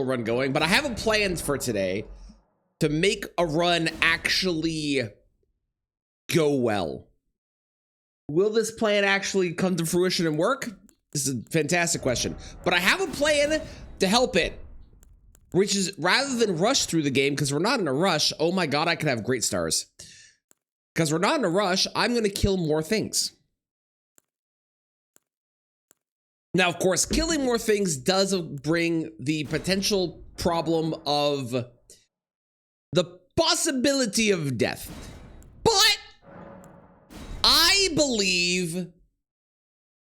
run going, but I have a plan for today to make a run actually go well. Will this plan actually come to fruition and work? This is a fantastic question, but I have a plan to help it, which is rather than rush through the game, because we're not in a rush. Oh my God, I could have great stars. Because we're not in a rush, I'm going to kill more things. Now, of course, killing more things does bring the potential problem of the possibility of death. But I believe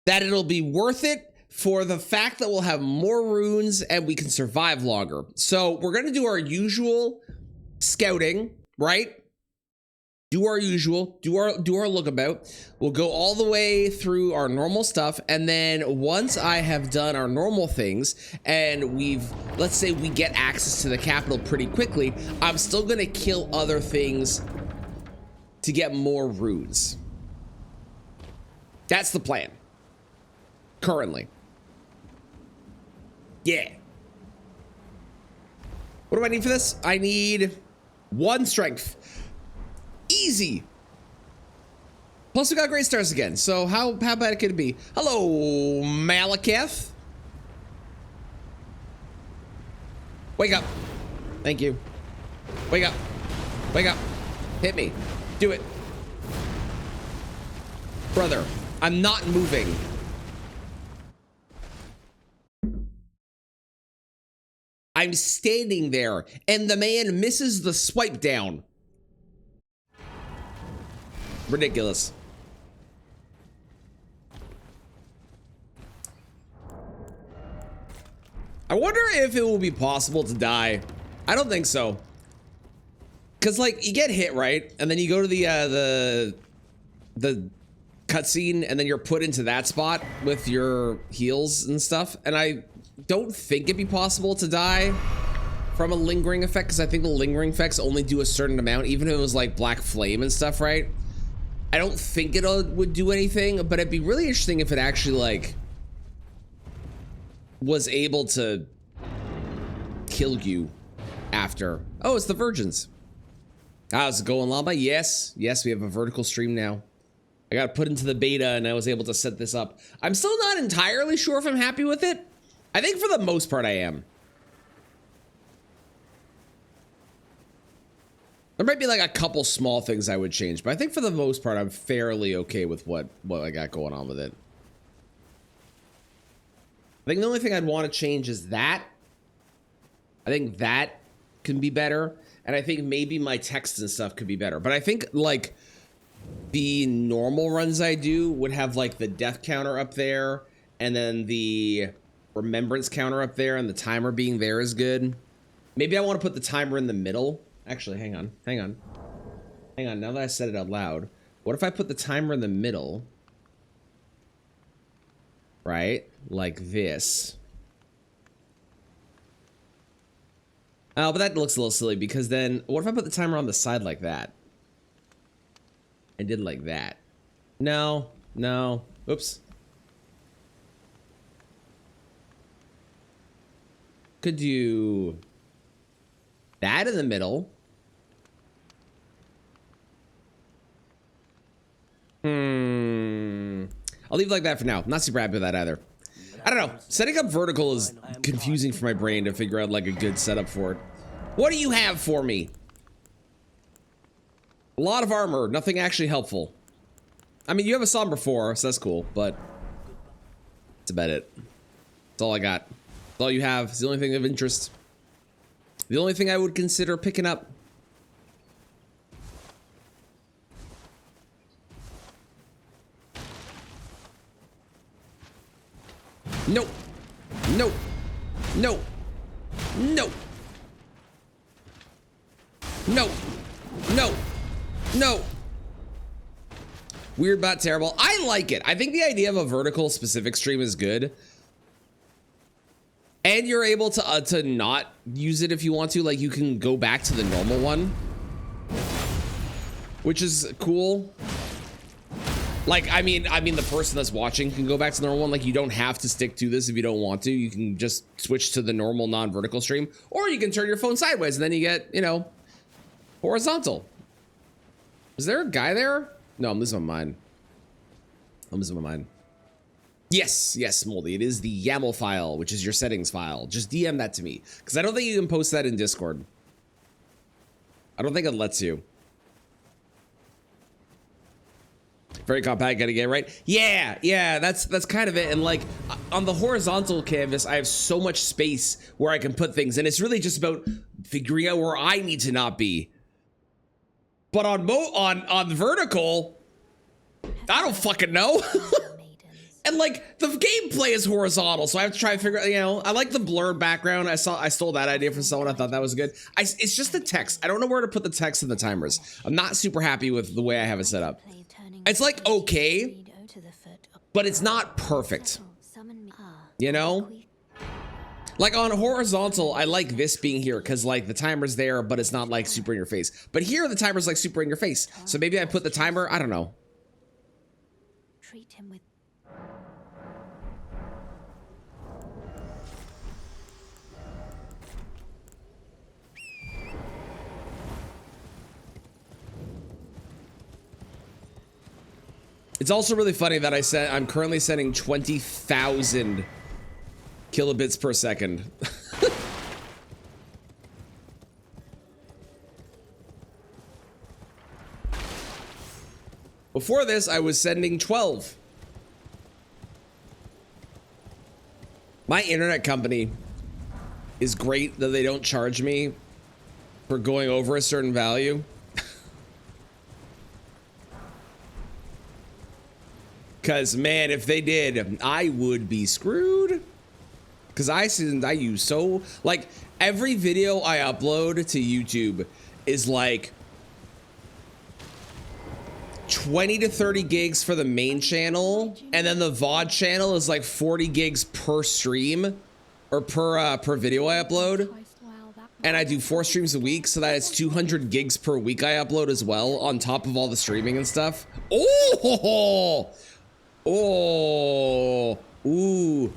that it'll be worth it for the fact that we'll have more runes and we can survive longer. So we're going to do our usual scouting, right? Do our usual, do our lookabout. We'll go all the way through our normal stuff, and then once I have done our normal things and let's say we get access to the capital pretty quickly, I'm still gonna kill other things to get more runes. That's the plan. Currently. Yeah. What do I need for this? I need 1 strength. Easy. Plus we got great stars again, so how bad could it be? Hello, Malekith. Wake up. Thank you. Wake up. Wake up. Hit me. Do it. Brother, I'm not moving. I'm standing there, and the man misses the swipe down. Ridiculous. I wonder if it will be possible to die. I don't think so. Cause like you get hit, right? And then you go to the cutscene and then you're put into that spot with your heals and stuff. And I don't think it'd be possible to die from a lingering effect, because I think the lingering effects only do a certain amount, even if it was like black flame and stuff, right? I don't think it would do anything, but it'd be really interesting if it actually like was able to kill you after. Oh, it's the virgins. How's it going, Llama? Yes, we have a vertical stream now. I got put into the beta and I was able to set this up. I'm still not entirely sure if I'm happy with it. I think for the most part I am. There might be like a couple small things I would change, but I think for the most part, I'm fairly okay with what I got going on with it. I think the only thing I'd want to change is that. I think that can be better. And I think maybe my text and stuff could be better. But I think like the normal runs I do would have like the death counter up there and then the remembrance counter up there, and the timer being there is good. Maybe I want to put the timer in the middle. Actually, hang on. Now that I said it out loud, what if I put the timer in the middle? Right? Like this. Oh, but that looks a little silly, because then what if I put the timer on the side like that? And did like that? No. Oops. Could do that in the middle. I'll leave it like that for now. I'm not super happy with that either. I don't know. Setting up vertical is confusing for my brain to figure out like a good setup for it. What do you have for me? A lot of armor, nothing actually helpful. I mean, you have a somber 4, so that's cool, but that's about it. That's all I got. That's all you have. It's the only thing of interest. The only thing I would consider picking up. Nope. Nope. Nope. Nope. No. No. No. Weird but terrible. I like it. I think the idea of a vertical specific stream is good. And you're able to not use it if you want to. Like, you can go back to the normal one, which is cool. Like, I mean, the person that's watching can go back to the normal one. Like, you don't have to stick to this if you don't want to. You can just switch to the normal non-vertical stream, or you can turn your phone sideways and then you get, you know, horizontal. Is there a guy there? No, I'm losing my mind. I'm losing my mind. Yes, yes, Moldy. It is the YAML file, which is your settings file. Just DM that to me, because I don't think you can post that in Discord. I don't think it lets you. Very compact, gotta get right. Yeah, that's kind of it. And like on the horizontal canvas, I have so much space where I can put things, and it's really just about figuring out where I need to not be. But on vertical, I don't fucking know. And like the gameplay is horizontal, so I have to try to figure out, you know, I like the blurred background. I stole that idea from someone. I thought that was good. It's just the text. I don't know where to put the text in the timers. I'm not super happy with the way I have it set up. It's like okay, but it's not perfect. You know? Like on horizontal, I like this being here because like the timer's there, but it's not like super in your face. But here the timer's like super in your face. So maybe I put the timer, I don't know. Treat him with It's also really funny that I'm currently sending 20,000 kilobits per second. Before this, I was sending 12. My internet company is great that they don't charge me for going over a certain value. Because, man, if they did, I would be screwed. Because I use so... Like, every video I upload to YouTube is like 20 to 30 gigs for the main channel. And then the VOD channel is like 40 gigs per stream. Or per video I upload. And I do 4 streams a week, so that it's 200 gigs per week I upload as well, on top of all the streaming and stuff. Oh! Oh, ooh,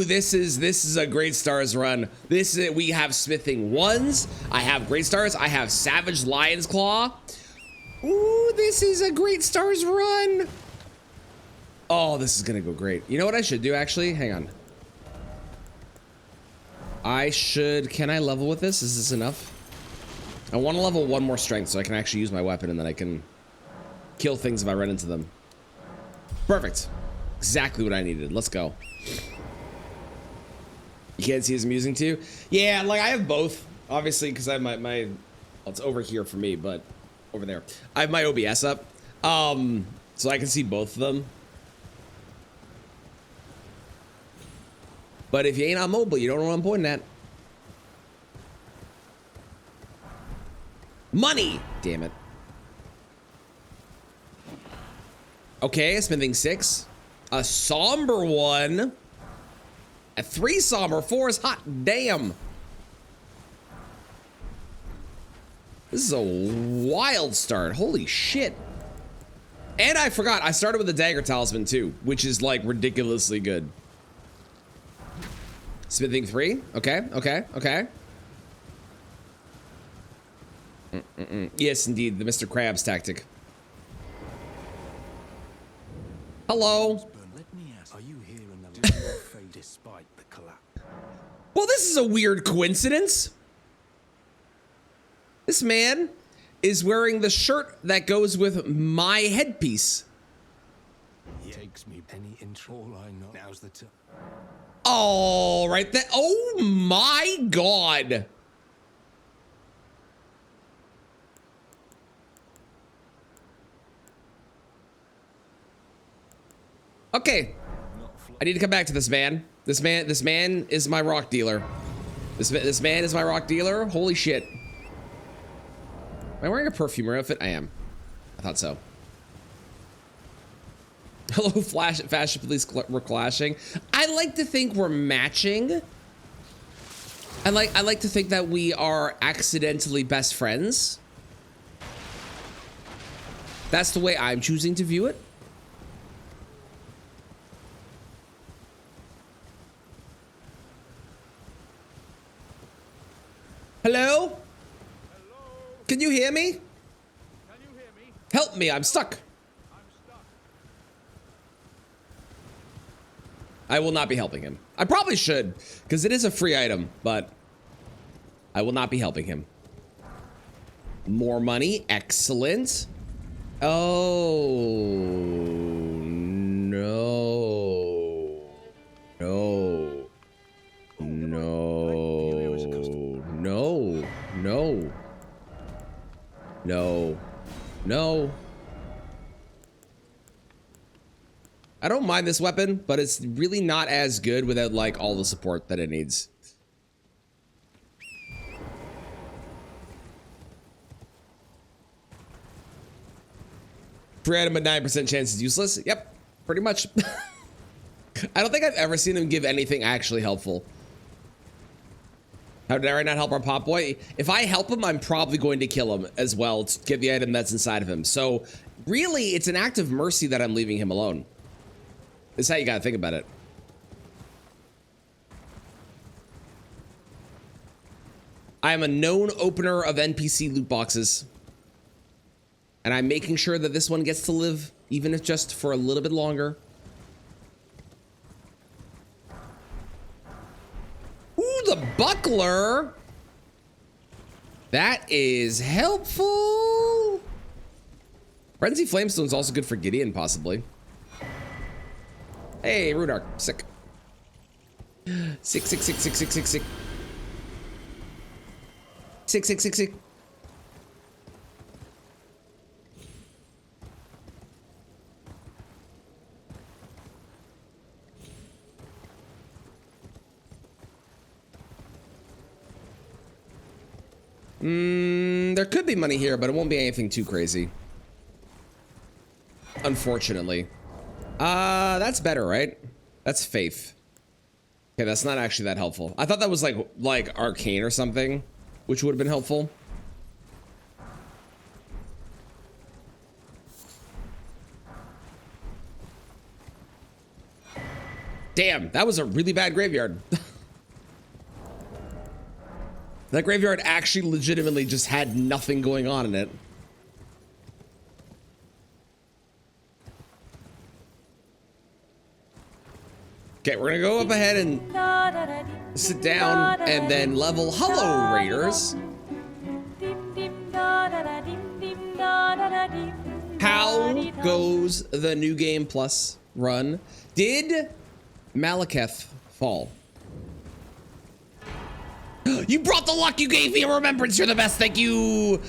this is a Great Stars run. We have Smithing 1s. I have Great Stars. I have Savage Lion's Claw. Ooh, this is a Great Stars run. Oh, this is gonna go great. You know what I should do, actually? Hang on. Can I level with this? Is this enough? I want to level 1 more strength so I can actually use my weapon and then I can kill things if I run into them. Perfect. Exactly what I needed. Let's go. You can't see as I'm using too? Yeah, like I have both. Obviously, because I have my well, it's over here for me, but over there. I have my OBS up. So I can see both of them. But if you ain't on mobile, you don't know what I'm pointing at. Money! Damn it. Okay, Smithing 6. A somber 1. A 3 somber, 4 is hot. Damn. This is a wild start. Holy shit. And I forgot, I started with the Dagger Talisman too, which is like ridiculously good. Smithing 3. Okay. Yes, indeed, the Mr. Krabs tactic. Hello. Are you here in the despite the collapse? Well, this is a weird coincidence. This man is wearing the shirt that goes with my headpiece. Takes me any intro. All I know now's the time. Oh, right there. Oh my God. Okay. I need to come back to this man. This man is my rock dealer. This man is my rock dealer. Holy shit. Am I wearing a perfumer outfit? I am. I thought so. Hello, Fashion Police. We're clashing. I like to think we're matching. I like to think that we are accidentally best friends. That's the way I'm choosing to view it. Hello? Hello? Can you hear me? Can you hear me? Help me, I'm stuck. I will not be helping him. I probably should, because it is a free item, but I will not be helping him. More money, excellent. Oh, no. No. No. No. No. No. No. I don't mind this weapon, but it's really not as good without like all the support that it needs. Free item at 9% chance is useless. Yep, pretty much. I don't think I've ever seen him give anything actually helpful. How did I not help our pop boy? If I help him, I'm probably going to kill him as well to get the item that's inside of him. So really, it's an act of mercy that I'm leaving him alone. This is how you gotta think about it. I am a known opener of NPC loot boxes. And I'm making sure that this one gets to live, even if just for a little bit longer. Ooh, the buckler! That is helpful! Frenzy Flamestone is also good for Gideon, possibly. Hey, Rudark, sick. Sick, sick, sick, sick, sick, sick, sick. Sick, sick, sick, sick. There could be money here, but it won't be anything too crazy. Unfortunately. That's better, right? That's faith. Okay, that's not actually that helpful. I thought that was like arcane or something, which would have been helpful. Damn, that was a really bad graveyard. That graveyard actually legitimately just had nothing going on in it. Okay, we're gonna go up ahead and sit down and then level. Hello, Raiders. How goes the New Game Plus run? Did Malekith fall? You brought the luck. You gave me a remembrance. You're the best. Thank you.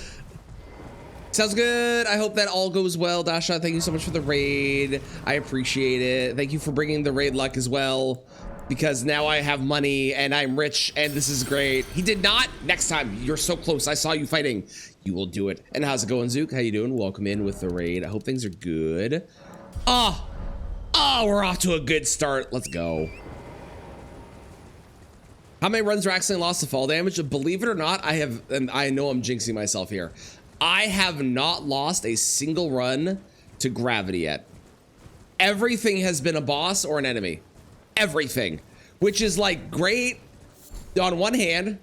Sounds good. I hope that all goes well. Dasha, thank you so much for the raid. I appreciate it. Thank you for bringing the raid luck as well, because now I have money and I'm rich and this is great. He did not. Next time. You're so close. I saw you fighting. You will do it. And how's it going, Zook? How you doing? Welcome in with the raid. I hope things are good. Oh, we're off to a good start. Let's go. How many runs are accidentally lost to fall damage? Believe it or not, I have, and I know I'm jinxing myself here, I have not lost a single run to gravity yet. Everything has been a boss or an enemy. Everything. Which is like great on one hand.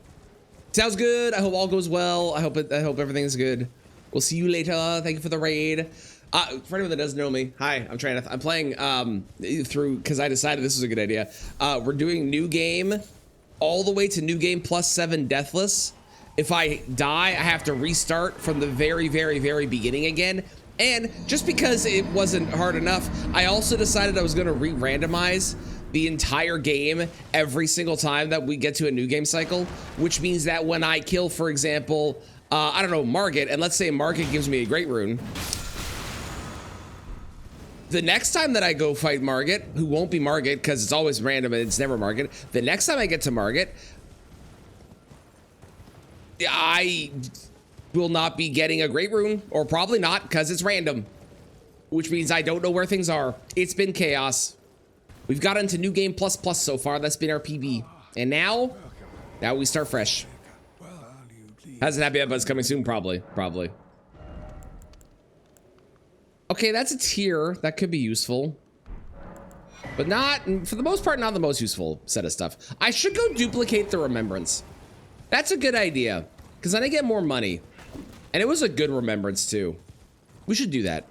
Sounds good. I hope all goes well. I hope everything's good. We'll see you later. Thank you for the raid. For anyone that doesn't know me, hi, I'm playing through, because I decided this was a good idea. We're doing new game all the way to New Game +7 Deathless. If I die, I have to restart from the very, very, very beginning again. And just because it wasn't hard enough, I also decided I was going to re-randomize the entire game every single time that we get to a new game cycle, which means that when I kill, for example, I don't know, Margit, and let's say Margit gives me a great rune. The next time that I go fight Margit, who won't be Margit because it's always random and it's never Margit, the next time I get to Margit, I will not be getting a great rune, or probably not, because it's random, which means I don't know where things are. It's been chaos. We've got into New Game ++ so far. That's been our PB. And now we start fresh. Hasn't Happy Buzz coming soon? Probably. Okay, that's a tier. That could be useful. But not, for the most part, not the most useful set of stuff. I should go duplicate the remembrance. That's a good idea. Because then I get more money. And it was a good remembrance, too. We should do that.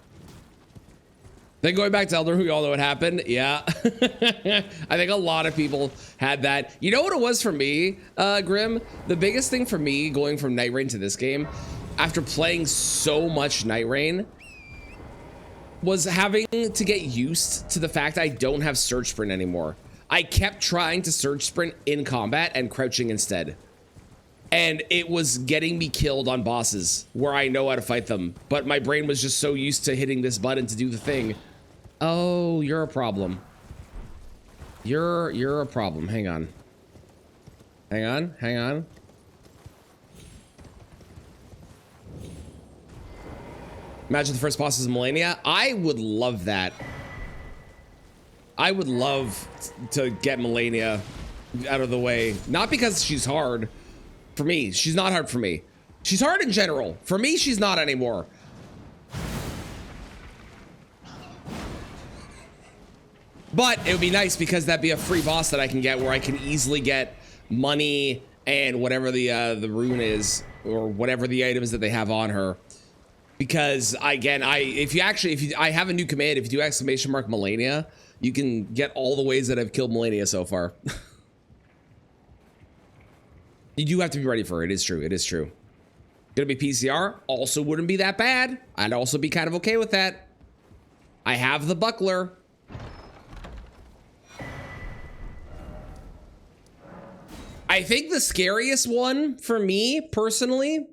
Then going back to Elder, we all know what happened. Yeah. I think a lot of people had that. You know what it was for me, Grim? The biggest thing for me going from Night Rain to this game, after playing so much Night Rain, was having to get used to the fact I don't have surge sprint anymore. I kept trying to surge sprint in combat and crouching instead. And it was getting me killed on bosses where I know how to fight them. But my brain was just so used to hitting this button to do the thing. Oh, you're a problem. You're a problem. Hang on. Hang on. Hang on. Imagine the first boss is Melania. I would love that. I would love to get Melania out of the way. Not because she's hard. For me, she's not hard for me. She's hard in general. For me, she's not anymore. But it would be nice because that'd be a free boss that I can get where I can easily get money and whatever the rune is or whatever the items that they have on her. Because again, if I have a new command, if you do exclamation mark Melania, you can get all the ways that I've killed Melania so far. You do have to be ready for it. It is true. It is true. Gonna be PCR. Also wouldn't be that bad. I'd also be kind of okay with that. I have the buckler. I think the scariest one for me personally,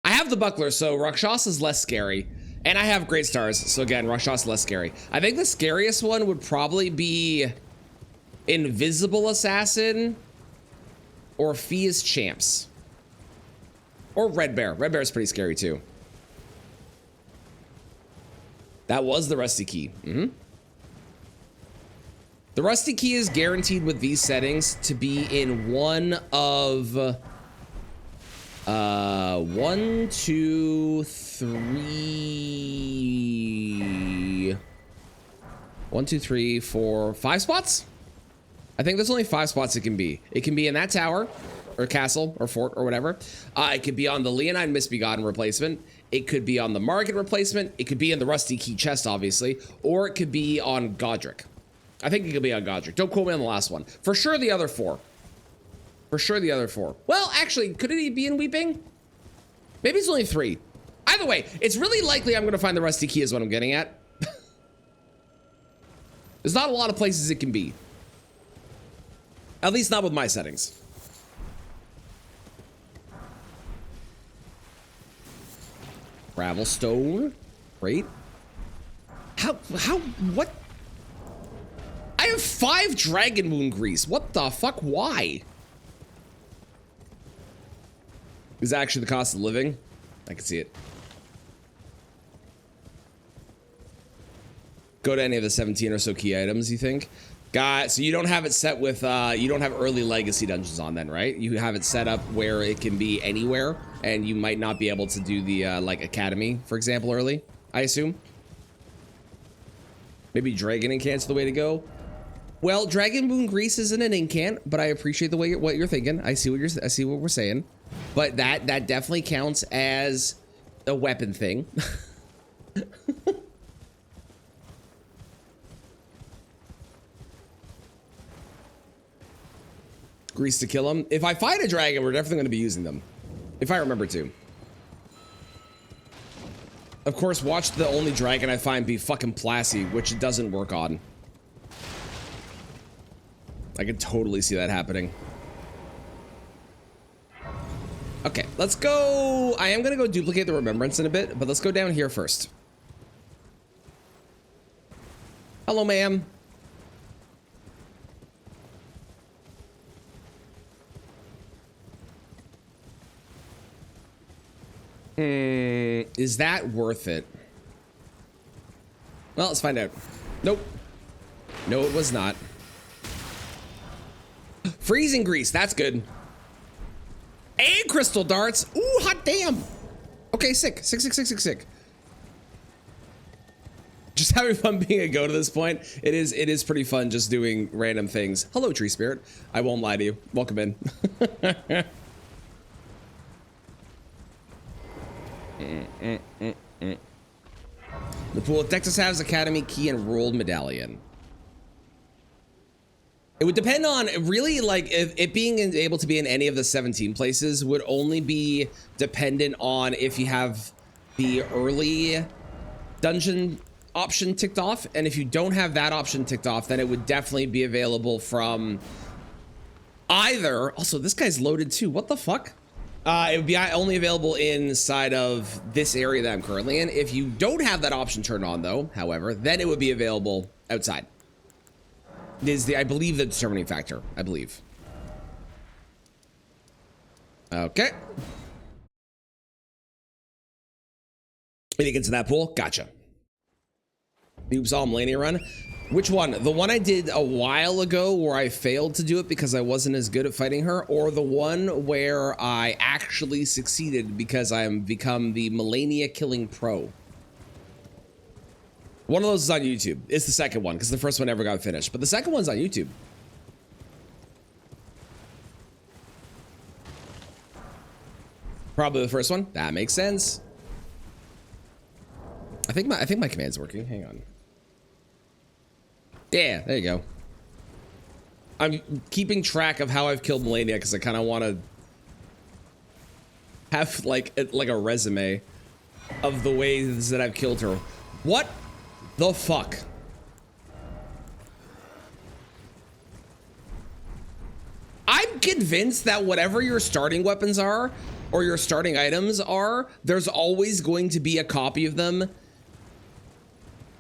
I have the buckler, so Rakshasa is less scary. And I have great stars, so again, Rakshasa is less scary. I think the scariest one would probably be Invisible Assassin or Fia's Champs. Or Red Bear. Red Bear is pretty scary too. That was the Rusty Key. The Rusty Key is guaranteed with these settings to be in one of 1, 2, 3 1, 2, 3, 4, 5 spots. I think there's only 5 spots it can be. It can be in that tower or castle or fort or whatever. It could be on the Leonine Misbegotten replacement. It could be on the Market replacement. It could be in the Rusty Key chest, obviously, or it could be on Godric. I think it could be on Godric. Don't quote me on the last one. For sure the other 4. For sure the other 4. Well, actually, could it be in Weeping? Maybe it's only 3. Either way, it's really likely I'm going to find the Rusty Key is what I'm getting at. There's not a lot of places it can be. At least not with my settings. Gravelstone. Great. What? I have 5 Dragon Moon Grease. What the fuck? Why? Is that actually the cost of living? I can see it. Go to any of the 17 or so key items, you think? So you don't have it set with, you don't have early legacy dungeons on then, right? You have it set up where it can be anywhere, and you might not be able to do the, like, academy, for example, early, I assume. Maybe Dragon Incant's the way to go. Well, Dragon Moon Grease isn't an incant, but I appreciate the way what you're thinking. I see what we're saying. But that definitely counts as a weapon thing. Grease to kill them. If I fight a dragon, we're definitely going to be using them. If I remember to. Of course, watch the only dragon I find be fucking Plassie, which it doesn't work on. I could totally see that happening. Okay, let's go. I am going to go duplicate the remembrance in a bit, but let's go down here first. Hello, ma'am. Is that worth it? Well, let's find out. Nope. No, it was not. Freezing Grease, that's good. And crystal darts. Ooh, hot damn. Okay, sick. Sick. just having fun being a goat at this point. It is pretty fun just doing random things. Hello, tree spirit. I won't lie to you. Welcome in. The pool of Texas has Academy Key and World Medallion. It would depend on, really, like, if it being able to be in any of the 17 places would only be dependent on if you have the early dungeon option ticked off. And if you don't have that option ticked off, then it would definitely be available from either. Also, this guy's loaded too. What the fuck? It would be only available inside of this area that I'm currently in. If you don't have that option turned on, though, however, then it would be available outside. Is the, I believe, the determining factor. I believe. Okay. When you get to that pool, gotcha. Oops, all Melania run. Which one? The one I did a while ago where I failed to do it because I wasn't as good at fighting her, or the one where I actually succeeded because I am become the Melania killing pro? One of those is on YouTube. It's the second one because the first one never got finished, but the second one's on YouTube. Probably the first one. That makes sense. I think my command's working. Hang on. Yeah, there you go. I'm keeping track of how I've killed Melania because I kind of want to have like a resume of the ways that I've killed her. What the fuck? I'm convinced that whatever your starting weapons are or your starting items are, there's always going to be a copy of them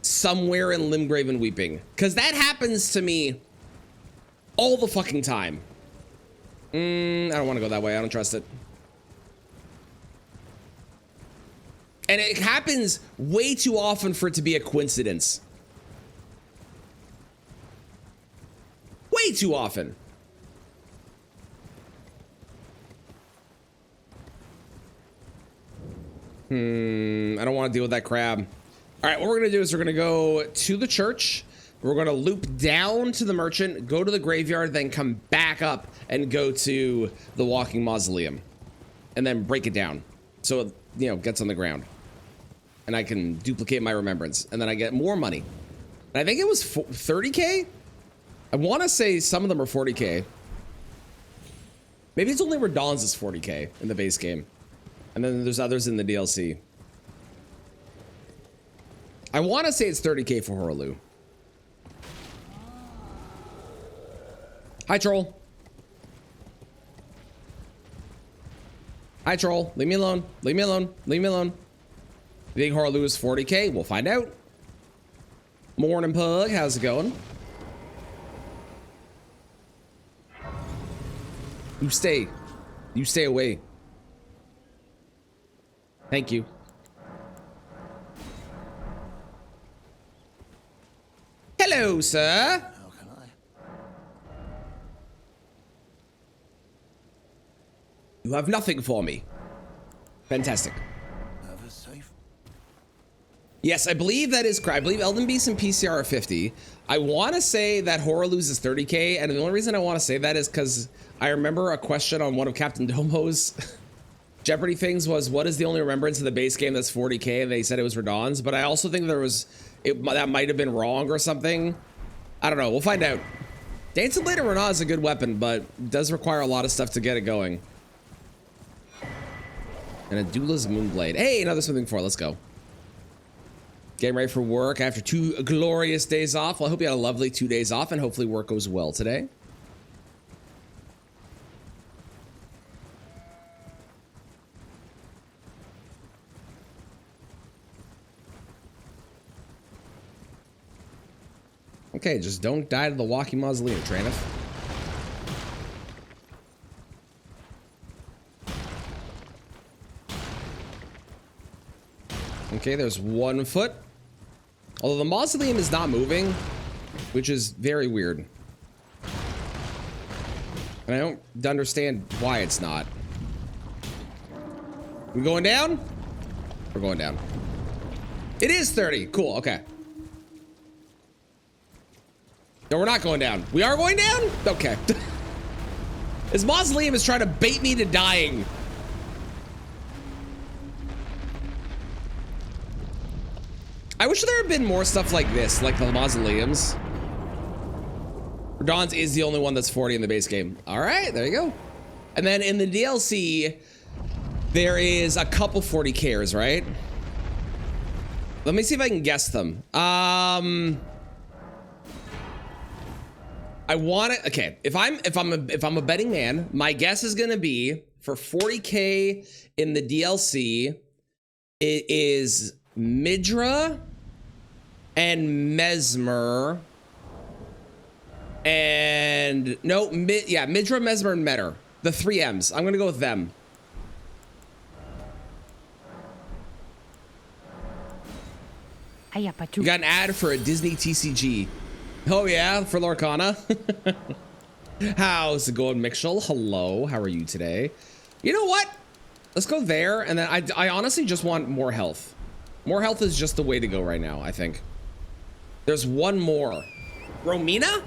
somewhere in Limgrave and Weeping, because that happens to me all the fucking time. I don't want to go that way. I don't trust it. And it happens way too often for it to be a coincidence. Way too often. I don't want to deal with that crab. All right, what we're gonna do is we're gonna go to the church. We're gonna loop down to the merchant, go to the graveyard, then come back up and go to the walking mausoleum, and then break it down so it, you know, gets on the ground, and I can duplicate my remembrance, and then I get more money. And I think it was 30K. I want to say some of them are 40K. Maybe it's only Radon's is 40K in the base game, and then there's others in the DLC. I want to say it's 30K for Horaloo. Hi, troll. Hi, troll. Leave me alone. Leave me alone. Leave me alone. You think Horaloo is 40K? We'll find out. Morning, Pug. How's it going? You stay. You stay away. Thank you. Hello, sir. How can I? You have nothing for me. Fantastic. Have a safe. Yes, I believe that is correct. I believe Elden Beast and PCR are 50. I want to say that Horaloo's is 30K, and the only reason I want to say that is because I remember a question on one of Captain Domo's Jeopardy things was, what is the only remembrance of the base game that's 40K? And they said it was Radon's, but I also think there was, that might have been wrong or something. I don't know. We'll find out. Dancing Blade of Radon is a good weapon, but it does require a lot of stuff to get it going. And a Dula's Moonblade. Hey, another something for. Let's go. Getting ready for work after 2 glorious days off. Well, I hope you had a lovely 2 days off, and hopefully work goes well today. Okay, just don't die to the walking mausoleum, Tranif. Okay, there's 1 foot. Although the mausoleum is not moving, which is very weird. And I don't understand why it's not. We going down? We're going down. It is 30. Cool, okay. No, we're not going down. We are going down? Okay. This mausoleum is trying to bait me to dying. I wish there had been more stuff like this, like the mausoleums. Dawn's is the only one that's 40 in the base game. All right, there you go. And then in the DLC, there is a couple 40Kers, right? Let me see if I can guess them. I want it. Okay, if I'm a betting man, my guess is gonna be for 40K in the DLC. It is Midra and Mesmer. And no, Midra, Mesmer, and Metter. The 3 M's. I'm gonna go with them. You got an ad for a Disney TCG. Oh yeah, for Lorcana. How's it going, Mixel? Hello, how are you today? You know what? Let's go there, and then I honestly just want more health. More health is just the way to go right now, I think. There's one more. Romina?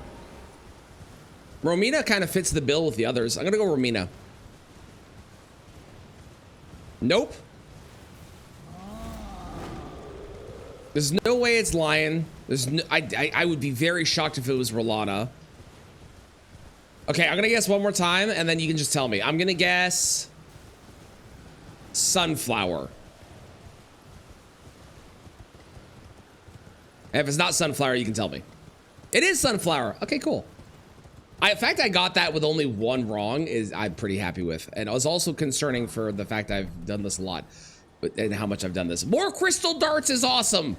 Romina kind of fits the bill with the others. I'm gonna go Romina. Nope. There's no way it's Lion. There's no, I would be very shocked if it was Rolana. Okay, I'm gonna guess one more time, and then you can just tell me. I'm gonna guess Sunflower. And if it's not Sunflower, you can tell me. It is Sunflower. Okay, cool. In fact, I got that with only one wrong. I'm pretty happy with, and I was also concerning for the fact I've done this a lot, and how much I've done this. More crystal darts is awesome.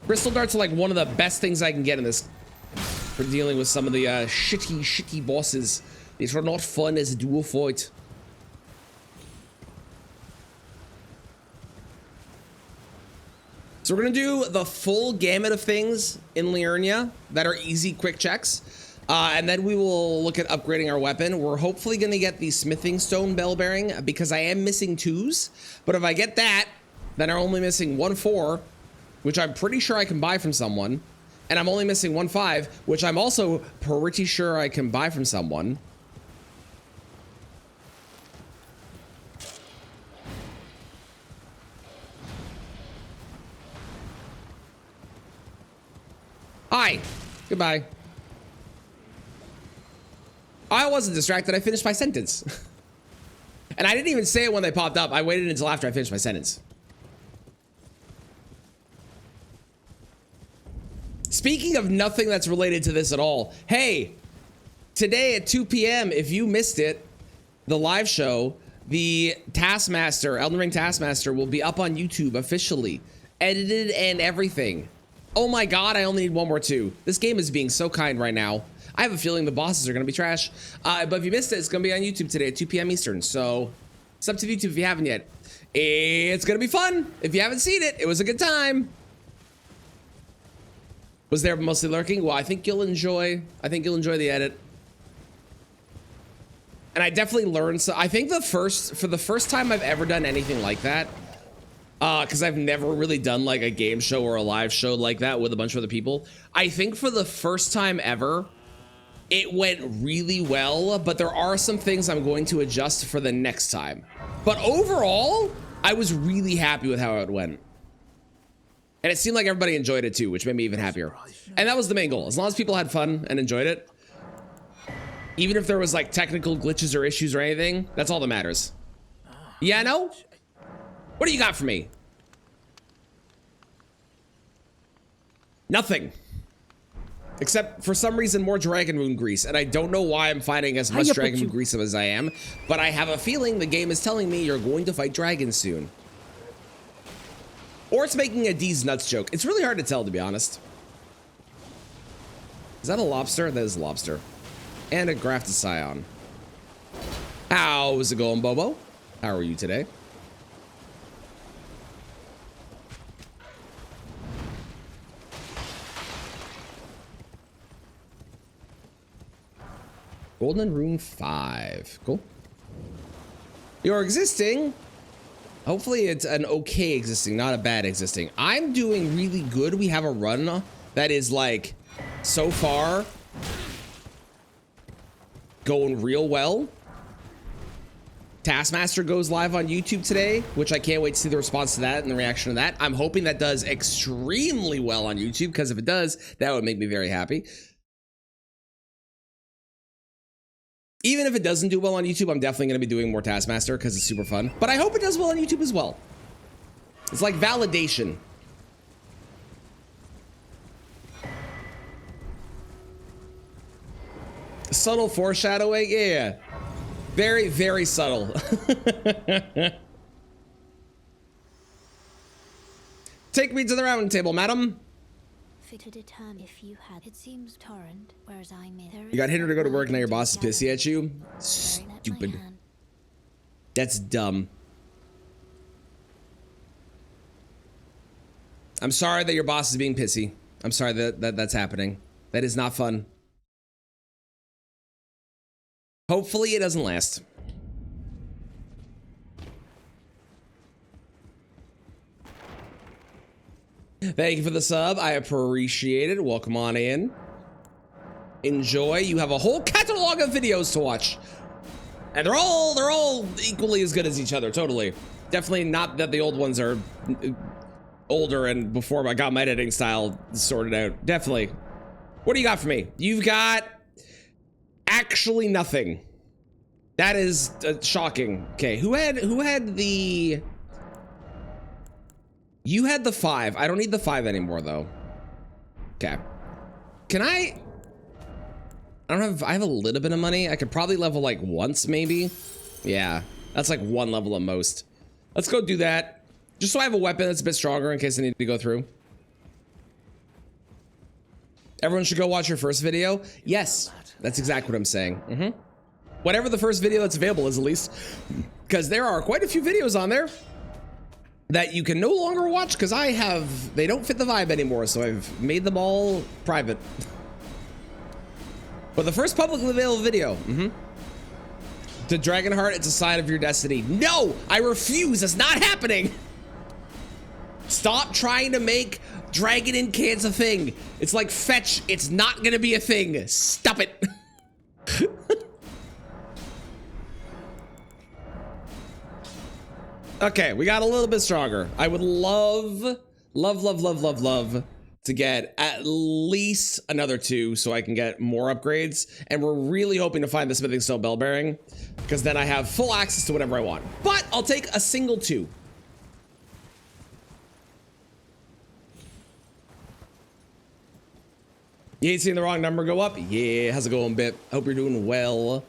Crystal darts are like one of the best things I can get in this for dealing with some of the shitty bosses. These are not fun as a dual fight. So we're gonna do the full gamut of things in Liurnia that are easy, quick checks. And then we will look at upgrading our weapon. We're hopefully gonna get the smithing stone bell bearing because I am missing 2s. But if I get that, then I'm only missing 1 4, which I'm pretty sure I can buy from someone. And I'm only missing 1 5, which I'm also pretty sure I can buy from someone. Hi. Goodbye. I wasn't distracted. I finished my sentence. And I didn't even say it when they popped up. I waited until after I finished my sentence. Speaking of nothing that's related to this at all. Hey, today at 2 p.m., if you missed it, the live show, the Taskmaster, Elden Ring Taskmaster will be up on YouTube officially. Edited and everything. Oh my god, I only need 1 more 2. This game is being so kind right now. I have a feeling the bosses are going to be trash. But if you missed it, it's going to be on YouTube today at 2 p.m. Eastern. So, it's up to YouTube if you haven't yet. It's going to be fun. If you haven't seen it, it was a good time. Was there mostly lurking? Well, I think you'll enjoy the edit. And I definitely learned so I think for the first time I've ever done anything like that, because I've never really done like a game show or a live show like that with a bunch of other people. I think for the first time ever, it went really well, but there are some things I'm going to adjust for the next time. But overall, I was really happy with how it went. And it seemed like everybody enjoyed it too, which made me even happier. And that was the main goal. As long as people had fun and enjoyed it, even if there was like technical glitches or issues or anything, that's all that matters. Yeah, no? What do you got for me? Nothing. Except for some reason more Dragon Moon grease, and I don't know why I'm fighting as much Dragon Moon grease as I am, but I have a feeling the game is telling me you're going to fight dragons soon. Or it's making a D's nuts joke. It's really hard to tell, to be honest. Is that a lobster? That is a lobster. And a grafted scion. How's it going, Bobo? How are you today? Golden Rune 5. Cool. You're existing. Hopefully it's an okay existing, not a bad existing. I'm doing really good. We have a run that is like so far going real well. Taskmaster goes live on YouTube today, which I can't wait to see the response to that and the reaction to that. I'm hoping that does extremely well on YouTube, because if it does, that would make me very happy. Even if it doesn't do well on YouTube, I'm definitely going to be doing more Taskmaster because it's super fun. But I hope it does well on YouTube as well. It's like validation. Subtle foreshadowing, yeah. Very, very subtle. Take me to the round table, madam. Fit to determine if you had. It seems torrent, whereas I'm in. You got hindered to go to work, now your boss is pissy at you. Stupid. That's dumb. I'm sorry that your boss is being pissy. I'm sorry that that's happening. That is not fun. Hopefully it doesn't last. Thank you for the sub. I appreciate it. Welcome on in. Enjoy. You have a whole catalog of videos to watch. And they're all equally as good as each other, totally. Definitely not that the old ones are older and before I got my editing style sorted out. Definitely. What do you got for me? You've got actually nothing. That is shocking. Okay, who had the... You had the 5. I don't need the 5 anymore though. Okay. Can I have a little bit of money. I could probably level like once maybe. Yeah, that's like 1 level at most. Let's go do that. Just so I have a weapon that's a bit stronger in case I need to go through. Everyone should go watch your first video. Yes, that's exactly what I'm saying. Whatever the first video that's available is, at least, because there are quite a few videos on there that you can no longer watch because they don't fit the vibe anymore, so I've made them all private. But the first publicly available video, to Dragonheart, it's a sign of your destiny. No, I refuse. That's not happening. Stop trying to make Dragon in Cans a thing. It's like fetch. It's not gonna be a thing. Stop it. Okay, we got a little bit stronger. I would love to get at least another 2 so I can get more upgrades. And we're really hoping to find the Smithing Stone Bell Bearing, because then I have full access to whatever I want. But I'll take a single 2. You ain't seen the wrong number go up? Yeah, how's it going, Bip? Hope you're doing well.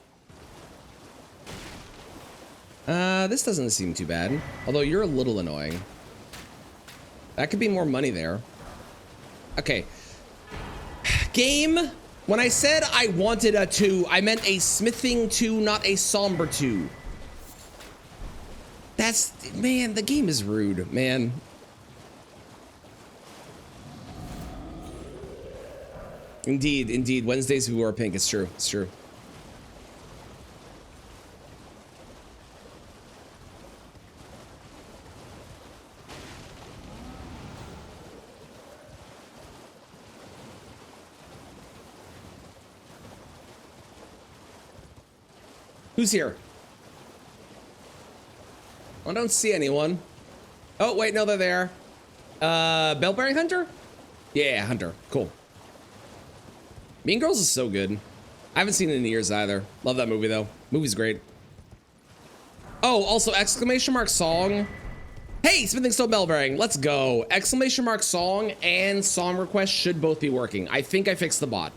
This doesn't seem too bad. Although you're a little annoying. That could be more money there. Okay. Game, when I said I wanted a 2, I meant a smithing 2, not a somber 2. That's, man, the game is rude, man. Indeed, Wednesdays we wear pink. It's true, it's true. Who's here? I don't see anyone. Oh, wait, no, they're there. Bell-bearing Hunter? Yeah, Hunter. Cool. Mean Girls is so good. I haven't seen it in years either. Love that movie, though. Movie's great. Oh, also, exclamation mark song. Hey, Smithing Stone Bell-bearing. Let's go. Exclamation mark song and song request should both be working. I think I fixed the bot.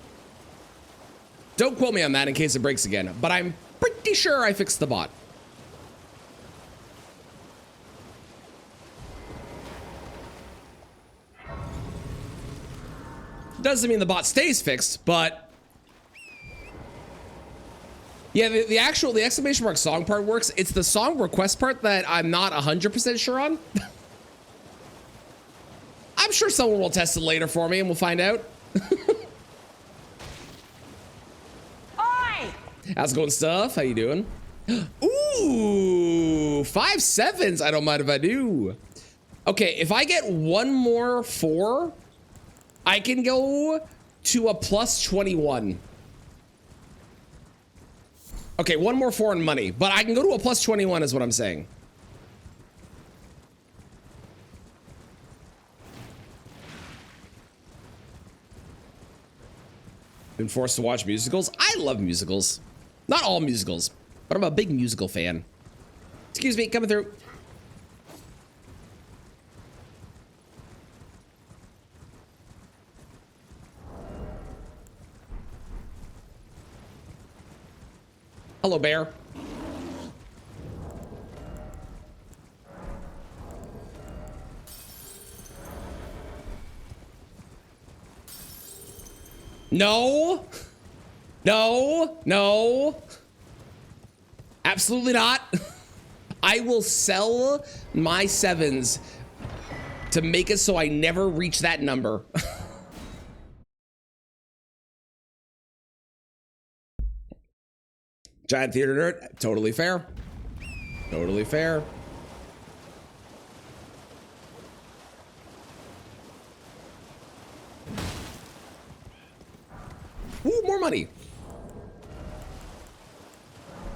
Don't quote me on that in case it breaks again, but I'm pretty sure I fixed the bot. Doesn't mean the bot stays fixed, but yeah, the exclamation mark song part works. It's the song request part that I'm not 100% sure on. I'm sure someone will test it later for me and we'll find out. How's it going, stuff? How you doing? Ooh, 5 7s. I don't mind if I do. Okay, if I get one more 4, I can go to a plus 21. Okay, one more foreign money, but I can go to a plus 21 is what I'm saying. Been forced to watch musicals. I love musicals. Not all musicals, but I'm a big musical fan. Excuse me, coming through. Hello, bear. No. No. No. Absolutely not. I will sell my 7s to make it so I never reach that number. Giant theater nerd. Totally fair. Totally fair. Ooh, more money.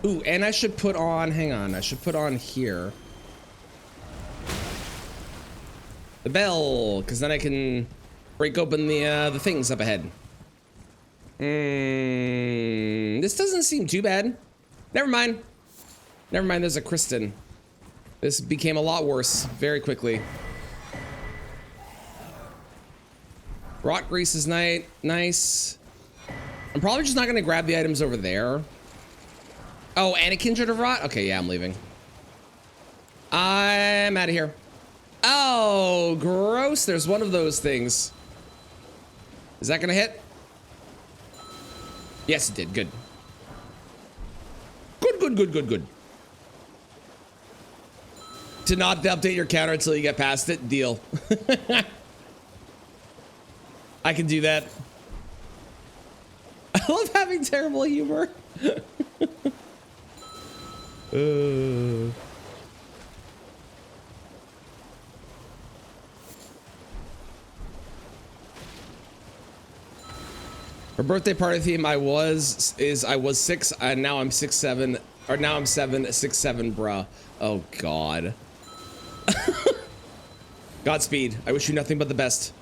Ooh, and I should put on, hang on, I should put on here the bell, because then I can break open the things up ahead. This doesn't seem too bad. Never mind. Never mind, there's a Kristen. This became a lot worse very quickly. Rot grease is nice. I'm probably just not gonna grab the items over there. Oh, and a kindred of rot? Okay, yeah, I'm leaving. I'm out of here. Oh, gross. There's one of those things. Is that gonna hit? Yes, it did. Good. Good. To not update your counter until you get past it. Deal. I can do that. I love having terrible humor. Her birthday party theme I was 6 and now I'm 6'7", or now I'm 6'7", bruh. Oh god. Godspeed. I wish you nothing but the best.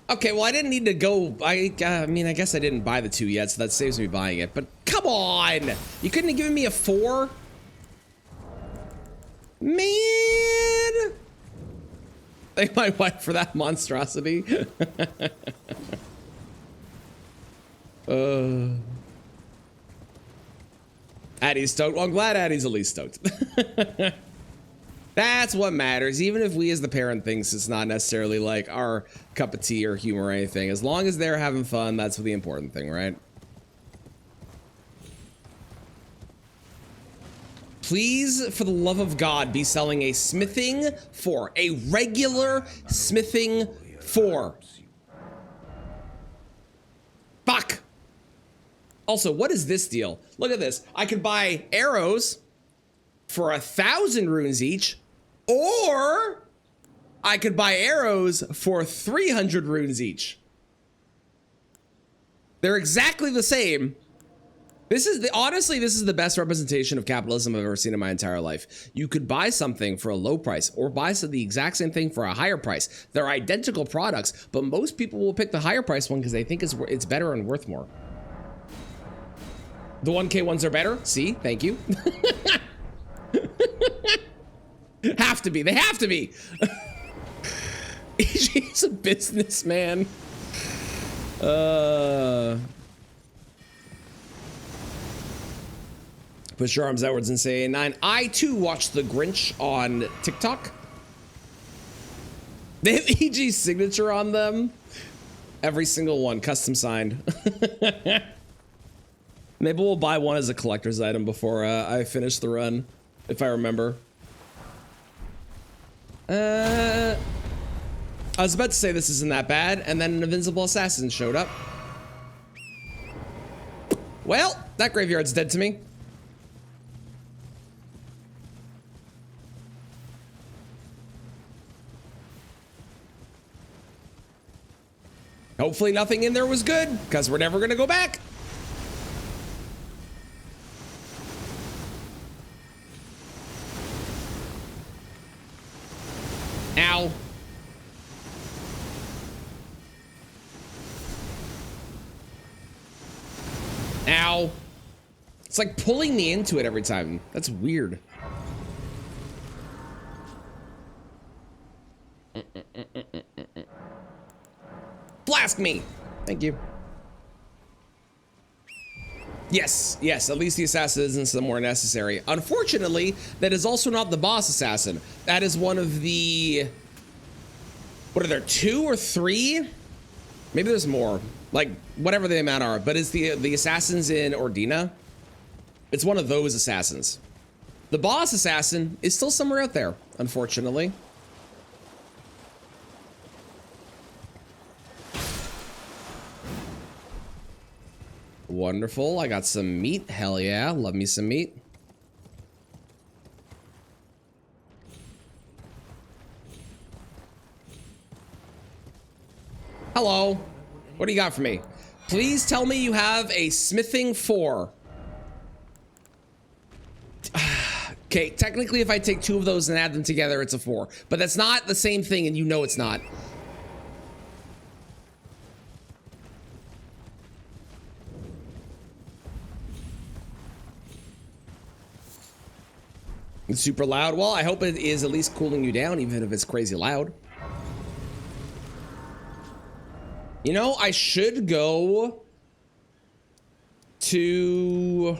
Okay, well I didn't need to go. I mean, I guess I didn't buy the 2 yet, so that saves me buying it. But come on, you couldn't have given me a 4, man. Thank my wife for that monstrosity. Addie's stoked. Well, I'm glad Addie's at least stoked. That's what matters. Even if we as the parent thinks it's not necessarily like our cup of tea or humor or anything. As long as they're having fun, that's the important thing, right? Please, for the love of God, be selling a smithing 4. A regular smithing 4. Fuck! Also, what is this deal? Look at this. I could buy arrows for 1,000 runes each, or I could buy arrows for 300 runes each. They're exactly the same. Honestly, this is the best representation of capitalism I've ever seen in my entire life. You could buy something for a low price or buy the exact same thing for a higher price. They're identical products, but most people will pick the higher price one because they think it's better and worth more. The 1K ones are better. See, thank you. Have to be. They have to be. He's a businessman. Push your arms outwards and say 9. I too watched The Grinch on TikTok. They have EG's signature on them. Every single one, custom signed. Maybe we'll buy one as a collector's item before I finish the run, if I remember. I was about to say this isn't that bad, and then an invincible assassin showed up. Well, that graveyard's dead to me. Hopefully nothing in there was good, because we're never gonna go back. Ow. Ow. It's like pulling me into it every time. That's weird. Blast me! Thank you. Yes, yes, at least the assassin isn't some more necessary. Unfortunately, that is also not the boss assassin. That is one of the... What are there, 2 or 3? Maybe there's more. Like, whatever the amount are. But it's the assassins in Ordina. It's one of those assassins. The boss assassin is still somewhere out there, unfortunately. Wonderful. I got some meat. Hell yeah. Love me some meat. Hello. What do you got for me? Please tell me you have a smithing 4. Okay, technically if I take 2 of those and add them together, it's a 4. But that's not the same thing, and you know it's not. It's super loud. Well, I hope it is at least cooling you down, even if it's crazy loud. You know, I should go to...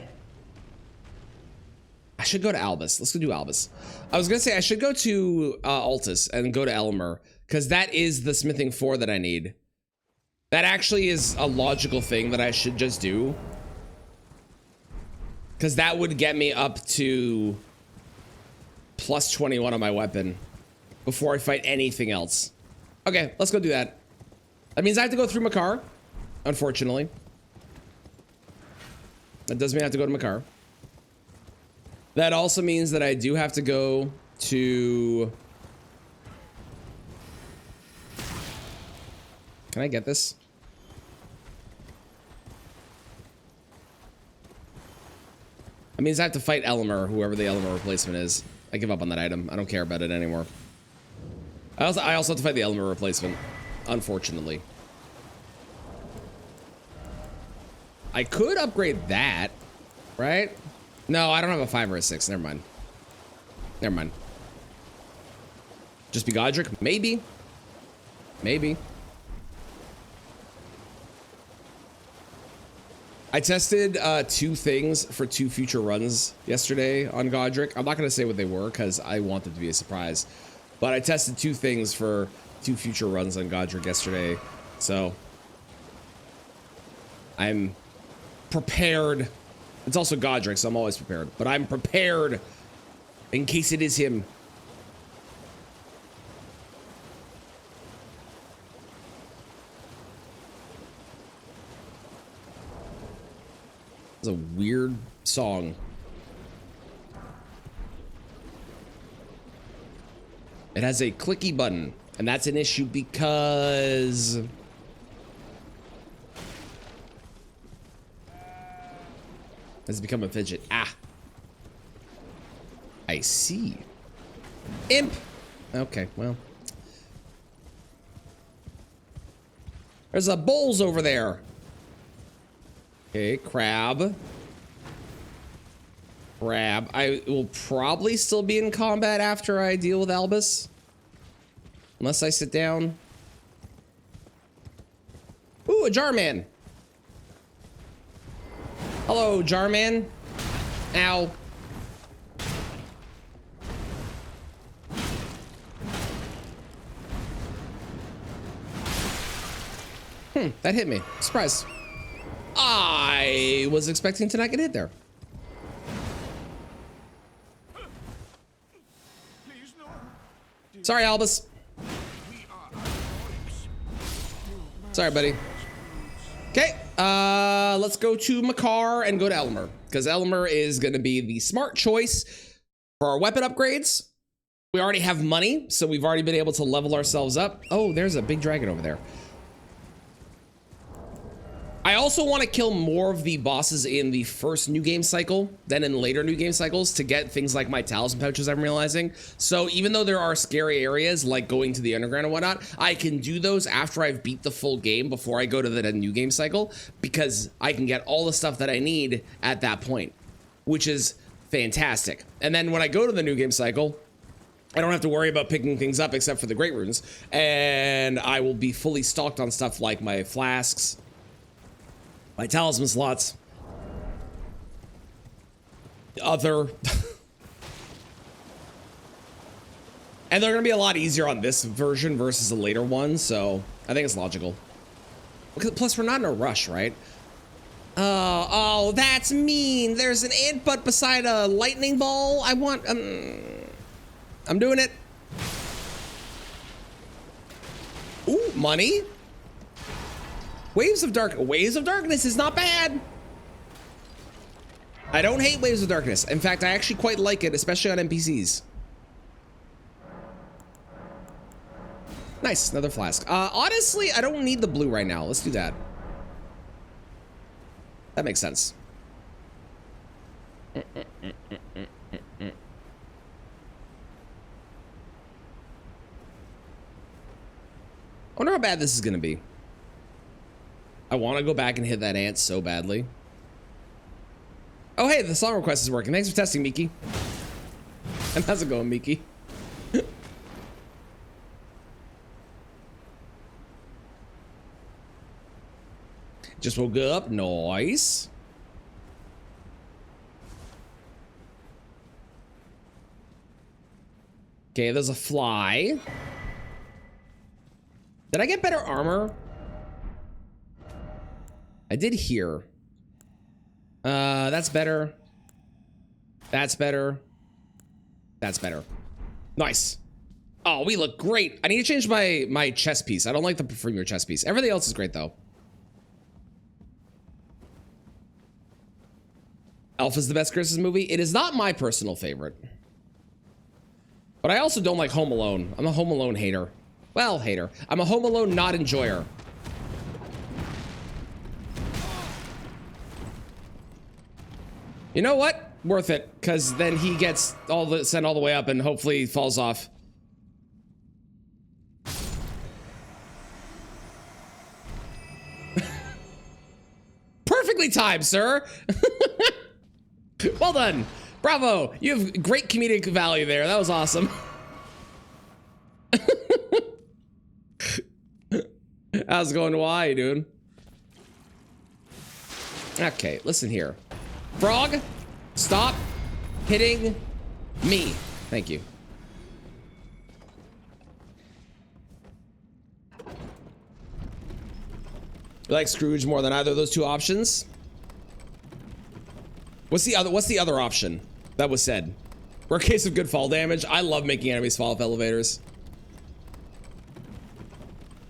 I should go to Albus. Let's go do Albus. I was gonna say I should go to Altus and go to Elmer, because that is the smithing 4 that I need. That actually is a logical thing that I should just do, because that would get me up to plus 21 on my weapon before I fight anything else. Okay, let's go do that. That means I have to go through Makar, unfortunately. That does mean I have to go to Makar. That also means that I do have to go to... Can I get this? That means I have to fight Elmer, whoever the Elmer replacement is. I give up on that item. I don't care about it anymore. I also have to fight the Elmer replacement, unfortunately. I could upgrade that, right? No, I don't have a 5 or a 6. Never mind. Never mind. Just be Godric? Maybe. Maybe. I tested 2 things for 2 future runs yesterday on Godric. I'm not going to say what they were because I want it to be a surprise. But I tested 2 things for 2 future runs on Godric yesterday. So I'm prepared. It's also Godric, so I'm always prepared. But I'm prepared in case it is him. It's a weird song. It has a clicky button, and that's an issue because... Has become a fidget. Ah. I see. Imp. Okay, well. There's a bowls over there. Okay, crab. Crab. I will probably still be in combat after I deal with Albus. Unless I sit down. Ooh, a Jarman. Hello, Jarman. Ow. That hit me. Surprise. I was expecting to not get hit there. Sorry, Albus. Sorry, buddy. Okay, let's go to Makar and go to Elmer, because Elmer is going to be the smart choice for our weapon upgrades. We already have money, so we've already been able to level ourselves up. Oh, there's a big dragon over there. I also want to kill more of the bosses in the first new game cycle than in later new game cycles to get things like my talisman pouches, I'm realizing. So even though there are scary areas like going to the underground and whatnot, I can do those after I've beat the full game before I go to the new game cycle, because I can get all the stuff that I need at that point, which is fantastic. And then when I go to the new game cycle, I don't have to worry about picking things up except for the great runes, and I will be fully stocked on stuff like my flasks, my talisman slots, other. And they're gonna be a lot easier on this version versus the later one, so I think it's logical. Plus, we're not in a rush, right? Oh, that's mean. There's an ant butt beside a lightning ball. I want, I'm doing it. Ooh, money. Waves of Darkness is not bad. I don't hate Waves of Darkness. In fact, I actually quite like it, especially on NPCs. Nice, another flask. Honestly, I don't need the blue right now. Let's do that. That makes sense. I wonder how bad this is gonna be. I want to go back and hit that ant so badly. Oh, hey, the song request is working. Thanks for testing, Miki. And how's it going, Miki? Just woke up. Nice. Okay, there's a fly. Did I get better armor? I did here. That's better. That's better. That's better. Nice. Oh, we look great. I need to change my chest piece. I don't like the premier chest piece. Everything else is great though. Elf is the best Christmas movie. It is not my personal favorite. But I also don't like Home Alone. I'm a Home Alone hater. Well, hater. I'm a Home Alone not enjoyer. You know what? Worth it, because then he gets sent all the way up and hopefully falls off. Perfectly timed, sir. Well done. Bravo. You have great comedic value there. That was awesome. How's it going? Why, dude? Okay, listen here. Frog, stop hitting me. Thank you. You like Scrooge more than either of those two options? What's the other option that was said? For a case of good fall damage, I love making enemies fall off elevators.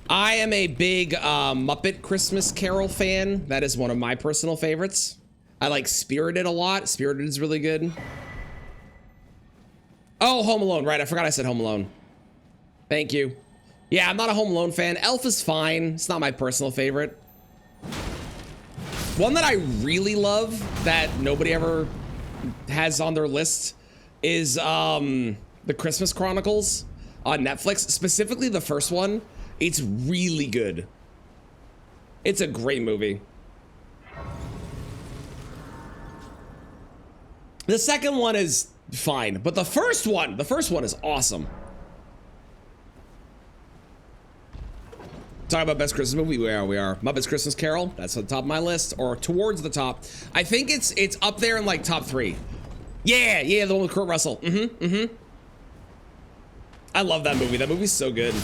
I am a big Muppet Christmas Carol fan. That is one of my personal favorites. I like Spirited a lot. Spirited is really good. Oh, Home Alone. Right, I forgot I said Home Alone. Thank you. Yeah, I'm not a Home Alone fan. Elf is fine. It's not my personal favorite. One that I really love that nobody ever has on their list is the Christmas Chronicles on Netflix. Specifically the first one. It's really good. It's a great movie. The second one is fine, but the first one is awesome. Talking about best Christmas movie, we are. Muppets Christmas Carol, that's on the top of my list, or towards the top. I think it's up there in like top 3. Yeah, the one with Kurt Russell. I love that movie. That movie's so good.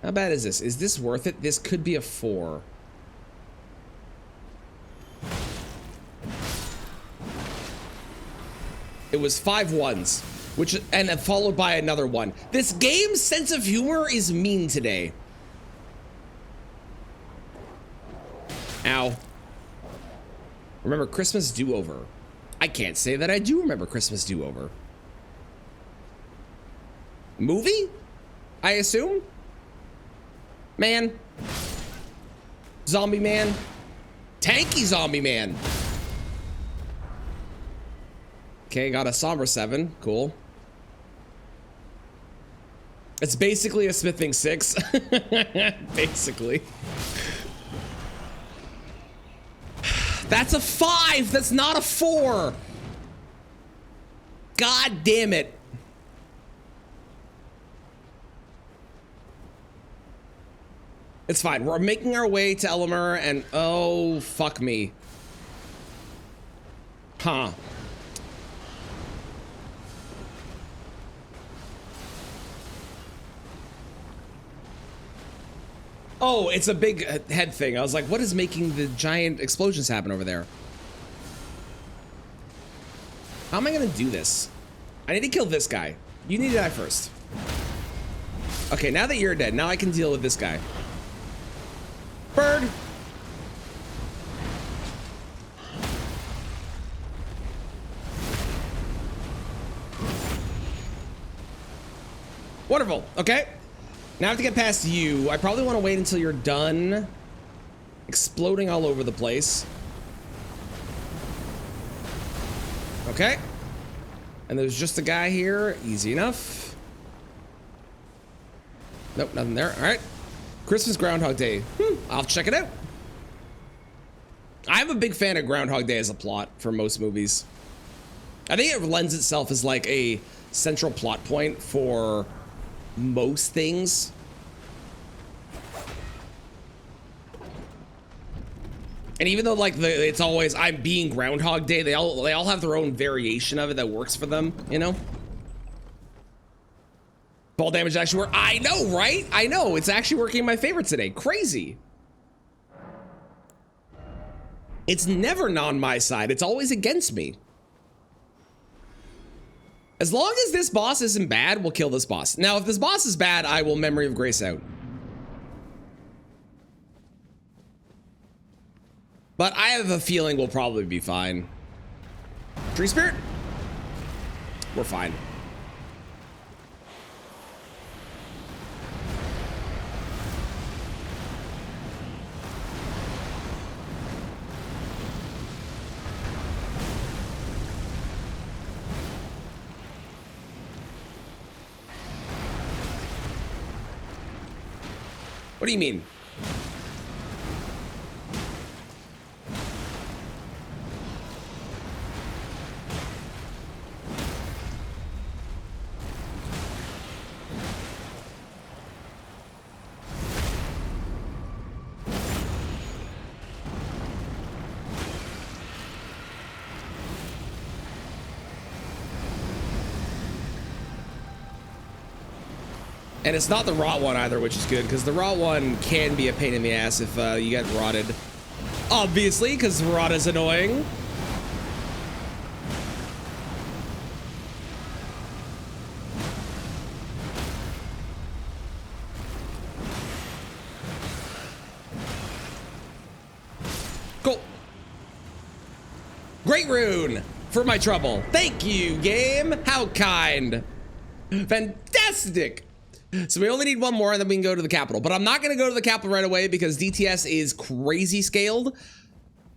How bad is this? Is this worth it? This could be a 4. It was 5 ones, and followed by another one. This game's sense of humor is mean today. Ow. Remember Christmas Do-Over. I can't say that I do remember Christmas Do-Over. movie, I assume. Man. Zombie man. Tanky zombie man. Okay, got a Somber 7. Cool. It's basically a Smithing 6. Basically. That's a 5. That's not a 4. God damn it. It's fine. We're making our way to Elmer and oh, fuck me. Huh. Oh, it's a big head thing. I was like, what is making the giant explosions happen over there? How am I gonna do this? I need to kill this guy. You need to die first. Okay, now that you're dead, now I can deal with this guy. Bird! Wonderful, okay. Now I have to get past you. I probably want to wait until you're done exploding all over the place. Okay. And there's just a guy here. Easy enough. Nope, nothing there. All right. Christmas Groundhog Day. I'll check it out. I'm a big fan of Groundhog Day as a plot for most movies. I think it lends itself as like a central plot point for most things. And even though like it's always I'm being Groundhog Day, they all have their own variation of it that works for them, you know? Fall damage actually work. I know, right? I know, it's actually working in my favor today. Crazy. It's never on my side, it's always against me. As long as this boss isn't bad, we'll kill this boss. Now, if this boss is bad, I will Memory of Grace out. But I have a feeling we'll probably be fine. Tree Spirit? We're fine. What do you mean? And it's not the rot one either, which is good, because the rot one can be a pain in the ass if you get rotted. Obviously, because rot is annoying. Cool. Great rune for my trouble. Thank you, game. How kind. Fantastic. So we only need one more and then we can go to the capital. But I'm not going to go to the capital right away because DTS is crazy scaled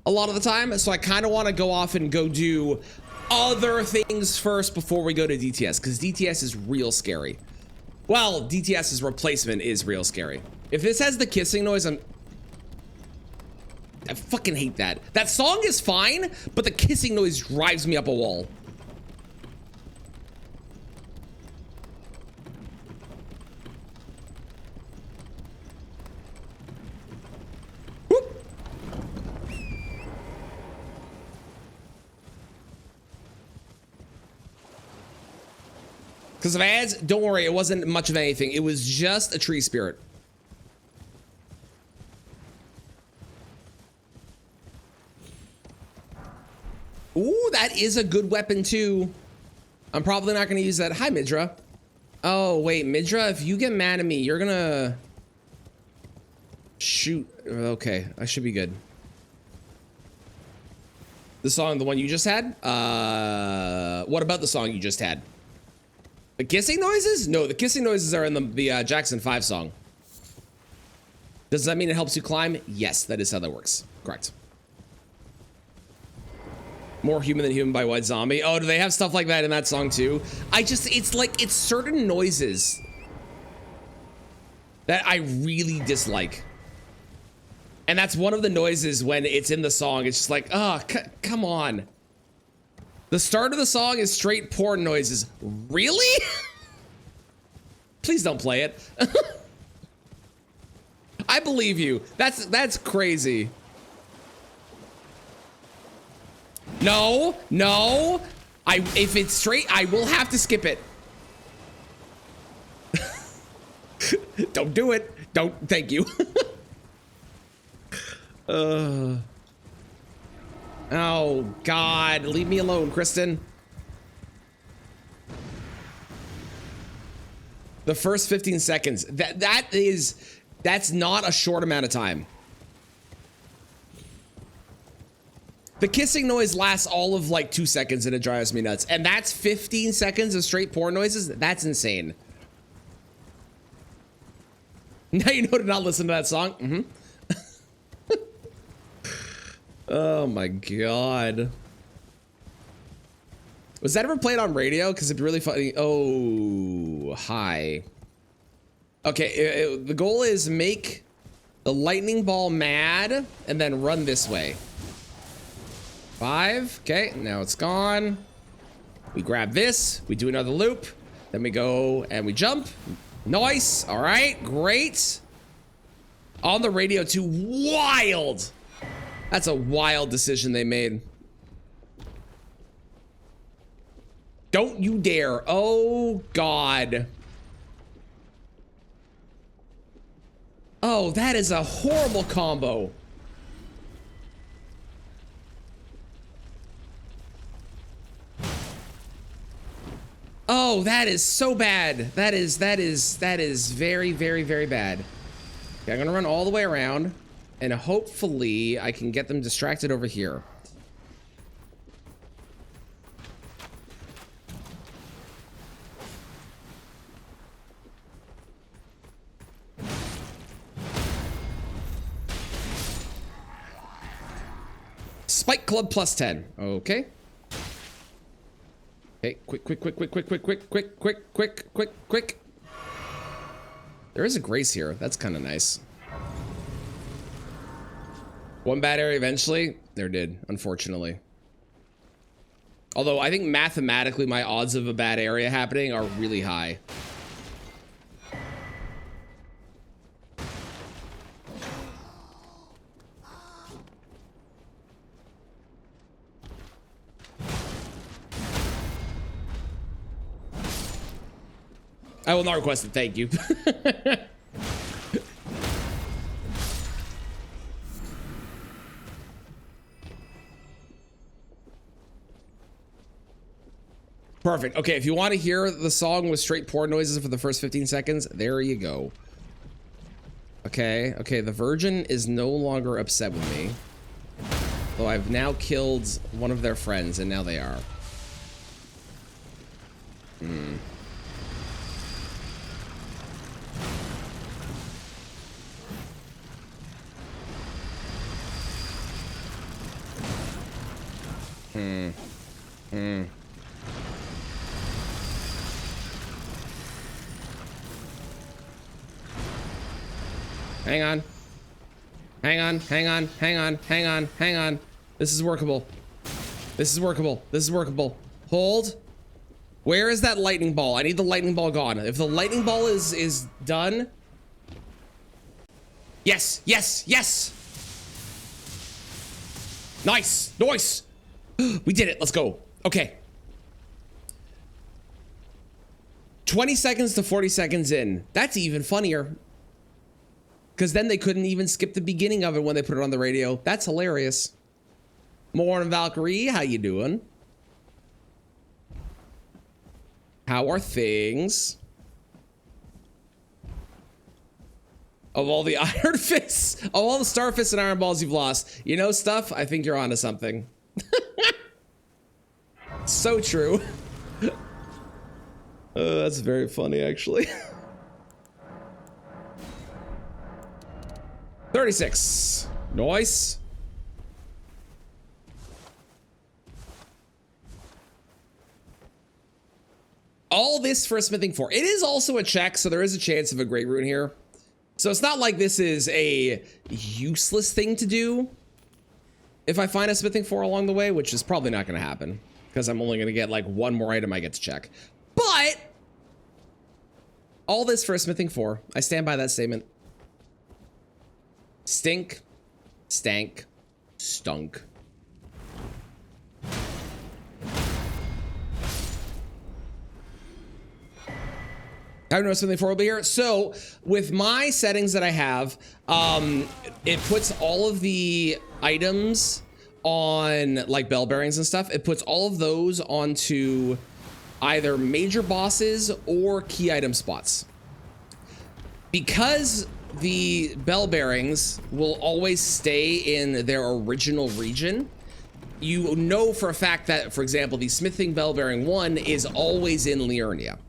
a lot of the time. So I kind of want to go off and go do other things first before we go to DTS, because DTS is real scary. Well, DTS's replacement is real scary. If this has the kissing noise, I fucking hate that. That song is fine, but the kissing noise drives me up a wall. Because of ads, don't worry, it wasn't much of anything. It was just a tree spirit. Ooh, that is a good weapon too. I'm probably not going to use that. Hi, Midra. Oh, wait, Midra, if you get mad at me, you're going to shoot. Okay, I should be good. The song, the one you just had? What about the song you just had? The kissing noises? No, the kissing noises are in the Jackson 5 song. Does that mean it helps you climb? Yes, that is how that works. Correct. More Human Than Human by White Zombie. Oh, do they have stuff like that in that song too? It's like, it's certain noises that I really dislike. And that's one of the noises when it's in the song. It's just like, oh, come on. The start of the song is straight porn noises. Really? Please don't play it. I believe you. That's crazy. No, no. If it's straight, I will have to skip it. Don't do it. Don't, thank you. Oh God, leave me alone, Kristen. The first 15 seconds. That's not a short amount of time. The kissing noise lasts all of like 2 seconds and it drives me nuts. And that's 15 seconds of straight porn noises? That's insane. Now you know to not listen to that song. Mm-hmm. Oh my God. Was that ever played on radio? Because it'd be really funny. Oh, hi. Okay, the goal is make the lightning ball mad and then run this way. 5, okay, now it's gone. We grab this, we do another loop, then we go and we jump. Nice, all right, great. On the radio too, wild. That's a wild decision they made. Don't you dare, oh God. Oh, that is a horrible combo. Oh, that is so bad. That is very, very, very bad. Okay, I'm gonna run all the way around and hopefully I can get them distracted over here. Spike Club plus 10. Okay. Okay, quick. There is a grace here. That's kind of nice. One bad area eventually. There did, unfortunately. Although I think mathematically my odds of a bad area happening are really high. I will not request it, thank you. Perfect. Okay, if you want to hear the song with straight porn noises for the first 15 seconds, there you go. Okay, the Virgin is no longer upset with me. Though I've now killed one of their friends, and now they are. Hang on. This is workable. Hold. Where is that lightning ball? I need the lightning ball gone. If the lightning ball is done. Yes. Nice. We did it. Let's go. Okay. 20 seconds to 40 seconds in. That's even funnier. Because then they couldn't even skip the beginning of it when they put it on the radio. That's hilarious. Morning, Valkyrie. How you doing? How are things? Of all the iron fists, of all the star fists and iron balls you've lost, you know stuff? I think you're onto something. So true. That's very funny, actually. 36. Nice. All this for a smithing 4. It is also a check, so there is a chance of a great rune here. So it's not like this is a useless thing to do if I find a smithing 4 along the way, which is probably not going to happen because I'm only going to get like one more item I get to check. But all this for a smithing 4. I stand by that statement. Stink, stank, stunk. I don't know something for over here. So with my settings that I have, it puts all of the items on like bell bearings and stuff. It puts all of those onto either major bosses or key item spots. Because the bell bearings will always stay in their original region, you know for a fact that, for example, the smithing bell bearing 1 is always in Liurnia.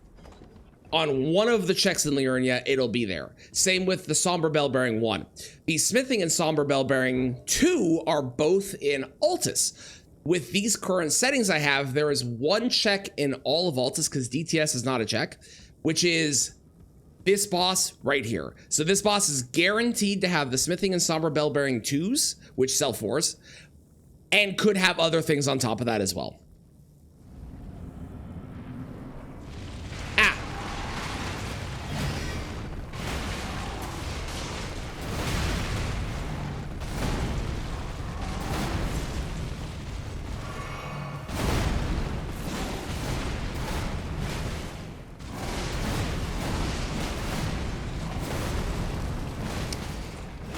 On one of the checks in Liurnia, it'll be there. Same with the Somber Bell Bearing 1. The Smithing and Somber Bell Bearing 2 are both in Altus. With these current settings I have, there is one check in all of Altus, because DTS is not a check, which is this boss right here. So this boss is guaranteed to have the Smithing and Somber Bell Bearing 2s, which sell 4s, and could have other things on top of that as well.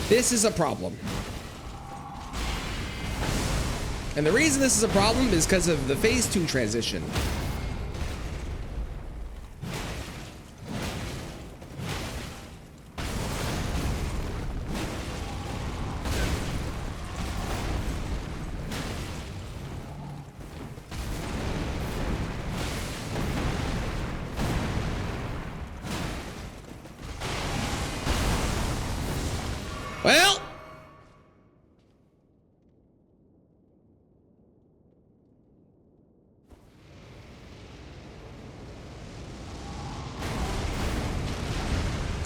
This is a problem. And the reason this is a problem is because of the phase 2 transition. Well,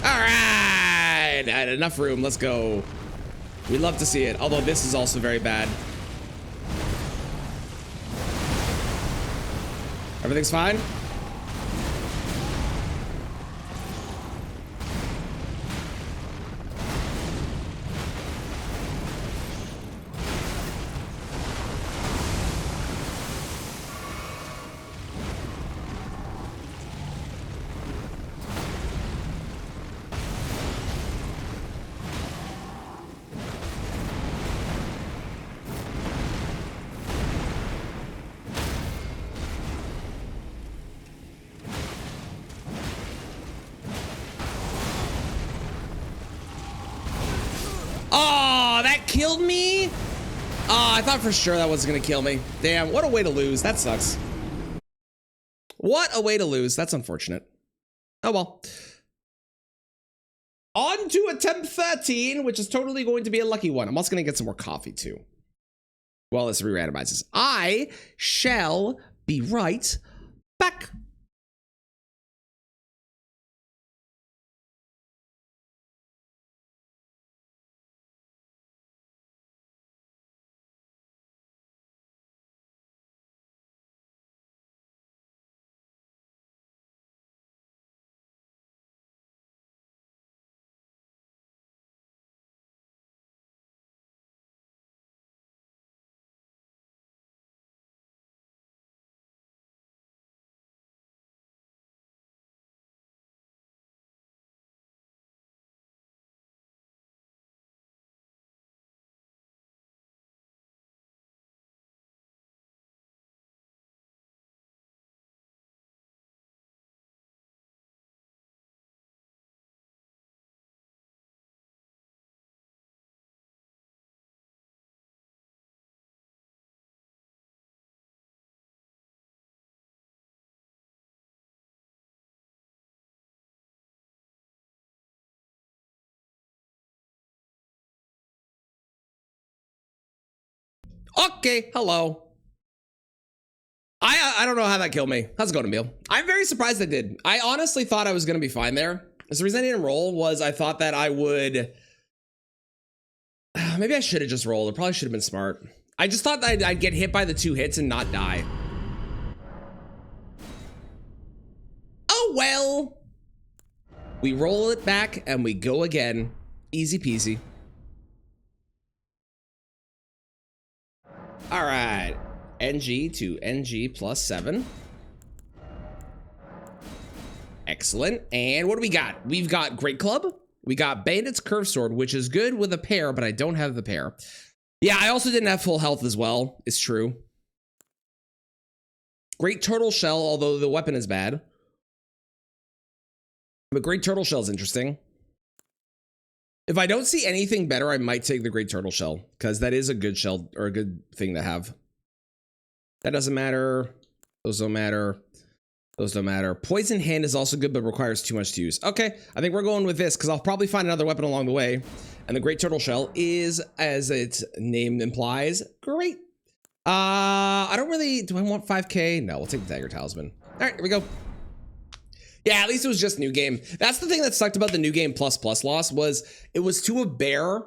all right, I had enough room. Let's go. We love to see it, although this is also very bad. Everything's fine? Oh, that killed me? Oh, I thought for sure that was gonna kill me. Damn, what a way to lose. That sucks. What a way to lose. That's unfortunate. Oh well. On to attempt 13, which is totally going to be a lucky one. I'm also gonna get some more coffee too. Well, this re-randomizes. I shall be right back. Okay, hello. I don't know how that killed me. How's it going, Emil? I'm very surprised I did. I honestly thought I was going to be fine there. The reason I didn't roll was I thought that I would... Maybe I should have just rolled. It probably should have been smart. I just thought that I'd get hit by the 2 hits and not die. Oh, well. We roll it back and we go again. Easy peasy. All right. NG to NG+7. Excellent. And what do we got? We've got Great Club. We got Bandit's Curve Sword, which is good with a pair, but I don't have the pair. Yeah, I also didn't have full health as well. It's true. Great Turtle Shell, although the weapon is bad. But Great Turtle Shell is interesting. If I don't see anything better, I might take the Great Turtle Shell, because that is a good shell, or a good thing to have. That doesn't matter. Those don't matter. Those don't matter. Poison Hand is also good, but requires too much to use. Okay, I think we're going with this, because I'll probably find another weapon along the way. And the Great Turtle Shell is, as its name implies, great. I don't really... Do I want 5k? No, we'll take the Dagger Talisman. All right, here we go. Yeah, at least it was just new game. That's the thing that sucked about the new game plus loss, was it was to a bear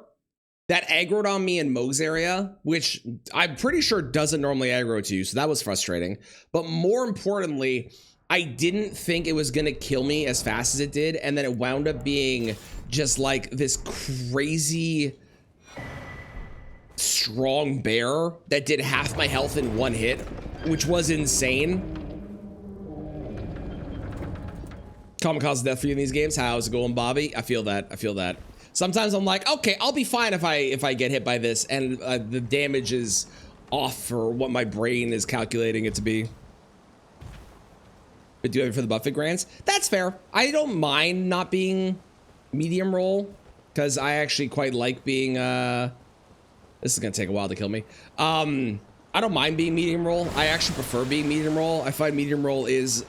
that aggroed on me in Moog's area, which I'm pretty sure doesn't normally aggro to you, so that was frustrating. But more importantly, I didn't think it was gonna kill me as fast as it did, and then it wound up being just like this crazy strong bear that did half my health in 1 hit, which was insane. Kamikaze death for you in these games. How's it going, Bobby? I feel that. I feel that. Sometimes I'm like, okay, I'll be fine if I get hit by this, and the damage is off for what my brain is calculating it to be. But do it for the buffet grants. That's fair. I don't mind not being medium roll, because I actually quite like being. This is gonna take a while to kill me. I don't mind being medium roll. I actually prefer being medium roll. I find medium roll is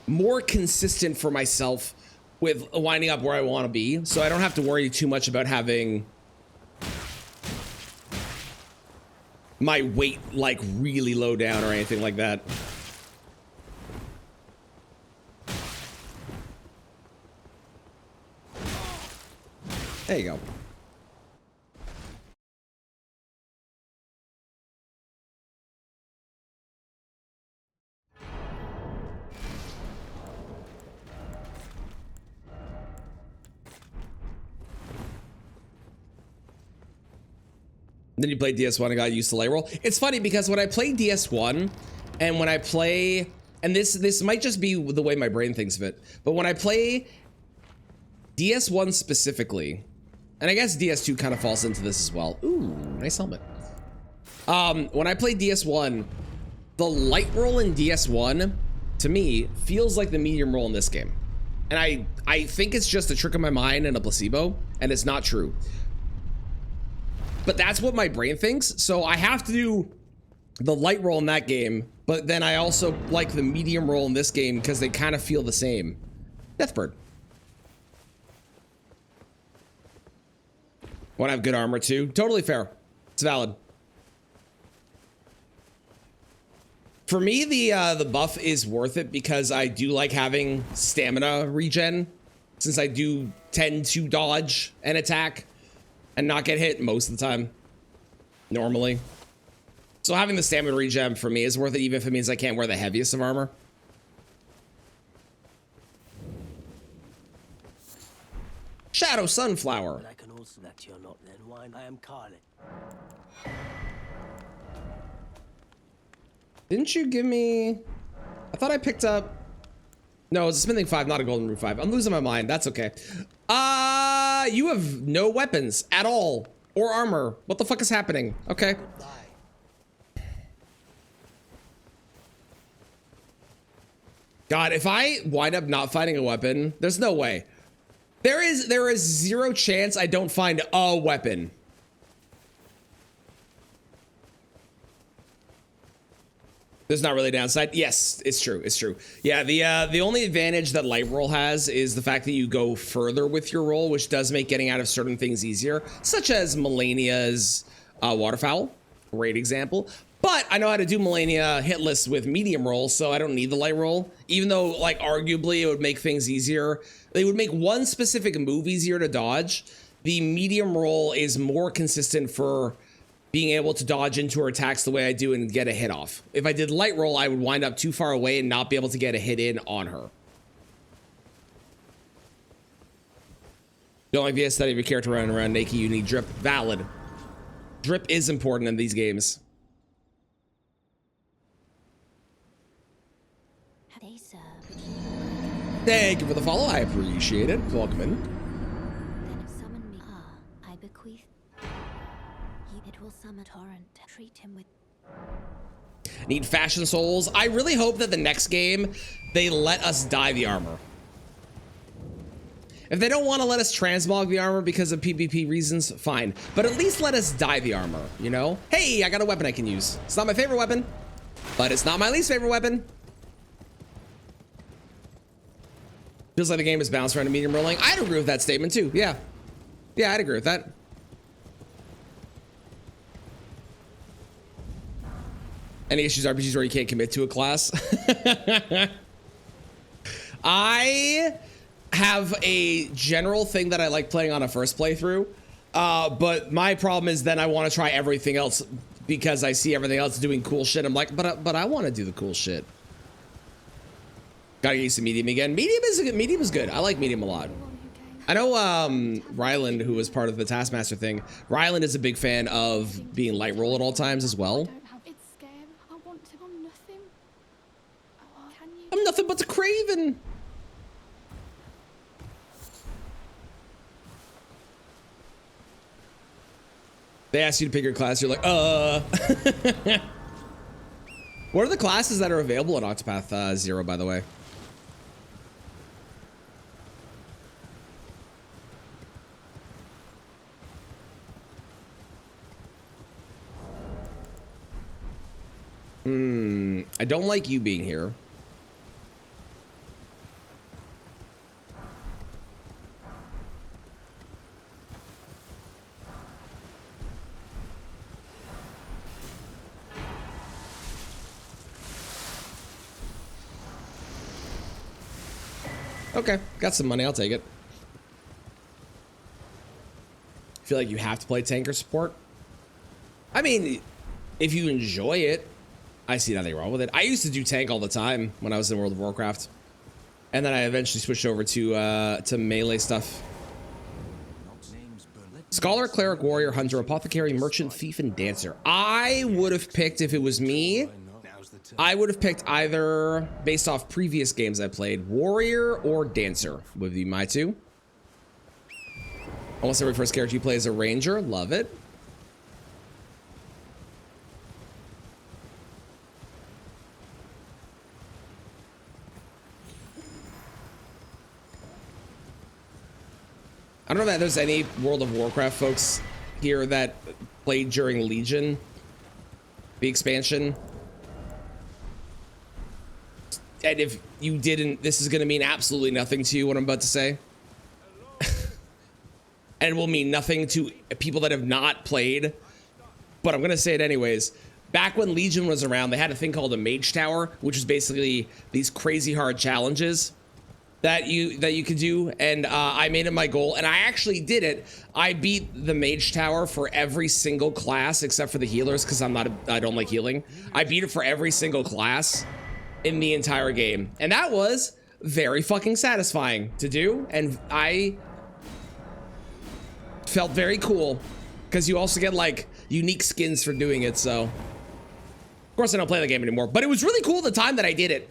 more consistent for myself with winding up where I want to be, so I don't have to worry too much about having my weight like really low down or anything like that. There you go. Then you play DS1 and got used to light roll. It's funny because when I play DS1 and when I play, and this might just be the way my brain thinks of it, but when I play DS1 specifically, and I guess DS2 kind of falls into this as well. Ooh, nice helmet. When I play DS1, the light roll in DS1 to me feels like the medium roll in this game. And I think it's just a trick of my mind and a placebo, and it's not true. But that's what my brain thinks, so I have to do the light roll in that game, but then I also like the medium roll in this game because they kind of feel the same. Deathbird. Want to have good armor too? Totally fair. It's valid. For me, the buff is worth it because I do like having stamina regen, since I do tend to dodge and attack and not get hit most of the time, normally. So having the stamina regen for me is worth it, even if it means I can't wear the heaviest of armor. Shadow Sunflower. But I can also that you're not then wine. I am Carlet. Didn't you give me... I thought I picked up... No, it's a smithing 5, not a golden root 5. I'm losing my mind. That's okay. You have no weapons at all. Or armor. What the fuck is happening? Okay. God, if I wind up not finding a weapon, there's no way. There is zero chance I don't find a weapon. There's not really a downside. Yes, it's true. It's true. Yeah, the only advantage that light roll has is the fact that you go further with your roll, which does make getting out of certain things easier, such as Melania's waterfowl, great example. But I know how to do Millennia hitless with medium roll, so I don't need the light roll. Even though, like, arguably it would make things easier. They would make one specific move easier to dodge. The medium roll is more consistent for being able to dodge into her attacks the way I do and get a hit off. If I did light roll, I would wind up too far away and not be able to get a hit in on her. Don't like the aesthetic of your character running around naked, you need drip. Valid. Drip is important in these games. They serve. Thank you for the follow, I appreciate it. Welcome in. Then summon me. I bequeath. It will summon Torrent. Treat him with. Need fashion souls. I really hope that the next game, they let us dye the armor. If they don't want to let us transmog the armor because of PvP reasons, fine. But at least let us dye the armor, you know? Hey, I got a weapon I can use. It's not my favorite weapon, but it's not my least favorite weapon. Feels like the game is balanced around a medium rolling. I'd agree with that statement too, yeah. Yeah, I'd agree with that. Any issues RPGs where you can't commit to a class? I have a general thing that I like playing on a first playthrough, but my problem is then I want to try everything else because I see everything else doing cool shit. I'm like, but I want to do the cool shit. Gotta get used to medium again. Medium is good. I like medium a lot. I know Ryland, who was part of the Taskmaster thing, Ryland is a big fan of being light roll at all times as well. I'm nothing but a craven. They ask you to pick your class, you're like, What are the classes that are available in Octopath 0, by the way? I don't like you being here. Okay, got some money, I'll take it. Feel like you have to play tank or support? I mean, if you enjoy it, I see nothing wrong with it. I used to do tank all the time when I was in World of Warcraft. And then I eventually switched over to melee stuff. Scholar, Cleric, Warrior, Hunter, Apothecary, Merchant, Thief, and Dancer. I would have picked, if it was me, I would have picked either, based off previous games I played, Warrior or Dancer would be my two. Almost every first character you play is a Ranger. Love it. I don't know if there's any World of Warcraft folks here that played during Legion, the expansion. And if you didn't, this is going to mean absolutely nothing to you, what I'm about to say. And it will mean nothing to people that have not played. But I'm going to say it anyways. Back when Legion was around, they had a thing called a Mage Tower, which is basically these crazy hard challenges that you could do. And I made it my goal, and I actually did it. I beat the Mage Tower for every single class except for the healers, because I don't like healing. I beat it for every single class in the entire game, and that was very fucking satisfying to do, and I felt very cool because you also get like unique skins for doing it. So of course I don't play the game anymore, but it was really cool the time that I did it.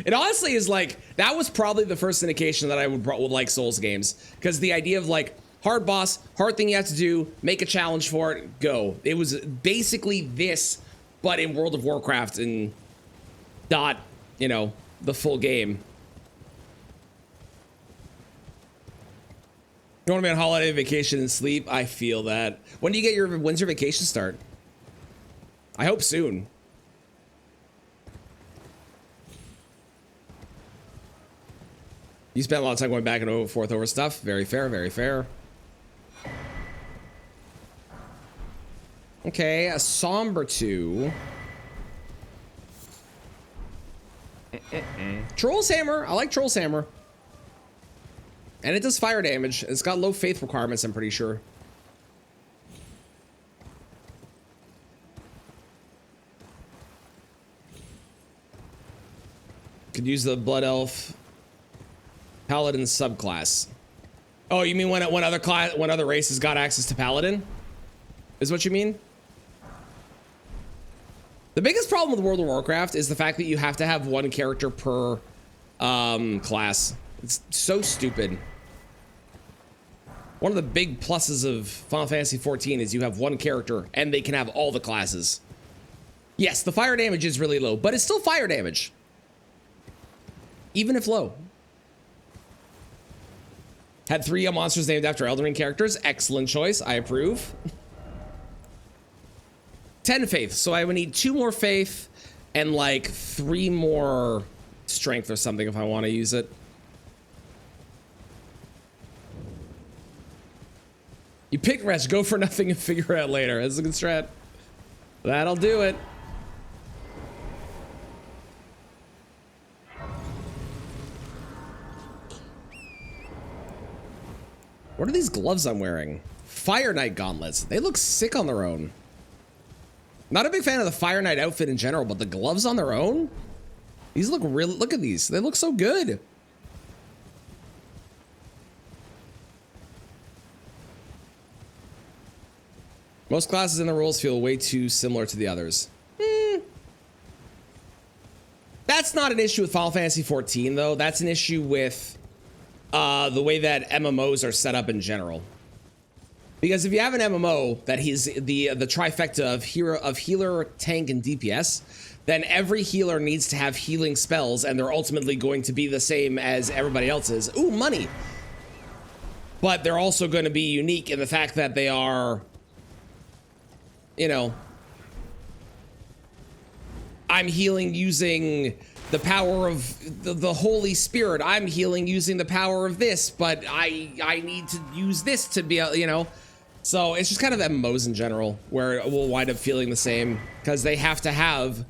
It honestly is like, that was probably the first indication that I would like Souls games, because the idea of like hard boss, hard thing you have to do, make a challenge for it, go. It was basically this, but in World of Warcraft and not, you know, the full game. You want to be on holiday vacation and sleep? I feel that. When's your vacation start? I hope soon. You spent a lot of time going back and forth over stuff. Very fair, very fair. Okay, a Somber 2. Troll's Hammer. I like Troll's Hammer. And it does fire damage. It's got low faith requirements, I'm pretty sure. Could use the Blood Elf Paladin subclass. Oh, you mean when other races got access to Paladin? Is what you mean? The biggest problem with World of Warcraft is the fact that you have to have one character per class. It's so stupid. One of the big pluses of Final Fantasy XIV is you have one character and they can have all the classes. Yes, the fire damage is really low, but it's still fire damage. Even if low. Had 3 monsters named after Elden Ring characters. Excellent choice. I approve. 10 faith. So I would need 2 more faith and like 3 more strength or something if I want to use it. You pick Wretch, go for nothing and figure it out later. That's a good strat. That'll do it. What are these gloves I'm wearing? Fire Knight gauntlets. They look sick on their own. Not a big fan of the Fire Knight outfit in general, but the gloves on their own? These look really, look at these. They look so good. Most classes in the rules feel way too similar to the others. That's not an issue with Final Fantasy XIV, though. That's an issue with the way that MMOs are set up in general. Because if you have an MMO that is the trifecta of healer, tank, and DPS, then every healer needs to have healing spells, and they're ultimately going to be the same as everybody else's. Ooh, money! But they're also going to be unique in the fact that they are, you know, I'm healing using the power of the Holy Spirit. I'm healing using the power of this, but I need to use this to be, you know. So it's just kind of MMOs in general where it will wind up feeling the same because they have to have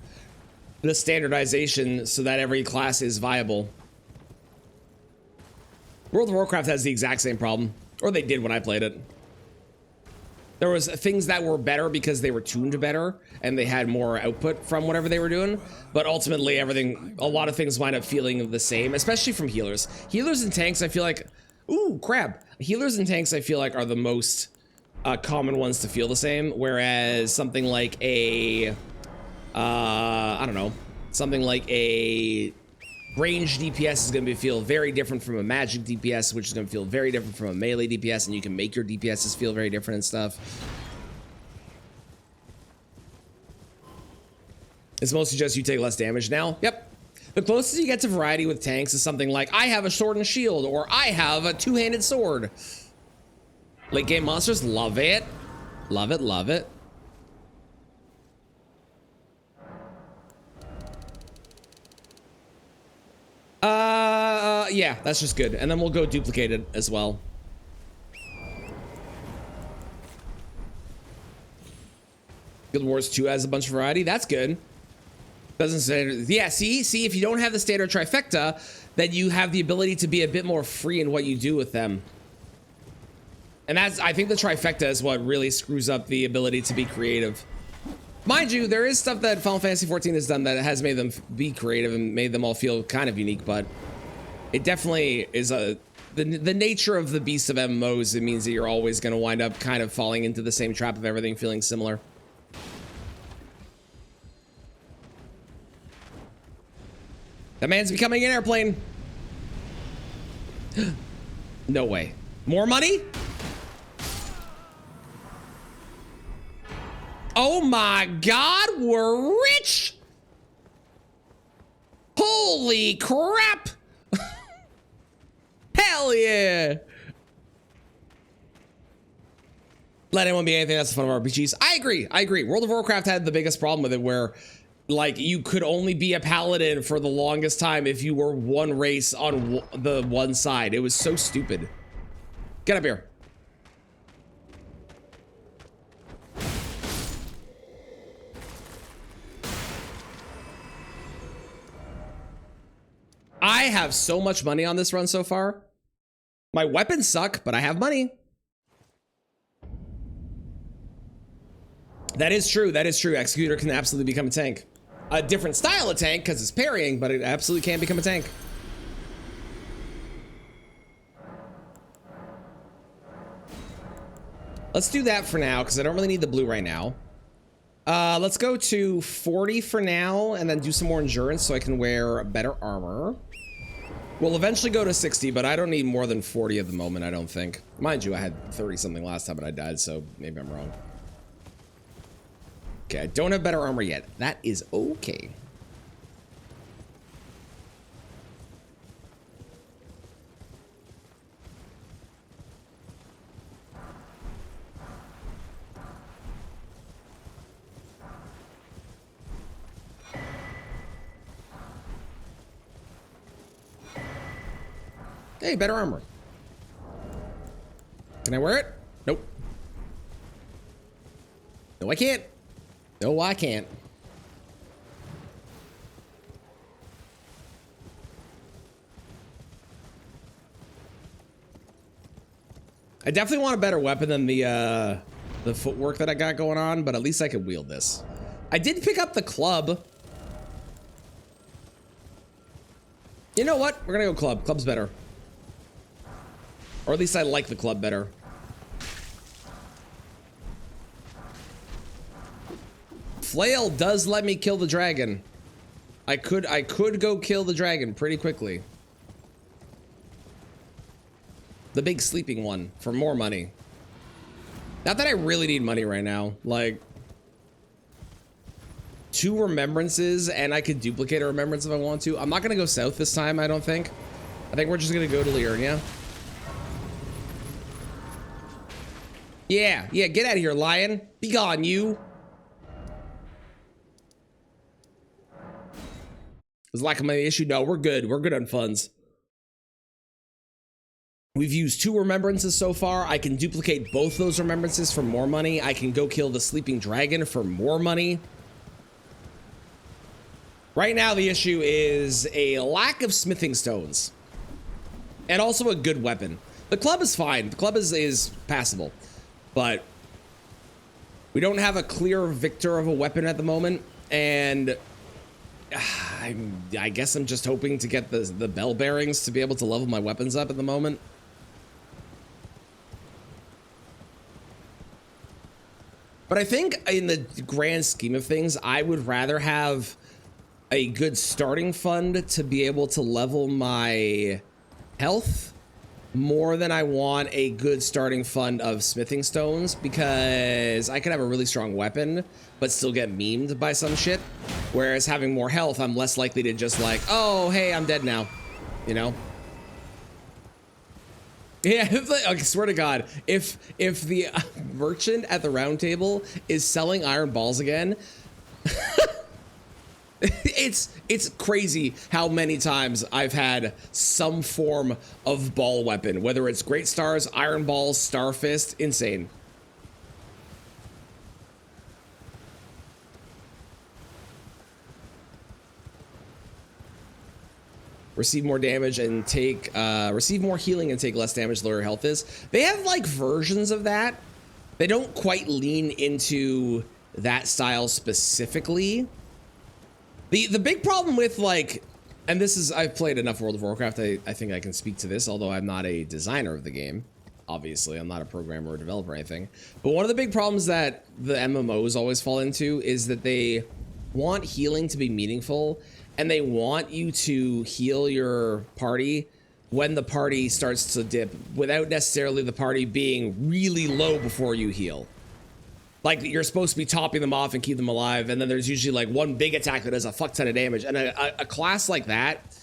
the standardization so that every class is viable. World of Warcraft has the exact same problem, or they did when I played it. There was things that were better because they were tuned better and they had more output from whatever they were doing. But ultimately everything, a lot of things wind up feeling the same, especially from healers. Healers and tanks, I feel like, ooh, crab. Healers and tanks, I feel like are the most common ones to feel the same. Whereas something like a, I don't know, something like a ranged DPS is going to feel very different from a magic DPS, which is going to feel very different from a melee DPS, and you can make your DPSs feel very different and stuff. It's mostly just you take less damage now. Yep. The closest you get to variety with tanks is something like, I have a sword and shield, or I have a two-handed sword. Late game monsters, love it. Love it, love it. Yeah, that's just good. And then we'll go duplicate it as well. Guild Wars 2 has a bunch of variety. That's good. Doesn't say, yeah, see, if you don't have the standard trifecta, then you have the ability to be a bit more free in what you do with them. And that's, I think the trifecta is what really screws up the ability to be creative. Mind you, there is stuff that Final Fantasy XIV has done that has made them be creative and made them all feel kind of unique, but it definitely is the nature of the beast of MMOs. It means that you're always going to wind up kind of falling into the same trap of everything feeling similar. That man's becoming an airplane. No way. More money? Oh my God, we're rich! Holy crap! Hell yeah! Let anyone be anything, that's the fun of RPGs. I agree. World of Warcraft had the biggest problem with it where, like, you could only be a paladin for the longest time if you were one race on the one side. It was so stupid. Get up here. I have so much money on this run so far. My weapons suck, but I have money. That is true. That is true. Executor can absolutely become a tank. A different style of tank because it's parrying, but it absolutely can become a tank. Let's do that for now because I don't really need the blue right now. Let's go to 40 for now and then do some more endurance so I can wear better armor. We'll eventually go to 60, but I don't need more than 40 at the moment, I don't think. Mind you, I had 30 something last time and I died, so maybe I'm wrong. Okay, I don't have better armor yet. That is okay. Hey, better armor. Can I wear it? Nope. No, I can't. No, I can't. I definitely want a better weapon than the footwork that I got going on, but at least I could wield this. I did pick up the club. You know what? We're gonna go club. Club's better. Or at least I like the club better. Flail does let me kill the dragon. I could go kill the dragon pretty quickly. The big sleeping one for more money. Not that I really need money right now. Like 2 remembrances and I could duplicate a remembrance if I want to. I'm not gonna go south this time, I don't think. I think we're just gonna go to Liurnia. Yeah, get out of here, lion. Be gone, you. Is lack of money issue? No, we're good. We're good on funds. We've used 2 remembrances so far. I can duplicate both those remembrances for more money. I can go kill the sleeping dragon for more money. Right now, the issue is a lack of smithing stones. And also a good weapon. The club is fine. The club is passable. But we don't have a clear victor of a weapon at the moment. And I guess I'm just hoping to get the bell bearings to be able to level my weapons up at the moment. But I think in the grand scheme of things, I would rather have a good starting fund to be able to level my health more than I want a good starting fund of smithing stones, because I could have a really strong weapon but still get memed by some shit, whereas having more health, I'm less likely to just like, oh hey, I'm dead now, you know. Yeah, I swear to God, if the merchant at the round table is selling iron balls again, it's crazy how many times I've had some form of ball weapon, whether it's great stars, iron balls, star fist, insane. Receive more damage and take receive more healing and take less damage, lower your health is. They have like versions of that. They don't quite lean into that style specifically. The big problem with like, and this is, I've played enough World of Warcraft, I think I can speak to this, although I'm not a designer of the game. Obviously, I'm not a programmer or developer or anything. But one of the big problems that the MMOs always fall into is that they want healing to be meaningful, and they want you to heal your party when the party starts to dip, without necessarily the party being really low before you heal. Like, you're supposed to be topping them off and keep them alive, and then there's usually like one big attack that does a fuck ton of damage. And a class like that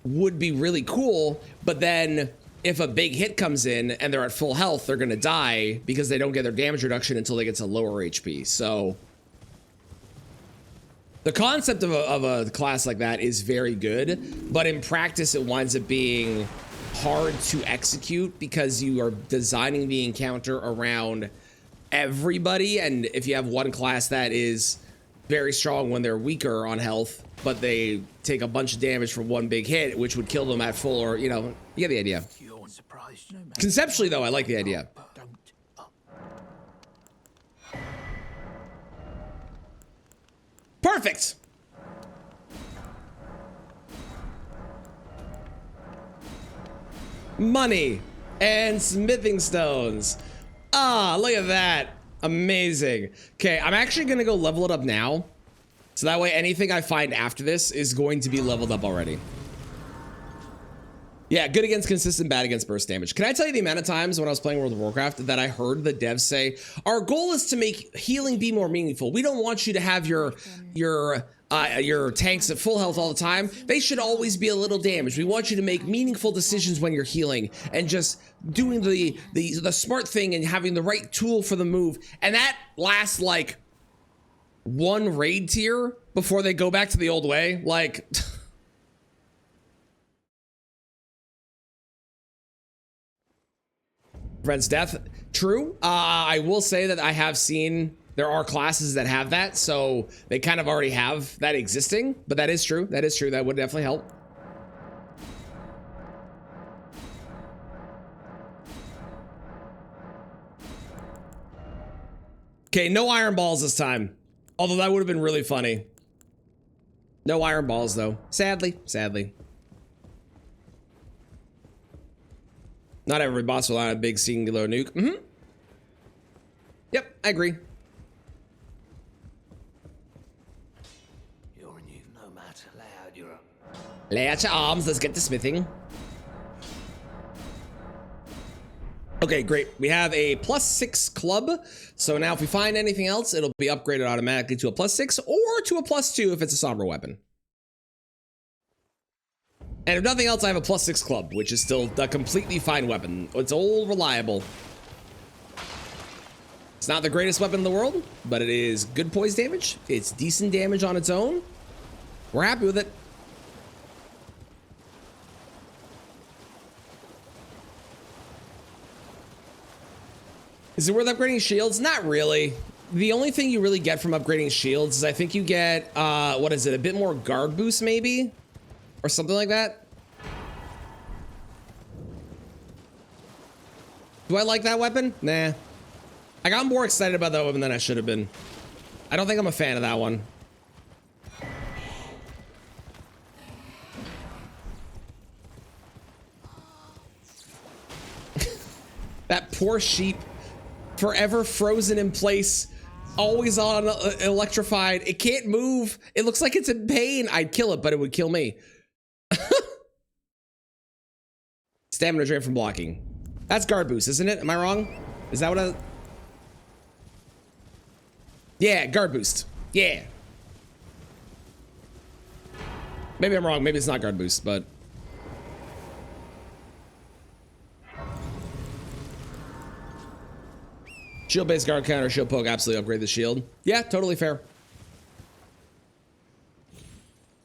would be really cool, but then if a big hit comes in and they're at full health, they're gonna die because they don't get their damage reduction until they get to lower HP. So the concept of a class like that is very good, but in practice it winds up being hard to execute because you are designing the encounter around everybody, and if you have one class that is very strong when they're weaker on health, but they take a bunch of damage from one big hit, which would kill them at full, or, you know, you get the idea. You're surprised. No, Conceptually, though, I like the idea. don't. Perfect. Money and smithing stones. Ah, look at that. Amazing. Okay, I'm actually going to go level it up now. So that way anything I find after this is going to be leveled up already. Yeah, good against consistent, bad against burst damage. Can I tell you the amount of times when I was playing World of Warcraft that I heard the devs say, our goal is to make healing be more meaningful. We don't want you to have your tanks at full health all the time. They should always be a little damaged. We want you to make meaningful decisions when you're healing and just doing the smart thing and having the right tool for the move. And that lasts like one raid tier before they go back to the old way. Like... Prevents death. True. I will say that I have seen there are classes that have that, so they kind of already have that existing, but that is true. That is true. That would definitely help. Okay, no iron balls this time. Although that would have been really funny. No iron balls though. Sadly, sadly. Not every boss will have a big singular nuke. Mm-hmm. Yep, I agree. You're new, no matter. Lay out your... Lay out your arms. Let's get to smithing. Okay, great. We have a +6 club. So now if we find anything else, it'll be upgraded automatically to a +6 or to a +2 if it's a somber weapon. And if nothing else, I have a +6 club, which is still a completely fine weapon. It's all reliable. It's not the greatest weapon in the world, but it is good poise damage. It's decent damage on its own. We're happy with it. Is it worth upgrading shields? Not really. The only thing you really get from upgrading shields is I think you get, what is it? A bit more guard boost maybe? Or something like that. Do I like that weapon? Nah. I got more excited about that weapon than I should have been. I don't think I'm a fan of that one. That poor sheep. Forever frozen in place. Always on electrified. It can't move. It looks like it's in pain. I'd kill it, but it would kill me. Stamina drain from blocking. That's guard boost, isn't it? Am I wrong? Is that what I... Yeah, guard boost. Yeah. Maybe I'm wrong. Maybe it's not guard boost, but... Shield-based guard counter, shield poke, absolutely upgrade the shield. Yeah, totally fair.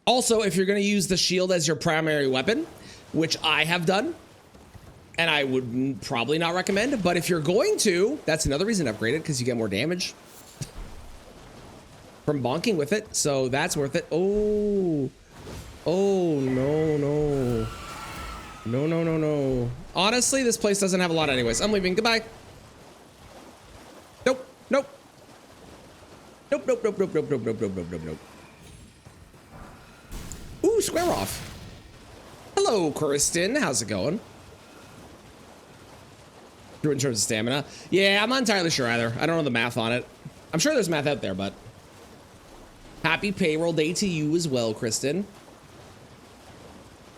Also, if you're going to use the shield as your primary weapon, which I have done, and I would probably not recommend, but if you're going to, that's another reason to upgrade it, because you get more damage from bonking with it, so that's worth it. Oh. Oh, no, no. No, no, no, no. Honestly, this place doesn't have a lot anyways. I'm leaving. Goodbye. Nope. Nope. Nope, nope, nope, nope, nope, nope, nope, nope, nope, nope, nope. Ooh, square off. Hello, Kristen. How's it going? In terms of stamina. Yeah, I'm not entirely sure either. I don't know the math on it. I'm sure there's math out there, but... Happy payroll day to you as well, Kristen.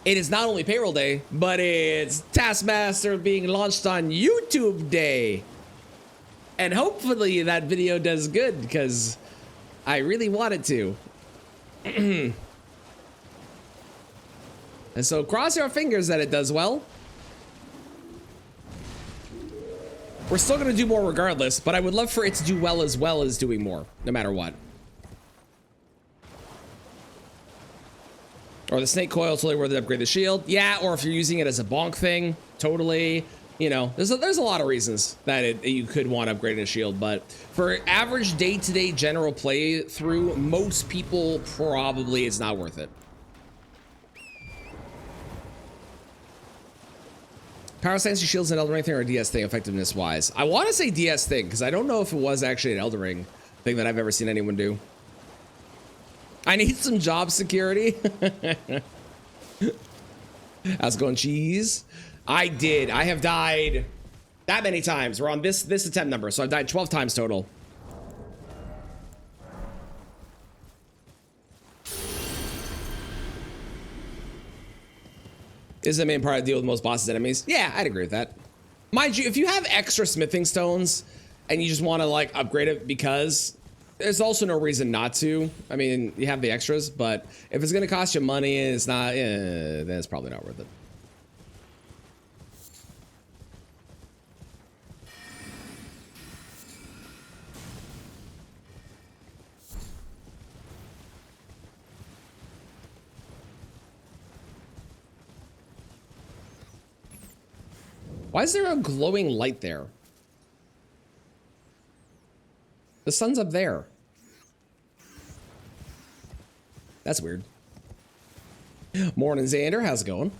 It is not only payroll day, but it's Taskmaster being launched on YouTube day. And hopefully that video does good, because I really want it to. And so cross your fingers that it does well. We're still going to do more regardless, but I would love for it to do well as doing more, no matter what. Or the snake coil, totally worth it to upgrade the shield. Yeah, or if you're using it as a bonk thing, totally. You know, there's a lot of reasons that you could want to upgrade a shield, but for average day-to-day general playthrough, most people probably it's not worth it. Power stance shields an Elden Ring thing or a DS thing effectiveness wise? I want to say DS thing because I don't know if it was actually an Elden Ring thing that I've ever seen anyone do. I need some job security. How's it going, cheese? I have died that many times. We're on this attempt number, so I've died 12 times total. Is the main part of the deal with most bosses enemies? Yeah, I'd agree with that. Mind you, if you have extra smithing stones and you just want to like upgrade it because there's also no reason not to. I mean, you have the extras, but if it's going to cost you money and it's not, then it's probably not worth it. Why is there a glowing light there? The sun's up there. That's weird. Morning, Xander. How's it going?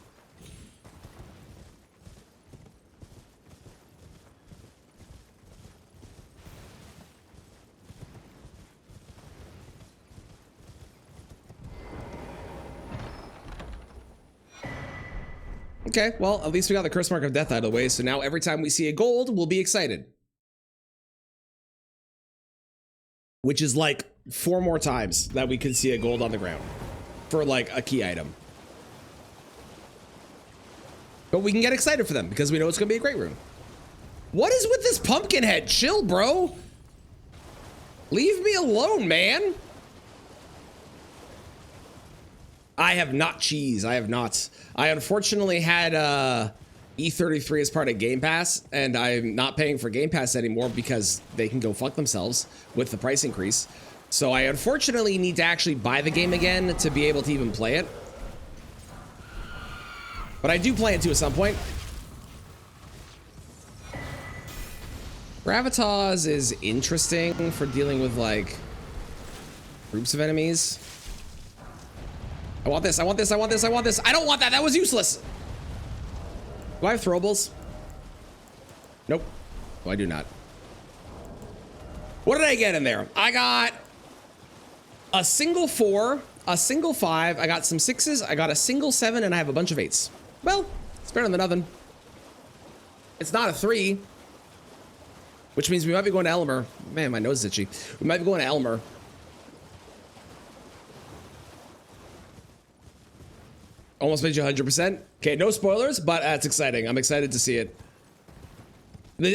Okay, well, at least we got the curse mark of death out of the way, so now every time we see a gold, we'll be excited. Which is like 4 more times that we could see a gold on the ground for like a key item. But we can get excited for them because we know it's gonna be a great rune. What is with this pumpkin head? Chill, bro. Leave me alone, man. I have not cheese. I have not. I unfortunately had E33 as part of Game Pass, and I'm not paying for Game Pass anymore because they can go fuck themselves with the price increase. So I unfortunately need to actually buy the game again to be able to even play it. But I do plan to at some point. Gravitas is interesting for dealing with like groups of enemies. I want this, I want this, I want this, I want this. I don't want that, that was useless. Do I have throwables? Nope. No, I do not. What did I get in there? I got a single 4, a single 5, I got some 6s, I got a single 7, and I have a bunch of 8s. Well, it's better than nothing. It's not a 3. Which means we might be going to Elmer. Man, my nose is itchy. We might be going to Elmer. Almost made you 100%. Okay, no spoilers, but that's exciting. I'm excited to see it.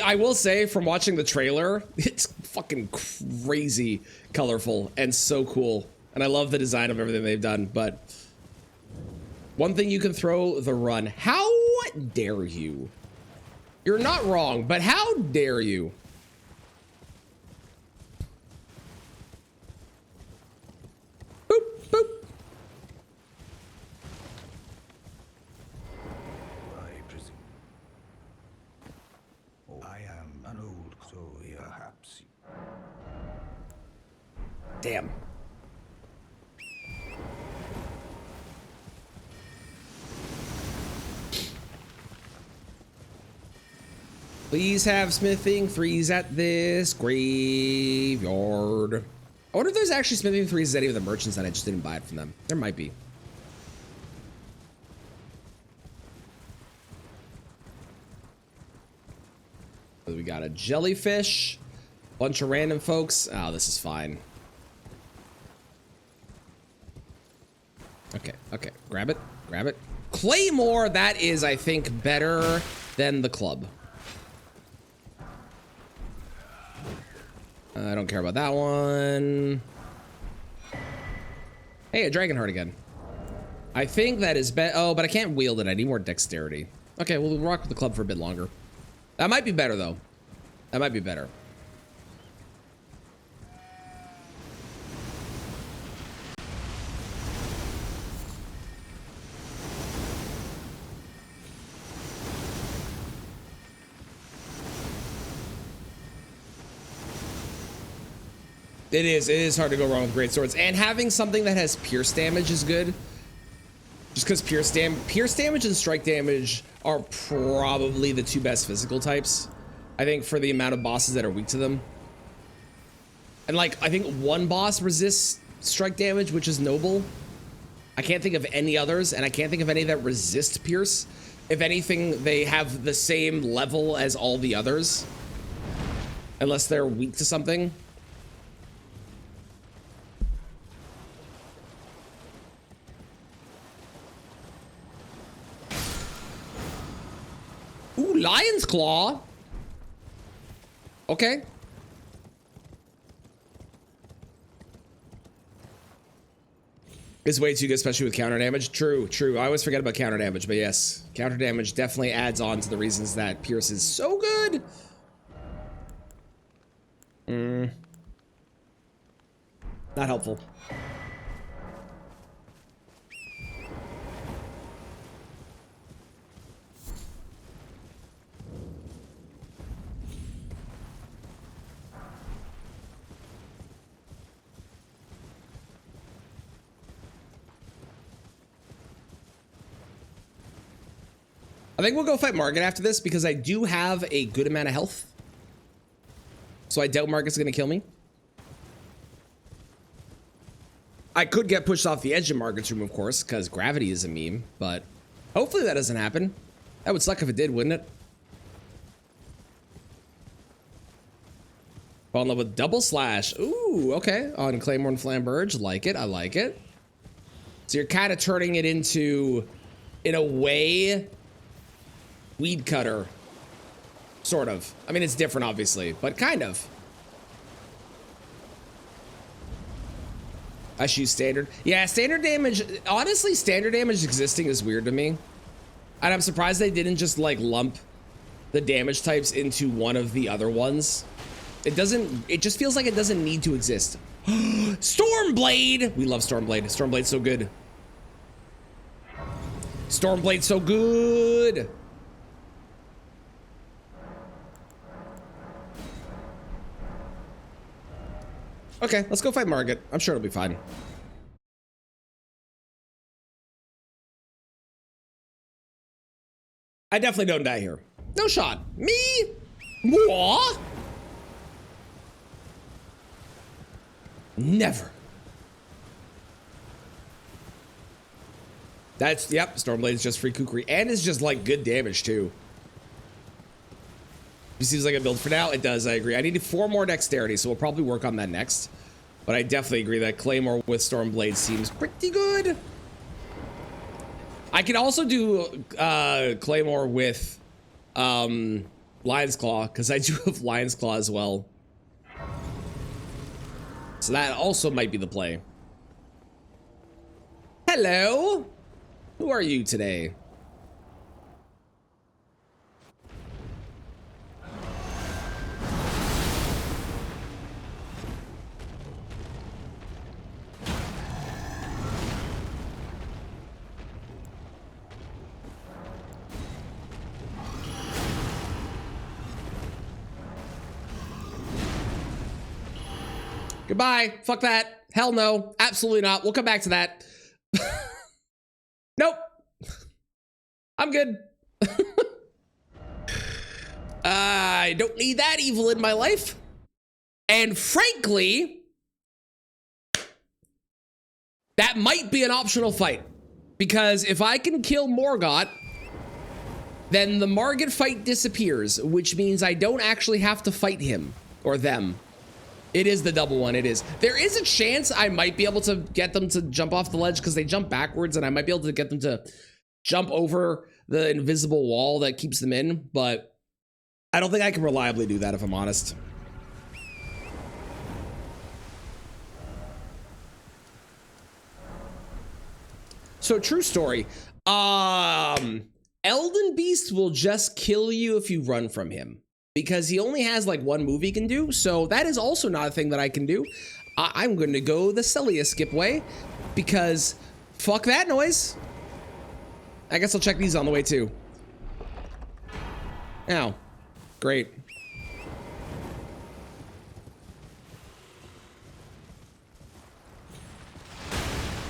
I will say, from watching the trailer, it's fucking crazy colorful and so cool. And I love the design of everything they've done, but one thing you can throw the run. How dare you? You're not wrong, but how dare you? Boop, boop. I am an old so perhaps. Damn. Please have smithing 3s at this graveyard. I wonder if there's actually smithing 3s at any of the merchants that I just didn't buy it from them. There might be. We got a jellyfish, bunch of random folks. Oh, this is fine. Okay, okay, grab it, grab it. Claymore, that is, I think, better than the club. I don't care about that one. Hey, a dragon heart again. I think that is oh, but I can't wield it. I need more dexterity. Okay, we'll rock with the club for a bit longer. That might be better, though. That might be better. It is hard to go wrong with great swords, and having something that has pierce damage is good. Just because pierce damage and strike damage are probably the two best physical types, I think, for the amount of bosses that are weak to them. And like, I think one boss resists strike damage, which is noble. I can't think of any others, and I can't think of any that resist pierce. If anything, they have the same level as all the others, unless they're weak to something. Ooh, Lion's Claw. Okay. It's way too good, especially with counter damage. True. I always forget about counter damage, but yes, counter damage definitely adds on to the reasons that Pierce is so good. Not helpful. I think we'll go fight Margit after this because I do have a good amount of health. So I doubt Margit's gonna kill me. I could get pushed off the edge of Margit's room, of course, because gravity is a meme, but hopefully that doesn't happen. That would suck if it did, wouldn't it? Fall in love with double slash. Ooh, okay. On Claymore and Flamberge. Like it, I like it. So you're kind of turning it into, in a way, Weed Cutter, sort of. I mean, it's different, obviously, but kind of. I choose standard. Yeah, standard damage. Honestly, standard damage existing is weird to me. And I'm surprised they didn't just, like, lump the damage types into one of the other ones. It doesn't, it just feels like it doesn't need to exist. Stormblade! We love Stormblade. Stormblade's so good. Stormblade's so good! Okay, let's go fight Margit. I'm sure it'll be fine. I definitely don't die here. No shot. Me? Moi? Never. That's, yep, Stormblade is just free kukri. And it's just like good damage too. It seems like a build for now. It does, I agree. I need 4 more dexterity, so we'll probably work on that next. But I definitely agree that Claymore with Stormblade seems pretty good. I could also do Claymore with Lion's Claw, because I do have Lion's Claw as well. So that also might be the play. Hello? Who are you today? Goodbye. Fuck that. Hell no. Absolutely not. We'll come back to that. Nope. I'm good. I don't need that evil in my life. And frankly, that might be an optional fight. Because if I can kill Morgott, then the Margit fight disappears, which means I don't actually have to fight him or them. It is the double one, it is. There is a chance I might be able to get them to jump off the ledge because they jump backwards, and I might be able to get them to jump over the invisible wall that keeps them in, but I don't think I can reliably do that if I'm honest. So true story. Elden Beast will just kill you if you run from him. Because he only has like 1 move he can do, so that is also not a thing that I can do. I'm going to go the Celia skip way, because fuck that noise. I guess I'll check these on the way too. Ow. Great.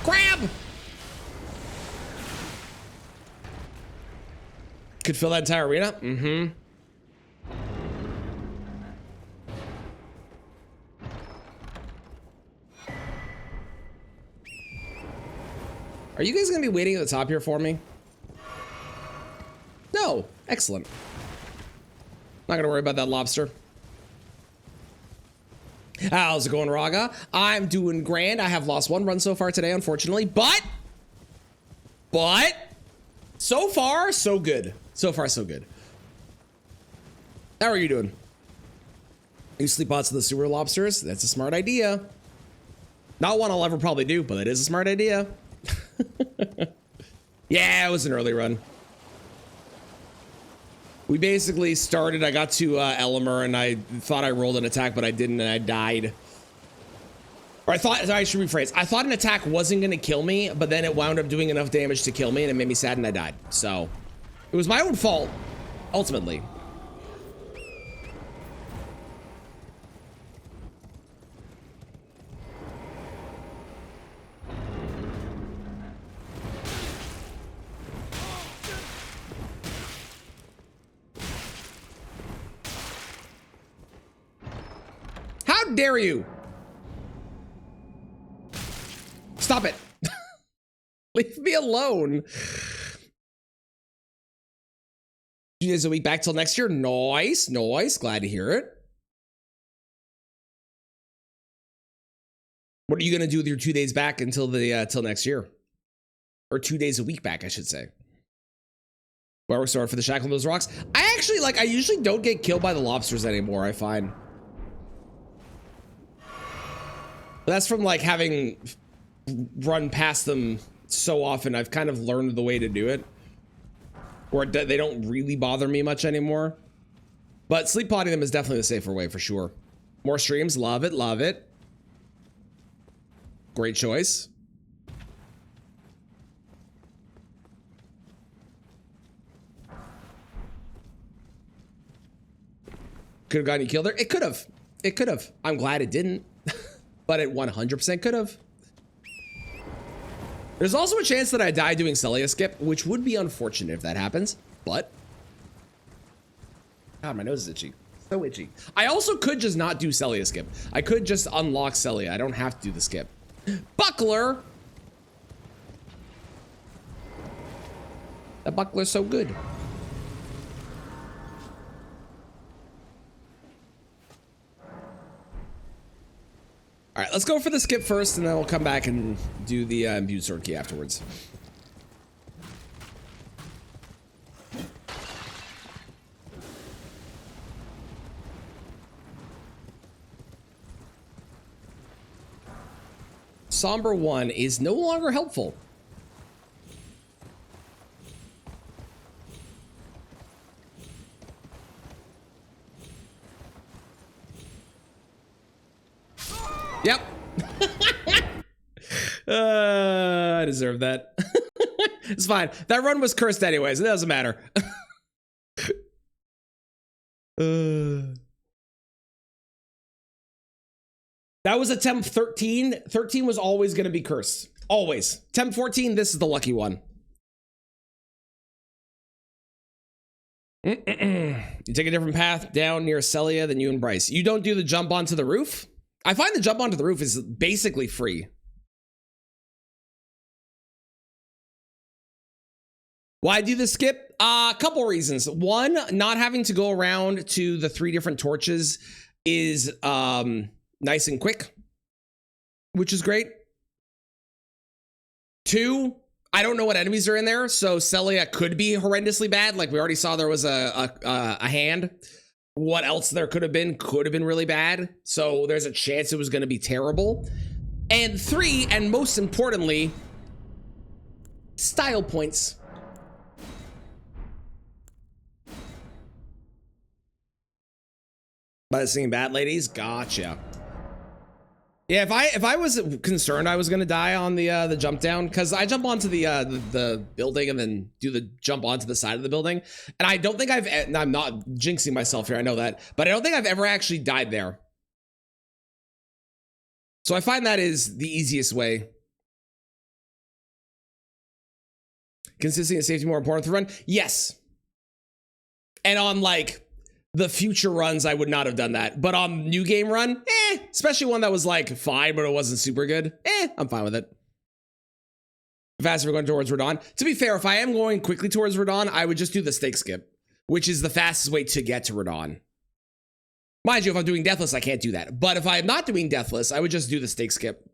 Crab! Could fill that entire arena? Mm-hmm. Are you guys gonna be waiting at the top here for me? No. Excellent. Not gonna worry about that lobster. How's it going, Raga? I'm doing grand. I have lost 1 run so far today, unfortunately, but so far, so good. So far, so good. How are you doing? You sleep bots to the sewer lobsters? That's a smart idea. Not one I'll ever probably do, but it is a smart idea. Yeah, it was an early run. We basically started, I got to Elimer and I thought I rolled an attack, but I didn't and I died. Or I should rephrase. I thought an attack wasn't gonna kill me, but then it wound up doing enough damage to kill me and it made me sad and I died. So, it was my own fault, ultimately. How dare you? Stop it. Leave me alone. 2 days a week back till next year. Nice, nice. Glad to hear it. What are you gonna do with your 2 days back until the till next year? Or 2 days a week back, I should say. Where we're sorry for the shackle of those rocks. I actually I usually don't get killed by the lobsters anymore, I find. That's from like having run past them so often. I've kind of learned the way to do it, or they don't really bother me much anymore. But sleep potting them is definitely the safer way for sure. More streams, love it, love it. Great choice. Could have gotten you killed there. It could have. It could have. I'm glad it didn't. But it 100% could have. There's also a chance that I die doing Celia skip, which would be unfortunate if that happens, but... God, my nose is itchy. So itchy. I also could just not do Celia skip. I could just unlock Celia. I don't have to do the skip. Buckler! That buckler's so good. All right, let's go for the skip first, and then we'll come back and do the imbued sword key afterwards. Somber 1 is no longer helpful. Yep. I deserve that. It's fine. That run was cursed anyways. It doesn't matter. That was a temp 13. 13 was always going to be cursed. Always. Temp 14, this is the lucky one. You take a different path down near Celia than you and Bryce. You don't do the jump onto the roof? I find the jump onto the roof is basically free. Why do the skip? A couple reasons. One, not having to go around to the 3 different torches is nice and quick, which is great. 2, I don't know what enemies are in there, so Celia could be horrendously bad. Like we already saw, there was a hand. What else there could have been really bad. So there's a chance it was going to be terrible. And 3, and most importantly, style points. By the singing Bat Ladies, gotcha. Yeah, if I was concerned I was gonna die on the jump down, because I jump onto the building and then do the jump onto the side of the building, and I don't think I'm not jinxing myself here, I know that, but I don't think I've ever actually died there. So I find that is the easiest way Consistency and safety more important to run? Yes. And on like the future runs, I would not have done that. But on new game run, especially one that was like fine, but it wasn't super good. I'm fine with it. Faster we're going towards Radon. To be fair, if I am going quickly towards Radon, I would just do the stake skip, which is the fastest way to get to Radon. Mind you, if I'm doing Deathless, I can't do that. But if I'm not doing Deathless, I would just do the stake skip,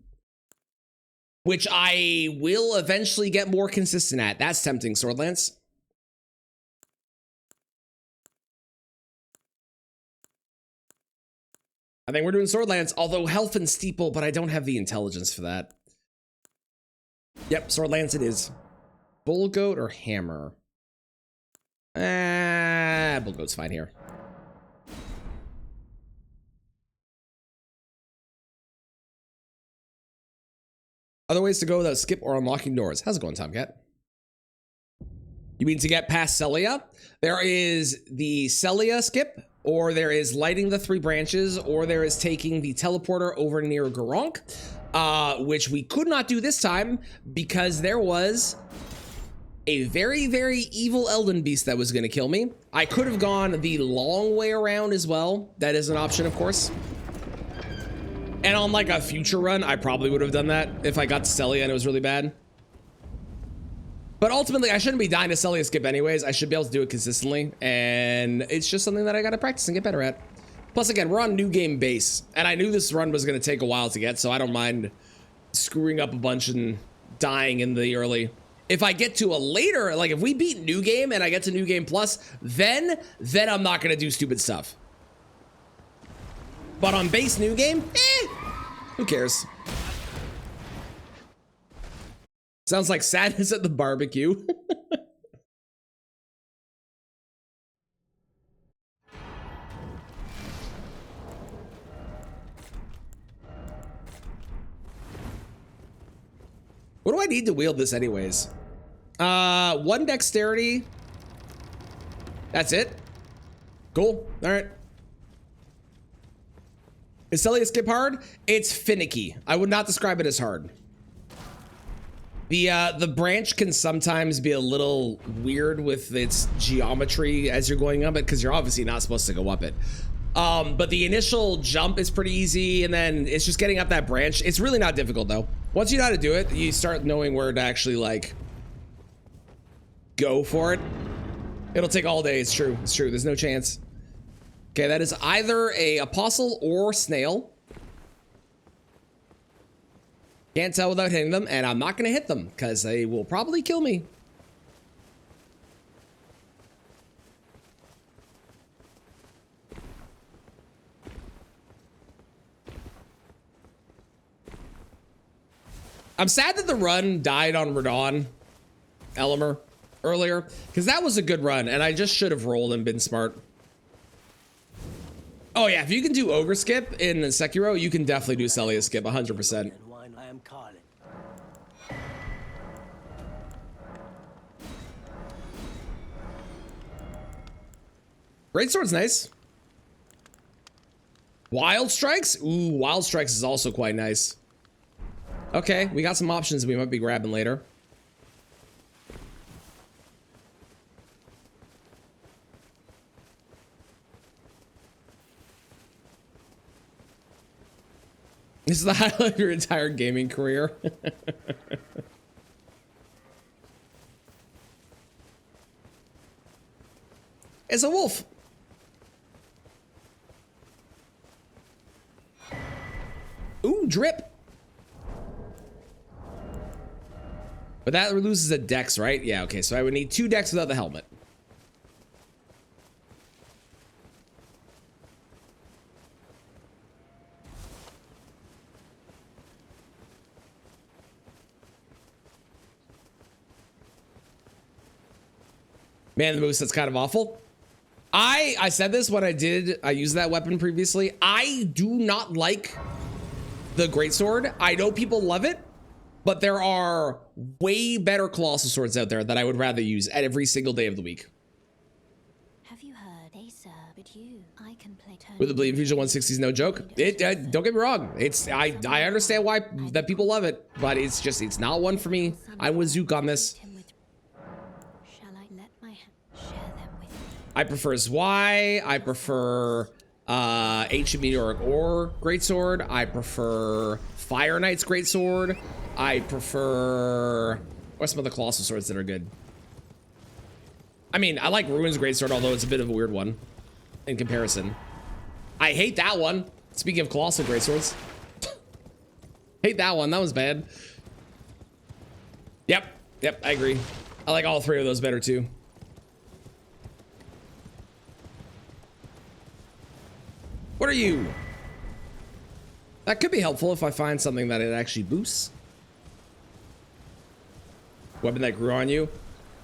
which I will eventually get more consistent at. That's tempting, Swordlance. I think we're doing Swordlance, although health and steeple, but I don't have the intelligence for that. Yep, Swordlance it is. Bull goat or hammer? Bull goat's fine here. Other ways to go without skip or unlocking doors. How's it going, Tomcat? You mean to get past Celia? There is the Celia skip, or there is lighting the 3 branches, or there is taking the teleporter over near Garonk, which we could not do this time because there was a very, very evil Elden Beast that was going to kill me. I could have gone the long way around as well. That is an option, of course. And on like a future run, I probably would have done that if I got to Celia and it was really bad. But ultimately, I shouldn't be dying to Celia skip anyways. I should be able to do it consistently. And it's just something that I got to practice and get better at. Plus, again, we're on new game base. And I knew this run was going to take a while to get, so I don't mind screwing up a bunch and dying in the early. If I get to a later, like if we beat new game and I get to new game plus, then I'm not going to do stupid stuff. But on base new game, who cares? Sounds like sadness at the barbecue. What do I need to wield this anyways? 1 dexterity. That's it. Cool. All right. Is Celia skip hard? It's finicky. I would not describe it as hard. The branch can sometimes be a little weird with its geometry as you're going up it, because you're obviously not supposed to go up it. But the initial jump is pretty easy, and then it's just getting up that branch. It's really not difficult though. Once you know how to do it, you start knowing where to actually like go for it. It'll take all day. It's true. It's true. There's no chance. Okay, that is either a apostle or snail. Can't tell without hitting them, and I'm not gonna hit them because they will probably kill me. I'm sad that the run died on Radon Elimer earlier, because that was a good run, and I just should have rolled and been smart. Oh yeah, if you can do Ogre skip in Sekiro, you can definitely do Celia skip 100%. Greatsword's nice. Wild Strikes? Ooh, Wild Strikes is also quite nice. Okay, we got some options we might be grabbing later. This is the highlight of your entire gaming career. It's a wolf. Ooh, drip. But that loses a dex, right? Yeah, okay, so I would need 2 dex without the helmet. Man, the moveset's kind of awful. I said this when I used that weapon previously. I do not like the greatsword. I know people love it, but there are way better colossal swords out there that I would rather use at every single day of the week. Have you heard? They sir, but you, I can play turn. With the Bleeding Fusion 160 is no joke. Don't get me wrong. I understand why that people love it, but it's not one for me. I'm with Zook on this. I prefer Zwei. I prefer Ancient Meteoric Ore Greatsword. I prefer Fire Knight's Greatsword. I prefer... What's some of the Colossal Swords that are good? I mean, I like Ruin's Greatsword, although it's a bit of a weird one in comparison. I hate that one. Speaking of Colossal Greatswords. Hate that one. That one's bad. Yep. Yep, I agree. I like all three of those better, too. What are you? That could be helpful if I find something that it actually boosts. Weapon that grew on you.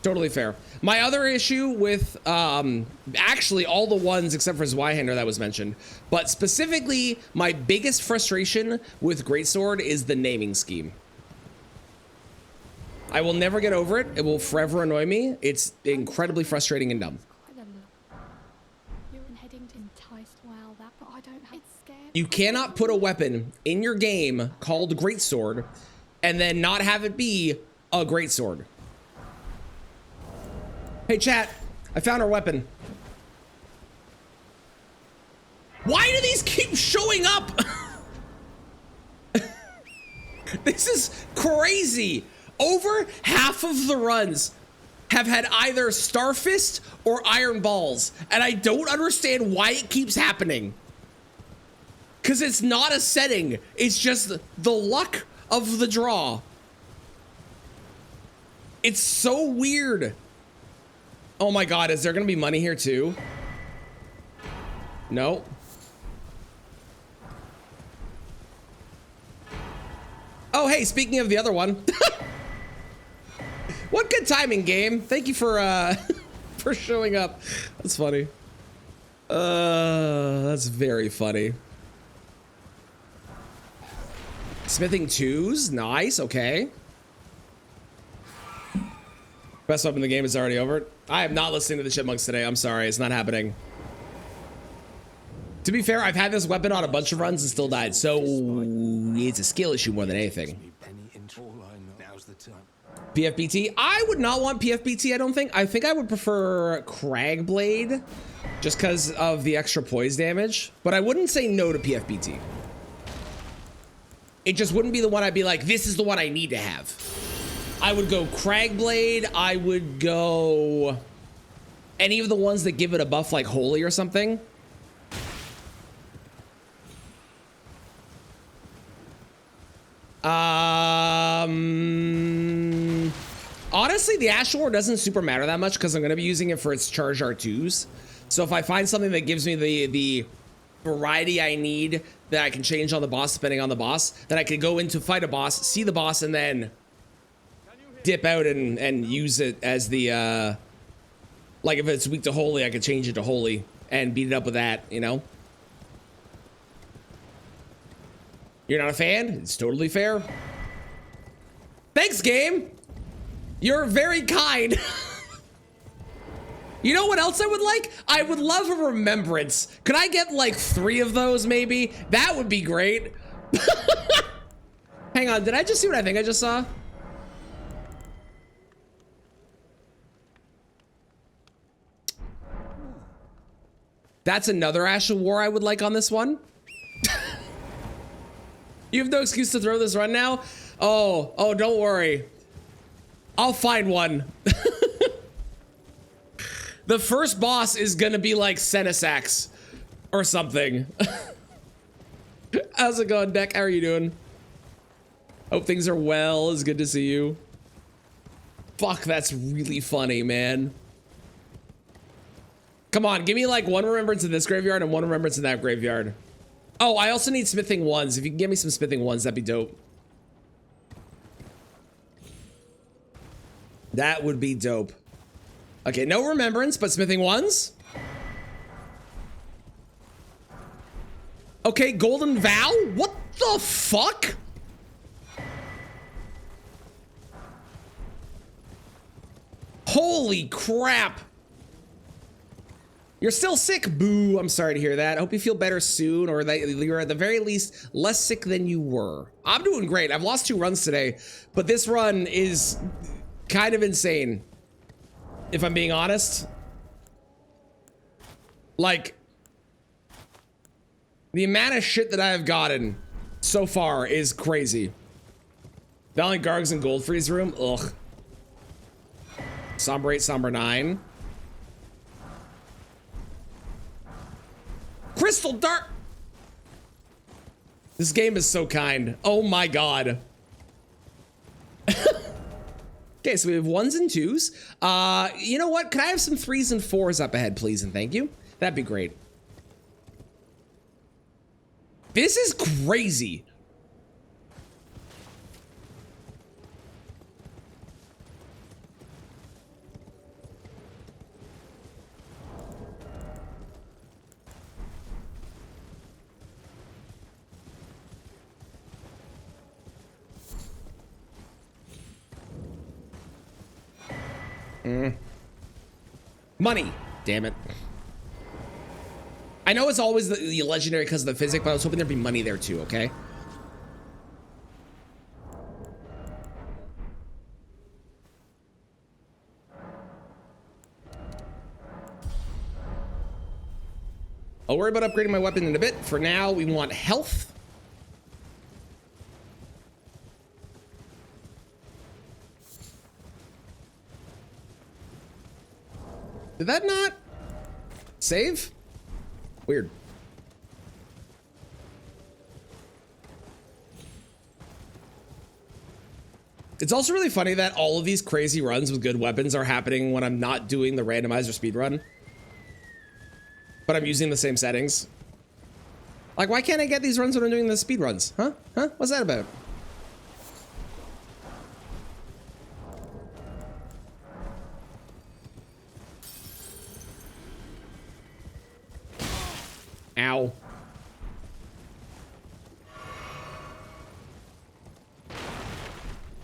Totally fair. My other issue with actually all the ones except for Zweihander that was mentioned, but specifically my biggest frustration with Greatsword is the naming scheme. I will never get over it. It will forever annoy me. It's incredibly frustrating and dumb. You cannot put a weapon in your game called Greatsword and then not have it be a Greatsword. Hey chat, I found our weapon. Why do these keep showing up? This is crazy. Over half of the runs have had either Starfist or Iron Balls, and I don't understand why it keeps happening. Because it's not a setting, it's just the luck of the draw. It's so weird. Oh my god, is there gonna be money here too? No. Oh hey, speaking of the other one. What good timing, game. Thank you for for showing up. That's funny. That's very funny. Smithing 2s, nice, okay. Best weapon in the game is already over. I am not listening to the Chipmunks today. I'm sorry, it's not happening. To be fair, I've had this weapon on a bunch of runs and still died, so it's a skill issue more than anything. PFBT? I would not want PFBT, I don't think. I think I would prefer Cragblade, just because of the extra poise damage, but I wouldn't say no to PFBT. It just wouldn't be the one I'd be like, this is the one I need to have. I would go Cragblade. I would go any of the ones that give it a buff like Holy or something. Honestly, the Ash War doesn't super matter that much because I'm going to be using it for its Charge R2s. So if I find something that gives me the variety I need that I can change on the boss depending on the boss, then I could go in to fight a boss, see the boss, and then dip out and use it as the like if it's weak to Holy, I could change it to Holy and beat it up with that, you know? You're not a fan? It's totally fair. Thanks, game. You're very kind. You know what else I would like? I would love a remembrance. Could I get like 3 of those maybe? That would be great. Hang on, did I just see what I think I just saw? That's another Ash of War I would like on this one. You have no excuse to throw this run now? Oh, don't worry. I'll find one. The first boss is gonna be like Senesax or something. How's it going, Deck? How are you doing? Hope things are well. It's good to see you. Fuck, that's really funny, man. Come on, give me like 1 remembrance in this graveyard and 1 remembrance in that graveyard. Oh, I also need smithing 1s. If you can give me some smithing 1s, that'd be dope. That would be dope. Okay, no remembrance, but smithing 1s. Okay, Golden Vow? What the fuck? Holy crap. You're still sick? Boo, I'm sorry to hear that. I hope you feel better soon, or that you're at the very least less sick than you were. I'm doing great. I've lost 2 runs today, but this run is kind of insane, if I'm being honest. Like, the amount of shit that I have gotten so far is crazy. Valiant Gargs and Goldfree's room, ugh. Somber 8, Somber 9. Crystal Dark. This game is so kind. Oh my god. Okay, so we have 1s and 2s. You know what? Can I have some 3s and 4s up ahead, please, and thank you? That'd be great. This is crazy. Money. Damn it. I know it's always the legendary because of the physics, but I was hoping there'd be money there too, okay? I'll worry about upgrading my weapon in a bit. For now, we want health. Did that not save? Weird. It's also really funny that all of these crazy runs with good weapons are happening when I'm not doing the randomizer speed run, but I'm using the same settings. Like, why can't I get these runs when I'm doing the speed runs? Huh? Huh? What's that about? Ow.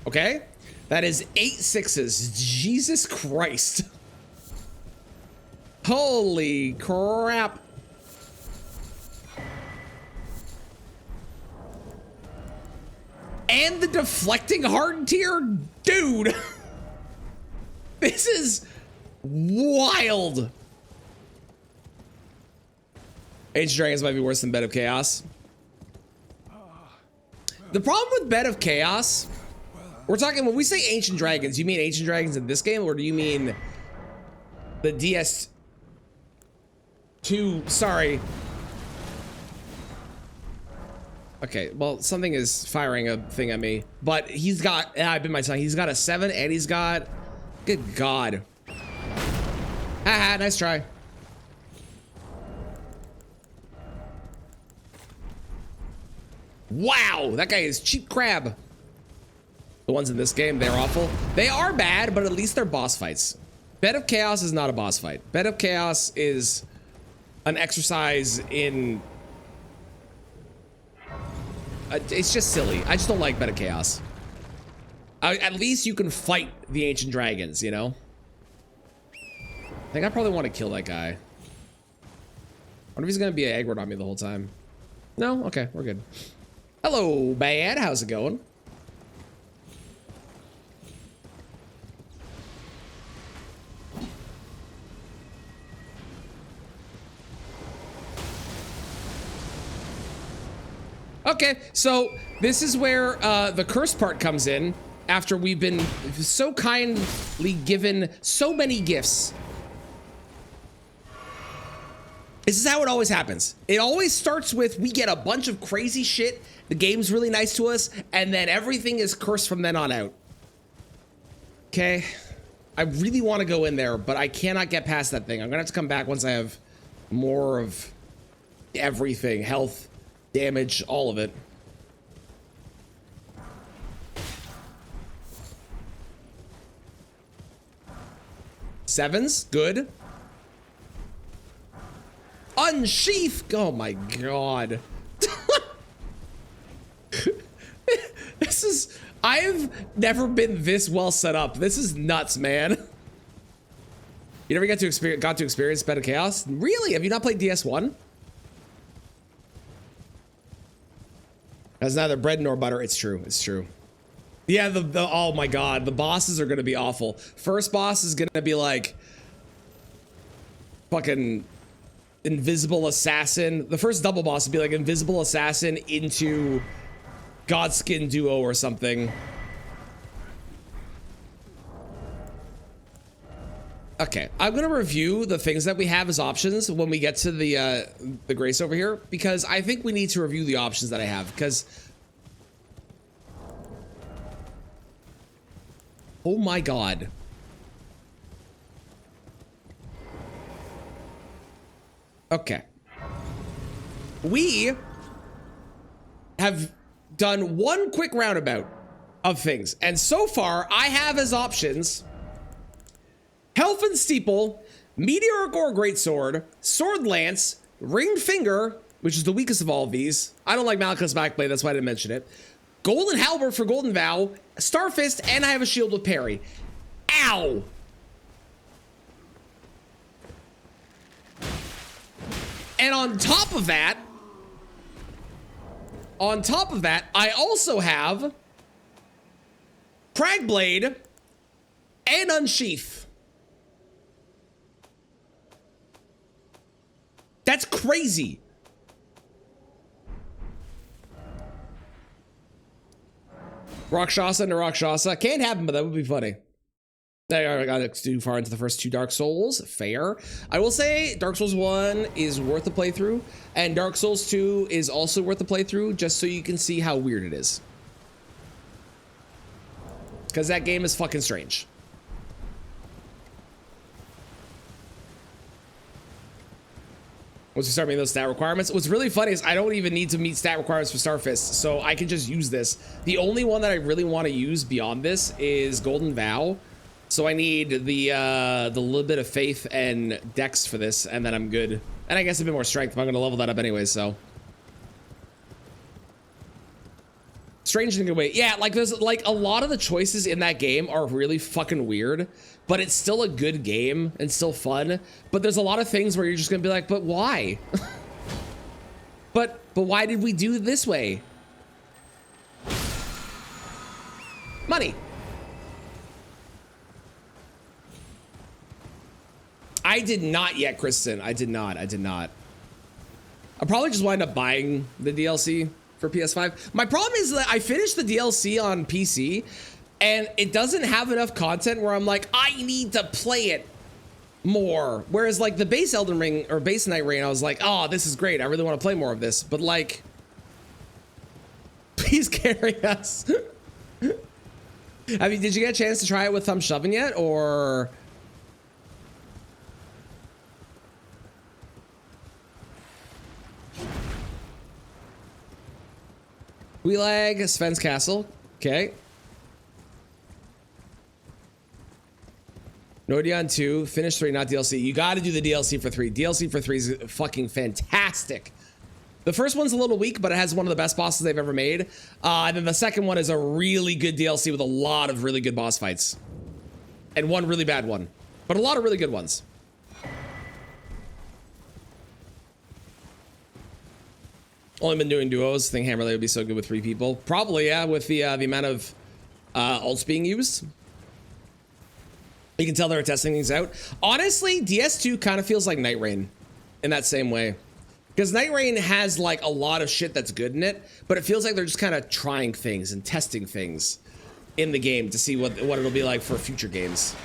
Okay, that is 8 6s. Jesus Christ. Holy crap. And the deflecting hard tier? Dude. This is wild. Ancient Dragons might be worse than Bed of Chaos. The problem with Bed of Chaos, we're talking, when we say Ancient Dragons, you mean Ancient Dragons in this game, or do you mean the DS2, sorry. Okay, well, something is firing a thing at me, but he's got, I've been my tongue, he's got a 7 and he's got, good God. Haha, nice try. Wow, that guy is cheap crab. The ones in this game, they're awful. They are bad, but at least they're boss fights. Bed of Chaos is not a boss fight. Bed of Chaos is an exercise in... it's just silly. I just don't like Bed of Chaos. At least you can fight the Ancient Dragons, you know? I think I probably want to kill that guy. I wonder if he's going to be aggroed on me the whole time. No? Okay, we're good. Hello, Bad. How's it going? Okay, so this is where the curse part comes in after we've been so kindly given so many gifts. This is how it always happens. It always starts with we get a bunch of crazy shit, the game's really nice to us, and then everything is cursed from then on out. Okay, I really want to go in there, but I cannot get past that thing. I'm gonna have to come back once I have more of everything, health, damage, all of it. Sevens, good. Unsheath! Oh my god. This is... I've never been this well set up. This is nuts, man. You never got to experience Bed of Chaos? Really? Have you not played DS1? That's neither bread nor butter. It's true. It's true. Yeah, oh my god, the bosses are gonna be awful. First boss is gonna be like... fucking... invisible assassin. The first double boss would be like invisible assassin into Godskin duo or something. Okay, I'm gonna review the things that we have as options when we get to the Grace over here, because I think we need to review the options that I have, because oh my god. Okay. We have done one quick roundabout of things, and so far I have as options Helfen Steeple, Meteoric Ore Greatsword, Sword Lance, Ringed Finger, which is the weakest of all of these. I don't like Malekith's Backblade, that's why I didn't mention it. Golden Halberd for Golden Vow, Starfist, and I have a shield with parry. Ow! And on top of that, I also have Cragblade and Unsheath. That's crazy. Rakshasa into Rakshasa. Can't happen, but that would be funny. I got too far into the first two Dark Souls. Fair. I will say Dark Souls 1 is worth the playthrough, and Dark Souls 2 is also worth the playthrough, just so you can see how weird it is. Because that game is fucking strange. Once we start meeting those stat requirements, what's really funny is I don't even need to meet stat requirements for Starfist, so I can just use this. The only one that I really want to use beyond this is Golden Vow, so I need the little bit of faith and dex for this, and then I'm good. And I guess a bit more strength, but I'm gonna level that up anyway. So strange in a good way. Yeah, like there's like a lot of the choices in that game are really fucking weird, but it's still a good game and still fun. But there's a lot of things where you're just gonna be like, but why? but why did we do it this way? Money. I did not yet, Kristen. I did not. I'll probably just wind up buying the DLC for PS5. My problem is that I finished the DLC on PC and it doesn't have enough content where I'm like, I need to play it more. Whereas like the base Elden Ring or base Night Rain, I was like, oh, this is great. I really want to play more of this. But like, please carry us. Did you get a chance to try it with Thumb Shoving yet, or? Wheelag, Sven's Castle. Okay. Nordion 2, finish 3, not DLC. You got to do the DLC for 3. DLC for 3 is fucking fantastic. The first one's a little weak, but it has one of the best bosses they've ever made. And then the second one is a really good DLC with a lot of really good boss fights. And one really bad one. But a lot of really good ones. Only been doing duos. Think Hammerlay would be so good with 3 people. Probably, yeah, with the amount of ults being used. You can tell they're testing things out. Honestly, DS2 kind of feels like Night Rain in that same way. Because Night Rain has like a lot of shit that's good in it, but it feels like they're just kind of trying things and testing things in the game to see what it'll be like for future games.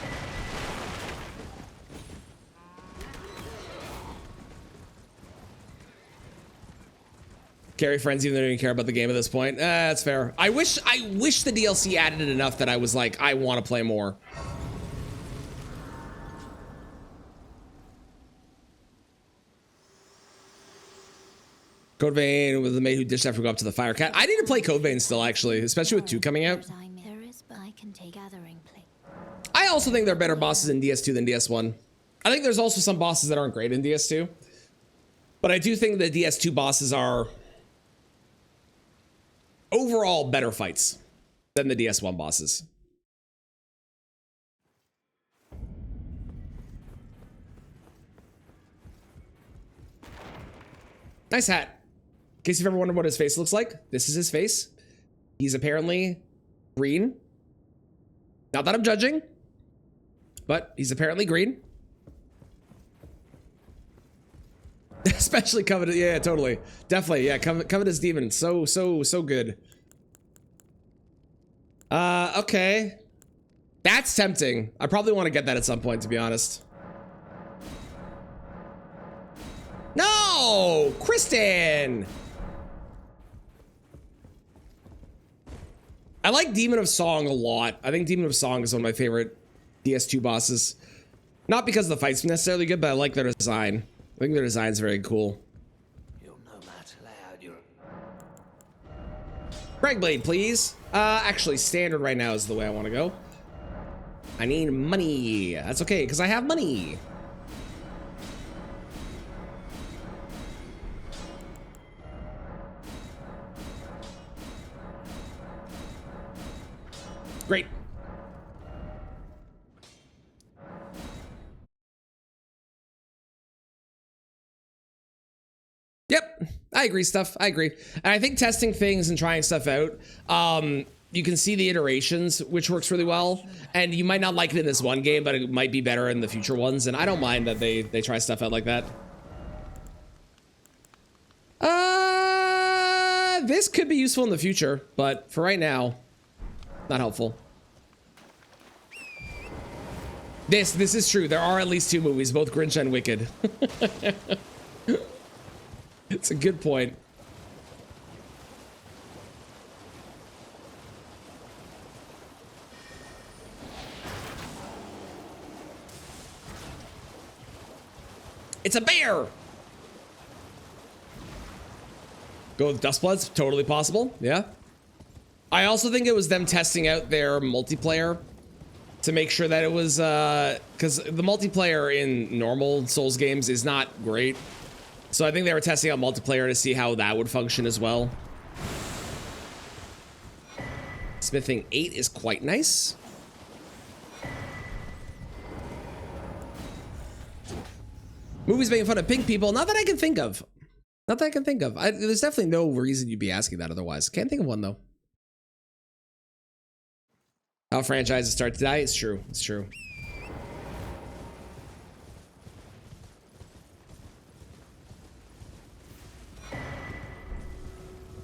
Carry friends even though they don't care about the game at this point. That's fair. I wish the DLC added it enough that I was like, I want to play more. Code Vein with the maid who dished after go up to the Fire Cat. I need to play Code Vein still, actually, especially with 2 coming out. I also think there are better bosses in DS2 than DS1. I think there's also some bosses that aren't great in DS2. But I do think the DS2 bosses are overall better fights than the DS1 bosses. Nice hat. In case you've ever wondered what his face looks like, this is his face. He's apparently green. Not that I'm judging, but he's apparently green. Especially Covetous. Yeah, totally. Definitely. Yeah, Covetous Demon. So good. Okay. That's tempting. I probably want to get that at some point, to be honest. No! Kristen! I like Demon of Song a lot. I think Demon of Song is one of my favorite DS2 bosses. Not because the fight's necessarily good, but I like their design. I think their design's very cool. You'll no matter loud you're Frag Blade, please. Actually, standard right now is the way I want to go. I need money. That's okay, because I have money. Great. Yep, I agree, stuff. I agree. And I think testing things and trying stuff out, you can see the iterations, which works really well. And you might not like it in this one game, but it might be better in the future ones. And I don't mind that they try stuff out like that. This could be useful in the future, but for right now, not helpful. This is true. There are at least 2 movies, both Grinch and Wicked. It's a good point. It's a bear! Go with Dustbloods, totally possible, yeah. I also think it was them testing out their multiplayer to make sure that it was, because the multiplayer in normal Souls games is not great. So I think they were testing out multiplayer to see how that would function as well. Smithing 8 is quite nice. Movies making fun of pink people, not that I can think of. Not that I can think of. There's definitely no reason you'd be asking that otherwise. Can't think of one though. How franchises start to die? It's true. It's true.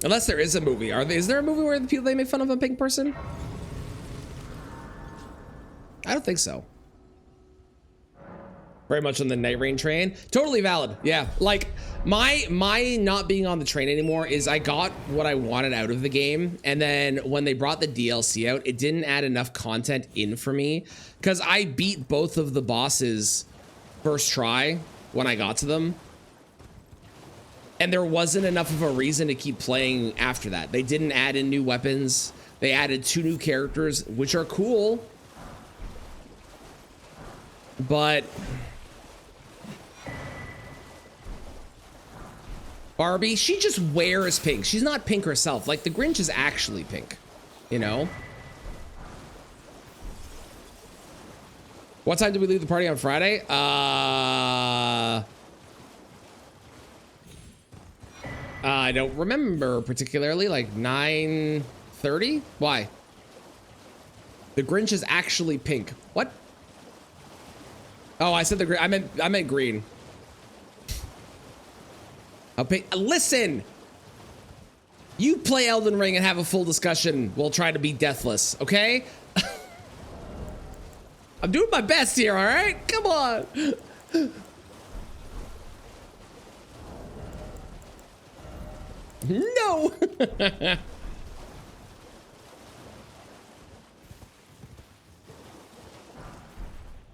Unless there is a movie. Is there a movie where the people they make fun of a pink person? I don't think so. Very much on the Night Rain train. Totally valid. Yeah. Like my not being on the train anymore is I got what I wanted out of the game. And then when they brought the DLC out, it didn't add enough content in for me because I beat both of the bosses first try when I got to them. And there wasn't enough of a reason to keep playing after that. They didn't add in new weapons. They added 2 new characters, which are cool. But Barbie, she just wears pink. She's not pink herself. Like the Grinch is actually pink, you know? What time did we leave the party on Friday? I don't remember particularly, like 9:30? Why? The Grinch is actually pink. What? Oh, I said the green. I meant green. I'll pay. Listen, you play Elden Ring and have a full discussion. We'll try to be deathless, okay? I'm doing my best here, all right? Come on. No.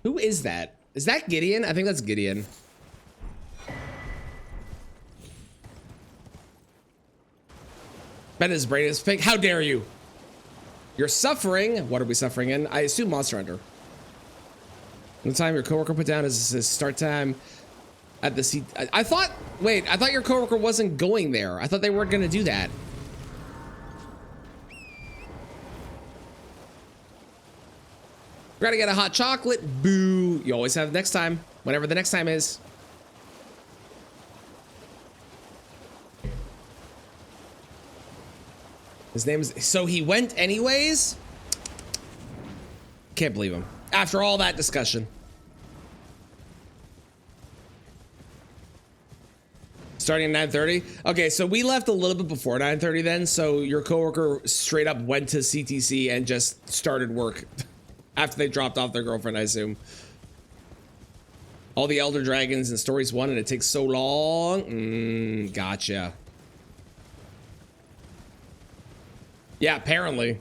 Who is that? Is that Gideon? I think that's Gideon. Bet his brain is pink. How dare you? You're suffering. What are we suffering in? I assume Monster Hunter. The time your coworker put down is his start time at the seat. I thought, wait, I thought your coworker wasn't going there. I thought they weren't going to do that. Gotta get a hot chocolate. Boo. You always have next time, whenever the next time is. His name is, so he went anyways? Can't believe him. After all that discussion. Starting at 9:30. Okay, so we left a little bit before 9:30 then. So your coworker straight up went to CTC and just started work after they dropped off their girlfriend, I assume. All the Elder Dragons and Stories 1 and it takes so long. Gotcha. Yeah, apparently.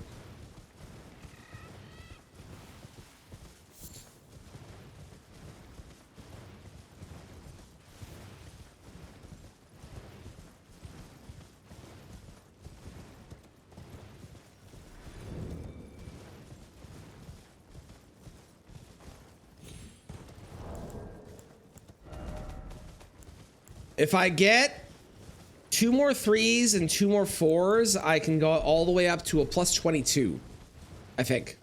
If I get 2 more 3s and 2 more 4s, I can go all the way up to a plus 22, I think.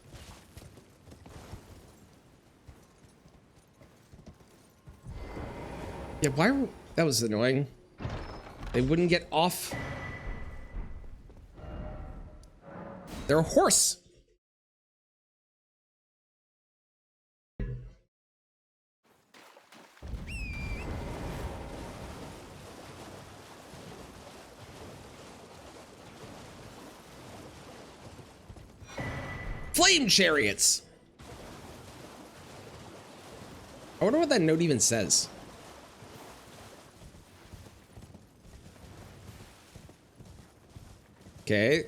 Yeah, why? That was annoying. They wouldn't get off. They're a horse. Flame chariots. I wonder what that note even says. Okay.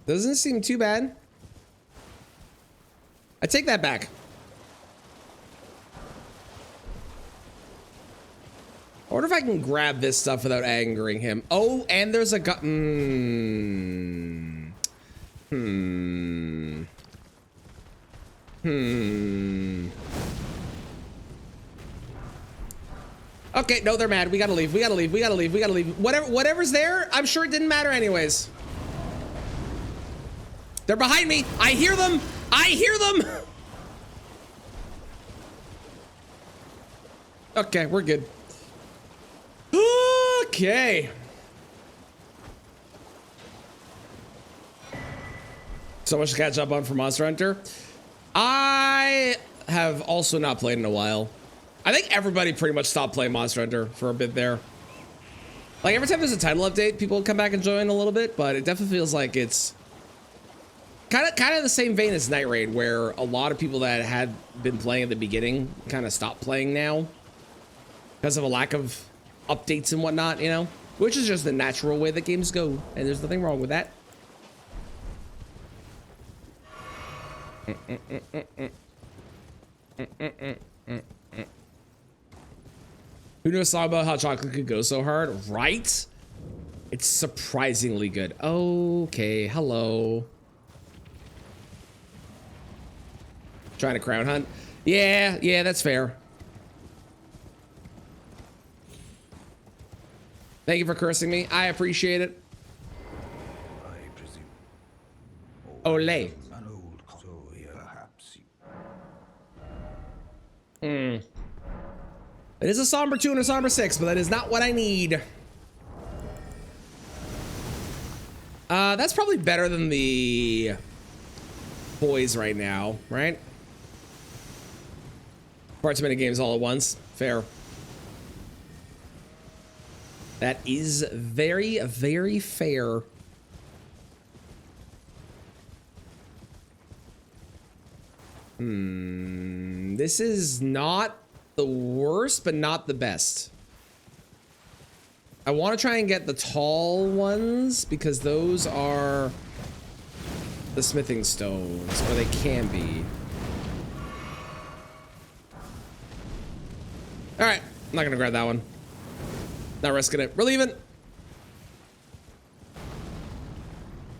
Doesn't seem too bad. I take that back. I wonder if I can grab this stuff without angering him. Oh, and there's a gun. Okay, no, they're mad. We gotta leave. We gotta leave. We gotta leave. We gotta leave. Whatever's there, I'm sure it didn't matter anyways. They're behind me. I hear them. I hear them. Okay, we're good. Okay. So much to catch up on for Monster Hunter. I have also not played in a while. I think everybody pretty much stopped playing Monster Hunter for a bit there. Like every time there's a title update, people come back and join a little bit, but it definitely feels like it's kind of the same vein as Night Raid, where a lot of people that had been playing at the beginning kind of stopped playing now because of a lack of updates and whatnot, you know, which is just the natural way that games go, and there's nothing wrong with that. Who knows song about how chocolate could go so hard, right? It's surprisingly good. Okay, hello. Trying to crown hunt? Yeah, that's fair. Thank you for cursing me. I appreciate it. I presume. Olay. An old story, perhaps. It is a somber 2 and a somber 6, but that is not what I need. That's probably better than the boys right now, right? Far too many games all at once. Fair. That is very, very fair. This is not the worst, but not the best. I want to try and get the tall ones because those are the smithing stones, or they can be. All right, I'm not gonna grab that one. Not risking it. We're leaving.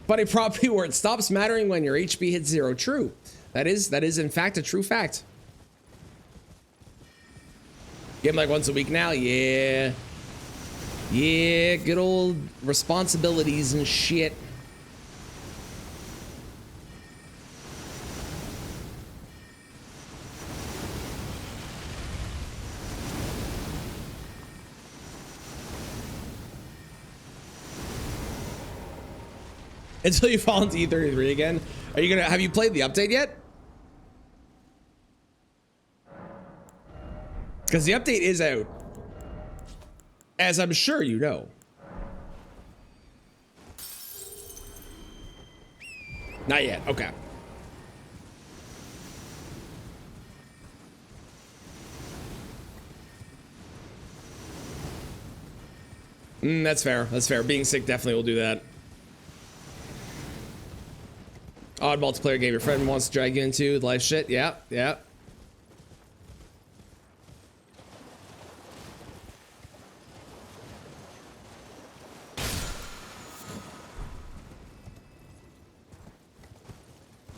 Funny property where it stops mattering when your HP hits 0. True. That is in fact a true fact. Game like once a week now? Yeah. Yeah, good old responsibilities and shit. Until you fall into E33 again. Are you gonna, have you played the update yet? Because the update is out. As I'm sure you know. Not yet. Okay. That's fair. That's fair. Being sick definitely will do that. Odd multiplayer game your friend wants to drag you into life shit. Yeah, yeah.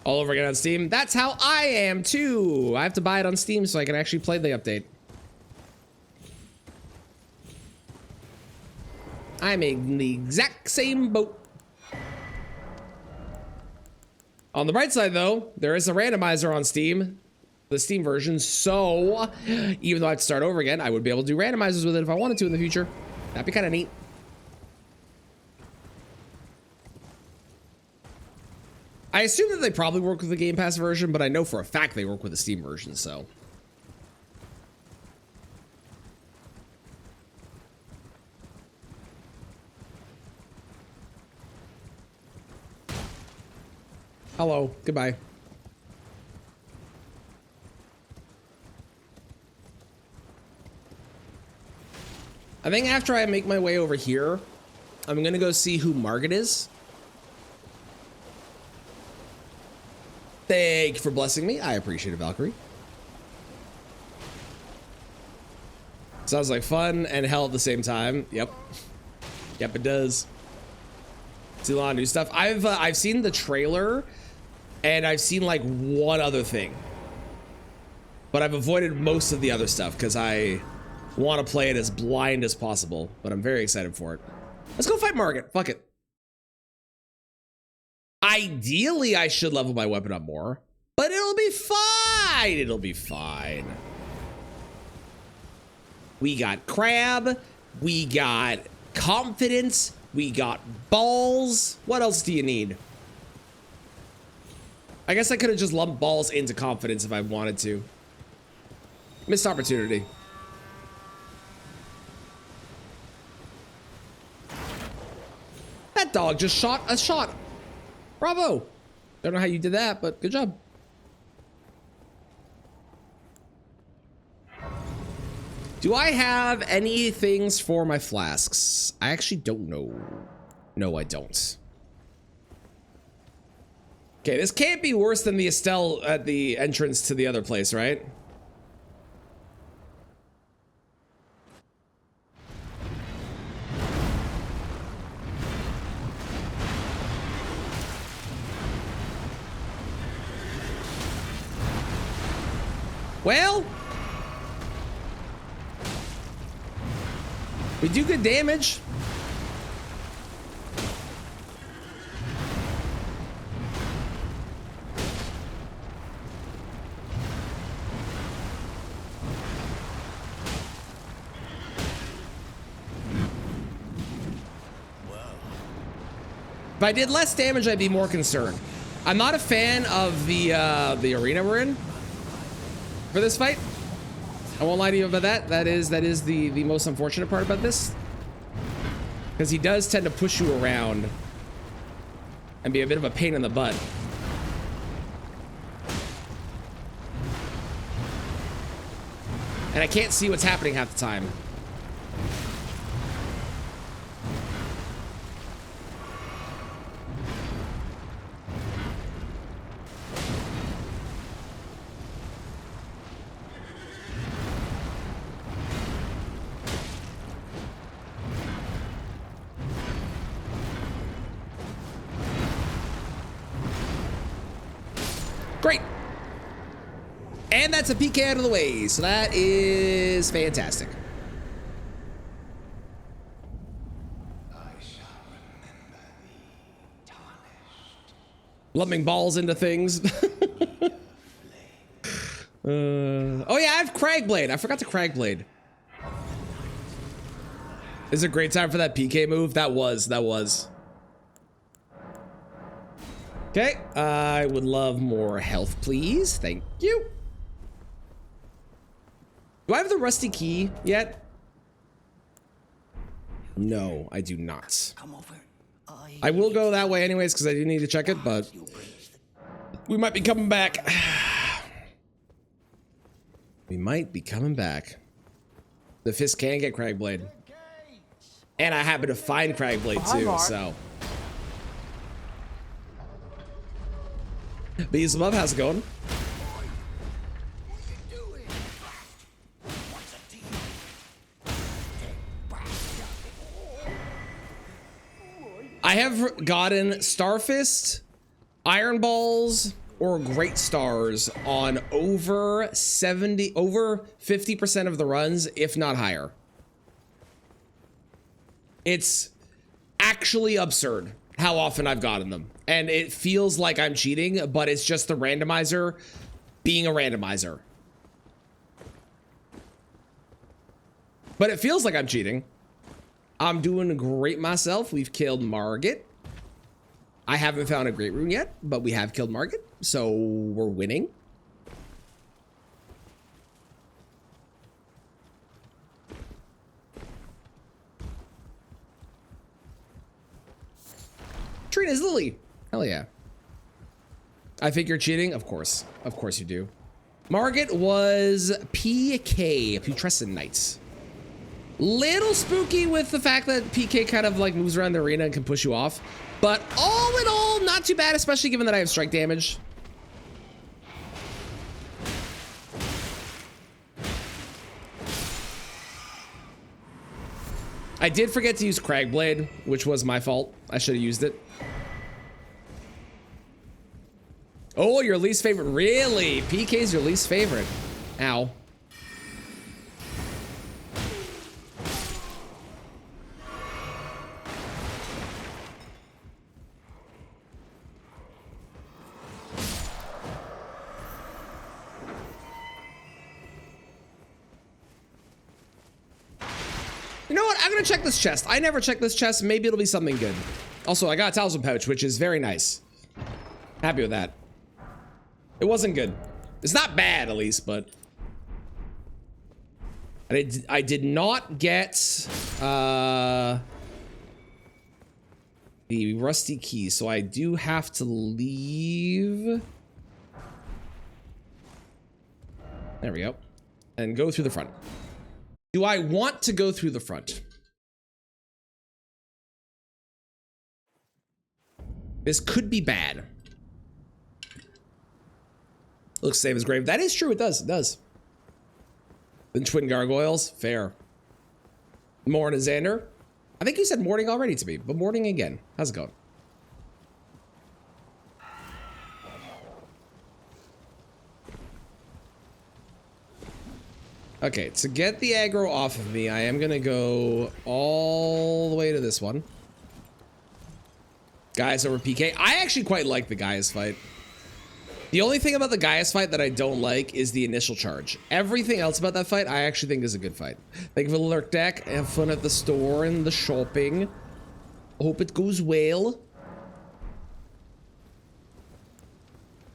All over again on Steam. That's how I am too. I have to buy it on Steam so I can actually play the update. I'm in the exact same boat. On the bright side though, there is a randomizer on Steam, the Steam version, so even though I have to start over again, I would be able to do randomizers with it if I wanted to in the future. That'd be kind of neat. I assume that they probably work with the Game Pass version, but I know for a fact they work with the Steam version, so. Hello, goodbye. I think after I make my way over here, I'm gonna go see who Margaret is. Thank you for blessing me. I appreciate it, Valkyrie. Sounds like fun and hell at the same time. Yep. Yep, it does. See a lot of new stuff. I've seen the trailer and I've seen like one other thing. But I've avoided most of the other stuff because I want to play it as blind as possible. But I'm very excited for it. Let's go fight Margaret. Fuck it. Ideally, I should level my weapon up more, but it'll be fine. It'll be fine. We got crab. We got confidence. We got balls. What else do you need? I guess I could have just lumped balls into confidence if I wanted to. Missed opportunity. That dog just shot a shot. Bravo. Don't know how you did that, but good job. Do I have any things for my flasks? I actually don't know. No, I don't. Okay, this can't be worse than the Estelle at the entrance to the other place, right? Well, we do good damage. If I did less damage, I'd be more concerned. I'm not a fan of the arena we're in for this fight. I won't lie to you about that. That is the most unfortunate part about this, because he does tend to push you around and be a bit of a pain in the butt. And I can't see what's happening half the time. Great. And that's a PK out of the way, so that is fantastic. I shall remember thee tarnished. Lumping balls into things. Oh yeah, I have Cragblade. I forgot the Cragblade. Is it a great time for that PK move? That was. Okay, I would love more health, please. Thank you. Do I have the rusty key yet? No, I do not. Come over. I will go that way anyways because I do need to check it, but we might be coming back. We might be coming back. The fist can get Cragblade. And I happen to find Cragblade too, so. Beelzebub, how's it going? I have gotten Starfist, Iron Balls, or Great Stars on over 50% of the runs, if not higher. It's actually absurd how often I've gotten them. And it feels like I'm cheating, but it's just the randomizer being a randomizer. But it feels like I'm cheating. I'm doing great myself. We've killed Margit. I haven't found a great rune yet, but we have killed Margit, so we're winning. Trina's Lily. Hell yeah. I think you're cheating? Of course. Of course you do. Margit was PK, Putrescent Knights. Little spooky with the fact that PK kind of like moves around the arena and can push you off. But all in all, not too bad, especially given that I have strike damage. I did forget to use Cragblade, which was my fault. I should have used it. Oh, your least favorite. Really? PK's your least favorite. Ow. You know what? I'm gonna check this chest. I never check this chest. Maybe it'll be something good. Also, I got a talisman pouch, which is very nice. Happy with that. It wasn't good. It's not bad, at least, but I did not get the rusty key, so I do have to leave. There we go. And go through the front. Do I want to go through the front? This could be bad. Looks same as grave. That is true. It does. It does. Then twin gargoyles. Fair. Morning, Xander. I think you said morning already to me, but morning again. How's it going? Okay, to get the aggro off of me, I am gonna go all the way to this one. Gaius over PK. I actually quite like the Gaius fight. The only thing about the Gaius fight that I don't like is the initial charge. Everything else about that fight, I actually think is a good fight. Thank you for the lurk deck. Have fun at the store and the shopping. Hope it goes well.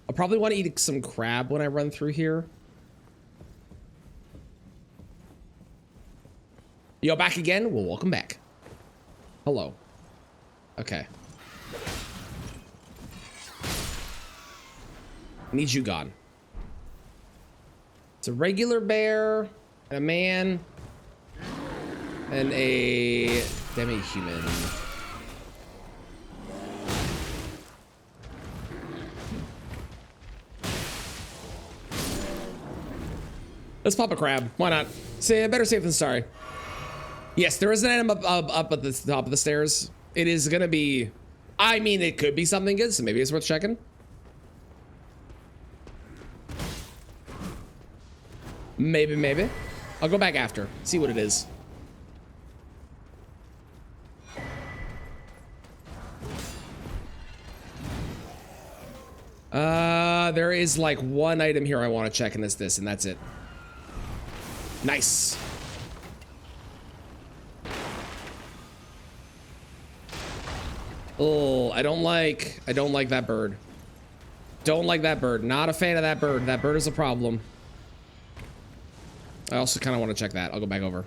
I'll probably want to eat some crab when I run through here. Yo, back again? Well, welcome back. Hello. Okay. Need you gone. It's a regular bear, a man, and a demi-human. Let's pop a crab. Why not? Say better safe than sorry. Yes, there is an item up at the top of the stairs. It is gonna be, I mean, it could be something good, so maybe it's worth checking. Maybe, maybe. I'll go back after, see what it is. There is like one item here I want to check, and it's this, and that's it. Nice. Oh, I don't like that bird. Don't like that bird. Not a fan of that bird. That bird is a problem. I also kind of want to check that. I'll go back over.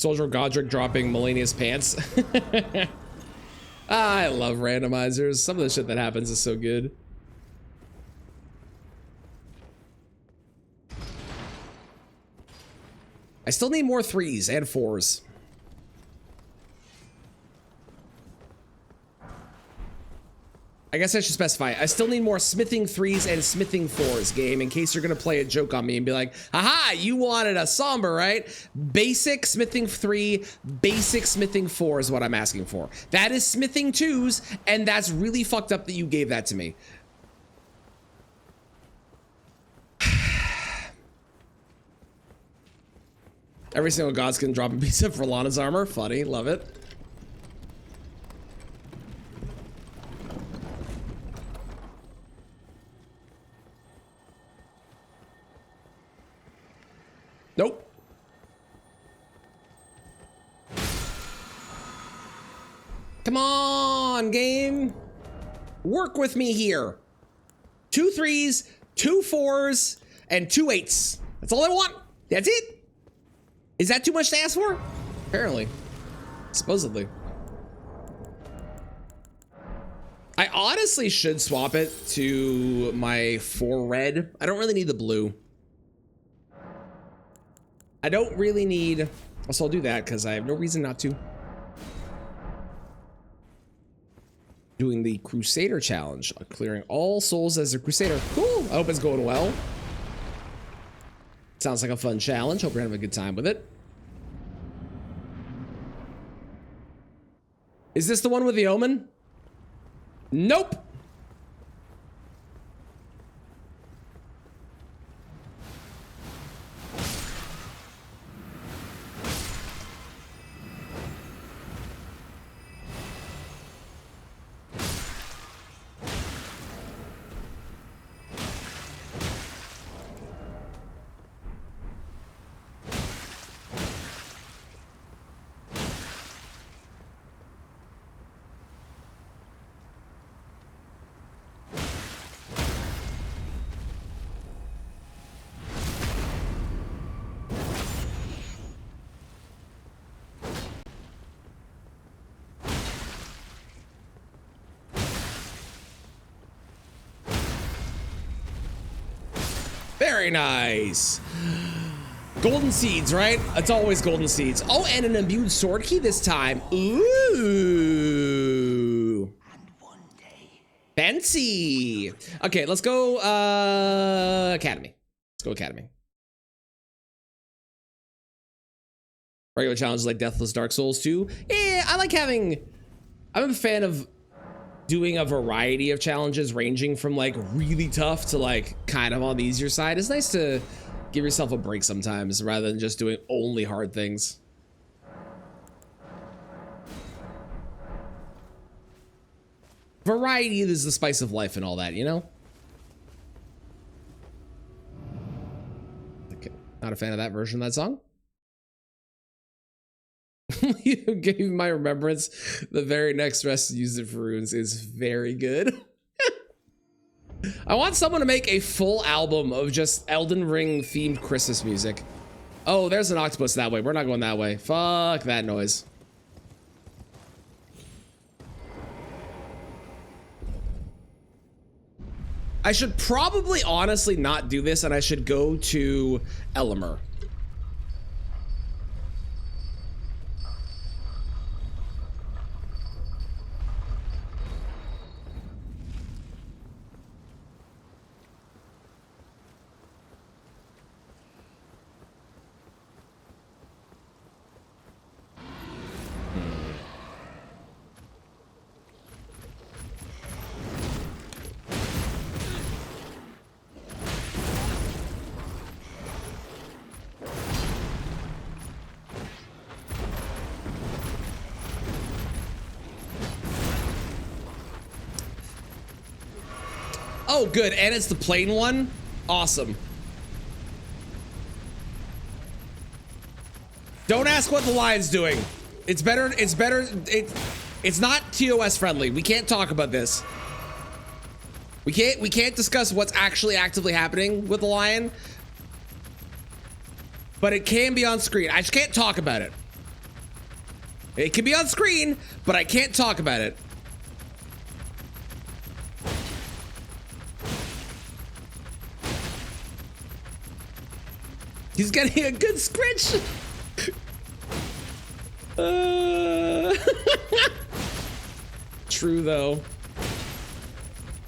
Soldier Godric dropping Melania's pants. I love randomizers. Some of the shit that happens is so good. I still need more 3s and 4s. I guess I should specify. I still need more smithing 3s and smithing 4s, game, in case you're gonna play a joke on me and be like, haha, you wanted a somber, right? Basic smithing 3, basic smithing 4 is what I'm asking for. That is smithing 2s, and that's really fucked up that you gave that to me. Every single god's can drop a piece of Verlana's armor. Funny, love it. Nope. Come on, game. Work with me here. 2 3s, 2 4s, and 2 8s. That's all I want. That's it. Is that too much to ask for? Apparently. Supposedly. I honestly should swap it to my 4 red. I don't really need the blue. I don't really need... Also, I'll do that because I have no reason not to. Doing the Crusader challenge. Clearing all souls as a Crusader. Cool. I hope it's going well. Sounds like a fun challenge. Hope you're having a good time with it. Is this the one with the omen? Nope. Very nice. Golden seeds, right? It's always golden seeds. Oh, and an imbued sword key this time. Ooh. Fancy. Okay, let's go Academy. Let's go Academy. Regular challenges like Deathless, Dark Souls 2. Yeah, I like having... I'm a fan of doing a variety of challenges ranging from like really tough to like kind of on the easier side. It's nice to give yourself a break sometimes rather than just doing only hard things. Variety is the spice of life and all that, you know? Okay, not a fan of that version of that song. You gave my remembrance. The very next rest use it for runes is very good. I want someone to make a full album of just Elden Ring themed Christmas music. Oh, there's an octopus that way. We're not going that way. Fuck that noise. I should probably honestly not do this, and I should go to Elimer. Oh, good, and it's the plain one? Awesome. Don't ask what the lion's doing. It's better, it's not TOS friendly. We can't talk about this. We can't discuss what's actually actively happening with the lion. But it can be on screen. I just can't talk about it. It can be on screen, but I can't talk about it. He's getting a good scritch. True though.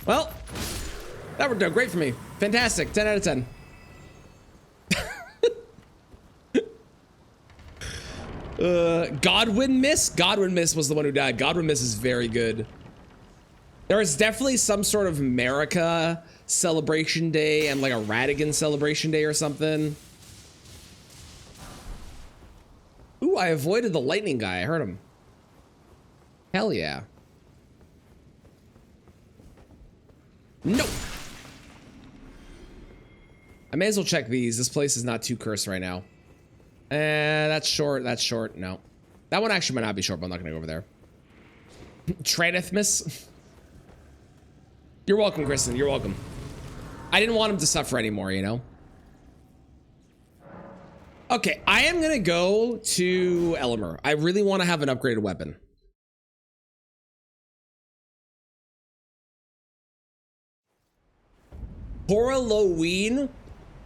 Well, that worked out great for me. Fantastic. 10 out of 10. Godwin Miss? Godwin Miss was the one who died. Godwin Miss is very good. There is definitely some sort of America celebration day and like a Radigan celebration day or something. Ooh, I avoided the lightning guy. I heard him. Hell yeah. Nope. I may as well check these. This place is not too cursed right now. That's short. That's short. No. That one actually might not be short, but I'm not going to go over there. Tranethmus. You're welcome, Kristen. You're welcome. I didn't want him to suffer anymore, you know? Okay, I am going to go to Elimer. I really want to have an upgraded weapon. Halloween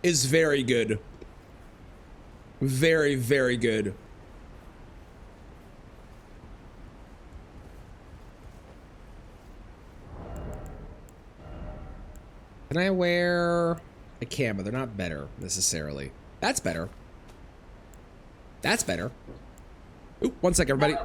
is very good. Very, very good. Can I wear... I can, but they're not better, necessarily. That's better. That's better. Ooh, one sec, everybody.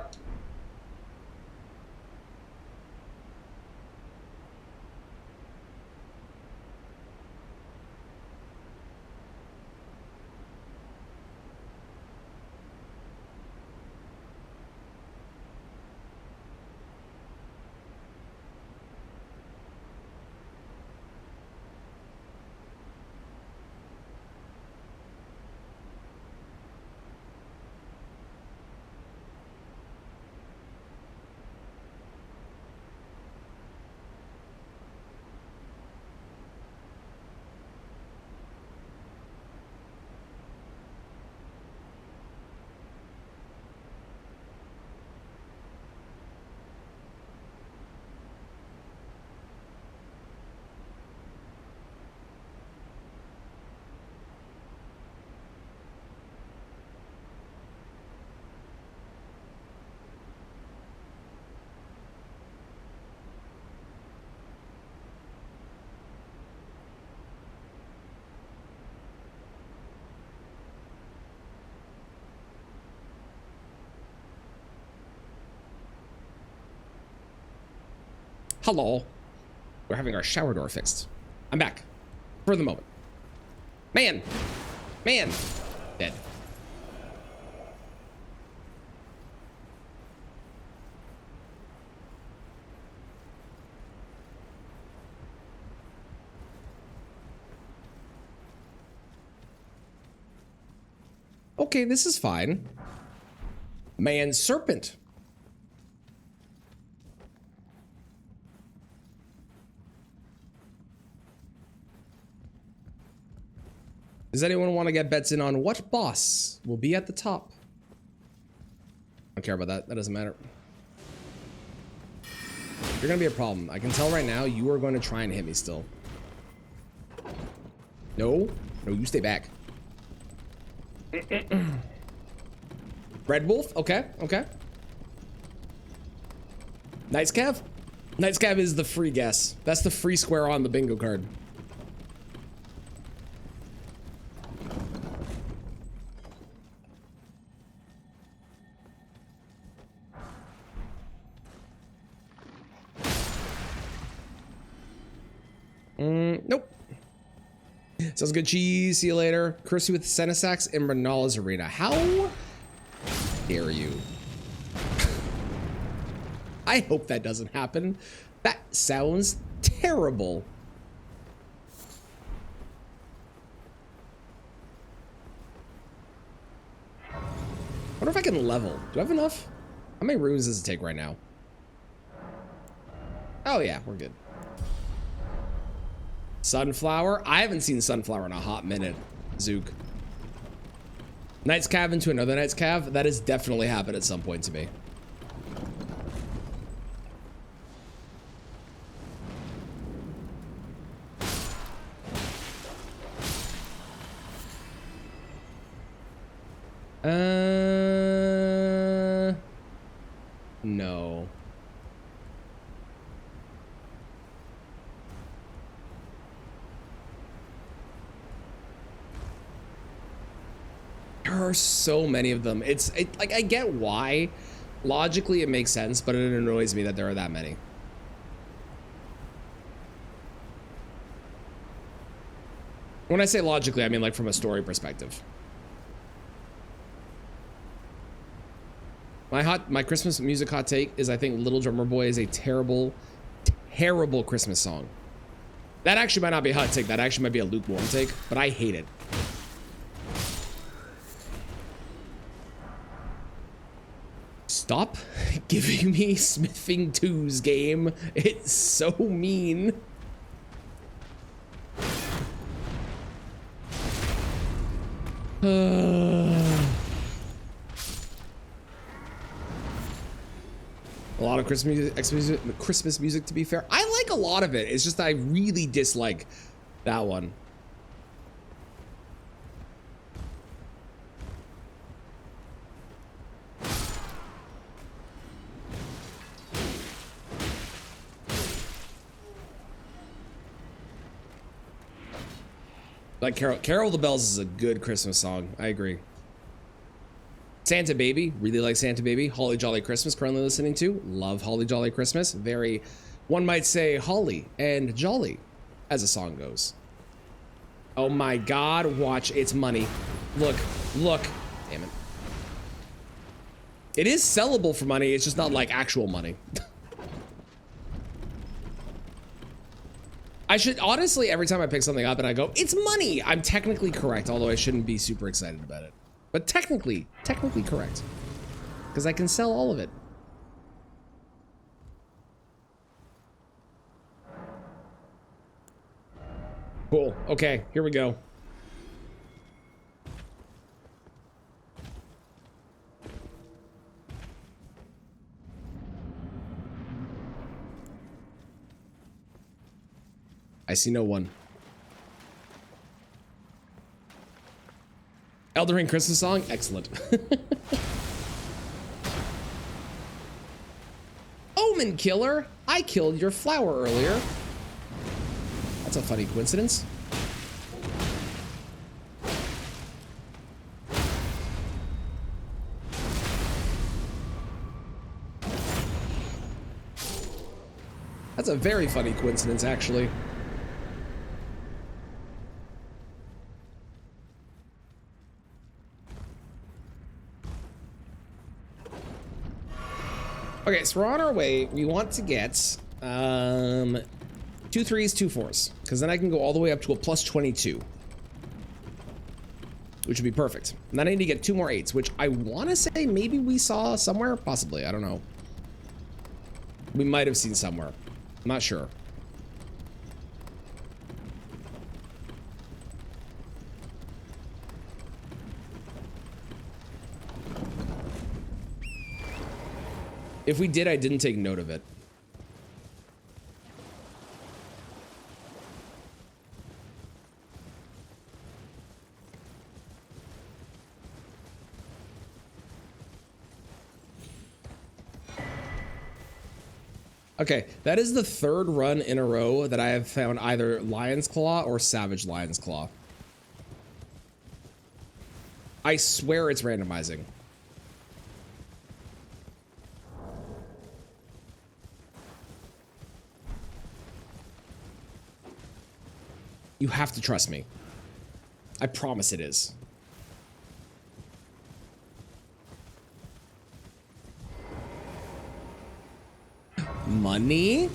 Hello. We're having our shower door fixed. I'm back. For the moment. Man. Man. Dead. Okay, this is fine. Man serpent. Does anyone want to get bets in on what boss will be at the top? I don't care about that. That doesn't matter. You're going to be a problem. I can tell right now you are going to try and hit me still. No. No, you stay back. Red Wolf? Okay, okay. Knight's Cav? Knight's Cav is the free guess. That's the free square on the bingo card. Nope. Sounds good, cheese. See you later. Curse you with Senesax in Renala's arena. How dare you? I hope that doesn't happen. That sounds terrible. I wonder if I can level. Do I have enough? How many runes does it take right now? Oh yeah, we're good. Sunflower? I haven't seen Sunflower in a hot minute, Zook. Knight's Cav into another Knight's Cav? That has definitely happened at some point to me. No. There are so many of them. Like, I get why. Logically, it makes sense, but it annoys me that there are that many. When I say logically, I mean like from a story perspective. My Christmas music hot take is I think Little Drummer Boy is a terrible, terrible Christmas song. That actually might not be a hot take. That actually might be a lukewarm take, but I hate it. Stop giving me Smithing 2's game. It's so mean. A lot of Christmas music, to be fair. I like a lot of it. It's just I really dislike that one. Like Carol of the Bells is a good Christmas song. I agree. Santa Baby, really like Santa Baby. Holly Jolly Christmas, currently listening to. Love Holly Jolly Christmas. Very, one might say holly and jolly, as the song goes. Oh my God, watch, it's money. Look, look, damn it. It is sellable for money, it's just not like actual money. I should, honestly, every time I pick something up and I go, it's money, I'm technically correct, although I shouldn't be super excited about it. But technically correct. Because I can sell all of it. Cool, okay, here we go. I see no one. Elden Ring Christmas song? Excellent. Omen Killer? I killed your flower earlier. That's a funny coincidence. That's a very funny coincidence, actually. Okay, so we're on our way. We want to get 2 3s, 2 4s, because then I can go all the way up to a plus 22, which would be perfect. And then I need to get 2 more 8s, which I want to say maybe we saw somewhere, possibly. I don't know. We might have seen somewhere. I'm not sure. If we did, I didn't take note of it. Okay, that is the 3rd run in a row that I have found either Lion's Claw or Savage Lion's Claw. I swear it's randomizing. You have to trust me. I promise it is. Money?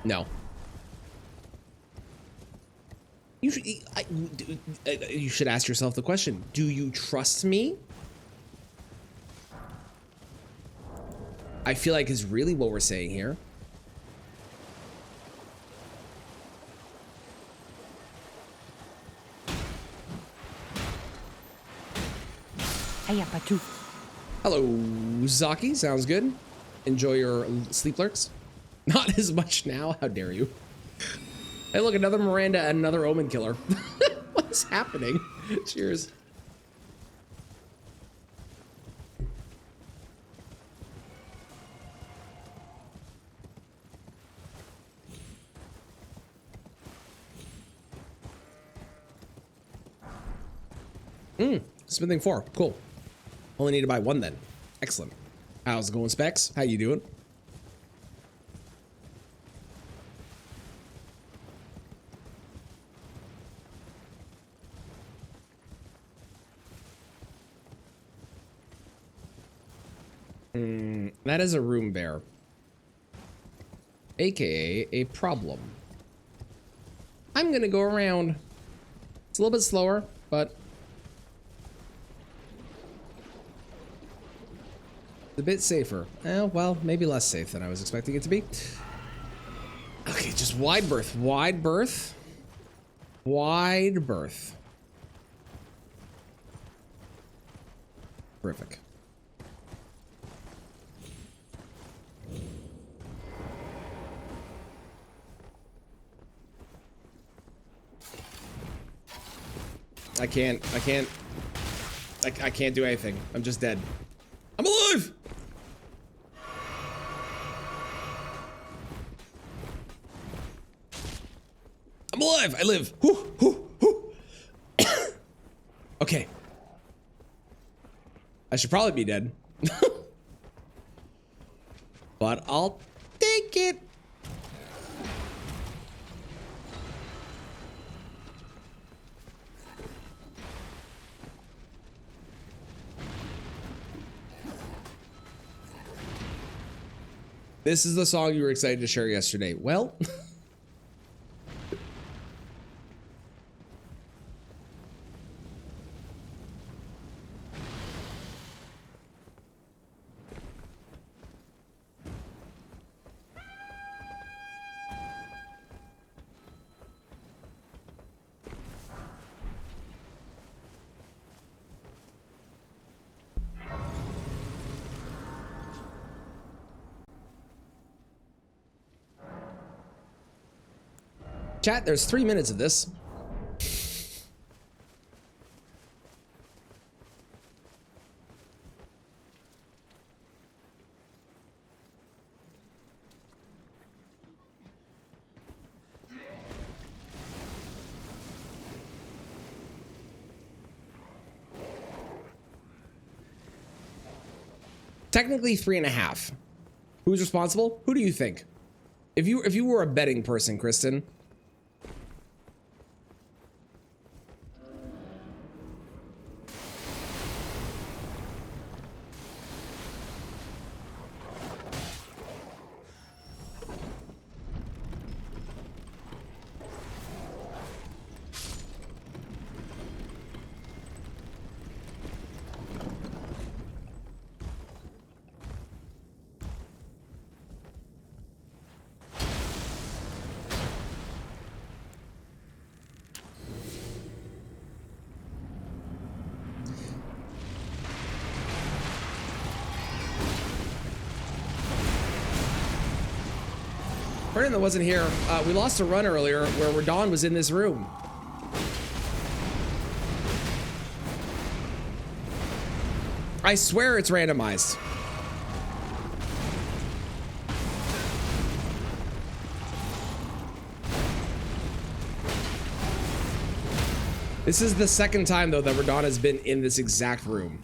No. You should ask yourself the question, do you trust me? I feel like is really what we're saying here. Hello, Zaki. Sounds good. Enjoy your sleep lurks. Not as much now. How dare you? Hey, look, another Miranda and another Omen killer. What's happening? Cheers. Smithing 4. Cool. Only need to buy one then. Excellent. How's it going, Specs? How you doing? That is a room bear. AKA a problem. I'm gonna go around. It's a little bit slower, but it's a bit safer. Well, maybe less safe than I was expecting it to be. Okay, just wide berth. Wide berth. Wide berth. Terrific. I can't do anything. I'm just dead. I'm alive! I'm alive! I live! Whew, whew, whew. Okay. I should probably be dead. But I'll take it. This is the song you were excited to share yesterday. Well, chat, there's 3 minutes of this. Technically 3.5. Who's responsible? Who do you think? If you were a betting person, Kristen. Vernon that wasn't here. We lost a run earlier where Radon was in this room. I swear it's randomized. This is the second time though that Radon has been in this exact room.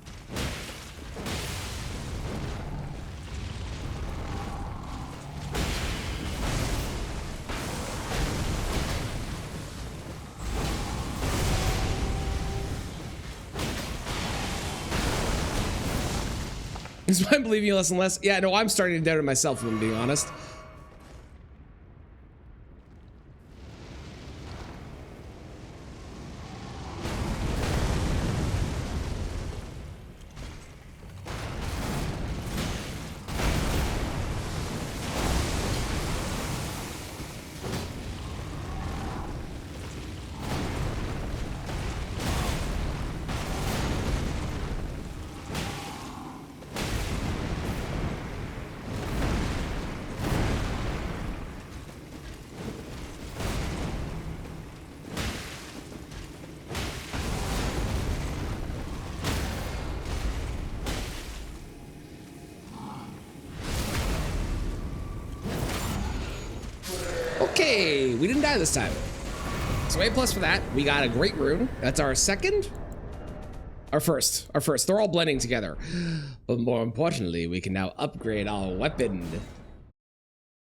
This is why I'm believing you less and less. Yeah, no, I'm starting to doubt it myself, if I'm being honest. Okay, we didn't die this time. So A+ for that. We got a great rune. That's our second? Our first. They're all blending together. But more importantly, we can now upgrade our weapon.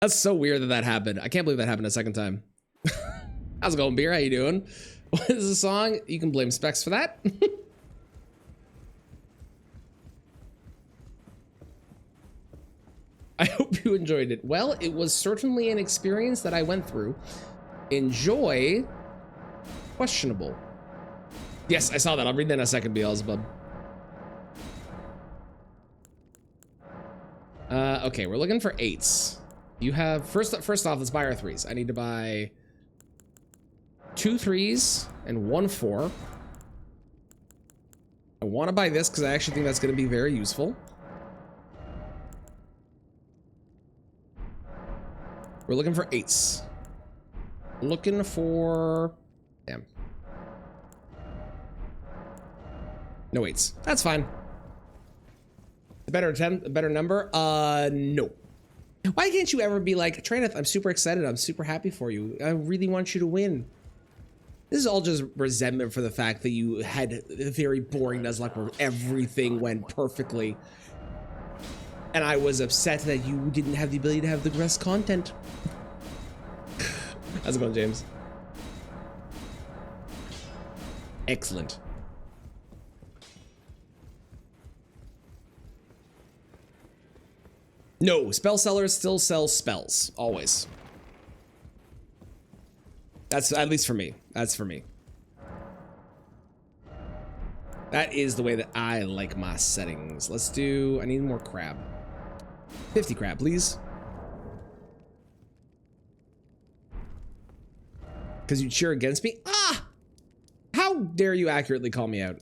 That's so weird that that happened. I can't believe that happened a second time. How's it going, Beer? How you doing? What is the song? You can blame Specs for that. I hope you enjoyed it. Well, it was certainly an experience that I went through. Enjoy. Questionable. Yes, I saw that. I'll read that in a second, Beelzebub. Okay, we're looking for 8s. You have first off, let's buy our 3s. I need to buy 2 3s and 1 4. I want to buy this because I actually think that's going to be very useful. We're looking for 8s. Looking for... Damn. No 8s. That's fine. A better number? No. Why can't you ever be like, Traneth, I'm super excited. I'm super happy for you. I really want you to win. This is all just resentment for the fact that you had a very boring Nuzlocke where everything went perfectly. And I was upset that you didn't have the ability to have the rest content. How's it going, James? Excellent. No, spell sellers still sell spells. Always. That's at least for me. That's for me. That is the way that I like my settings. Let's do... I need more crab. 50 crab, please. Because you cheer against me? Ah! How dare you accurately call me out?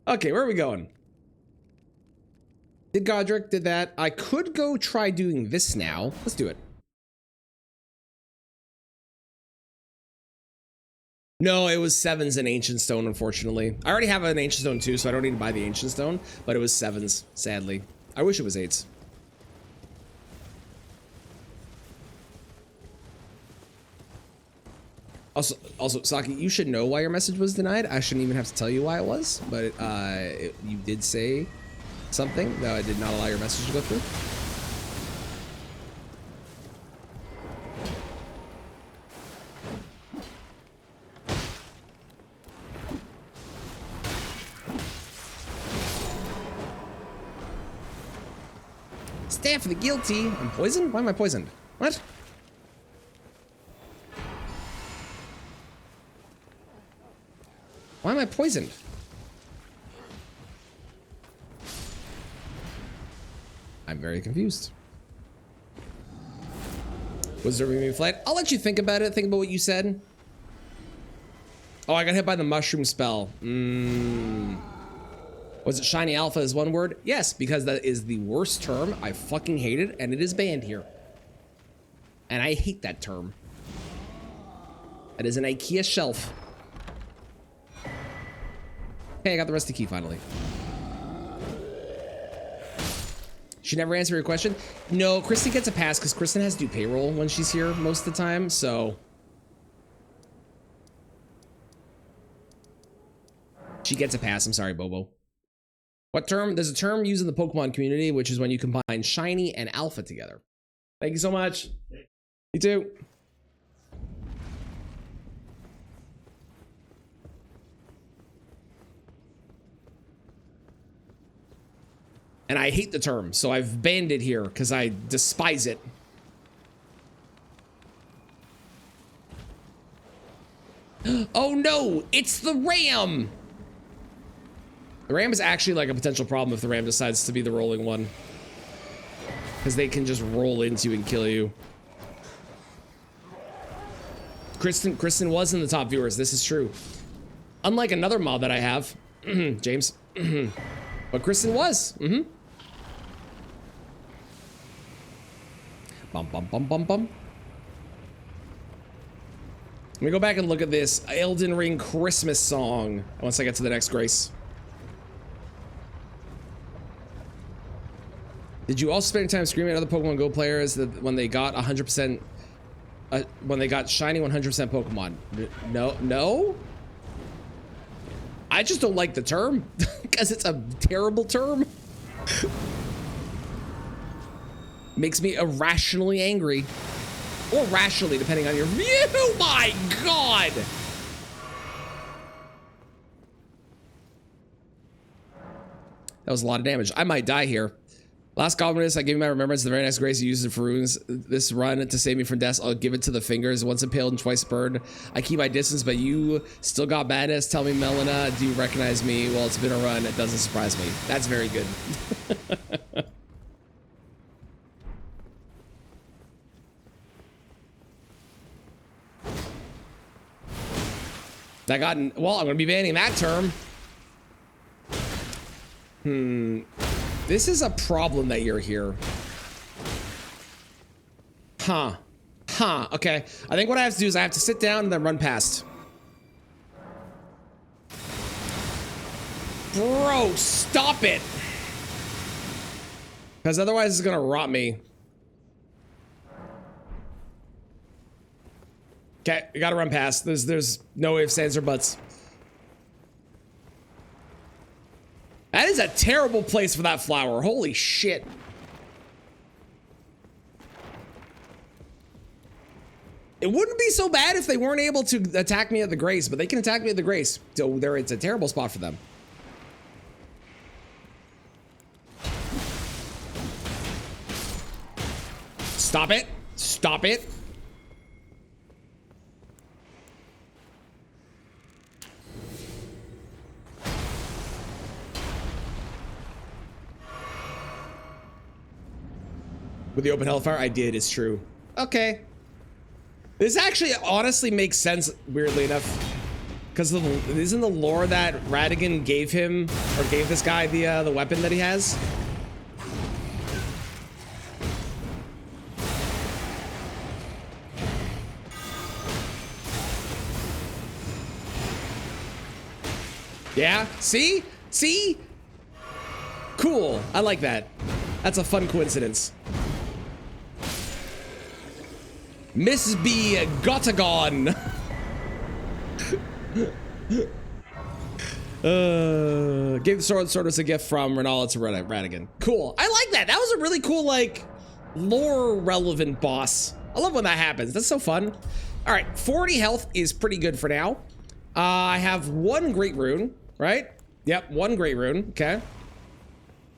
Okay, where are we going? Did Godric, did that. I could go try doing this now. Let's do it. No, it was 7s and Ancient Stone, unfortunately. I already have an Ancient Stone too, so I don't need to buy the Ancient Stone, but it was 7s, sadly. I wish it was 8s. Also, Saki, you should know why your message was denied. I shouldn't even have to tell you why it was, but you did say something that I did not allow your message to go through. Stand for the guilty. I'm poisoned? Why am I poisoned? What? Why am I poisoned? I'm very confused. Was there a flight? I'll let you think about it. Think about what you said. Oh, I got hit by the mushroom spell. Was it shiny alpha is one word? Yes, because that is the worst term. I fucking hate it, and it is banned here. And I hate that term. That is an IKEA shelf. Hey, I got the rusty key finally. She never answered your question. No, Kristen gets a pass because Kristen has to do payroll when she's here most of the time, so. She gets a pass. I'm sorry, Bobo. What term? There's a term used in the Pokemon community, which is when you combine shiny and alpha together. Thank you so much. You too. And I hate the term, so I've banned it here because I despise it. Oh no, it's the ram! The ram is actually like a potential problem if the ram decides to be the rolling one. Because they can just roll into you and kill you. Kristen was in the top viewers, this is true. Unlike another mod that I have, James. But Kristen was. Bum, bum, bum, bum, bum. Let me go back and look at this Elden Ring Christmas song once I get to the next grace. Did you also spend your time screaming at other Pokemon Go players that when they got 100%, when they got shiny 100% Pokemon? No. I just don't like the term because it's a terrible term. Makes me irrationally angry, or rationally, depending on your view. My God. That was a lot of damage. I might die here. Last Goblin, I gave you my remembrance. The very next grace you used it for runes this run to save me from death. I'll give it to the fingers. Once impaled and twice burned. I keep my distance, but you still got madness. Tell me, Melina, do you recognize me? Well, it's been a run. It doesn't surprise me. That's very good. Well, I'm gonna be banning that term. This is a problem that you're here. Okay. I think what I have to do is I have to sit down and then run past. Bro, stop it. Because otherwise it's gonna rot me. Okay, we gotta run past. There's no ifs, ands, or buts. That is a terrible place for that flower. Holy shit. It wouldn't be so bad if they weren't able to attack me at the Grace, but they can attack me at the Grace. So it's a terrible spot for them. Stop it. Stop it. With the open hellfire, I did, it's true. Okay. This actually honestly makes sense, weirdly enough. Because isn't the lore that Radigan gave him, or gave this guy the weapon that he has? Yeah, see? See? Cool, I like that. That's a fun coincidence. Miss B Gotagon. Gave the sword as a gift from Renala to Radigan. Cool. I like that. That was a really cool, like, lore relevant boss. I love when that happens. That's so fun. All right, 40 health is pretty good for now. I have one great rune, right? Yep, one great rune. Okay.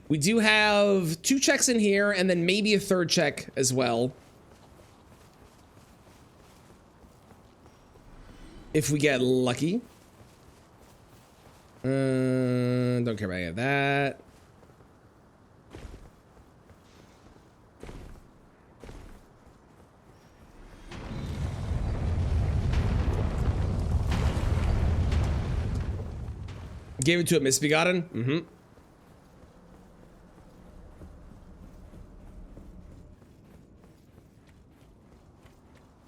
We do have 2 checks in here and then maybe a 3rd check as well. If we get lucky. Don't care about any of that. Gave it to a Misbegotten. Mm-hmm.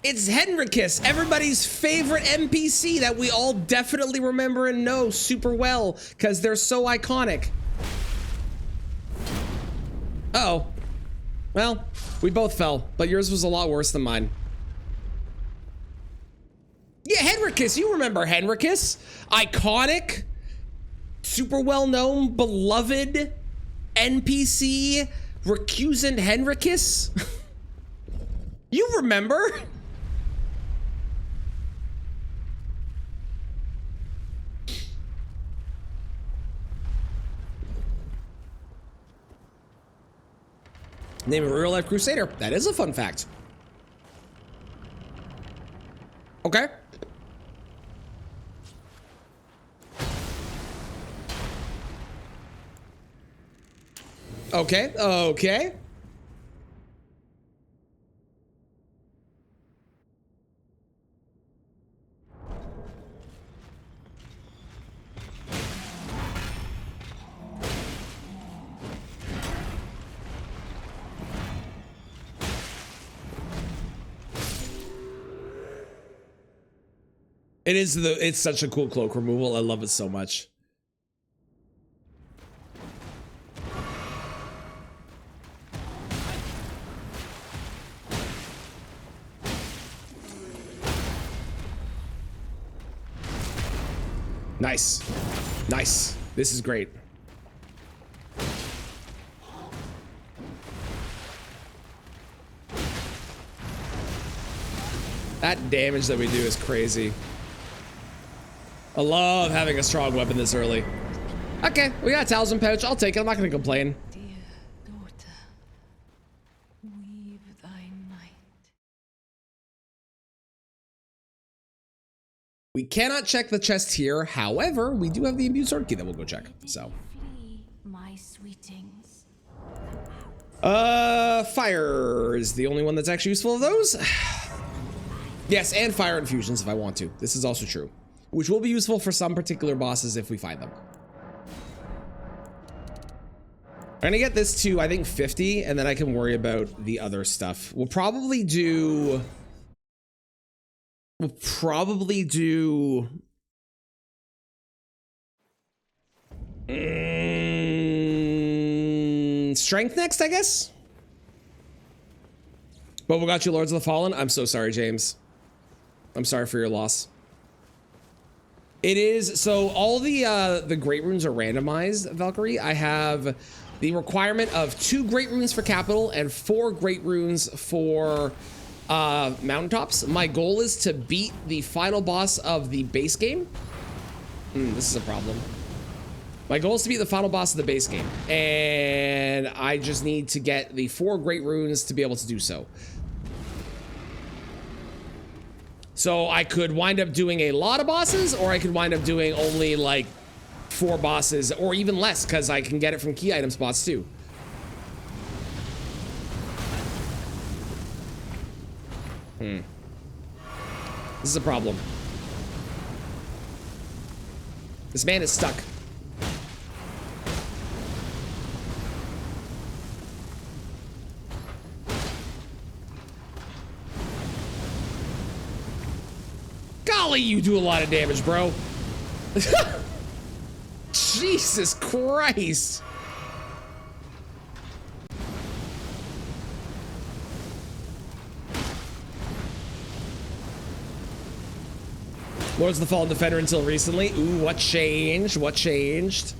It's Henricus, everybody's favorite NPC that we all definitely remember and know super well because they're so iconic. Uh-oh. Well, we both fell, but yours was a lot worse than mine. Yeah, Henricus, you remember Henricus? Iconic, super well-known, beloved NPC, recusant Henricus. You remember? Name of a real-life Crusader. That is a fun fact. Okay. Okay, okay. It's such a cool cloak removal. I love it so much. Nice. Nice. This is great. That damage that we do is crazy. I love having a strong weapon this early. Okay, we got a talisman pouch. I'll take it. I'm not going to complain. Dear daughter, weave thy night. We cannot check the chest here. However, we do have the imbued sword key that we'll go check. So, Flee, my sweetings. fire is the only one that's actually useful of those. Yes, and fire infusions if I want to. This is also true, which will be useful for some particular bosses if we find them. I'm gonna get this to, I think, 50, and then I can worry about the other stuff. We'll probably do strength next, I guess. But we got you, Lords of the Fallen. I'm so sorry, James. I'm sorry for your loss. It is, so all the great runes are randomized, Valkyrie. I have the requirement of 2 great runes for capital and 4 great runes for mountaintops. My goal is to beat the final boss of the base game. This is a problem. My goal is to beat the final boss of the base game, and I just need to get the 4 great runes to be able to do so. So I could wind up doing a lot of bosses, or I could wind up doing only like 4 bosses, or even less, because I can get it from key item spots too. This is a problem. This man is stuck. Golly, you do a lot of damage, bro. Jesus Christ. Lords of the Fallen Defender until recently. Ooh, what changed? What changed?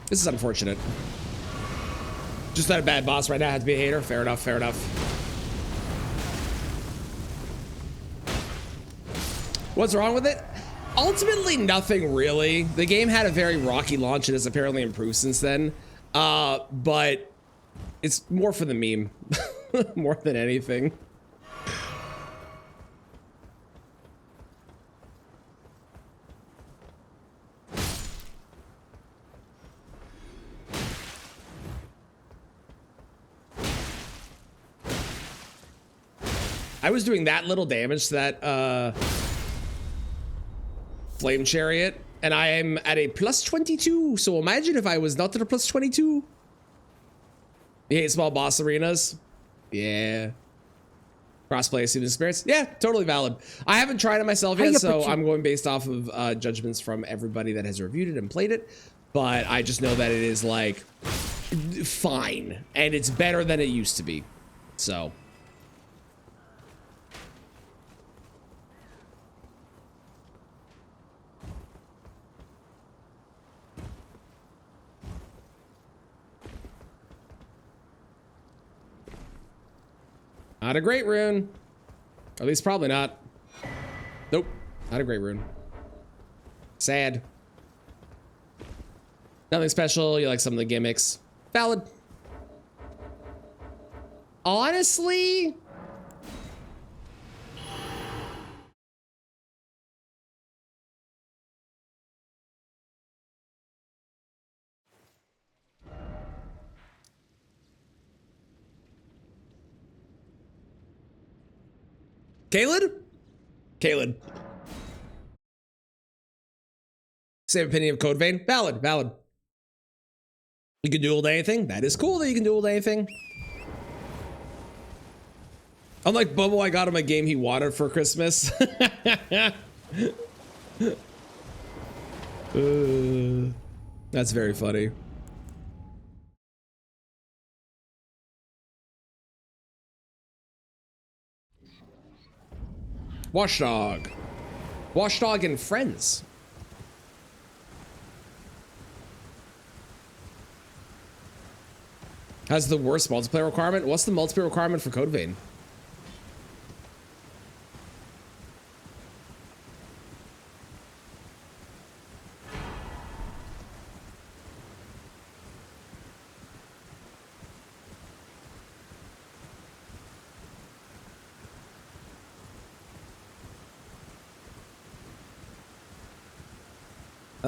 This is unfortunate. Just not a bad boss right now. I had to be a hater. Fair enough, fair enough. What's wrong with it? Ultimately, nothing really. The game had a very rocky launch and has apparently improved since then. But it's more for the meme, more than anything. I was doing that little damage to that flame chariot, and I am at a plus 22. So imagine if I was not at a plus 22. You hate small boss arenas? Yeah. Crossplay student experience? Yeah, totally valid. I haven't tried it myself yet, so I'm going based off of judgments from everybody that has reviewed it and played it. But I just know that it is like fine, and it's better than it used to be. So. Not a great rune. At least probably not. Nope. Not a great rune. Sad. Nothing special. You like some of the gimmicks. Valid. Honestly. Caleb? Caleb. Same opinion of Code Vein? Valid, valid. You can duel anything. That is cool that you can duel anything. Unlike Bubble, I got him a game he wanted for Christmas. That's very funny. Watchdog. Watchdog and Friends. Has the worst multiplayer requirement? What's the multiplayer requirement for Code Vein?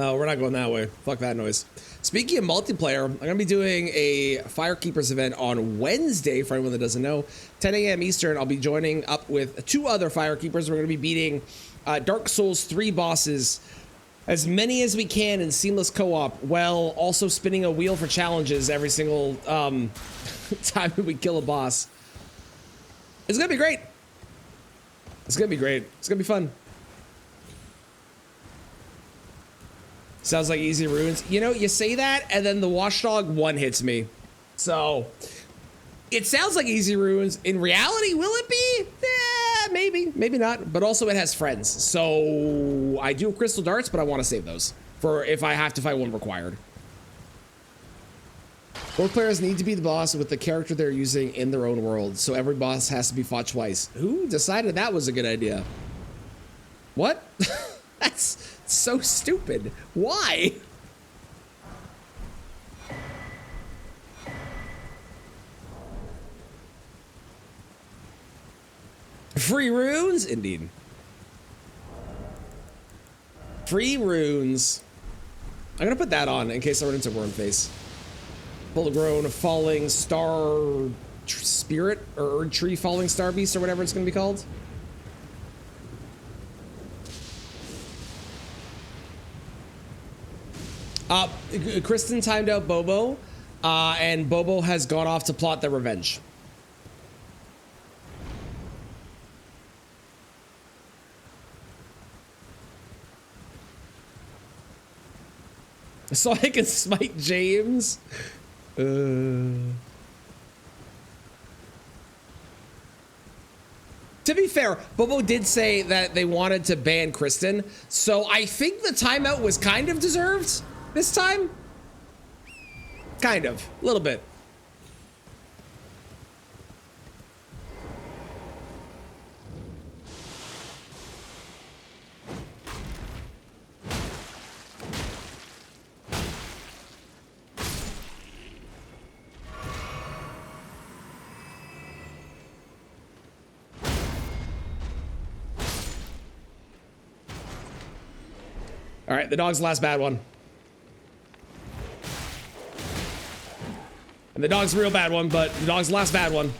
Oh, we're not going that way. Fuck that noise. Speaking of multiplayer, I'm going to be doing a Firekeepers event on Wednesday, for anyone that doesn't know. 10 a.m. Eastern, I'll be joining up with 2 other Firekeepers. We're going to be beating Dark Souls 3 bosses, as many as we can in seamless co-op, while also spinning a wheel for challenges every single time we kill a boss. It's going to be great. It's going to be great. It's going to be fun. Sounds like easy runes. You know, you say that, and then the Watchdog 1 hits me. So, it sounds like easy runes. In reality, will it be? Maybe, maybe not. But also, it has friends. So, I do have crystal darts, but I want to save those for if I have to fight one required. Both players need to be the boss with the character they're using in their own world. So, every boss has to be fought twice. Who decided that was a good idea? What? That's so stupid. Why? Free runes? Indeed. Free runes. I'm gonna put that on in case I run into Worm Face. Full grown falling star spirit or tree falling star beast or whatever it's gonna be called. Kristen timed out Bobo, and Bobo has gone off to plot their revenge. So I can smite James. To be fair, Bobo did say that they wanted to ban Kristen, so I think the timeout was kind of deserved. This time? Kind of. A little bit. All right, the dog's the last bad one. And the dog's a real bad one, but the dog's the last bad one.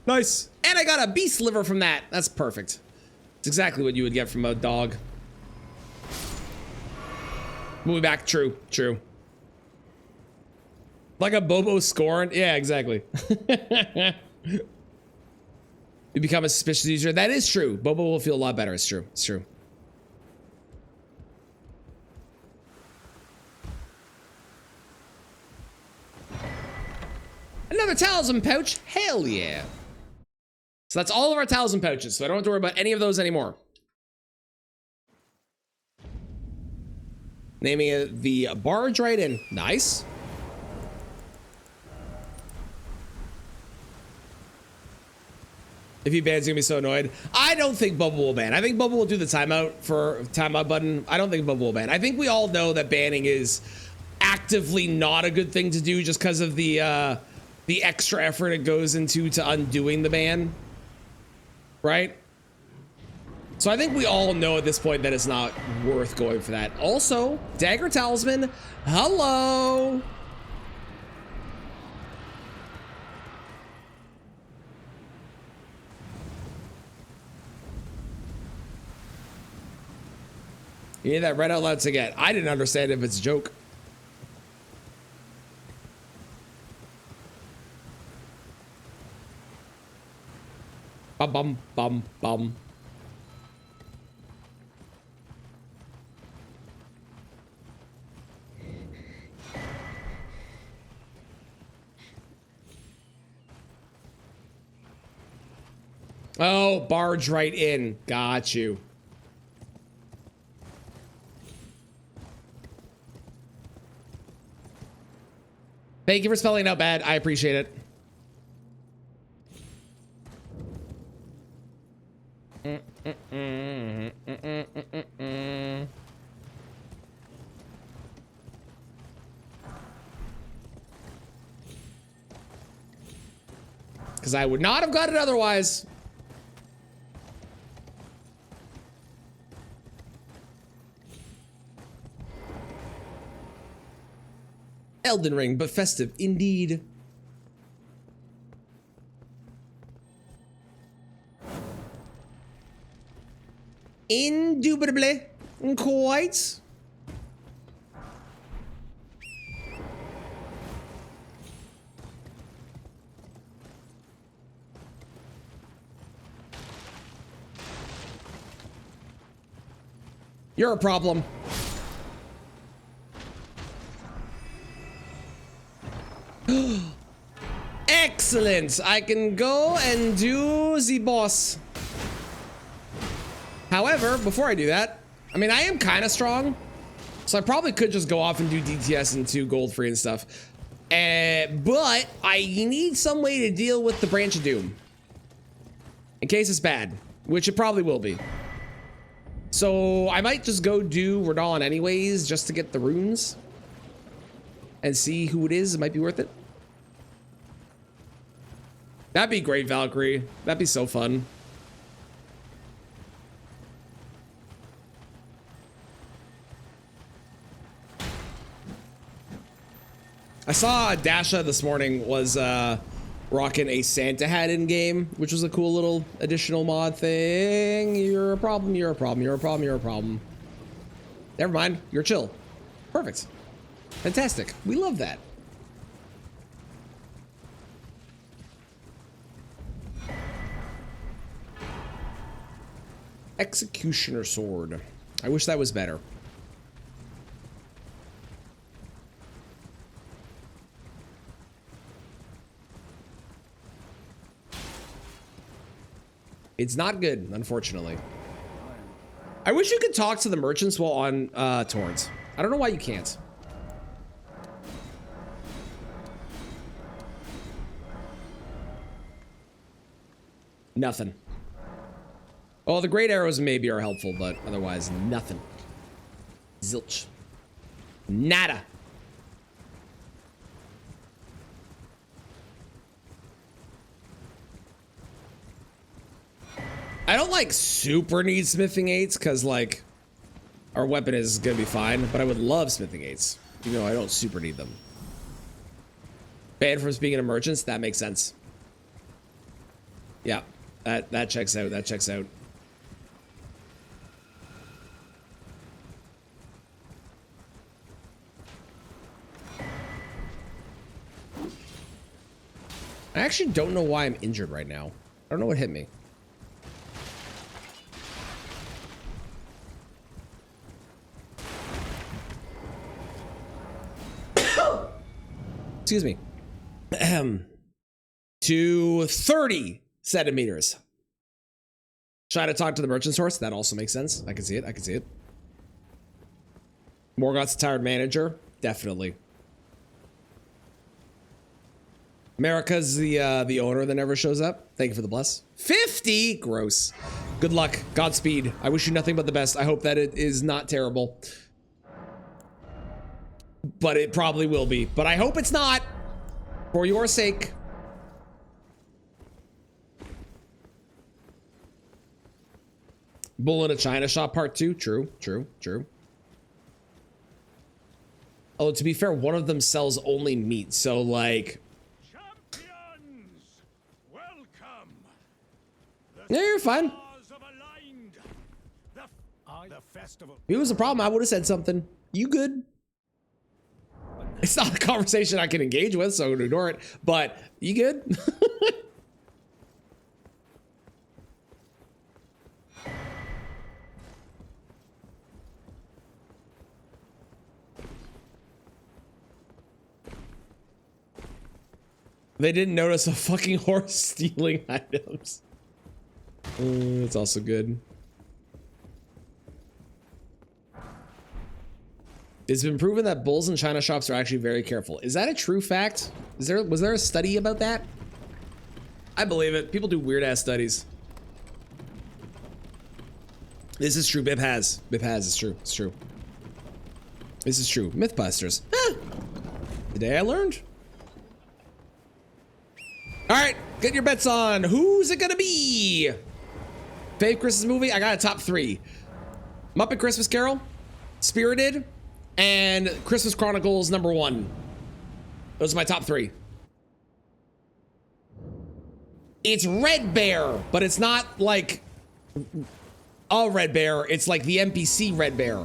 Nice. And I got a beast liver from that. That's perfect. It's exactly what you would get from a dog. Moving back. True. True. Like a Bobo scorn. Yeah, exactly. You become a suspicious user. That is true. Bobo will feel a lot better. It's true. It's true. Another talisman pouch. Hell yeah. So that's all of our talisman pouches. So I don't have to worry about any of those anymore. Naming it the Barge right in. Nice. If he bans, he's gonna be so annoyed. I don't think Bubble will ban. I think Bubble will do the timeout button. I don't think Bubble will ban. I think we all know that banning is actively not a good thing to do just because of the extra effort it goes into to undoing the ban. Right? So I think we all know at this point that it's not worth going for that. Also, Dagger Talisman, hello. You need that read out loud to get. I didn't understand if it's a joke. Bum bum bum bum. Oh, barge right in. Got you. Thank you for spelling it out bad. I appreciate it. Because I would not have got it otherwise. Elden Ring, but festive indeed. Indubitably. Quite. You're a problem. Excellent. I can go and do the boss. However, before I do that, I mean, I am kind of strong, so I probably could just go off and do DTS and 2 gold free and stuff. But I need some way to deal with the Branch of Doom in case it's bad, which it probably will be. So I might just go do Radon anyways, just to get the runes and see who it is. It might be worth it. That'd be great, Valkyrie. That'd be so fun. I saw Dasha this morning was rocking a Santa hat in game, which was a cool little additional mod thing. You're a problem, you're a problem, you're a problem, you're a problem. Never mind, you're chill. Perfect. Fantastic. We love that. Executioner sword. I wish that was better. It's not good, unfortunately. I wish you could talk to the merchants while on Torrents. I don't know why you can't. Nothing. Oh, the great arrows maybe are helpful, but otherwise nothing. Zilch. Nada. I don't like super need smithing 8s because like our weapon is gonna be fine, but I would love smithing 8s, even though I don't super need them. Banned from speaking to merchants, that makes sense. Yeah, that checks out. That checks out. I actually don't know why I'm injured right now. I don't know what hit me. Excuse me. To 30 centimeters. Try to talk to the merchant source. That also makes sense. I can see it. I can see it. Morgoth's a tired manager. Definitely. America's the owner that never shows up. Thank you for the bless. 50? Gross. Good luck. Godspeed. I wish you nothing but the best. I hope that it is not terrible. But it probably will be. But I hope it's not. For your sake. Bull in a China shop part 2. True, true, true. Oh, to be fair, one of them sells only meat. So like... Champions, welcome. Yeah, you're fine. The festival. If it was a problem, I would have said something. You good? It's not a conversation I can engage with, so I'm gonna ignore it. But you good? They didn't notice a fucking horse stealing items. That's also good. It's been proven that bulls in China shops are actually very careful. Is that a true fact? Was there a study about that? I believe it. People do weird ass studies. This is true. Bib has. It's true. It's true. This is true. Mythbusters. Ah, today I learned. All right, get your bets on. Who's it gonna be? Fave Christmas movie? I got a top 3. Muppet Christmas Carol, Spirited, and Christmas Chronicles #1. Those are my top 3. It's Red Bear, but it's not like a Red Bear. It's like the NPC Red Bear.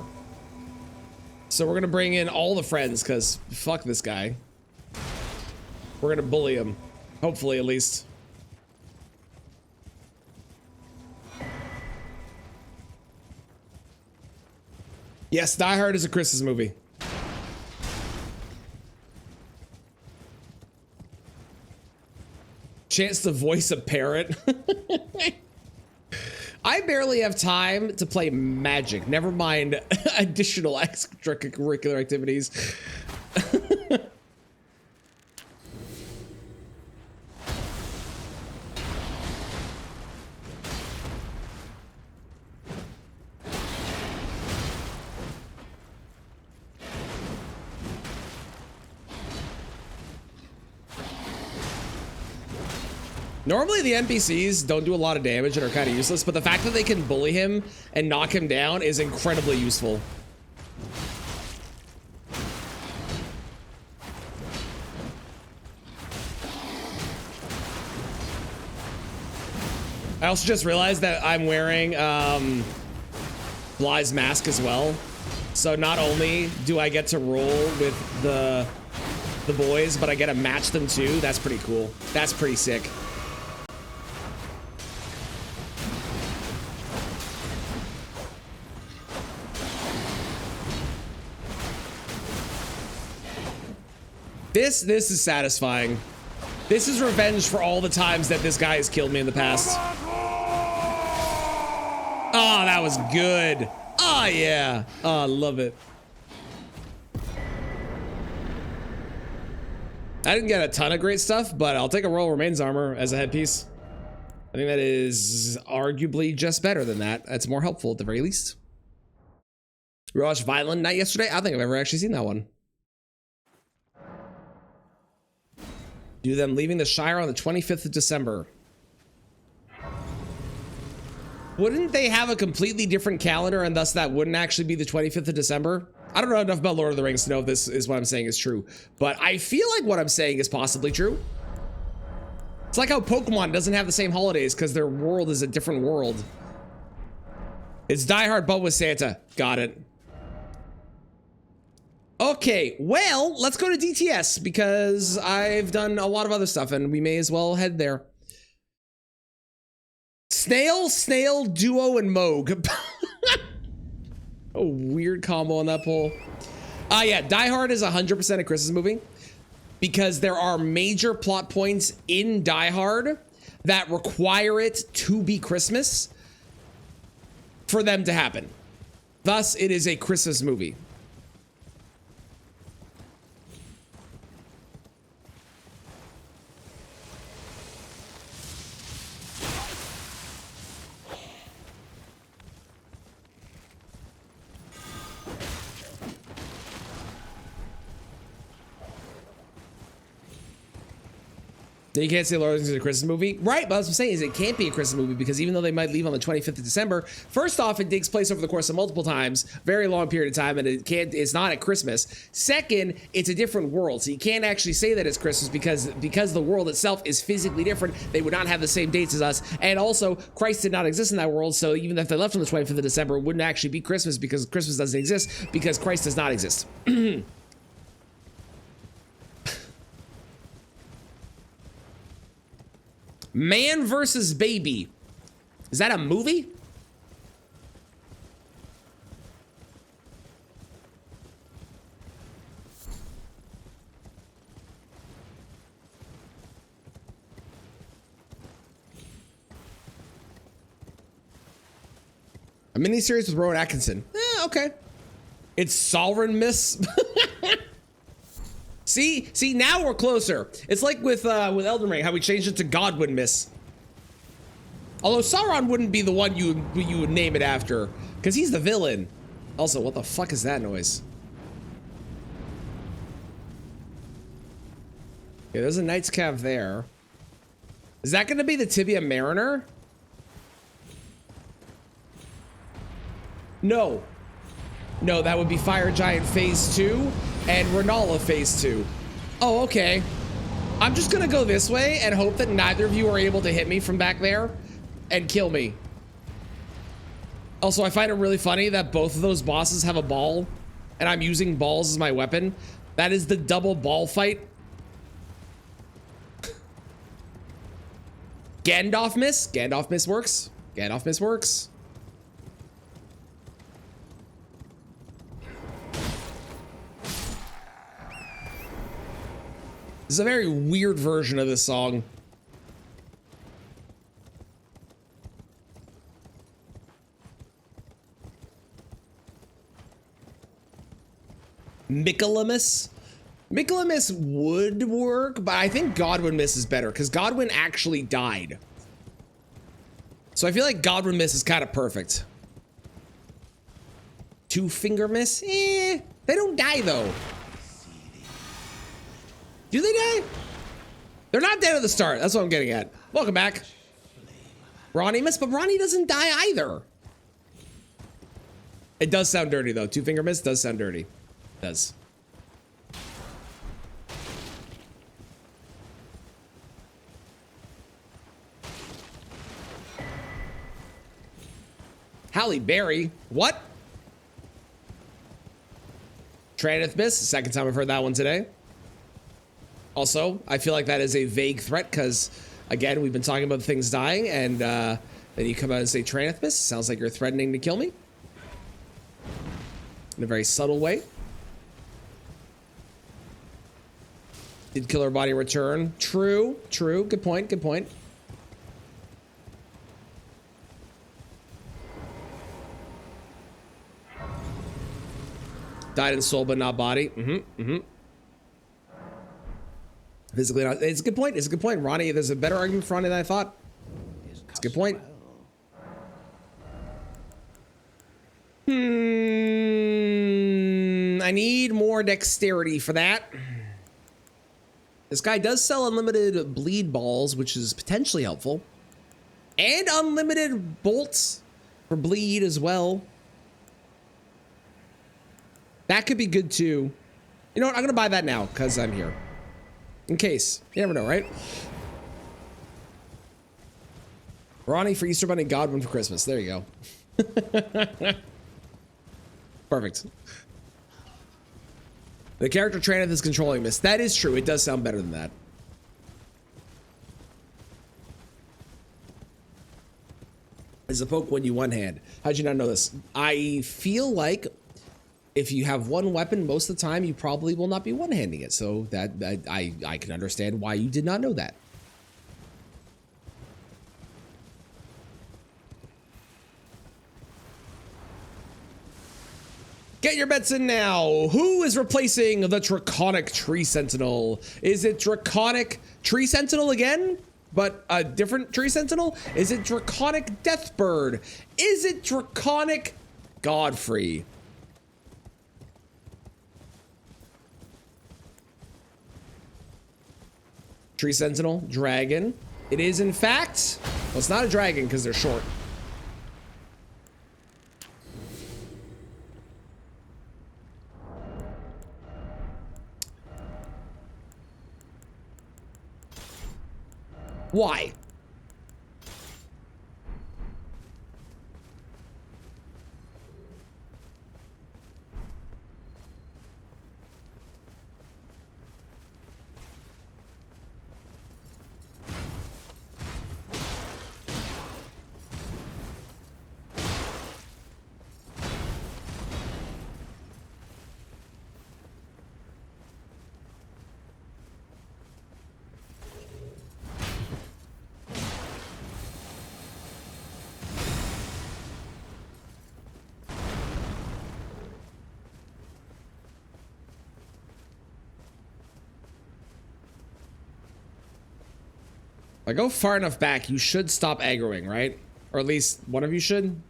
So we're gonna bring in all the friends because fuck this guy. We're gonna bully him. Hopefully, at least. Yes, Die Hard is a Christmas movie. Chance to voice a parrot. I barely have time to play Magic. Never mind additional extracurricular activities. Normally the NPCs don't do a lot of damage and are kind of useless, but the fact that they can bully him and knock him down is incredibly useful. I also just realized that I'm wearing Bly's mask as well. So not only do I get to roll with the boys, but I get to match them too. That's pretty cool. That's pretty sick. This is satisfying. This is revenge for all the times that this guy has killed me in the past. Oh, that was good. Oh, yeah. Oh, I love it. I didn't get a ton of great stuff, but I'll take a Royal Remains armor as a headpiece. I think that is arguably just better than that. That's more helpful at the very least. We watched Violent Night yesterday. I don't think I've ever actually seen that one. Do them leaving the Shire on the 25th of December. Wouldn't they have a completely different calendar and thus that wouldn't actually be the 25th of December? I don't know enough about Lord of the Rings to know if this is what I'm saying is true, but I feel like what I'm saying is possibly true. It's like how Pokemon doesn't have the same holidays because their world is a different world. It's Die Hard but with Santa. Got it. Okay, well, let's go to DTS because I've done a lot of other stuff and we may as well head there. Snail, Duo, and Moog. A weird combo on that poll. Yeah, Die Hard is 100% a Christmas movie because there are major plot points in Die Hard that require it to be Christmas for them to happen. Thus, it is a Christmas movie. Then you can't say Lord of the Rings is a Christmas movie. Right, but what I'm saying is it can't be a Christmas movie because even though they might leave on the 25th of December, first off, it takes place over the course of multiple times, very long period of time, and it's not at Christmas. Second, it's a different world, so you can't actually say that it's Christmas because the world itself is physically different. They would not have the same dates as us, and also, Christ did not exist in that world, so even if they left on the 25th of December, it wouldn't actually be Christmas because Christmas doesn't exist because Christ does not exist. Man versus Baby. Is that a movie? A miniseries with Rowan Atkinson. Okay. It's Sovereign Miss. See, now we're closer. It's like with Elden Ring, how we changed it to Godwin Miss. Although Sauron wouldn't be the one you would name it after, because he's the villain. Also, what the fuck is that noise? Okay, there's a Knight's Cav there. Is that going to be the Tibia Mariner? No. No, that would be Fire Giant Phase 2 and Renala Phase 2. Oh, okay. I'm just gonna go this way and hope that neither of you are able to hit me from back there and kill me. Also, I find it really funny that both of those bosses have a ball and I'm using balls as my weapon. That is the double ball fight. Gandalf miss? Gandalf miss works. Gandalf miss works. This is a very weird version of this song. Micklemus? Micklemus would work, but I think Godwin Miss is better because Godwin actually died. So I feel like Godwin Miss is kind of perfect. Two Finger Miss? They don't die though. Do they die? They're not dead at the start. That's what I'm getting at. Welcome back. Ronnie Miss, but Ronnie doesn't die either. It does sound dirty though. Two Finger Miss does sound dirty. It does. Halle Berry. What? Traneth Miss. Second time I've heard that one today. Also, I feel like that is a vague threat because, again, we've been talking about things dying, and then you come out and say Traneth Miss. Sounds like you're threatening to kill me. In a very subtle way. Did Killer Body return? True, true. Good point, good point. Died in soul but not body. Physically not. It's a good point. It's a good point. Ronnie, there's a better argument for Ronnie than I thought. It's a good point. I need more dexterity for that. This guy does sell unlimited bleed balls, which is potentially helpful. And unlimited bolts for bleed as well. That could be good too. You know what? I'm going to buy that now because I'm here. In case. You never know, right? Ronnie for Easter Bunny, Godwin for Christmas. There you go. Perfect. The character Traneth is controlling this. That is true. It does sound better than that. Is a poke when you one hand. How'd you not know this? I feel like if you have one weapon, most of the time you probably will not be one-handing it. So that I can understand why you did not know that. Get your bets in now. Who is replacing the Draconic Tree Sentinel? Is it Draconic Tree Sentinel again? But a different Tree Sentinel? Is it Draconic Deathbird? Is it Draconic Godfrey? Tree Sentinel, dragon. It is in fact, well, it's not a dragon because they're short. Why? If I go far enough back, you should stop aggroing, right? Or at least one of you should.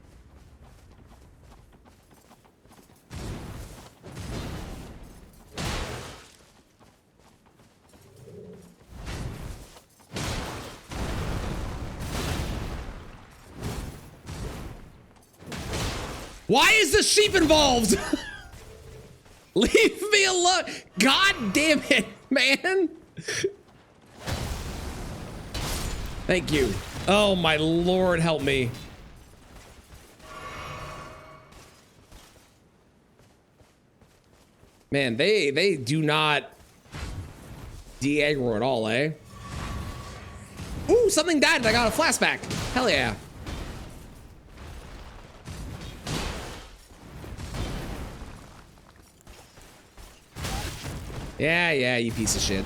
Why is the sheep involved? Leave me alone. God damn it, man. Thank you. Oh my Lord, help me. Man, they do not de-aggro at all, eh? Ooh, something died and I got a flashback. Hell yeah. Yeah, you piece of shit.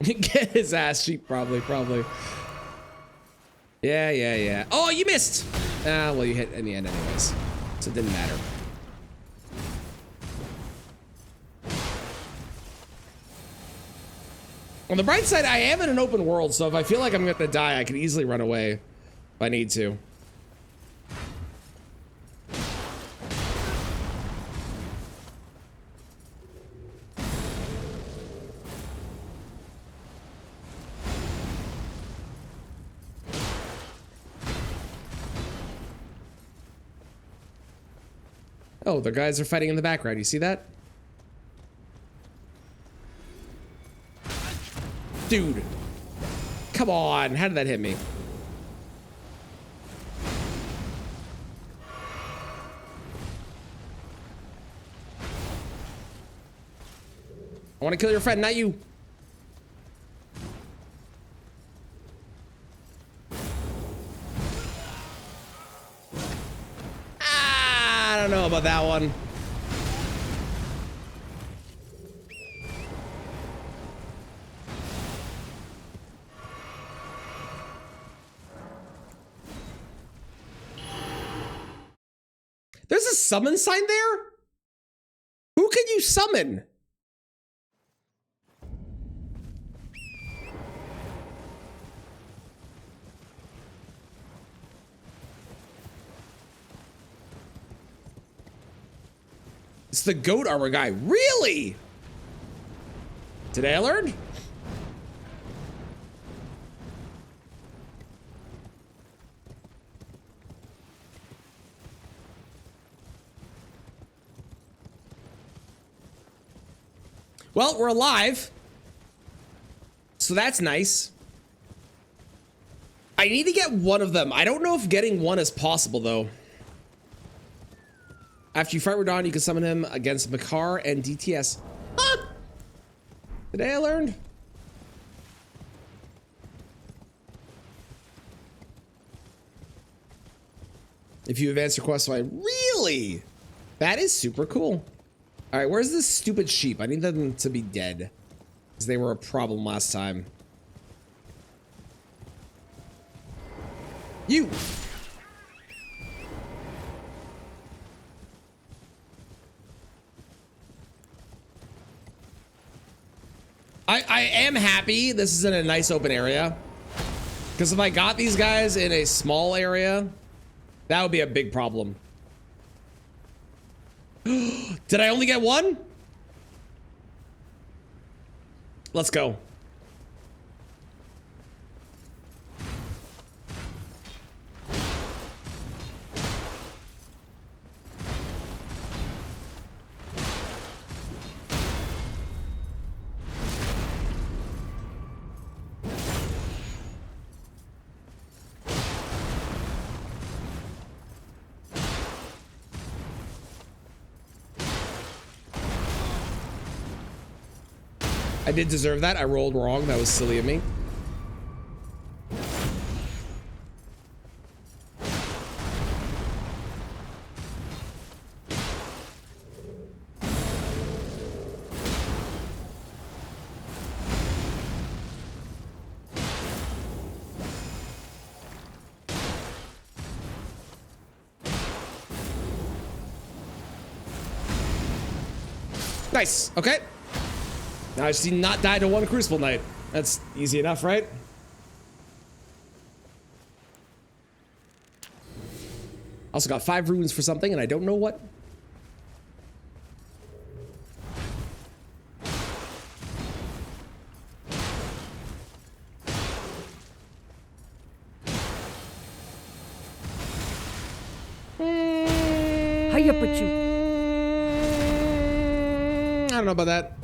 Get his ass sheep, probably. Yeah. Oh, you missed! Ah, well, you hit in the end anyways. So it didn't matter. On the bright side, I am in an open world, so if I feel like I'm gonna die, I can easily run away if I need to. Oh, the guys are fighting in the background. You see that? Dude. Come on. How did that hit me? I want to kill your friend, not you. I don't know about that one. There's a summon sign there? Who can you summon? It's the goat armor guy. Really? Today I learned? Well, we're alive. So that's nice. I need to get one of them. I don't know if getting one is possible, though. After you fight Radon, you can summon him against Makar and DTS. Huh? Today I learned. If you advance your quest line. Really? That is super cool. All right, where's this stupid sheep? I need them to be dead, because they were a problem last time. You! I am happy this is in a nice open area, because if I got these guys in a small area, that would be a big problem. Did I only get one? Let's go. I did deserve that. I rolled wrong. That was silly of me. Nice. Okay. Now I just need to not die to one Crucible Knight. That's easy enough, right? Also got 5 runes for something, and I don't know what. Hiya, Pachu. I don't know about that.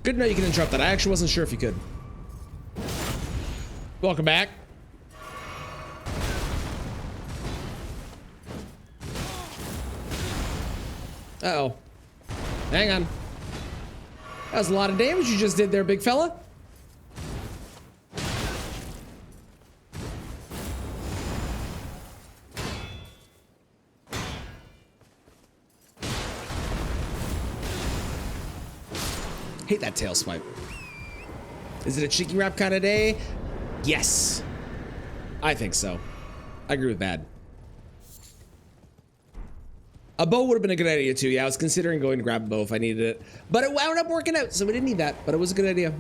Good to know you can interrupt that. I actually wasn't sure if you could. Welcome back. Uh-oh. Hang on. That was a lot of damage you just did there, big fella. Hate that tail swipe. Is it a cheeky wrap kind of day? Yes. I think so. I agree with that. A bow would have been a good idea too. Yeah, I was considering going to grab a bow if I needed it. But it wound up working out, so we didn't need that. But it was a good idea.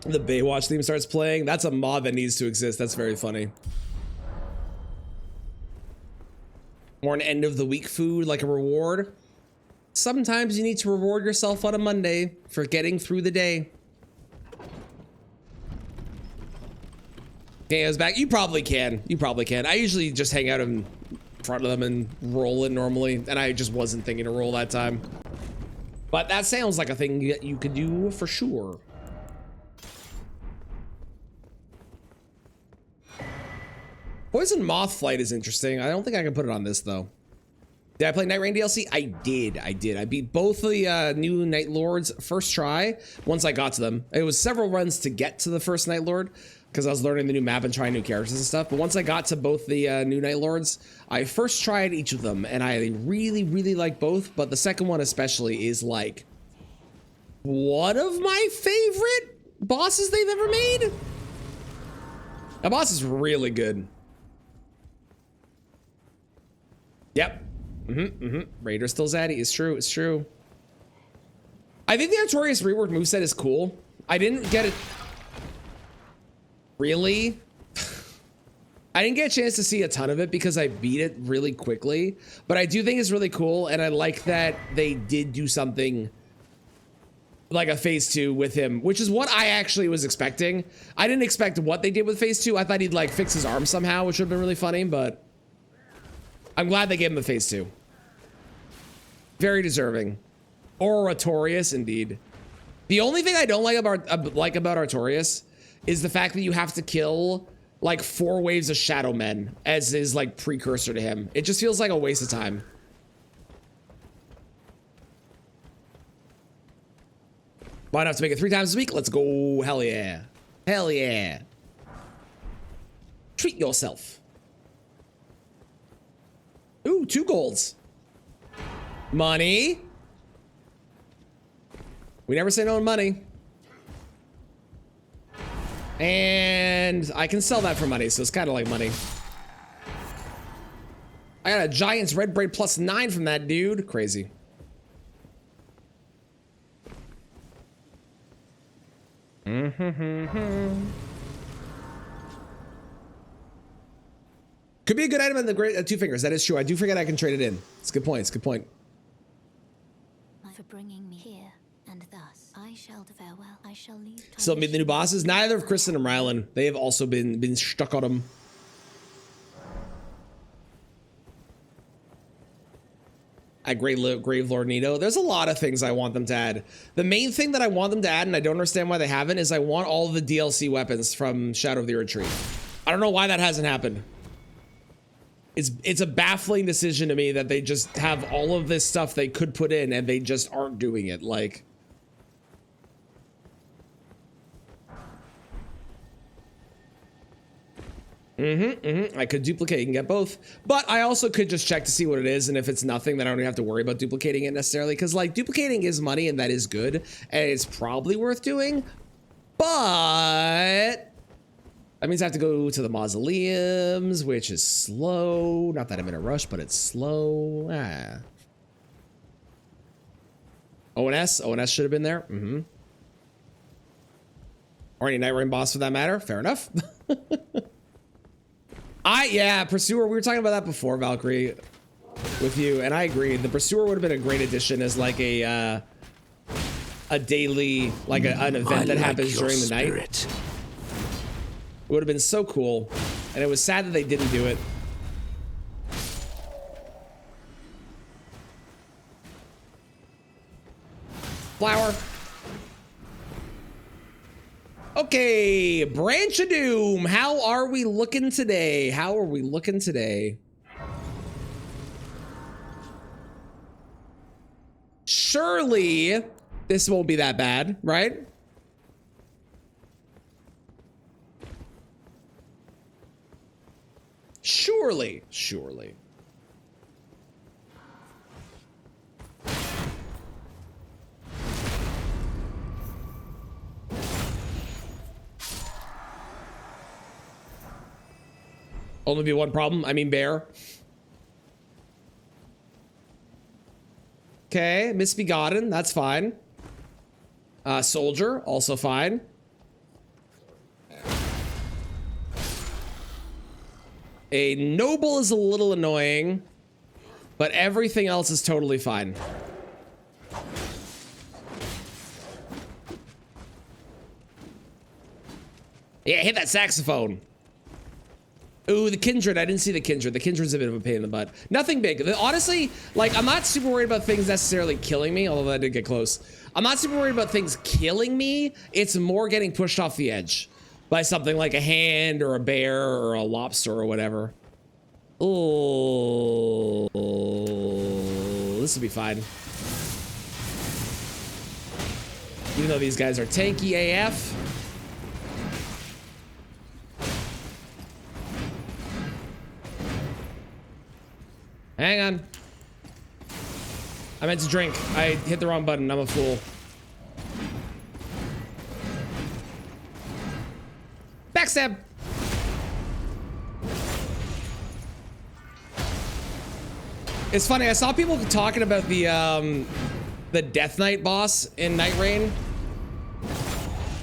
The Baywatch theme starts playing. That's a mod that needs to exist. That's very funny. Or an end of the week food, like a reward. Sometimes you need to reward yourself on a Monday for getting through the day. Game's back. You probably can. You probably can. I usually just hang out in front of them and roll it normally, and I just wasn't thinking to roll that time. But that sounds like a thing that you could do for sure. Poison Moth Flight is interesting. I don't think I can put it on this though. Did I play Night Rain DLC? I did. I beat both the new Night Lords first try once I got to them. It was several runs to get to the first Night Lord because I was learning the new map and trying new characters and stuff. But once I got to both the new Night Lords, I first tried each of them and I really, really like both. But the second one especially is like one of my favorite bosses they've ever made. That boss is really good. Yep. Raider still zaddy. It's true. It's true. I think the Artorias reworked moveset is cool. I didn't get it. Really? I didn't get a chance to see a ton of it because I beat it really quickly. But I do think it's really cool. And I like that they did do something like a phase 2 with him, which is what I actually was expecting. I didn't expect what they did with phase 2. I thought he'd like fix his arm somehow, which would have been really funny, but I'm glad they gave him a phase 2. Very deserving. Oratorius, indeed. The only thing I don't like about Artorias is the fact that you have to kill like 4 waves of Shadow Men as his like precursor to him. It just feels like a waste of time. Why not have to make it 3 times a week? Let's go. Hell yeah. Hell yeah. Treat yourself. Ooh, 2 golds. Money. We never say no to money. And I can sell that for money, so it's kind of like money. I got a Giant's Red Braid plus 9 from that dude. Crazy. Could be a good item in the great 2 fingers. That is true. I do forget I can trade it in. It's a good point. It's a good point. For bringing me here, and thus I shall farewell. I shall leave. Still meet the new bosses. Neither of Kristen and Rylan. They have also been stuck on them. At Grave Lord Nito. There's a lot of things I want them to add. The main thing that I want them to add, and I don't understand why they haven't, is I want all the DLC weapons from Shadow of the Retreat. I don't know why that hasn't happened. It's a baffling decision to me that they just have all of this stuff they could put in and they just aren't doing it. Like, I could duplicate and get both, but I also could just check to see what it is, and if it's nothing, then I don't have to worry about duplicating it necessarily, because like duplicating is money and that is good, and it's probably worth doing, but that means I have to go to the mausoleums, which is slow. Not that I'm in a rush, but it's slow. ONS should have been there. Or any Night Rain boss for that matter. Fair enough. Yeah, Pursuer, we were talking about that before, Valkyrie, with you, and I agree. The Pursuer would have been a great addition as like a daily, like an event that happens during the night. It would have been so cool, and it was sad that they didn't do it. Flower. Okay, Branch of Doom. How are we looking today? Surely this won't be that bad, right? Surely. Only be one problem. I mean, bear. Okay, Misbegotten. That's fine. Soldier. Also fine. A noble is a little annoying, but everything else is totally fine. Yeah, hit that saxophone. Ooh, the Kindred. I didn't see the Kindred. The Kindred's a bit of a pain in the butt. Nothing big. Honestly, like, I'm not super worried about things necessarily killing me, although that did get close. I'm not super worried about things killing me. It's more getting pushed off the edge by something like a hand or a bear or a lobster or whatever. Oh, this will be fine. Even though these guys are tanky AF. Hang on. I meant to drink. I hit the wrong button. I'm a fool. Backstab. It's funny. I saw people talking about the Death Knight boss in Night Rain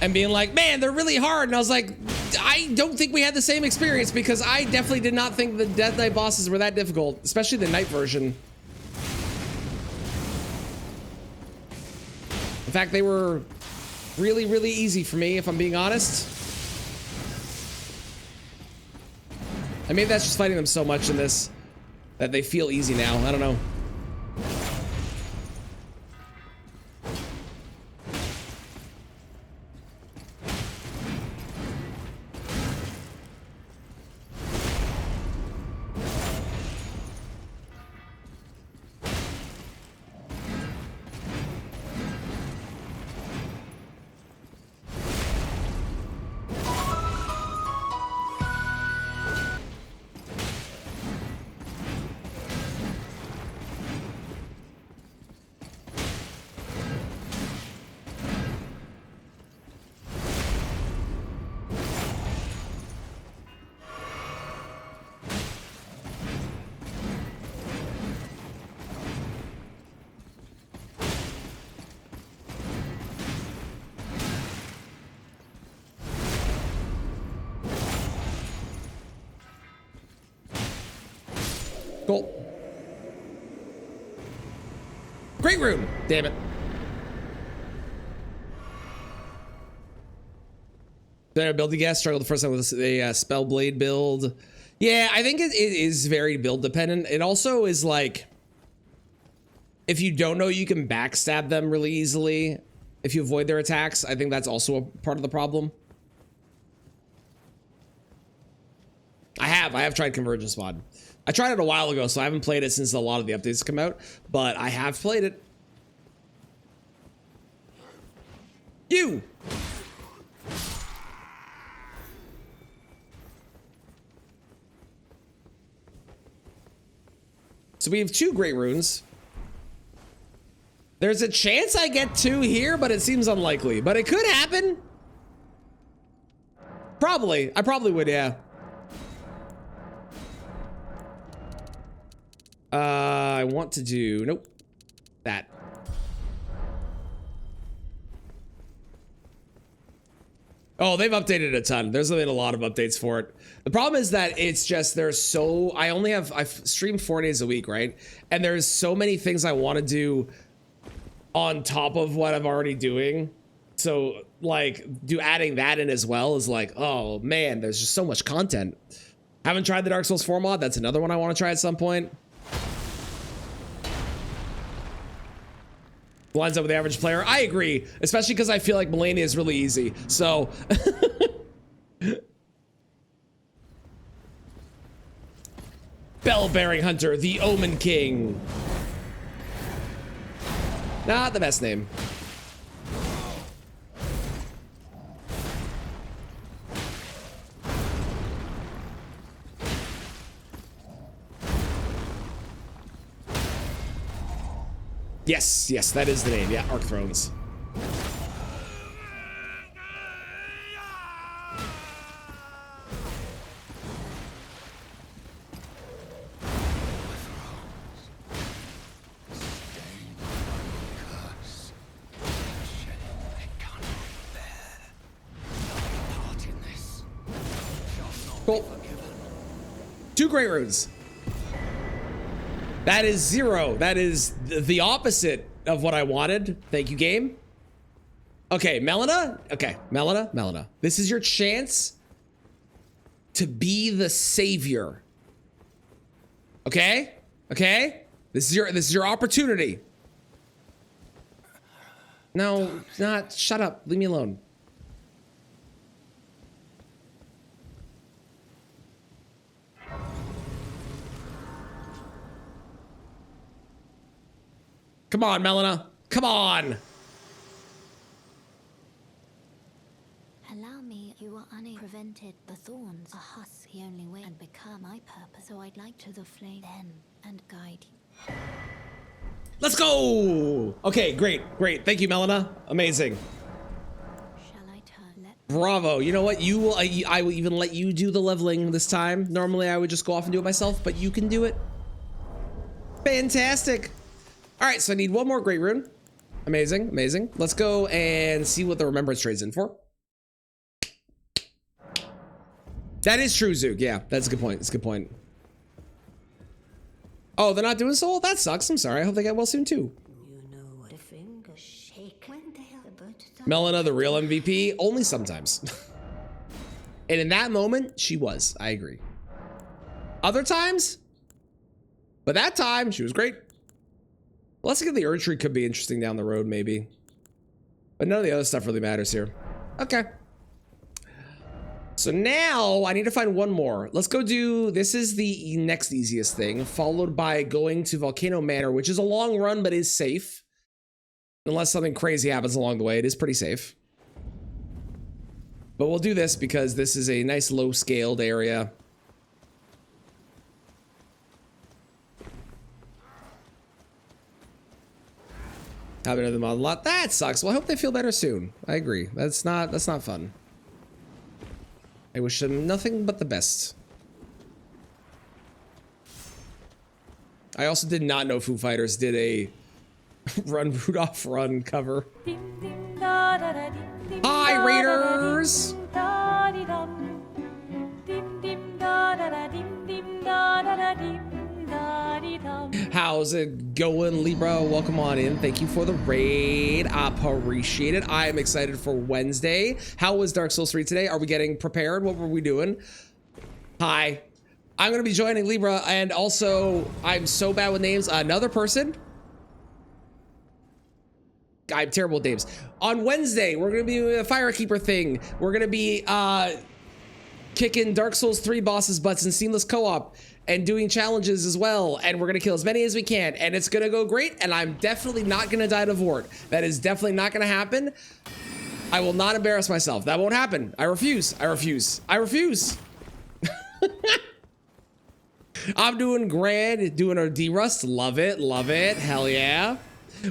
and being like, man, they're really hard. And I was like, I don't think we had the same experience, because I definitely did not think the Death Knight bosses were that difficult, especially the night version. In fact, they were really, really easy for me, if I'm being honest. And maybe that's just fighting them so much in this that they feel easy now. I don't know. Cool. Great room. Damn it. Did I build the gas? Struggled the first time with a spell blade build. Yeah, I think it is very build dependent. It also is like, if you don't know, you can backstab them really easily if you avoid their attacks. I think that's also a part of the problem. I have tried Convergence mod. I tried it a while ago, so I haven't played it since a lot of the updates come out, but I have played it. So we have 2 great runes. There's a chance I get 2 here, but it seems unlikely. But it could happen. Probably. I probably would, yeah. I want to do... Nope. That. Oh, they've updated a ton. There's been a lot of updates for it. The problem is that it's just there's so... I've streamed 4 days a week, right? And there's so many things I want to do on top of what I'm already doing. So, like, adding that in as well is like, oh, man, there's just so much content. Haven't tried the Dark Souls 4 mod. That's another one I want to try at some point. Lines up with the average player. I agree, especially because I feel like Melania is really easy. So, Bell-bearing hunter, the Omen King. Not the best name. Yes, yes, that is the name. Yeah, Arc Thrones. Cool. 2 great runes. That is 0. That is the opposite of what I wanted. Thank you, game. Okay, Melina. Okay, Melina. This is your chance to be the savior. Okay? Okay? This is your opportunity. No, not. Shut up. Leave me alone. Come on, Melina. Come on. Allow me, you are prevented. The thorns are husk the only way and become my purpose. So I'd like to the flame then and guide you. Let's go. Okay, great. Thank you, Melina. Amazing. Shall I turn? Bravo. You know what? You will. I will even let you do the leveling this time. Normally, I would just go off and do it myself, but you can do it. Fantastic. All right, so I need 1 more great rune. Amazing. Let's go and see what the remembrance trade's in for. That is true, Zook. Yeah, that's a good point. Oh, they're not doing soul? That sucks. I'm sorry. I hope they get well soon too. You know what the fingers shake when they are about to Melina, the real MVP, only sometimes. And in that moment, she was. I agree. Other times, but that time she was great. Let's get the Erd Tree could be interesting down the road, maybe. But none of the other stuff really matters here. Okay. So now I need to find 1 more. Let's go do, this is the next easiest thing, followed by going to Volcano Manor, which is a long run, but is safe. Unless something crazy happens along the way, it is pretty safe. But we'll do this because this is a nice low scaled area. Have another mod lot. That sucks. Well, I hope they feel better soon. I agree. That's not fun. I wish them nothing but the best. I also did not know Foo Fighters did a Run Rudolph Run cover. Hi, Raiders! How's it going, Libra? Welcome on in. Thank you for the raid. I appreciate it. I am excited for Wednesday. How was Dark Souls 3 today? Are we getting prepared? What were we doing? Hi. I'm going to be joining Libra, and also, I'm so bad with names. Another person. I'm terrible with names. On Wednesday, we're going to be doing a Firekeeper thing. We're going to be kicking Dark Souls 3 bosses' butts in seamless co-op. And doing challenges as well, and we're gonna kill as many as we can, and it's gonna go great, and I'm definitely not gonna die to Vort. That is definitely not gonna happen. I will not embarrass myself. That won't happen. I refuse. I'm doing grand, doing our D-Rust. Love it, love it. Hell yeah.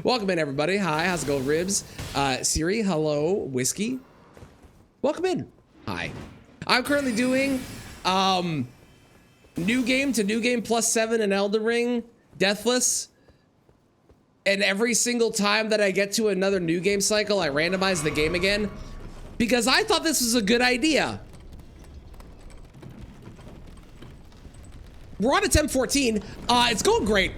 Welcome in, everybody. Hi, how's it going, Ribs? Siri, hello, Whiskey. Welcome in. Hi. I'm currently doing new game to new game +7 in Elden Ring, Deathless. And every single time that I get to another new game cycle, I randomize the game again because I thought this was a good idea. We're on attempt 14. It's going great.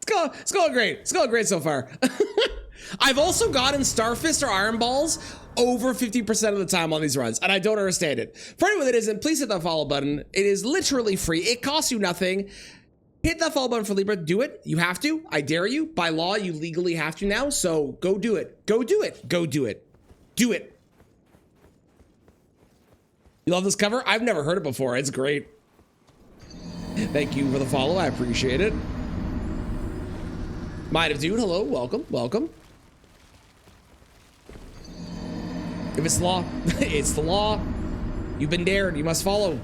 It's going great. It's going great so far. I've also gotten Starfist or Iron Balls over 50% of the time on these runs, and I don't understand it. For anyone that isn't, please hit that follow button. It is literally free. It costs you nothing. Hit that follow button for Libra. Do it. You have to. I dare you. By law, you legally have to now, so go do it. Go do it. Go do it. Do it. You love this cover? I've never heard it before. It's great. Thank you for the follow. I appreciate it. Might have dude. Hello. Welcome. Welcome. If it's the law, it's the law. You've been dared. You must follow. You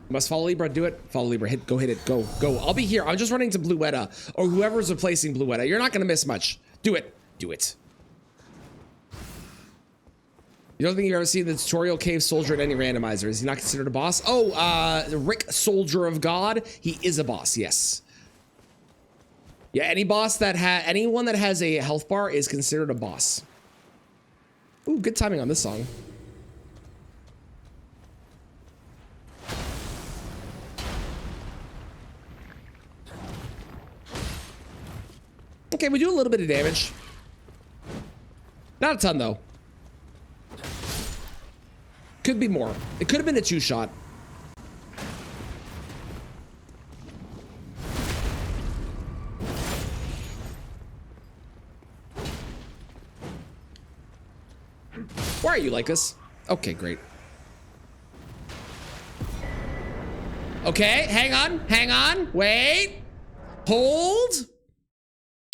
must follow Libra. Do it. Follow Libra. Hit. Go hit it. Go. Go. I'll be here. I'm just running to Bluetta or whoever's replacing Bluetta. You're not going to miss much. Do it. Do it. You don't think you've ever seen the tutorial cave soldier at any randomizer? Is he not considered a boss? Oh, Rick, Soldier of God. He is a boss, yes. Yeah, anyone that has a health bar is considered a boss. Ooh, good timing on this song. Okay, we do a little bit of damage. Not a ton, though. Could be more. It could have been a 2-shot. Why are you like this? Okay, great. Okay, hang on, wait. Hold.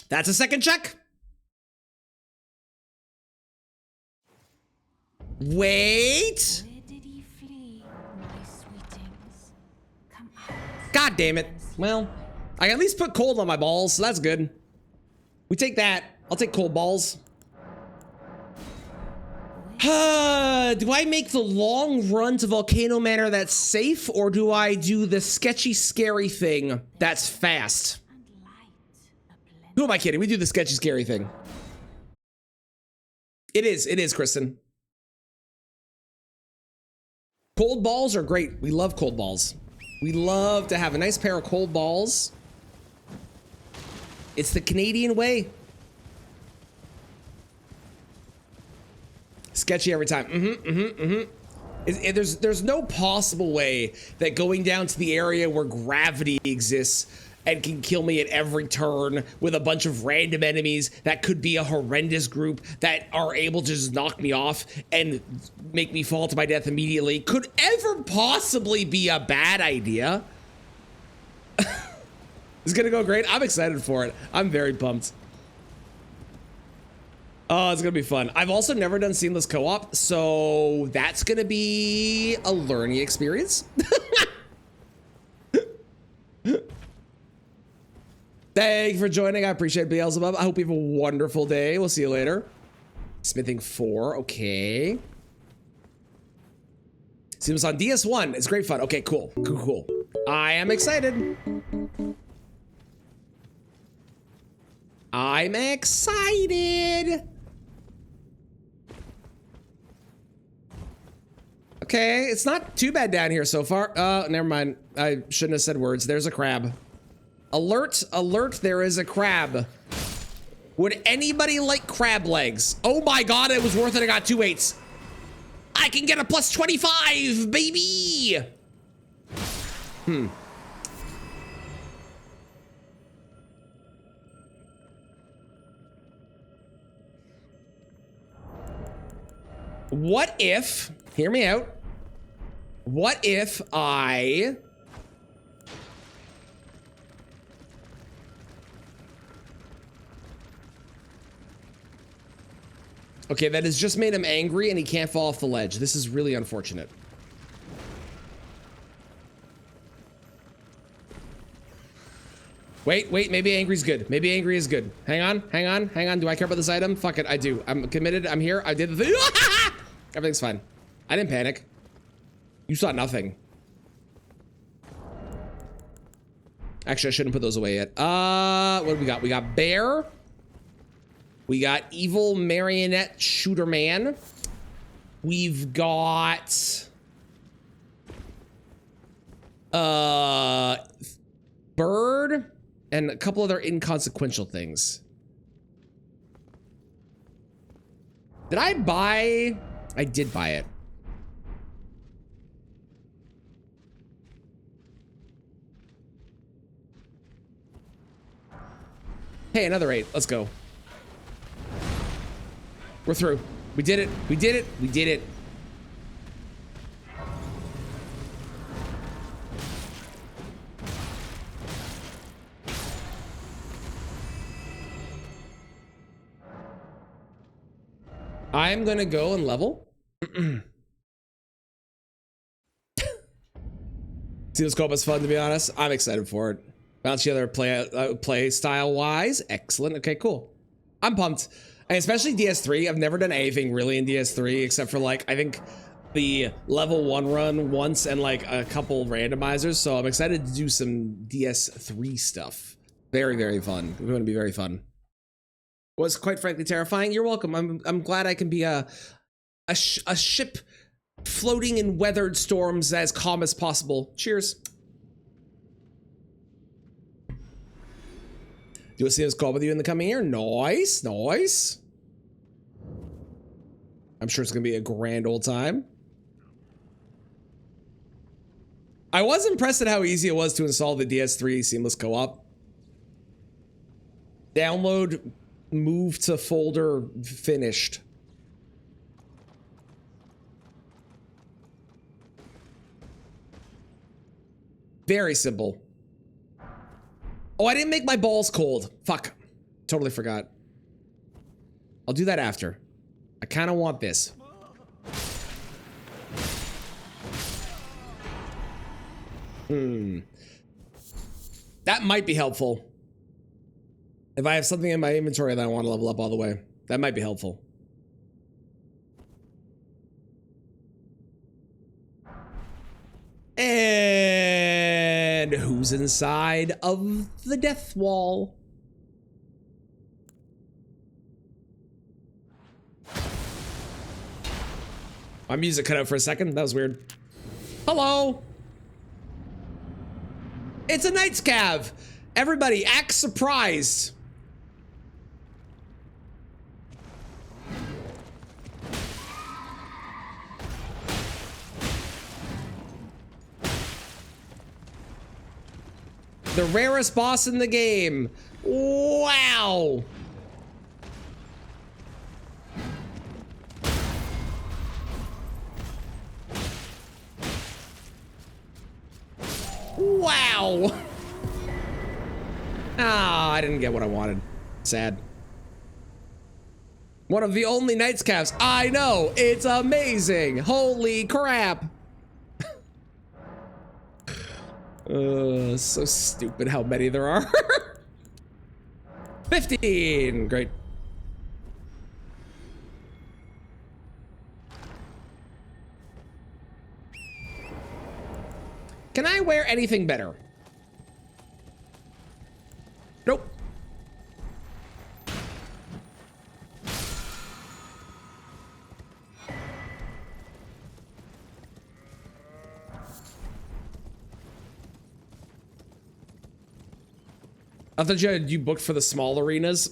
That's a second check. Wait. Where did he flee, my sweetings? Come out. God damn it. Well, I at least put cold on my balls, so that's good. We take that. I'll take cold balls. Do I make the long run to Volcano Manor that's safe, or do I do the sketchy, scary thing that's fast? And light, a blend. Who am I kidding? We do the sketchy, scary thing. It is, Kristen. Cold balls are great. We love cold balls. We love to have a nice pair of cold balls. It's the Canadian way. Sketchy every time. There's no possible way that going down to the area where gravity exists and can kill me at every turn with a bunch of random enemies that could be a horrendous group that are able to just knock me off and make me fall to my death immediately could ever possibly be a bad idea. It's gonna go great. I'm excited for it. I'm very pumped. Oh, it's gonna be fun. I've also never done seamless co-op, so that's gonna be a learning experience. Thank you for joining. I appreciate Beelzebub. I hope you have a wonderful day. We'll see you later. Smithing 4, okay. Seems on DS1. It's great fun. Okay, cool. Cool. I am excited. I'm excited. Okay, it's not too bad down here so far. Never mind. I shouldn't have said words. There's a crab. Alert, alert, there is a crab. Would anybody like crab legs? Oh my god, it was worth it. I got 2 8s. I can get a plus 25, baby. What if, hear me out. What if I okay, that has just made him angry and he can't fall off the ledge. This is really unfortunate. Wait, maybe angry's good. Maybe angry is good. Hang on. Do I care about this item? Fuck it, I do. I'm committed. I'm here. I did the thing. Everything's fine. I didn't panic. You saw nothing. Actually, I shouldn't put those away yet. What do we got? We got bear. We got evil marionette shooter man. We've got bird and a couple other inconsequential things. Did I buy? I did buy it. Hey, another 8. Let's go. We're through. We did it. We did it. We did it. I'm gonna go and level. Seems scope is fun, to be honest. I'm excited for it. Bounce the other play style wise. Excellent. Okay, cool. I'm pumped. And especially DS3. I've never done anything really in DS3 except for like, I think the level 1 run once and like a couple randomizers. So I'm excited to do some DS3 stuff. Very, very fun. It's going to be very fun. Was quite frankly terrifying. You're welcome. I'm glad I can be a ship floating in weathered storms as calm as possible. Cheers. Do a CM's call with you in the coming year? Nice, nice. I'm sure it's gonna be a grand old time. I was impressed at how easy it was to install the DS3 seamless co-op. Download, move to folder, finished. Very simple. Oh, I didn't make my balls cold. Fuck. Totally forgot. I'll do that after. I kind of want this. That might be helpful. If I have something in my inventory that I want to level up all the way, that might be helpful. And who's inside of the death wall? My music cut out for a second. That was weird. Hello. It's a Knight's Cav. Everybody act surprised. The rarest boss in the game. Wow. Wow. Ah, I didn't get what I wanted. Sad. One of the only Knight's Cavs. I know. It's amazing. Holy crap. So stupid how many there are. 15. Great. Can I wear anything better? Nope. I thought you booked for the small arenas.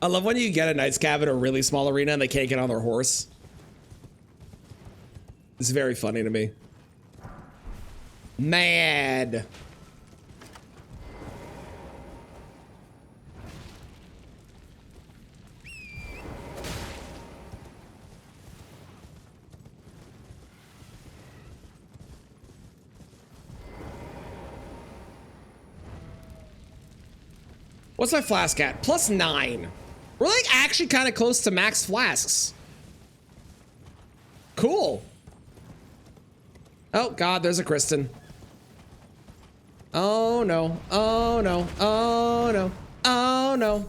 I love when you get a Knight's Cav in a really small arena and they can't get on their horse. It's very funny to me. Mad. What's my flask at? +9. We're like actually kind of close to max flasks. Cool. Oh God, there's a Kristen. Oh no. Oh no. Oh no. Oh no.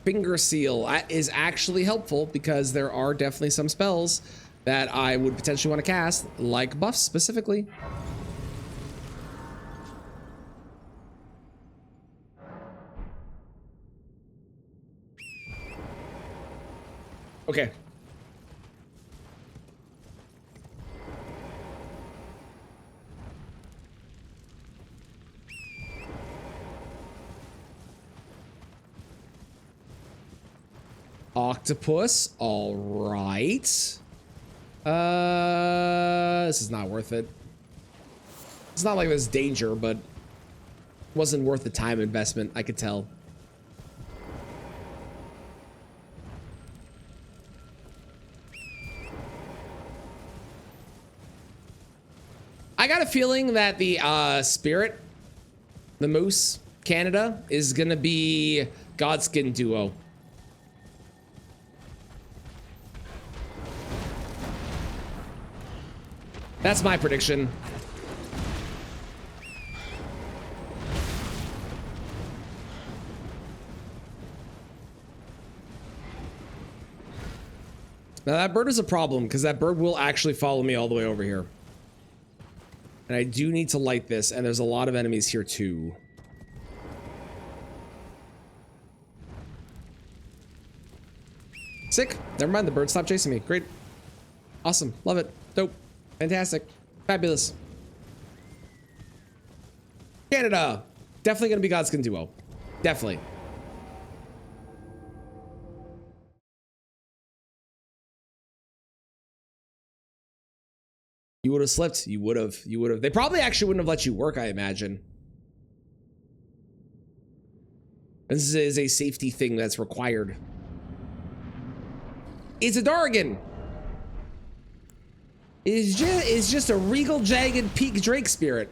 Finger Seal is actually helpful because there are definitely some spells that I would potentially want to cast, like buffs specifically. Okay. Octopus, all right. This is not worth it. It's not like there's danger, but wasn't worth the time investment, I could tell. I got a feeling that the spirit, the moose, Canada, is gonna be Godskin duo. That's my prediction. Now that bird is a problem because that bird will actually follow me all the way over here. And I do need to light this, and there's a lot of enemies here too. Sick. Never mind, the bird stopped chasing me. Great. Awesome. Love it. Dope. Fantastic. Fabulous. Canada. Definitely gonna be Godskin duo. Definitely. You would have slipped. You would have. You would have. They probably actually wouldn't have let you work, I imagine. This is a safety thing that's required. It's a Dargan. It's just a regal, jagged peak Drake spirit.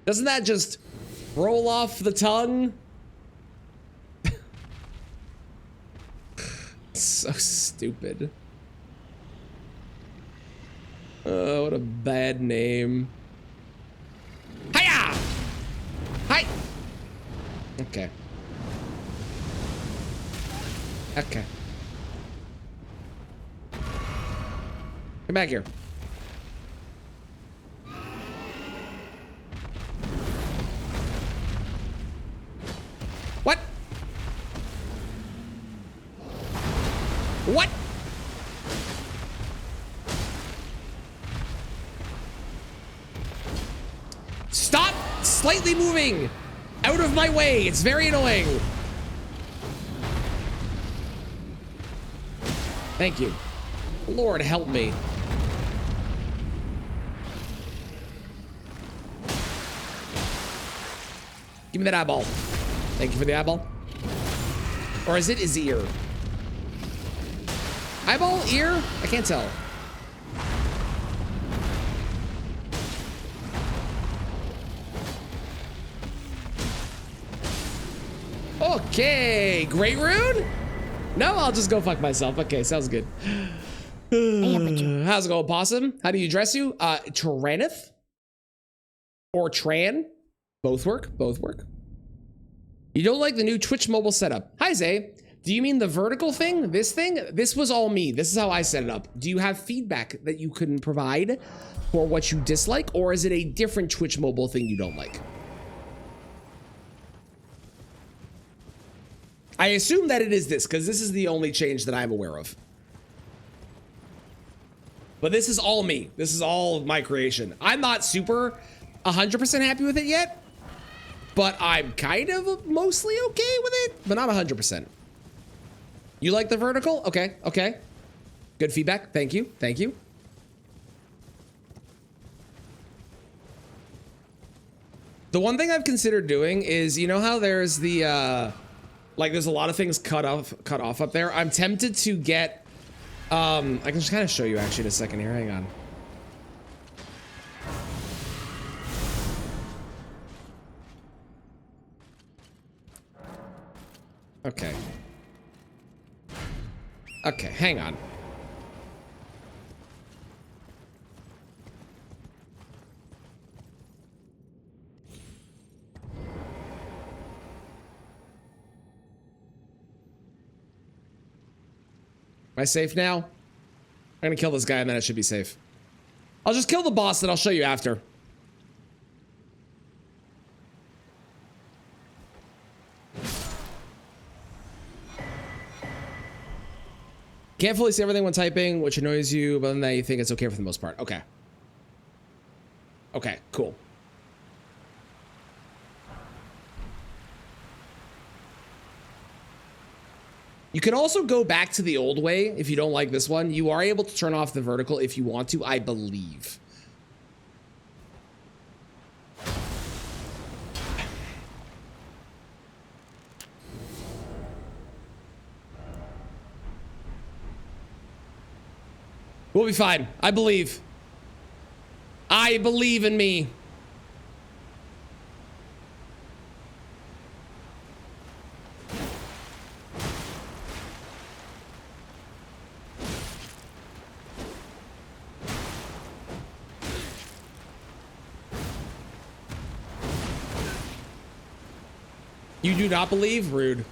Doesn't that just roll off the tongue? So stupid. Oh, what a bad name. Hiya! Hi! Okay. Okay. Come back here. What? What? Stop slightly moving out of my way. It's very annoying. Thank you. Lord help me. Give me that eyeball. Thank you for the eyeball. Or is it his ear? Eyeball? Ear? I can't tell. Okay, Great Rune? No, I'll just go fuck myself. Okay, sounds good. How's it going, Possum? How do you dress you? Traneth? Or Tran? Both work, both work. You don't like the new Twitch mobile setup. Hi, Zay. Do you mean the vertical thing? This thing? This was all me. This is how I set it up. Do you have feedback that you couldn't provide for what you dislike? Or is it a different Twitch mobile thing you don't like? I assume that it is this, because this is the only change that I'm aware of. But this is all me. This is all my creation. I'm not super 100% happy with it yet, but I'm kind of mostly okay with it, but not 100%. You like the vertical? Okay, okay. Good feedback. Thank you. Thank you. The one thing I've considered doing is, you know how there's the, like there's a lot of things cut off up there. I'm tempted to get, I can just kind of show you actually in a second here. Hang on. Okay. Okay, hang on. I safe now? I'm gonna kill this guy and then I should be safe. I'll just kill the boss and I'll show you after. Can't fully see everything when typing, which annoys you, but then you think it's okay for the most part. Okay. Okay, cool. You can also go back to the old way if you don't like this one. You are able to turn off the vertical if you want to, I believe. We'll be fine. I believe. I believe in me. You do not believe? Rude.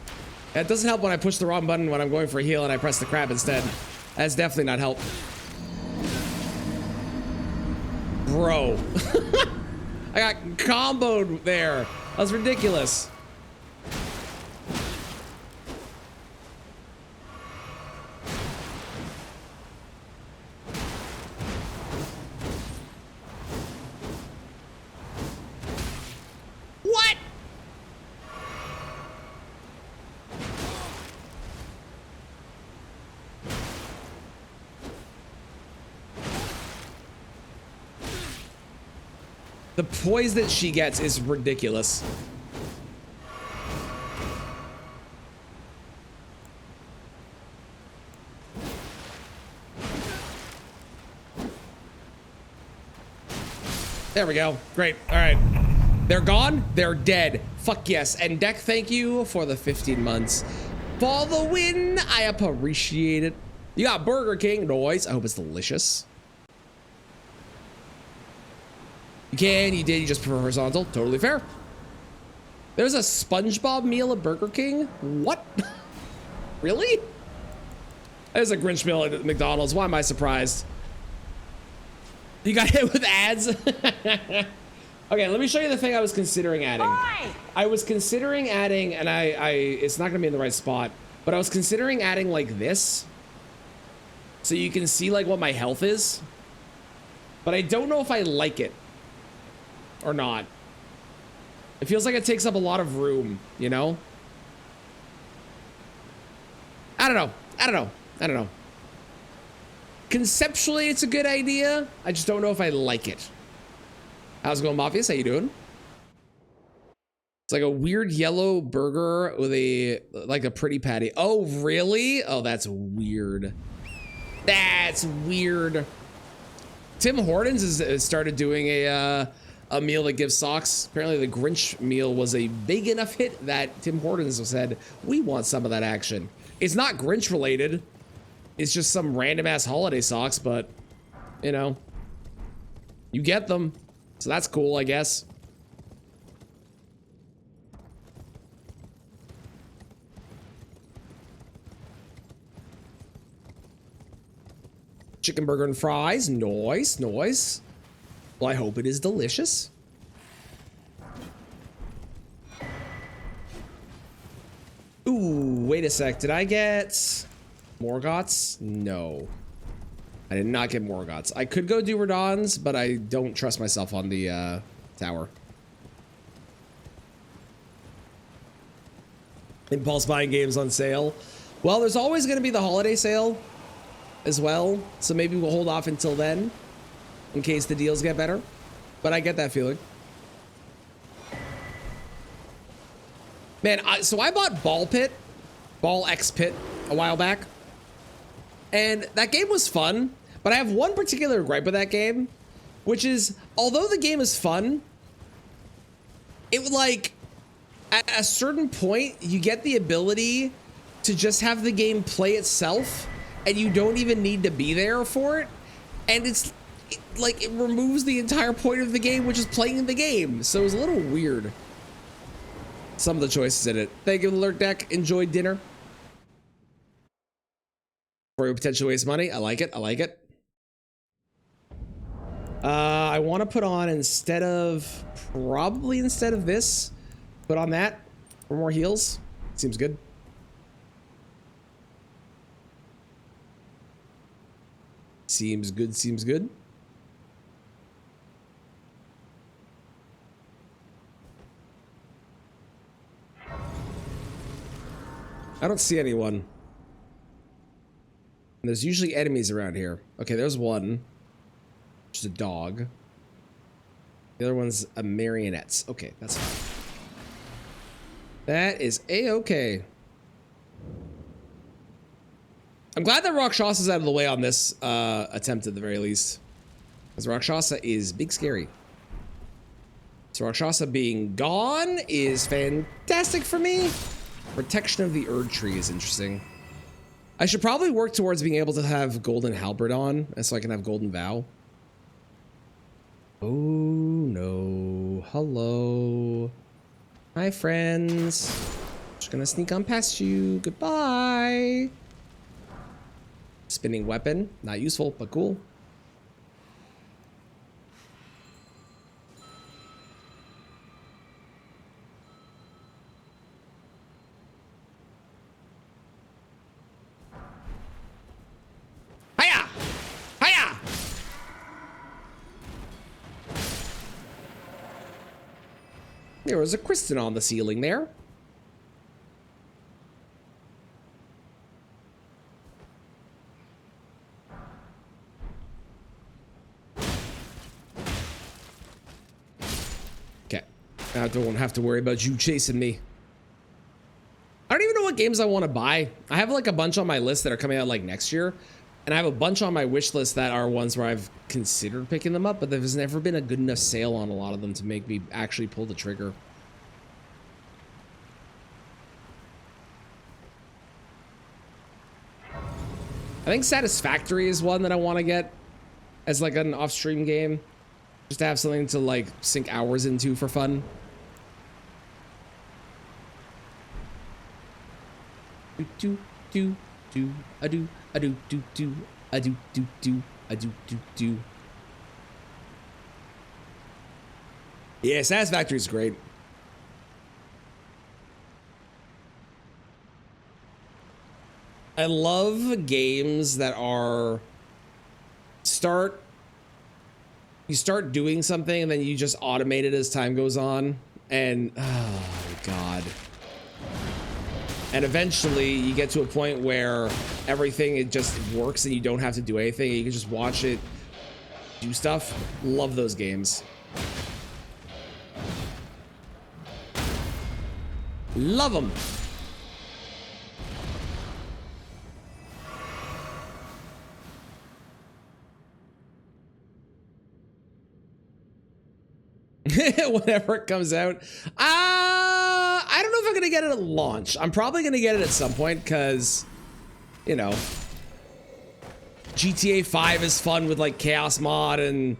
That doesn't help when I push the wrong button when I'm going for a heal and I press the crab instead. That's definitely not help. Bro. I got comboed there. That was ridiculous. What? The poise that she gets is ridiculous. There we go. Great. All right. They're gone. They're dead. Fuck yes. And Deck, thank you for the 15 months. For the win. I appreciate it. You got Burger King. Noise. I hope it's delicious. You can, you did, you just prefer horizontal. Totally fair. There's a SpongeBob meal at Burger King? What? Really? There's a Grinch meal at McDonald's. Why am I surprised? You got hit with ads? Okay, let me show you the thing I was considering adding. Oi! I was considering adding, and it's not gonna be in the right spot, but I was considering adding like this. So you can see like what my health is. But I don't know if I like it. Or not. It feels like it takes up a lot of room, you know? I don't know. I don't know. I don't know. Conceptually, it's a good idea. I just don't know if I like it. How's it going, Mafias? How you doing? It's like a weird yellow burger with like a pretty patty. Oh, really? Oh, that's weird. That's weird. Tim Hortons has started doing a meal that gives socks. Apparently the Grinch meal was a big enough hit that Tim Hortons said, we want some of that action. It's not Grinch related. It's just some random ass holiday socks, but you know, you get them. So that's cool, I guess. Chicken burger and fries. Nice, nice. Well, I hope it is delicious. Ooh, wait a sec. Did I get Morgoths? No. I did not get Morgoths. I could go do Radons, but I don't trust myself on the tower. Impulse buying games on sale. Well, there's always going to be the holiday sale as well, so maybe we'll hold off until then in case the deals get better, but I get that feeling. Man, so I bought Ball X Pit a while back, and that game was fun, but I have one particular gripe with that game, which is, although the game is fun, it would like, at a certain point, you get the ability to just have the game play itself, and you don't even need to be there for it, and it's like it removes the entire point of the game, which is playing the game. So it was a little weird, some of the choices in it. Thank you, Alert Deck. Enjoy dinner. Before we potentially waste money. I like it. I like it. I want to put on probably instead of this, put on that for more heals. Seems good. Seems good. Seems good. I don't see anyone. There's usually enemies around here. Okay, there's one. Just a dog. The other one's a marionette. Okay, that's fine. That is a-okay. I'm glad that Rakshasa out of the way on this attempt at the very least. Because Rakshasa is big scary. So Rakshasa being gone is fantastic for me. Protection of the Erd Tree is interesting. I should probably work towards being able to have Golden Halberd on, so I can have Golden Vow. Oh no. Hello. Hi, friends. Just gonna sneak on past you. Goodbye. Spinning weapon. Not useful, but cool. Hiya! Hiya! There was a crystal on the ceiling there. Okay. I don't have to worry about you chasing me. I don't even know what games I want to buy. I have like a bunch on my list that are coming out like next year. And I have a bunch on my wish list that are ones where I've considered picking them up, but there's never been a good enough sale on a lot of them to make me actually pull the trigger. I think Satisfactory is one that I want to get as like an off-stream game. Just to have something to like sink hours into for fun. Do do do a do a do do do a do do do a do do do. Yeah, Satisfactory is great. I love games that are you start doing something and then you just automate it as time goes on, and oh god. And eventually you get to a point where everything, it just works and you don't have to do anything. You can just watch it do stuff. Love those games. Love them. Whenever it comes out. I don't know if I'm gonna get it at launch. I'm probably gonna get it at some point because, you know, GTA 5 is fun with like Chaos Mod and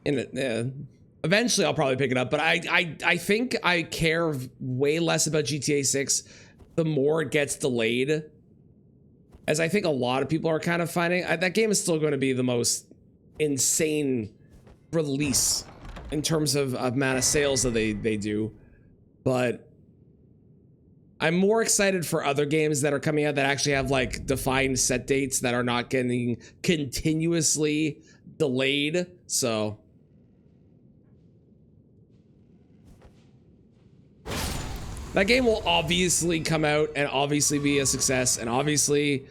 eventually I'll probably pick it up. But I think I care way less about GTA 6 the more it gets delayed, as I think a lot of people are kind of finding. That game is still going to be the most insane release in terms of amount of sales that they do, but I'm more excited for other games that are coming out that actually have like defined set dates that are not getting continuously delayed. So that game will obviously come out and obviously be a success, and obviously,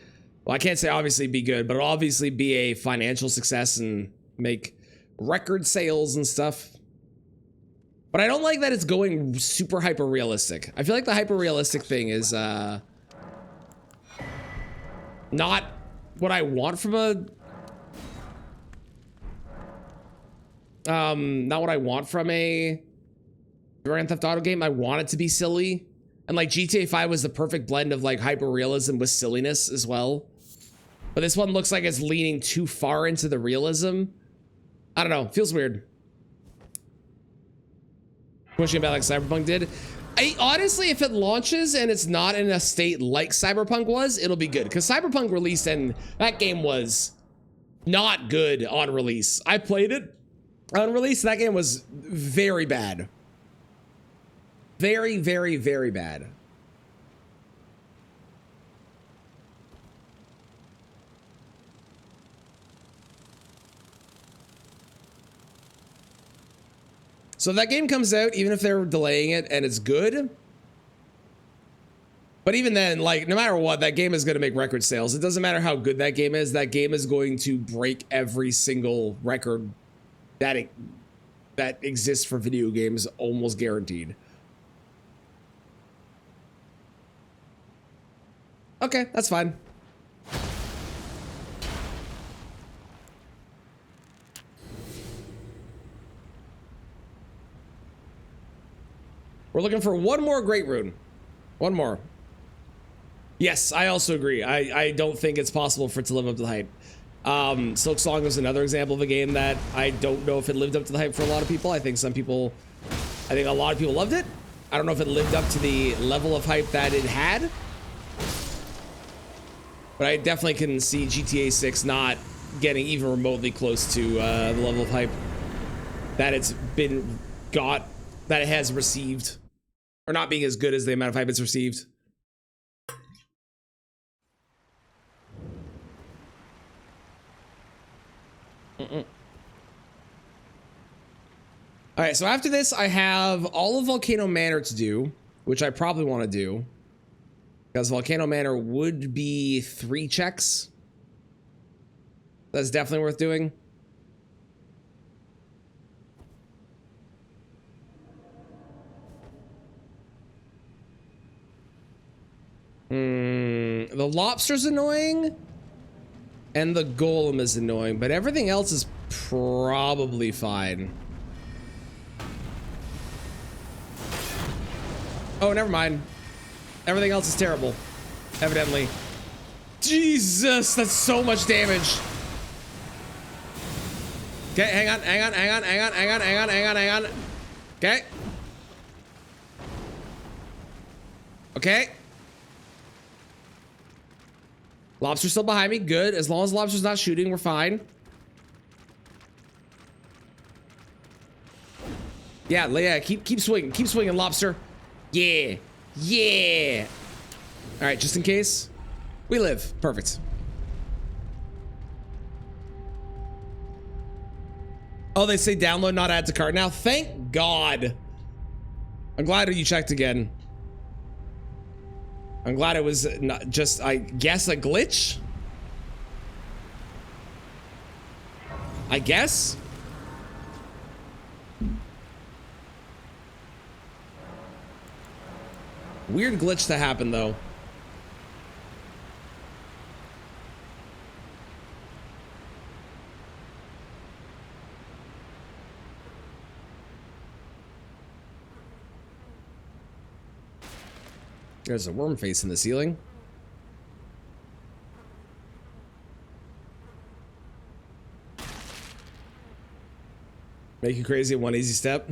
well, I can't say obviously be good, but it'll obviously be a financial success and make record sales and stuff. But I don't like that it's going super hyper realistic. I feel like the hyper realistic thing is not what I want from a not what I want from a Grand Theft Auto game. I want it to be silly, and like GTA 5 was the perfect blend of like hyper realism with silliness as well. But this one looks like it's leaning too far into the realism. I don't know, feels weird. Pushing about like Cyberpunk did. Honestly, if it launches and it's not in a state like Cyberpunk was, it'll be good. Because Cyberpunk released and that game was not good on release. I played it on release. That game was very bad. Very, very, very bad. So if that game comes out, even if they're delaying it and it's good, but even then, like, no matter what, that game is going to make record sales. It doesn't matter how good that game is going to break every single record that exists for video games, almost guaranteed. Okay, that's fine. We're looking for one more great rune. One more. Yes, I also agree. I don't think it's possible for it to live up to the hype. Silk Song was another example of a game that I don't know if it lived up to the hype for a lot of people. I think a lot of people loved it. I don't know if it lived up to the level of hype that it had. But I definitely can see GTA 6 not getting even remotely close to the level of hype that that it has received. Or not being as good as the amount of hype it's received. All right, so after this, I have all of Volcano Manor to do, which I probably want to do. Because Volcano Manor would be 3 checks. That's definitely worth doing. The lobster's annoying. And the golem is annoying, but everything else is probably fine. Oh, never mind. Everything else is terrible, evidently. Jesus, that's so much damage. Okay, hang on. Okay. Okay. Lobster's still behind me. Good. As long as Lobster's not shooting, we're fine. Yeah, keep swinging. Keep swinging, Lobster. Yeah. Yeah. All right, just in case. We live. Perfect. Oh, they say download, not add to cart. Now, thank God. I'm glad you checked again. I'm glad it was not just, I guess, a glitch. I guess. Weird glitch to happen, though. There's a worm face in the ceiling. Make you crazy at one easy step.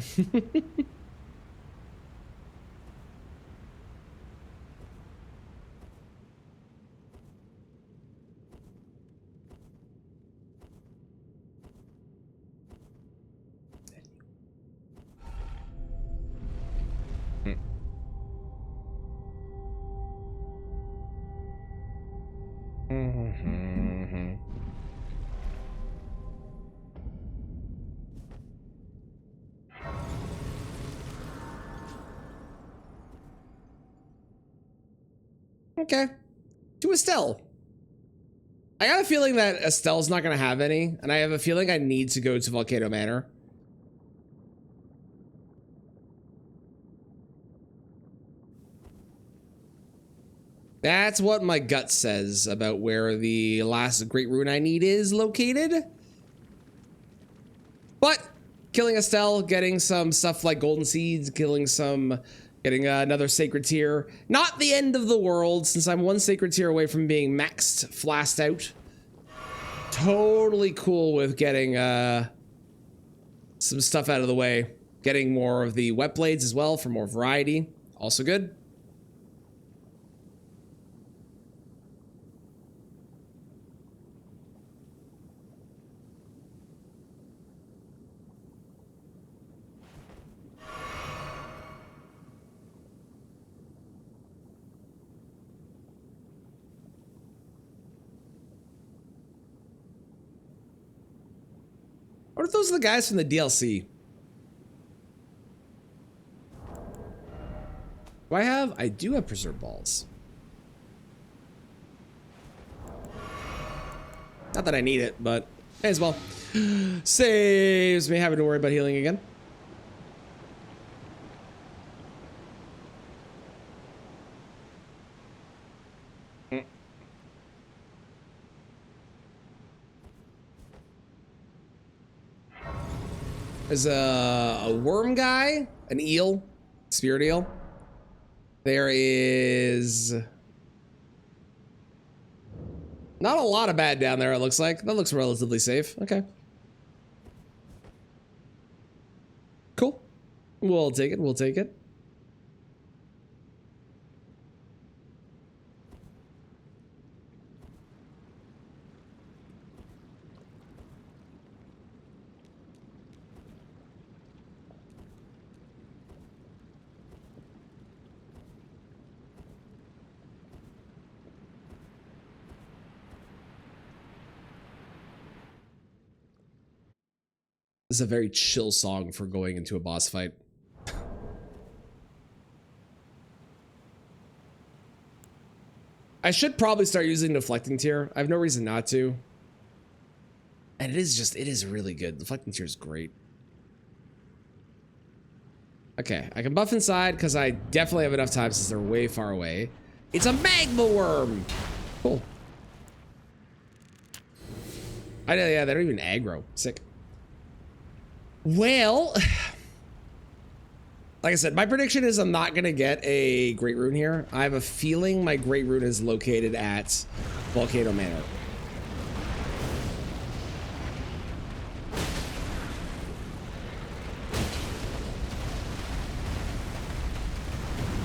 Okay. To Estelle. I got a feeling that Estelle's not going to have any, and I have a feeling I need to go to Volcano Manor. That's what my gut says about where the last great rune I need is located. But killing Estelle, getting some stuff like golden seeds, getting another sacred tier. Not the end of the world, since I'm one sacred tier away from being maxed, flashed out. Totally cool with getting some stuff out of the way. Getting more of the wet blades as well for more variety. Also good. What if those are the guys from the DLC? Do I have? I do have preserved balls. Not that I need it, but may as well. Saves me having to worry about healing again. There's a worm guy, an eel, spirit eel. There is not a lot of bad down there, it looks like. That looks relatively safe. Okay. Cool. We'll take it. We'll take it. This is a very chill song for going into a boss fight. I should probably start using Deflecting Tear. I have no reason not to. And it is really good. Deflecting Tear is great. Okay, I can buff inside because I definitely have enough time since they're way far away. It's a magma worm! Cool. I know, yeah, they don't even aggro. Sick. Well, like I said, my prediction is I'm not going to get a Great Rune here. I have a feeling my Great Rune is located at Volcano Manor.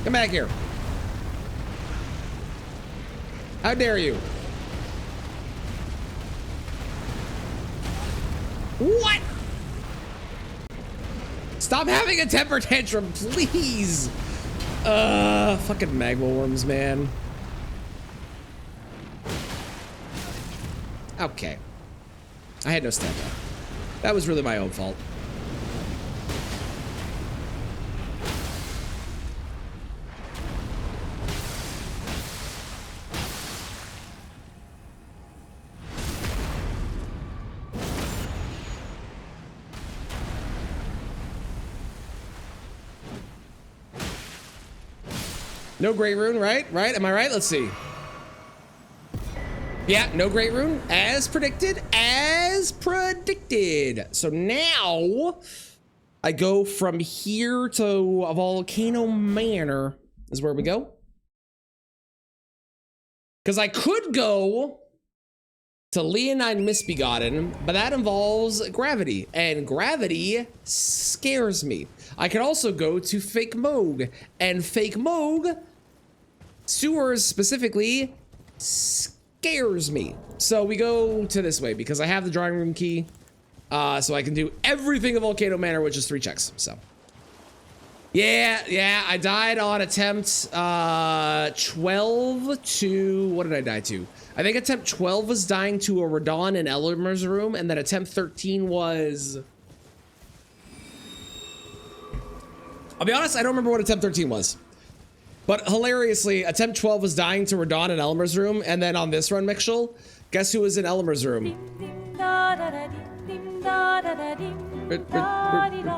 Come back here. How dare you? What? Stop having a temper tantrum, please. Fucking magma worms, man. Okay. I had no stamina. That was really my own fault. No Great Rune, right? Right? Am I right? Let's see. Yeah, no Great Rune. As predicted. As predicted. So now I go from here to Volcano Manor is where we go. Because I could go to Leonine Misbegotten, but that involves gravity, and gravity scares me. I could also go to Fake Moog, and Fake Moog, sewers specifically, scares me. So we go to this way because I have the drawing room key, so I can do everything in Volcano Manor, which is 3 checks. So yeah, I died on attempt 12 to, what did I die to? I think attempt 12 was dying to a Radon in Elmer's room, and then attempt 13 was... I'll be honest, I don't remember what attempt 13 was. But hilariously, attempt 12 was dying to Radon in Elmer's room, and then on this run, Mixel, guess who was in Elmer's room?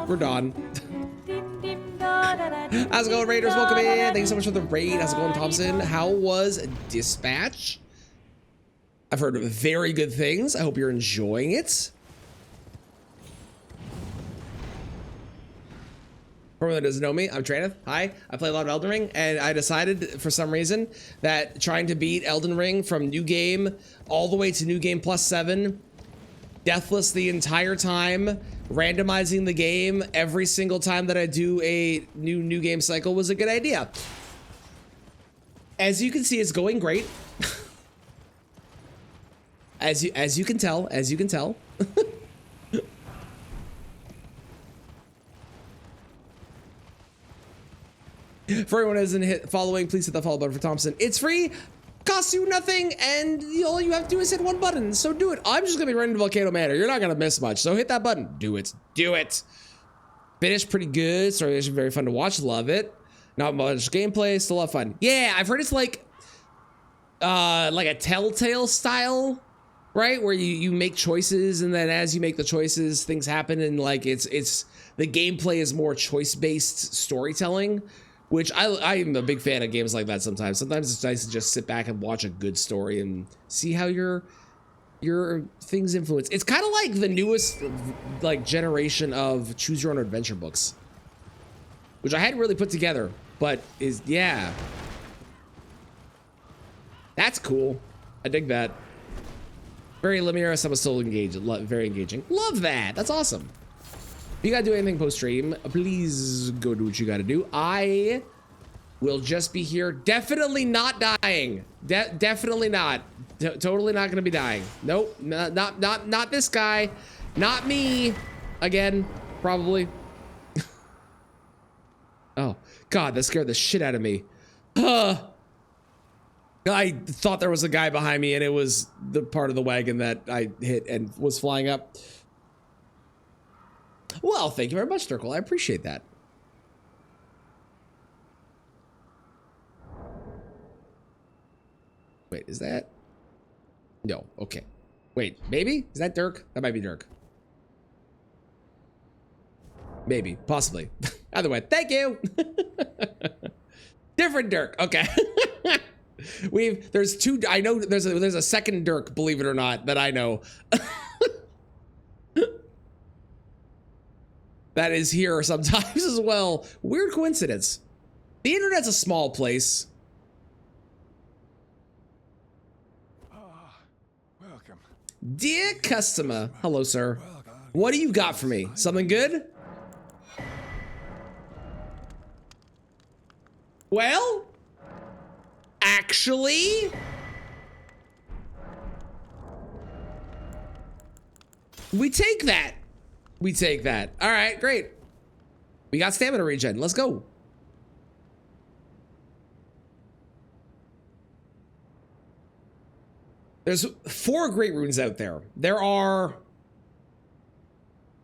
Radon. How's it going, Raiders? Welcome in. Thank you so much for the raid. How's it going, Thompson? How was Dispatch? I've heard very good things. I hope you're enjoying it. For anyone that doesn't know me, I'm Traneth. Hi, I play a lot of Elden Ring, and I decided for some reason that trying to beat Elden Ring from new game all the way to new game +7, deathless the entire time, randomizing the game every single time that I do a new game cycle was a good idea. As you can see, it's going great. as you can tell. For everyone who isn't hit following, please hit the follow button for Thompson. It's free, costs you nothing, and all you have to do is hit one button. So do it. I'm just gonna be running to Volcano Manor. You're not gonna miss much. So hit that button. Do it. Do it. Finish pretty good. Story is very fun to watch. Love it. Not much gameplay. Still a lot of fun. Yeah, I've heard it's like a Telltale style, right? Where you make choices, and then as you make the choices, things happen, and like it's the gameplay is more choice-based storytelling. Which I'm a big fan of games like that sometimes. Sometimes it's nice to just sit back and watch a good story and see how your things influence. It's kind of like the newest like generation of choose your own adventure books, which I hadn't really put together, but yeah. That's cool. I dig that. Very Lemurus, I'm still engaged. Very engaging. Love that. That's awesome. If you gotta do anything post stream, please go do what you gotta do. I will just be here. Definitely not dying. Definitely not. Totally not gonna be dying. Nope. Not this guy. Not me. Again, probably. Oh God, that scared the shit out of me. I thought there was a guy behind me, and it was the part of the wagon that I hit and was flying up. Well, thank you very much, Dirkle. I appreciate that. Wait, is that? No, okay. Wait, maybe? Is that Dirk? That might be Dirk. Maybe, possibly. Either way, thank you. Different Dirk, okay. There's two, I know there's a second Dirk, believe it or not, that I know. That is here sometimes as well. Weird coincidence. The internet's a small place. Welcome. Dear customer. Hello, sir. What do you got for me? Something good? Well, actually, we take that. We take that. All right, great. We got stamina regen. Let's go. There's 4 great runes out there. There are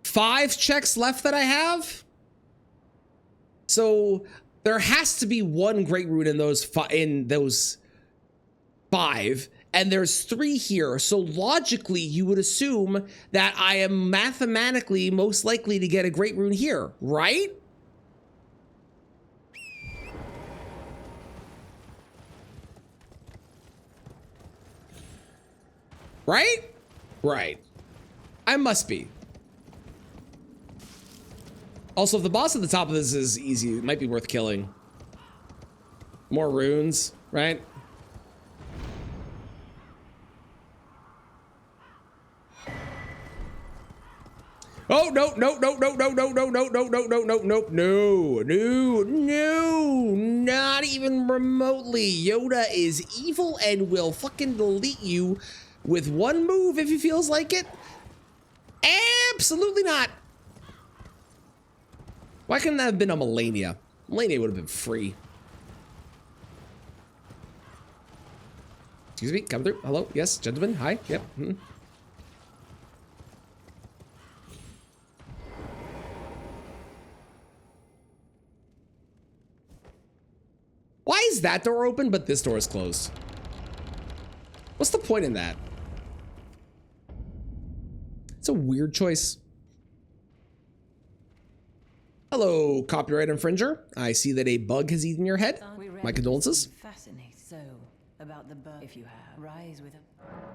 5 checks left that I have. So there has to be 1 great rune in those 5. And there's 3 here, so logically you would assume that I am mathematically most likely to get a great rune here, right? Right? Right. I must be. Also, if the boss at the top of this is easy, it might be worth killing. More runes, right? Oh, no, no, no, no, no, no, no, no, no, no, no, no, no, no, no, no, not even remotely. Yoda is evil and will fucking delete you with 1 move if he feels like it. Absolutely not. Why couldn't that have been a Melania? Melania would have been free. Excuse me, come through. Hello, yes, gentlemen, hi, yep. Why is that door open, but this door is closed? What's the point in that? It's a weird choice. Hello, copyright infringer. I see that a bug has eaten your head. My condolences. Fascinating. So, about the bird, if you have, rise with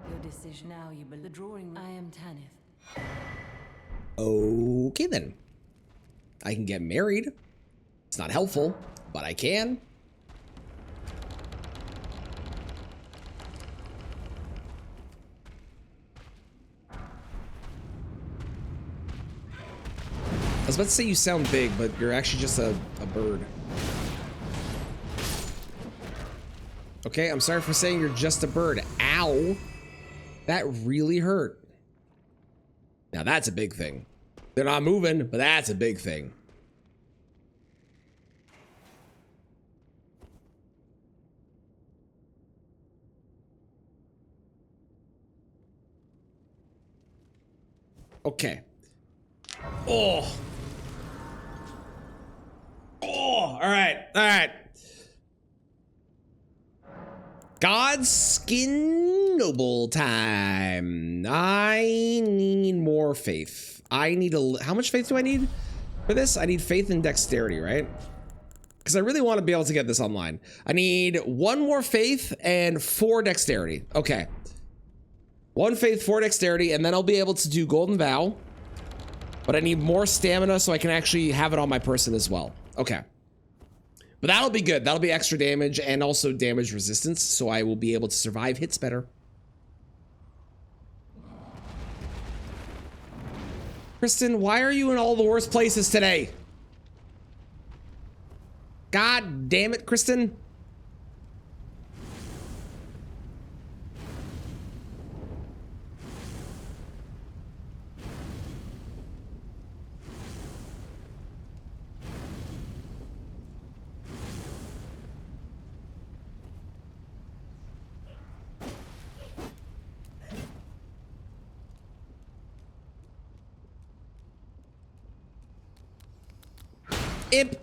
your decision now. You believe the drawing. I am Tanith. Okay then. I can get married. It's not helpful, but I can. was about to say you sound big, but you're actually just a bird. Okay, I'm sorry for saying you're just a bird. Ow. That really hurt. Now that's a big thing. They're not moving, but that's a big thing. Okay. Oh. Oh, all right. All right. God's Skin Noble time. I need more faith. I need how much faith do I need for this? I need faith and dexterity, right? Because I really want to be able to get this online. I need 1 more faith and 4 dexterity. Okay. 1 faith, 4 dexterity, and then I'll be able to do Golden Vow. But I need more stamina so I can actually have it on my person as well. Okay. But that'll be good. That'll be extra damage and also damage resistance, so I will be able to survive hits better. Kristen, why are you in all the worst places today? God damn it, Kristen. Imp.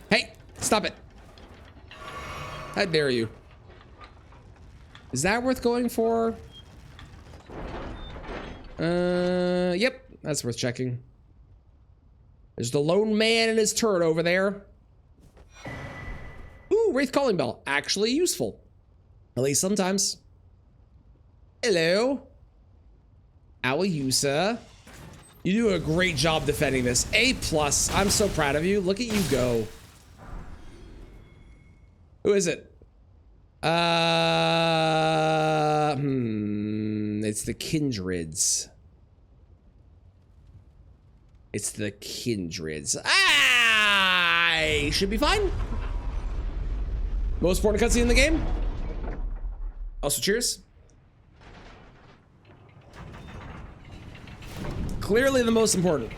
Hey, stop it. How dare you? Is that worth going for? Yep, that's worth checking. There's the lone man and his turret over there. Ooh, Wraith Calling Bell. Actually useful. At least sometimes. Hello. How are you, sir? You do a great job defending this. A+. I'm so proud of you. Look at you go. Who is it? It's the Kindreds. It's the Kindreds. I should be fine. Most important cutscene in the game. Also, cheers. Clearly the most important.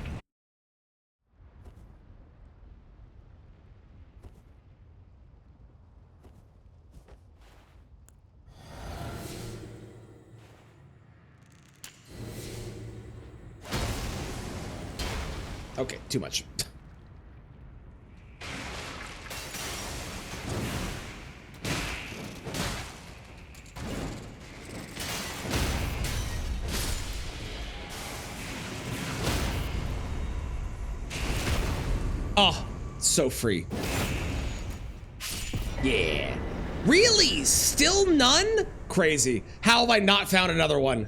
Okay, too much. Oh, so free. Yeah. Really? Still none? Crazy. How have I not found another one?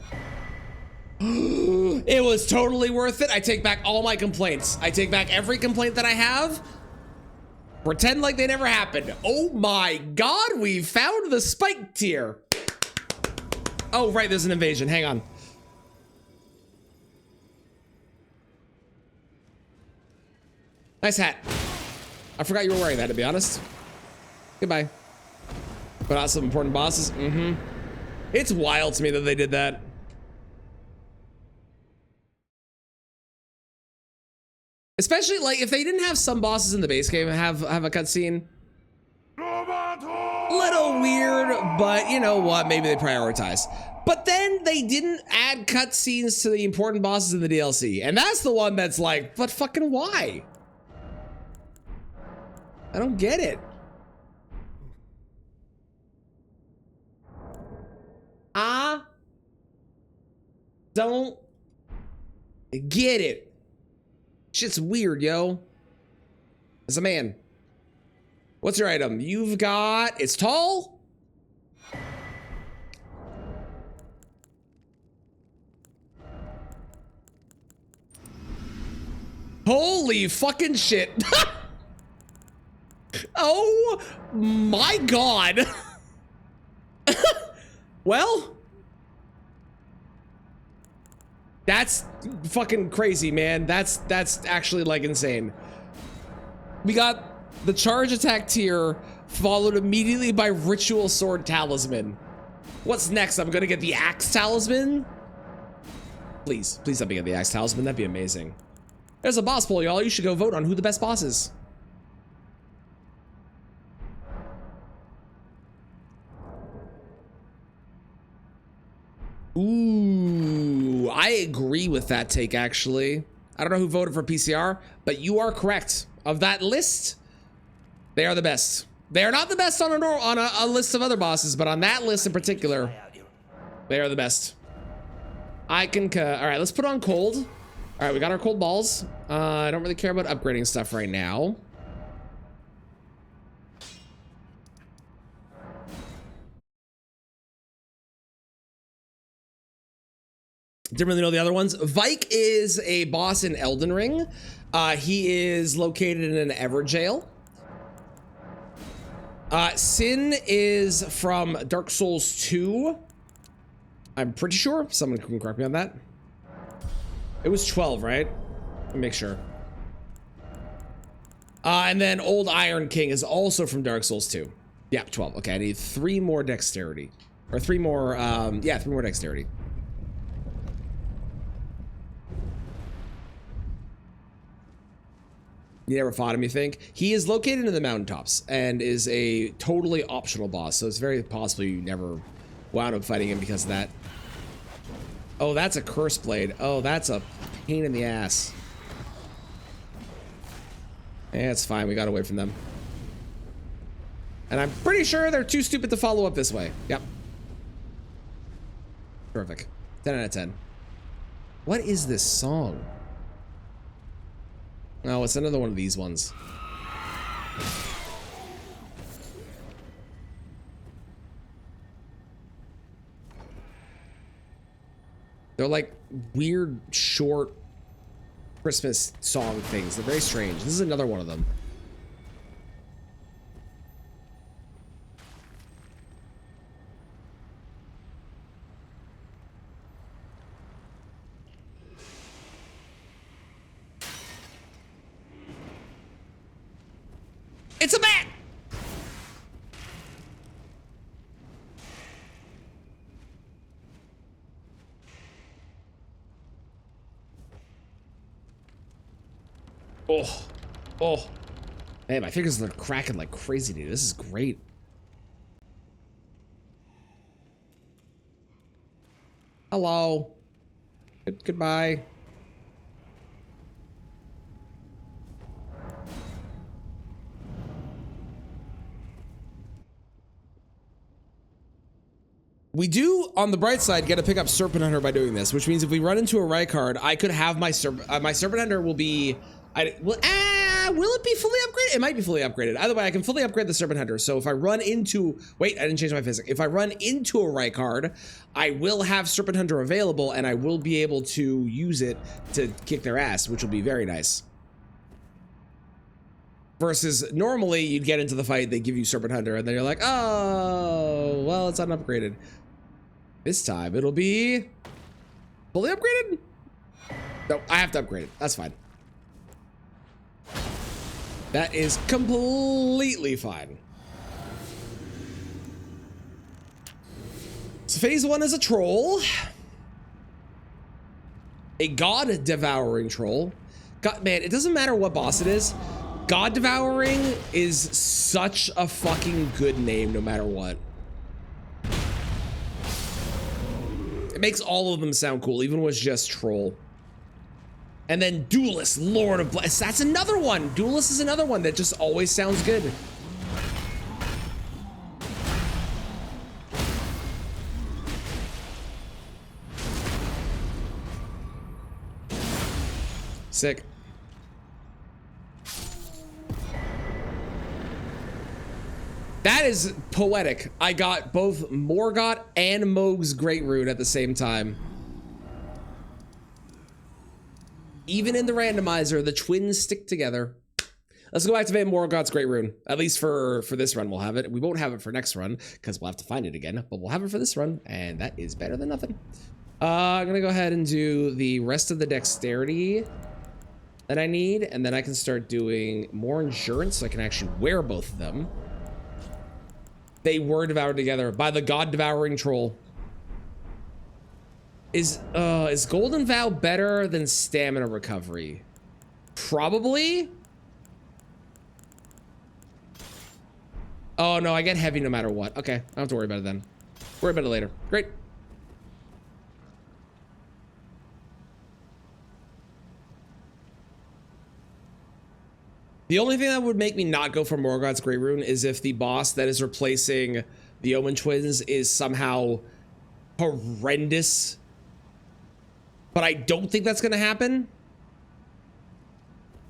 It was totally worth it. I take back all my complaints. I take back every complaint that I have. Pretend like they never happened. Oh my God, we found the spike tier. Oh, right, there's an invasion. Hang on. Nice hat. I forgot you were wearing that, to be honest. Goodbye. Put out some important bosses. Mm-hmm. It's wild to me that they did that. Especially, like, if they didn't have some bosses in the base game have a cutscene. Little weird, but you know what? Maybe they prioritize. But then they didn't add cutscenes to the important bosses in the DLC. And that's the one that's like, but fucking why? I don't get it. I don't get it. Shit's weird, yo. As a man. What's your item? You've got... It's tall? Holy fucking shit. Oh my God. Well, that's fucking crazy, man. That's actually like insane. We got the charge attack tier followed immediately by ritual sword talisman. What's next? I'm gonna get the axe talisman. Please let me get the axe talisman. That'd be amazing. There's a boss poll, y'all. You should go vote on who the best boss is. Ooh, I agree with that take, actually. I don't know who voted for PCR, but you are correct. Of that list, they are the best. They are not the best on a list of other bosses, but on that list in particular, they are the best. I concur. All right, let's put on cold. All right, we got our cold balls. I don't really care about upgrading stuff right now. Didn't really know the other ones. Vike is a boss in Elden Ring. He is located in an Ever jail. Sin is from Dark Souls 2. I'm pretty sure. Someone can correct me on that. It was 12, right? Let me make sure. And then Old Iron King is also from Dark Souls 2. Yeah, 12. Okay, I need 3 more dexterity. Or 3 more, yeah, 3 more dexterity. You never fought him, you think? He is located in the mountaintops and is a totally optional boss, so it's very possible you never wound up fighting him because of that. Oh, that's a curse blade. Oh, that's a pain in the ass. Yeah, it's fine. We got away from them. And I'm pretty sure they're too stupid to follow up this way. Yep. Perfect. 10 out of 10. What is this song? Oh, it's another one of these ones. They're like weird, short Christmas song things. They're very strange. This is another one of them. It's a bat! Oh. Oh. Man, my fingers are cracking like crazy, dude. This is great. Hello. Goodbye. We do, on the bright side, get to pick up Serpent Hunter by doing this, which means if we run into a Rykard, I could have my Serpent Hunter will be, will it be fully upgraded? It might be fully upgraded. Either way, I can fully upgrade the Serpent Hunter. So if I run into, wait, I didn't change my physics. If I run into a Rykard, I will have Serpent Hunter available and I will be able to use it to kick their ass, which will be very nice. Versus normally you'd get into the fight, they give you Serpent Hunter and then you're like, oh, well, it's unupgraded. This time it'll be fully upgraded? No, I have to upgrade it. That's fine. That is completely fine. So phase 1 is a troll. A god devouring troll. God, man, it doesn't matter what boss it is. God devouring is such a fucking good name no matter what. It makes all of them sound cool, even when it's just troll. And then Duelist, Lord of Bless. That's another one. Duelist is another one that just always sounds good. Sick. That is poetic. I got both Morgott and Mohg's Great Rune at the same time. Even in the randomizer, the twins stick together. Let's go activate Morgoth's Great Rune. At least for this run, we'll have it. We won't have it for next run because we'll have to find it again, but we'll have it for this run, and that is better than nothing. I'm gonna go ahead and do the rest of the dexterity that I need, and then I can start doing more endurance so I can actually wear both of them. They were devoured together by the god-devouring troll. Is Golden Vow better than stamina recovery? Probably. Oh no, I get heavy no matter what. Okay, I don't have to worry about it then. Worry about it later. Great. The only thing that would make me not go for Morgoth's Great Rune is if the boss that is replacing the Omen Twins is somehow horrendous. But I don't think that's gonna happen.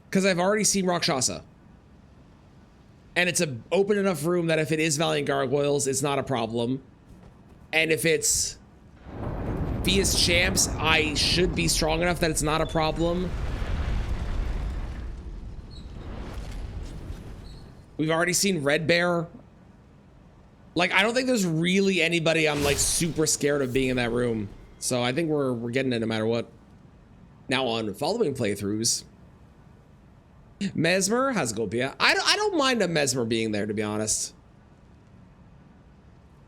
Because I've already seen Rakshasa. And it's an open enough room that if it is Valiant Gargoyles, it's not a problem. And if it's Fia's Champs, I should be strong enough that it's not a problem. We've already seen Red Bear. Like, I don't think there's really anybody I'm like super scared of being in that room. So I think we're getting it no matter what. Now on following playthroughs. Mesmer has Gopia. I don't mind a Mesmer being there, to be honest.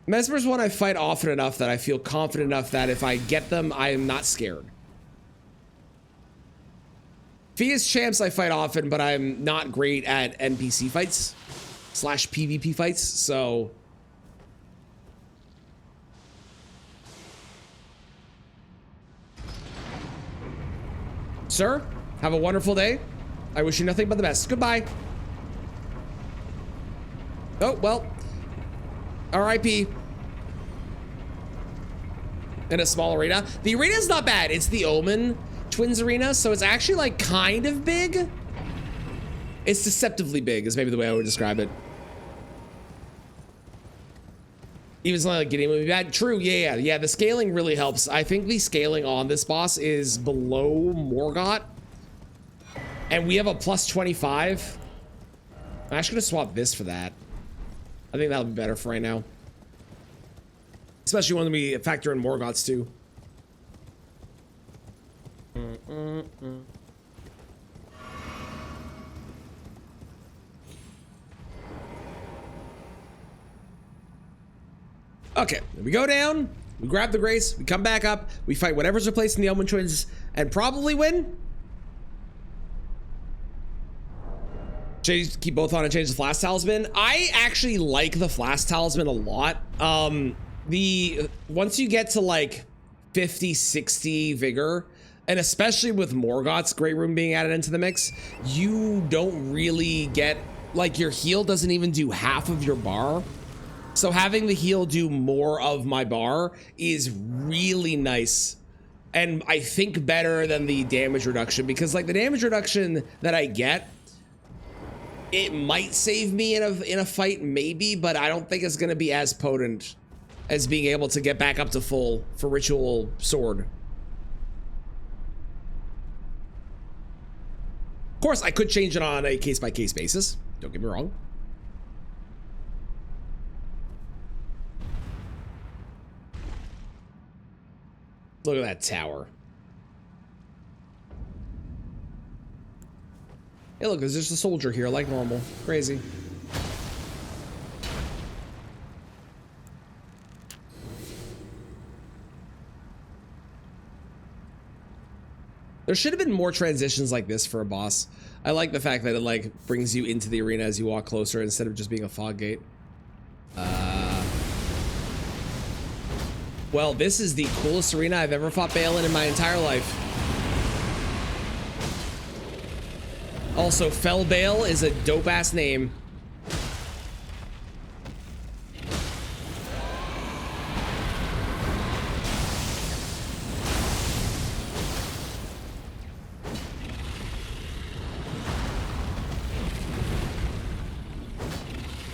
Mesmer's one I fight often enough that I feel confident enough that if I get them, I am not scared. Fia's Champs I fight often, but I'm not great at NPC fights / PvP fights, so... Sir, have a wonderful day. I wish you nothing but the best. Goodbye. Oh, well. R.I.P. In a small arena. The arena's not bad. It's the Omen Twins arena, so it's actually like kind of big. It's deceptively big is maybe the way I would describe it. Even something like getting movie bad. True, yeah. The scaling really helps. I think the scaling on this boss is below Morgoth. And we have a plus 25. I'm actually gonna swap this for that. I think that'll be better for right now. Especially when we factor in Morgoth's too. Okay, we go down, we grab the Grace, we come back up, we fight whatever's replacing the Omen Twins, and probably win. Keep both on and change the Flask Talisman. I actually like the Flask Talisman a lot. Once you get to like 50, 60 vigor, and especially with Morgoth's Great Rune being added into the mix, you don't really get, like, your heal doesn't even do half of your bar. So having the heal do more of my bar is really nice. And I think better than the damage reduction, because like the damage reduction that I get, it might save me in a fight maybe, but I don't think it's gonna be as potent as being able to get back up to full for Ritual Sword. Of course, I could change it on a case-by-case basis. Don't get me wrong. Look at that tower. Hey, look, there's just a soldier here, like normal. Crazy. There should have been more transitions like this for a boss. I like the fact that it like brings you into the arena as you walk closer instead of just being a fog gate. Well, this is the coolest arena I've ever fought Bale in my entire life. Also, Fell Bale is a dope-ass name.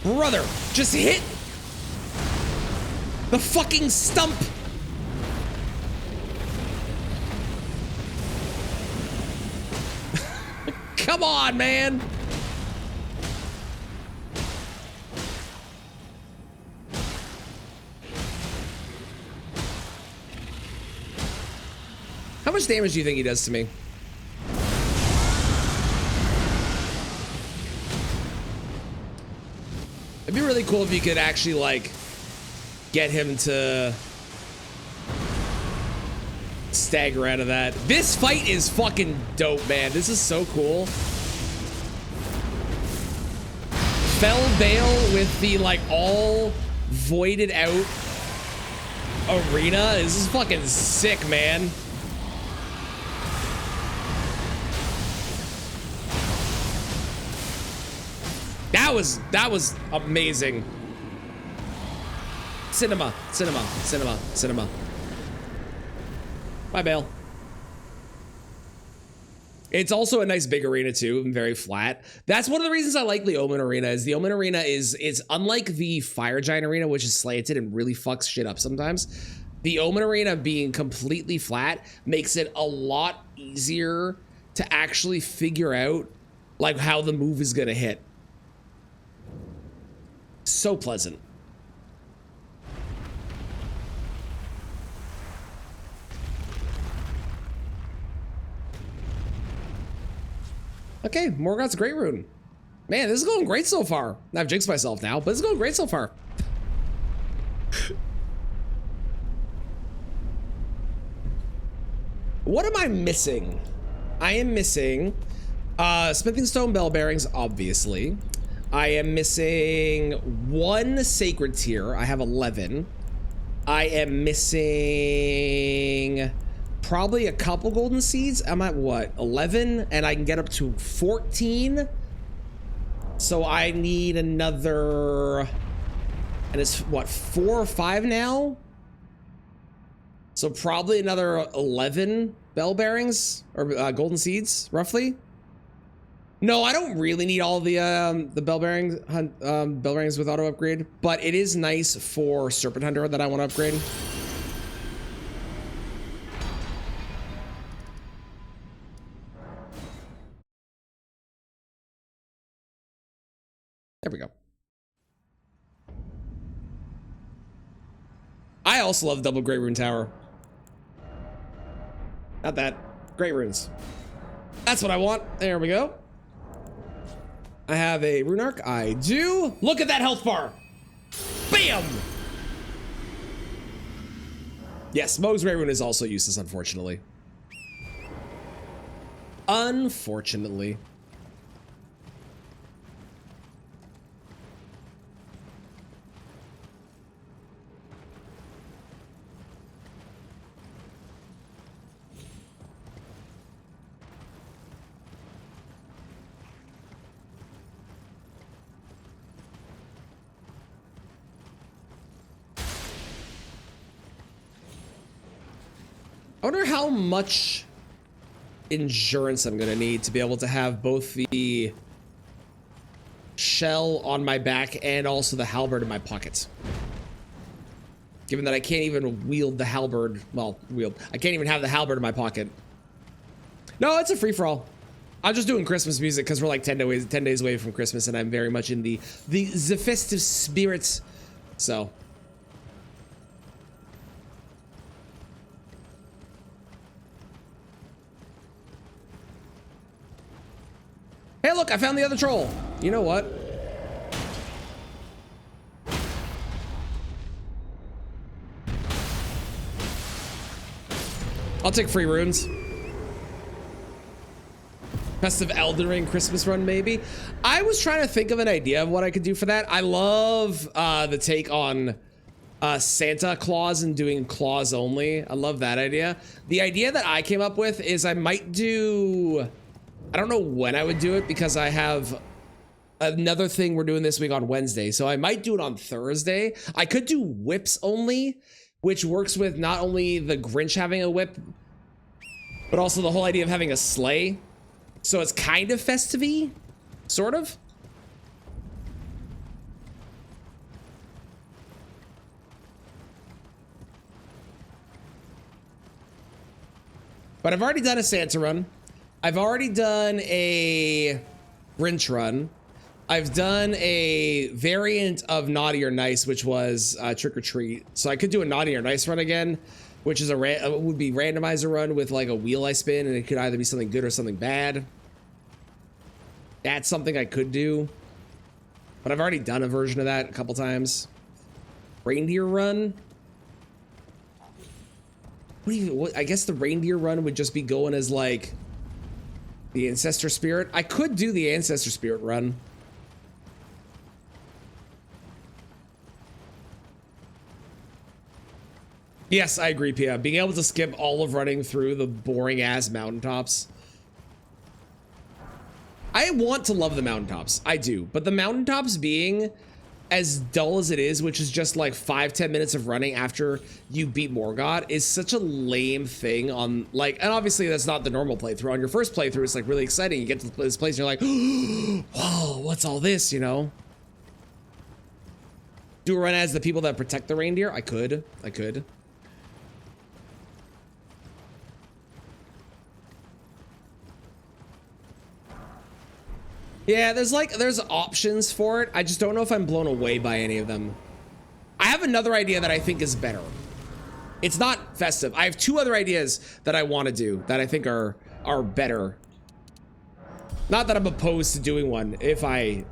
Brother, just hit the fucking stump. Come on, man. How much damage do you think he does to me? It'd be really cool if you could actually, like, get him to stagger out of that. This fight is fucking dope, man. This is so cool. Fell Bale with the, like, all voided out arena. This is fucking sick, man. That was amazing. Cinema. Bye, Bale. It's also a nice big arena too, and very flat. That's one of the reasons I like the Omen Arena. Is the Omen Arena is unlike the Fire Giant Arena, which is slanted and really fucks shit up sometimes. The Omen Arena being completely flat makes it a lot easier to actually figure out like how the move is gonna hit. So pleasant. Okay, Morgoth's Great Rune. Man, this is going great so far. I've jinxed myself now, but it's going great so far. What am I missing? I am missing Smithing Stone Bell Bearings, obviously. I am missing 1 Sacred Tier. I have 11. I am missing probably a couple Golden Seeds. I'm at what, 11? And I can get up to 14. So I need another, and it's what, 4 or 5 now? So probably another 11 Bell Bearings or Golden Seeds, roughly. No, I don't really need all the bell bearings with auto upgrade, but it is nice for Serpent Hunter that I want to upgrade. There we go. I also love double Great Rune Tower. Not that. Great Runes. That's what I want. There we go. I have a Rune Arc. I do. Look at that health bar. Bam! Yes, Mohg's Great Rune is also useless, unfortunately. Unfortunately. I wonder how much endurance I'm gonna need to be able to have both the shell on my back and also the halberd in my pockets. Given that I can't even wield the halberd, well, I can't even have the halberd in my pocket. No, it's a free-for-all. I'm just doing Christmas music because we're like 10 days away from Christmas, and I'm very much in the festive spirits, so. Hey, look, I found the other troll. You know what? I'll take free runes. Festive Elden Ring Christmas run, maybe. I was trying to think of an idea of what I could do for that. I love the take on Santa Claus and doing claws only. I love that idea. The idea that I came up with is I might do... I don't know when I would do it because I have another thing we're doing this week on Wednesday. So I might do it on Thursday. I could do whips only, which works with not only the Grinch having a whip, but also the whole idea of having a sleigh. So it's kind of festive-y, sort of. But I've already done a Santa run. I've already done a Grinch run. I've done a variant of Naughty or Nice, which was Trick or Treat. So I could do a Naughty or Nice run again. which is would be randomizer run with like a wheel I spin, and it could either be something good or something bad. That's something I could do, but I've already done a version of that a couple times. Reindeer run. What I guess the reindeer run would just be going as like the ancestor spirit. I could do the ancestor spirit run. Yes, I agree, Pia. Being able to skip all of running through the boring ass mountaintops. I want to love the mountaintops. I do. But the mountaintops being as dull as it is, which is just like 5-10 minutes of running after you beat Morgoth, is such a lame thing on like, and obviously that's not the normal playthrough. On your first playthrough, it's like really exciting. You get to this place and you're like, whoa, what's all this, you know? Do a run as the people that protect the reindeer? I could. Yeah, there's options for it. I just don't know if I'm blown away by any of them. I have another idea that I think is better. It's not festive. I have two other ideas that I want to do that I think are better. Not that I'm opposed to doing one. If I,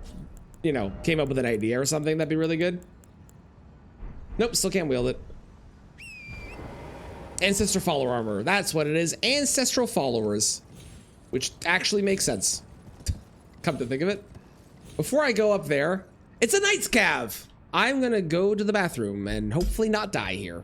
you know, came up with an idea or something, that'd be really good. Nope, still can't wield it. Ancestor follower armor. That's what it is. Ancestral followers. Which actually makes sense. Come to think of it. Before I go up there, it's a Knight's Cav. I'm gonna go to the bathroom and hopefully not die here.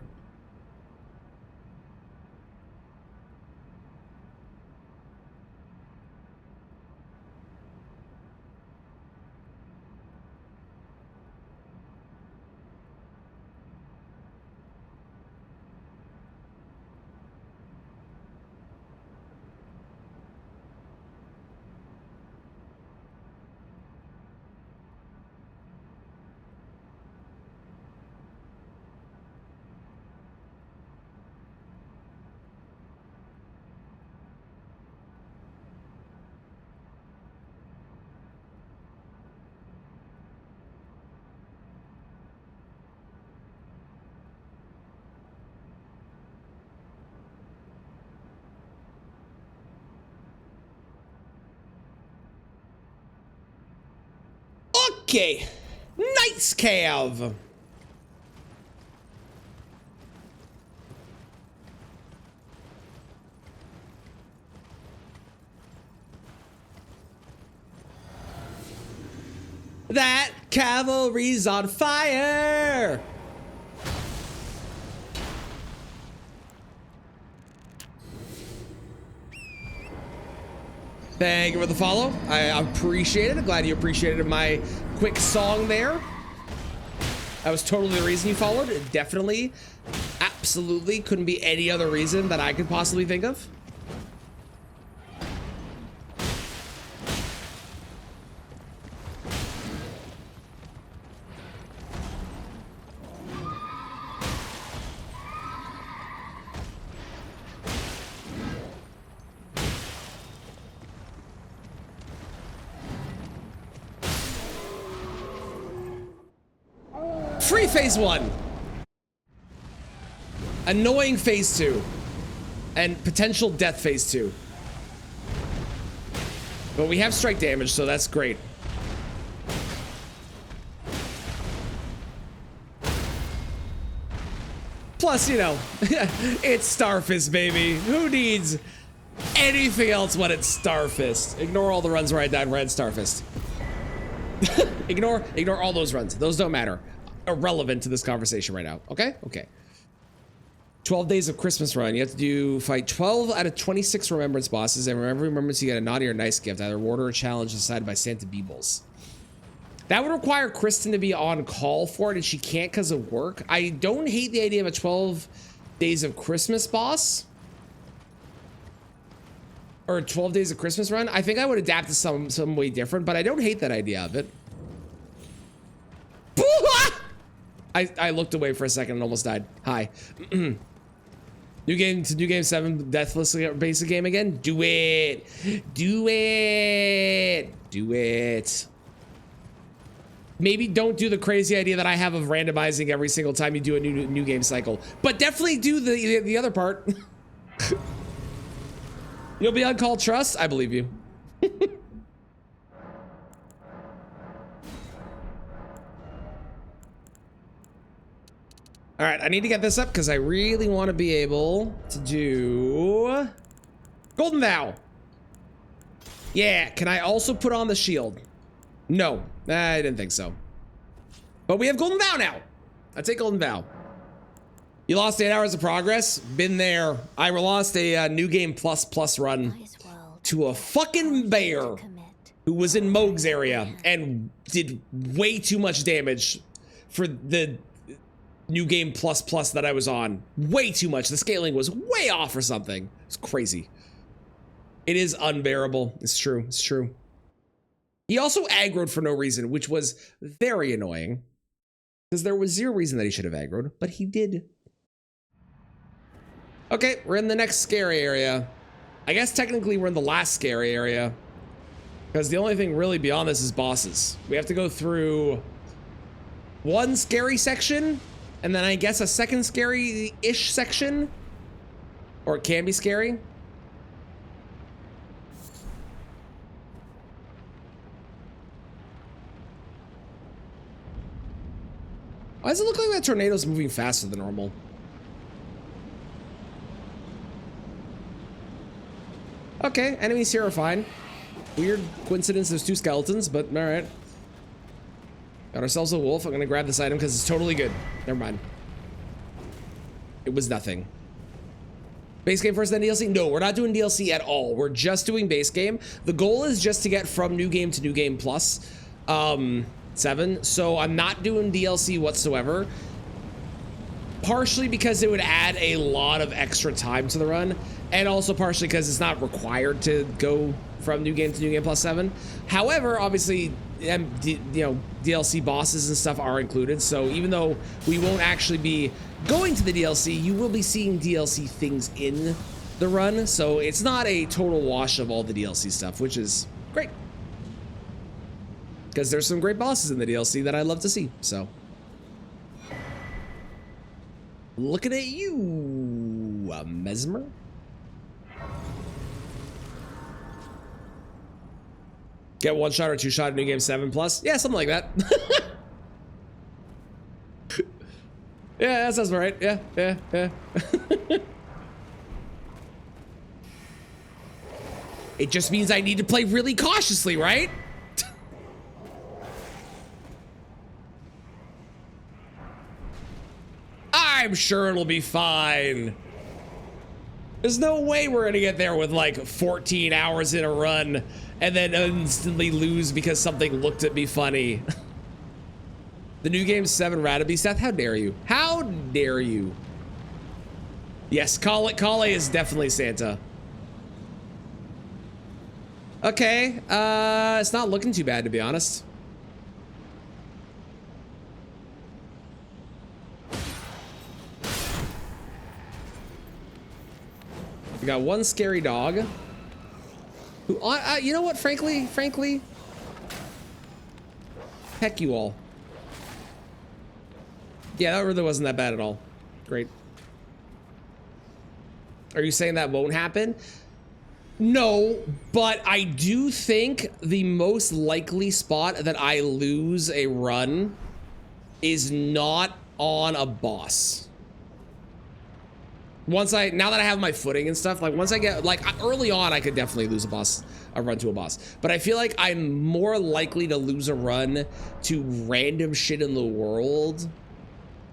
Okay, Knight's Cav. That cavalry's on fire. Thank you for the follow. I appreciate it. I'm glad you appreciated my quick song there. That was totally the reason you followed. It definitely, absolutely couldn't be any other reason that I could possibly think of. Free phase 1. Annoying phase 2. And potential death phase 2. But we have strike damage, so that's great. Plus, you know, it's Starfist, baby. Who needs anything else when it's Starfist? Ignore all the runs where I died red Starfist. Ignore all those runs. Those don't matter. Irrelevant to this conversation right now. Okay? Okay. 12 days of Christmas run. You have to fight 12 out of 26 remembrance bosses, and remember remembrance you get a naughty or nice gift, either reward or a challenge decided by Santa Beebles. That would require Kristen to be on call for it, and she can't because of work. I don't hate the idea of a 12 days of Christmas boss. Or 12 days of Christmas run. I think I would adapt to some way different, but I don't hate that idea of it. I looked away for a second and almost died. Hi. New game 7 Deathless basic game again? Do it. Do it. Do it. maybe don't do the crazy idea that I have of randomizing every single time you do a new game cycle, but definitely do the other part. You'll be on call trust. I believe you. All right, I need to get this up because I really want to be able to do Golden Vow. Yeah, can I also put on the shield? No, I didn't think so. But we have Golden Vow now. I take Golden Vow. You lost 8 hours of progress? Been there. I lost a new game plus run to a fucking bear who was in Moog's area and did way too much damage for the new game plus that I was on. Way too much. The scaling was way off or something. It's crazy. It is unbearable. It's true. It's true. He also aggroed for no reason, which was very annoying because there was zero reason that he should have aggroed, but he did. Okay, we're in the next scary area. I guess technically we're in the last scary area because the only thing really beyond this is bosses. We have to go through one scary section and then I guess a second scary-ish section, or it can be scary. Why does it look like that tornado's moving faster than normal? Okay, enemies here are fine. Weird coincidence, there's 2 skeletons, but all right. Got ourselves a wolf. I'm gonna grab this item because it's totally good. Never mind. It was nothing. Base game first, then DLC? No, we're not doing DLC at all. We're just doing base game. The goal is just to get from new game to new game plus 7. So I'm not doing DLC whatsoever. Partially because it would add a lot of extra time to the run, and also partially because it's not required to go from new game to new game plus 7. However, obviously, you know, DLC bosses and stuff are included. So even though we won't actually be going to the DLC, you will be seeing DLC things in the run. So it's not a total wash of all the DLC stuff, which is great. Because there's some great bosses in the DLC that I love to see. So looking at you, Mesmer. Get 1 shot or 2 shot in new game 7 plus? Yeah, something like that. Yeah, that sounds right. Yeah. It just means I need to play really cautiously, right? I'm sure it'll be fine. There's no way we're gonna get there with like 14 hours in a run and then instantly lose because something looked at me funny. The new game 7 Randomized, Seth, how dare you? How dare you? Yes, Kale is definitely Santa. Okay, it's not looking too bad, to be honest. We got 1 scary dog. Who, you know what? Frankly, heck you all. Yeah, that really wasn't that bad at all. Great. Are you saying that won't happen? No, but I do think the most likely spot that I lose a run is not on a boss. Now that I have my footing and stuff, like once I get, like early on, I could definitely lose a run to a boss. But I feel like I'm more likely to lose a run to random shit in the world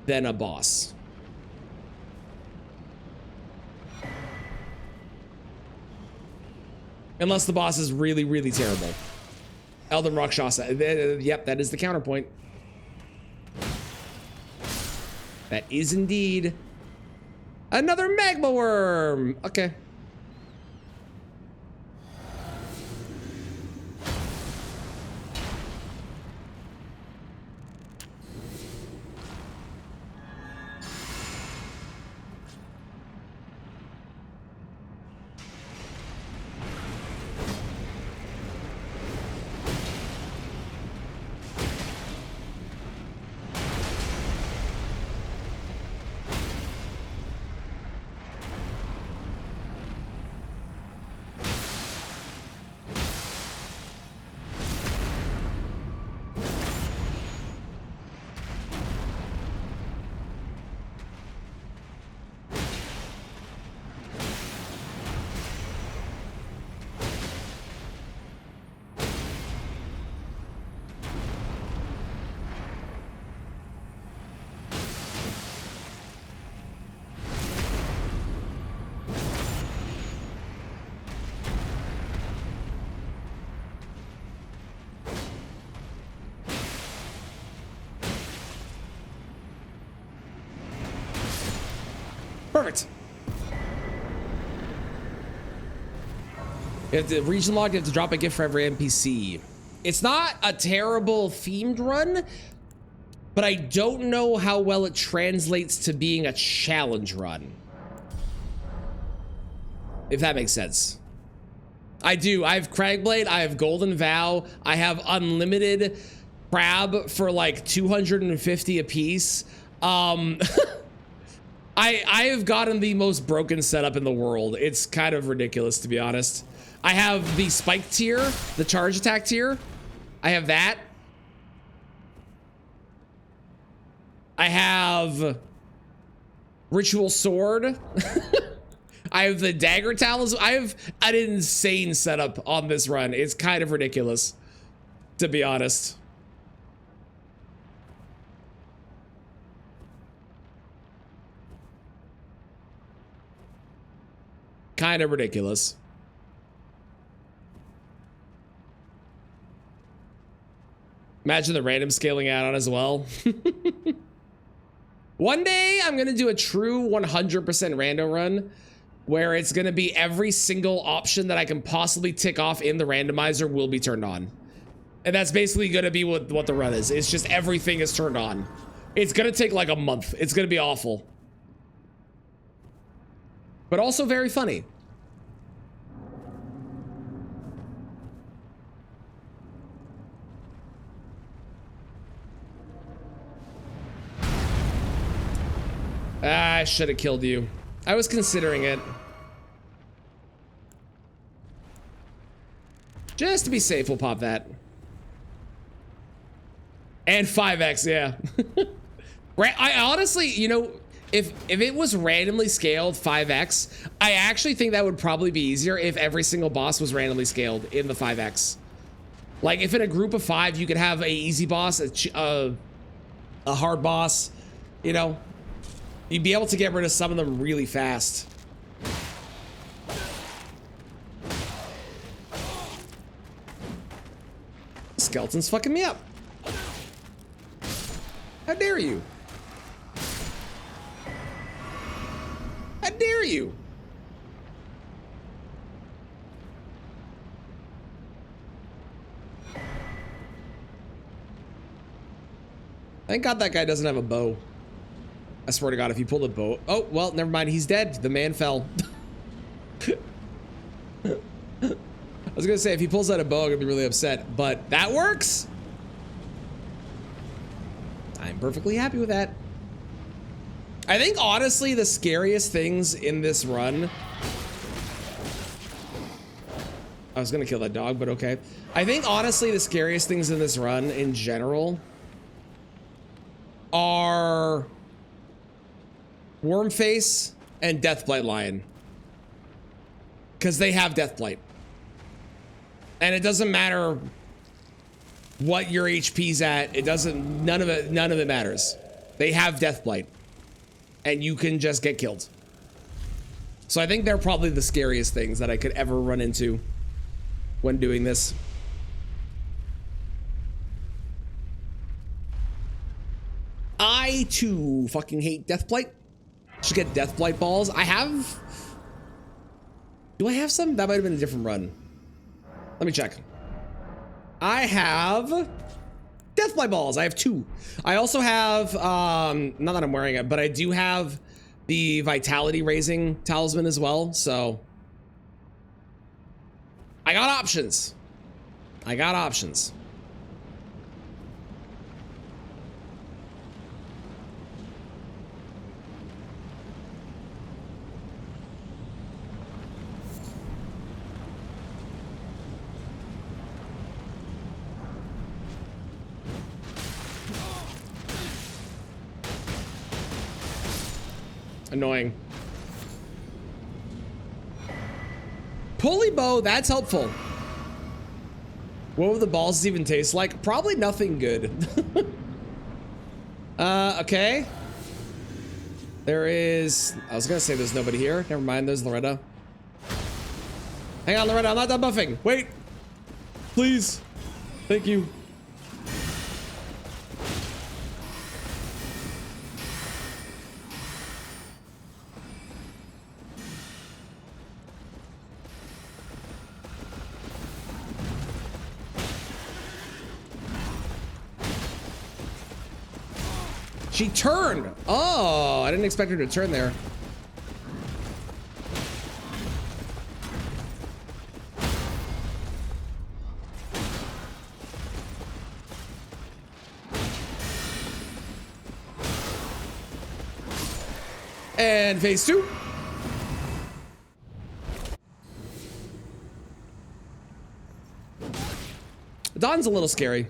than a boss. Unless the boss is really, really terrible. Elden Rakshasa. Yep, that is the counterpoint. That is indeed another magma worm. Okay. Perfect. You have to region log, you have to drop a gift for every NPC. It's not a terrible themed run, but I don't know how well it translates to being a challenge run. If that makes sense. I do. I have Cragblade, I have Golden Vow, I have unlimited crab for like 250 apiece. I have gotten the most broken setup in the world. It's kind of ridiculous, to be honest. I have the spike tier, the charge attack tier. I have that. I have ritual sword. I have the dagger talons. I have an insane setup on this run. It's kind of ridiculous, to be honest. Kind of ridiculous. Imagine the random scaling add-on as well. One day I'm gonna do a true 100% rando run where it's gonna be every single option that I can possibly tick off in the randomizer will be turned on. And that's basically gonna be what the run is. It's just everything is turned on. It's gonna take like a month. It's gonna be awful. But also very funny. I should have killed you. I was considering it. Just to be safe, we'll pop that. And 5x, yeah. I honestly, you know, if it was randomly scaled 5x, I actually think that would probably be easier if every single boss was randomly scaled in the 5x. Like, if in a group of 5, you could have a easy boss, a hard boss, you know. You'd be able to get rid of some of them really fast. Skeleton's fucking me up. How dare you? How dare you? Thank God that guy doesn't have a bow. I swear to God, if he pulled a bow... Oh, well, never mind. He's dead. The man fell. I was gonna say, if he pulls out a bow, I'm gonna be really upset. But that works! I'm perfectly happy with that. I think, honestly, the scariest things in this run... I was gonna kill that dog, but okay. I think, honestly, the scariest things in this run, in general... are... Wormface and Deathblight Lion. Because they have Deathblight. And it doesn't matter what your HP's at. It doesn't, none of it matters. They have Deathblight. And you can just get killed. So I think they're probably the scariest things that I could ever run into when doing this. I too fucking hate Deathblight. Should get Deathblight balls. I have... Do I have some? That might have been a different run. Let me check. I have Deathblight balls. I have 2. I also have, not that I'm wearing it, but I do have the vitality raising talisman as well. So I got options. I got options. Annoying. Pulley bow, that's helpful. What would the balls even taste like? Probably nothing good. Okay. There is... I was gonna say there's nobody here. Never mind, there's Loretta. Hang on, Loretta, I'm not done buffing. Wait. Please. Thank you. She turned. Oh, I didn't expect her to turn there. And phase 2. Dawn's a little scary.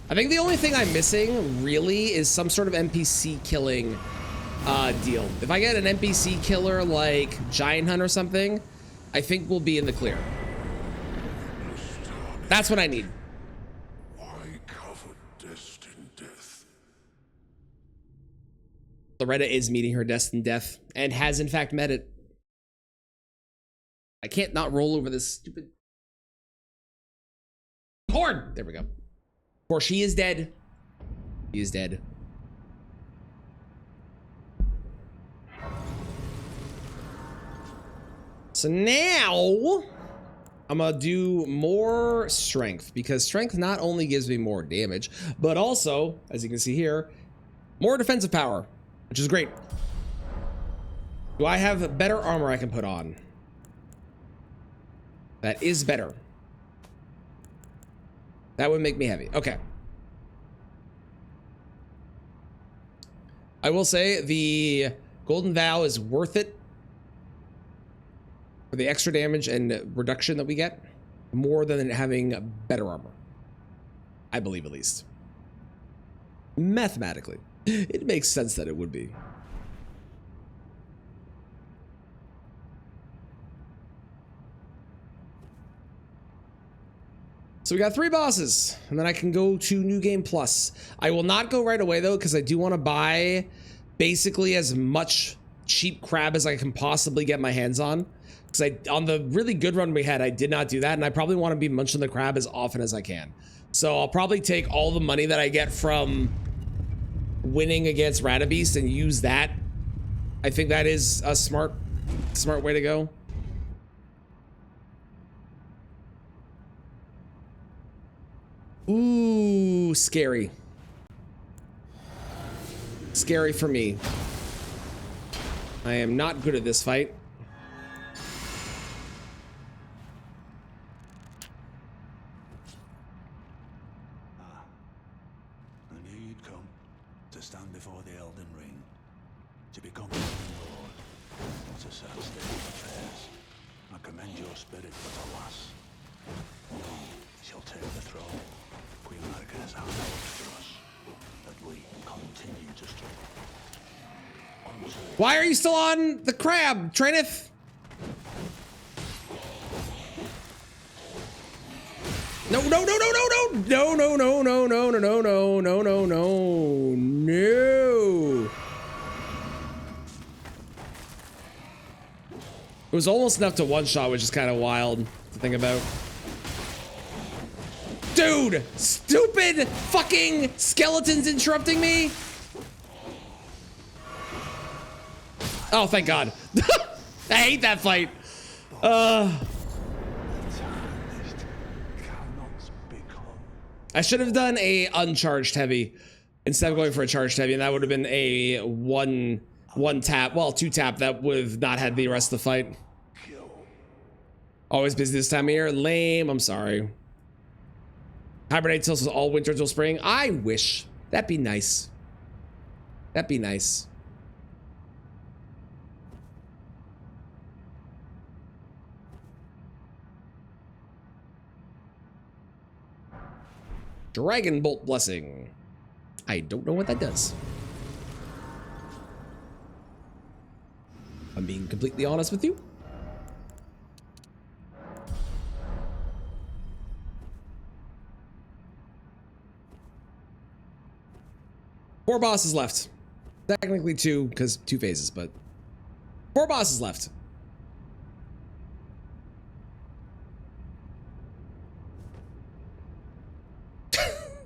I think the only thing I'm missing really is some sort of NPC killing deal. If I get an NPC killer like Giant Hunt or something, I think we'll be in the clear. That's what I need. Why cover destined death? Loretta is meeting her destined death and has in fact met it. I can't not roll over this stupid horn. There we go. For she is dead. He is dead. So now I'm gonna do more strength, because strength not only gives me more damage, but also, as you can see here, more defensive power, which is great. Do I have better armor I can put on? That is better. That would make me heavy. Okay. I will say the Golden Vow is worth it for the extra damage and reduction that we get, more than having better armor. I believe, at least. Mathematically. It makes sense that it would be. So we got 3 bosses, and then I can go to New Game Plus. I will not go right away though, because I do want to buy basically as much cheap crab as I can possibly get my hands on. Because on the really good run we had, I did not do that, and I probably want to be munching the crab as often as I can. So I'll probably take all the money that I get from winning against Randomized and use that. I think that is a smart way to go. Ooh, scary. Scary for me. I am not good at this fight. I knew you'd come to stand before the Elden Ring, to become the Lord. It's a sad state of affairs. I commend your spirit, but alas, none shall take the throne. Queen Margaret has held out for us, that we continue to struggle. Why are you still on the crab, Traineth? No, no, no, no, no, no, no, no, no, no, no, no, no, no, no, no, no. It was almost enough to one-shot, which is kind of wild to think about. Dude, stupid fucking skeletons interrupting me. Oh, thank God. I hate that fight. I should have done a uncharged heavy instead of going for a charged heavy, and that would have been a one tap, well, 2 tap that would have not had the rest of the fight. Always busy this time of year. Lame, I'm sorry. Hibernate till all winter till spring. I wish. That'd be nice. That'd be nice. Dragon Bolt Blessing. I don't know what that does. I'm being completely honest with you. Four bosses left. Technically 2, because 2 phases, but 4 bosses left.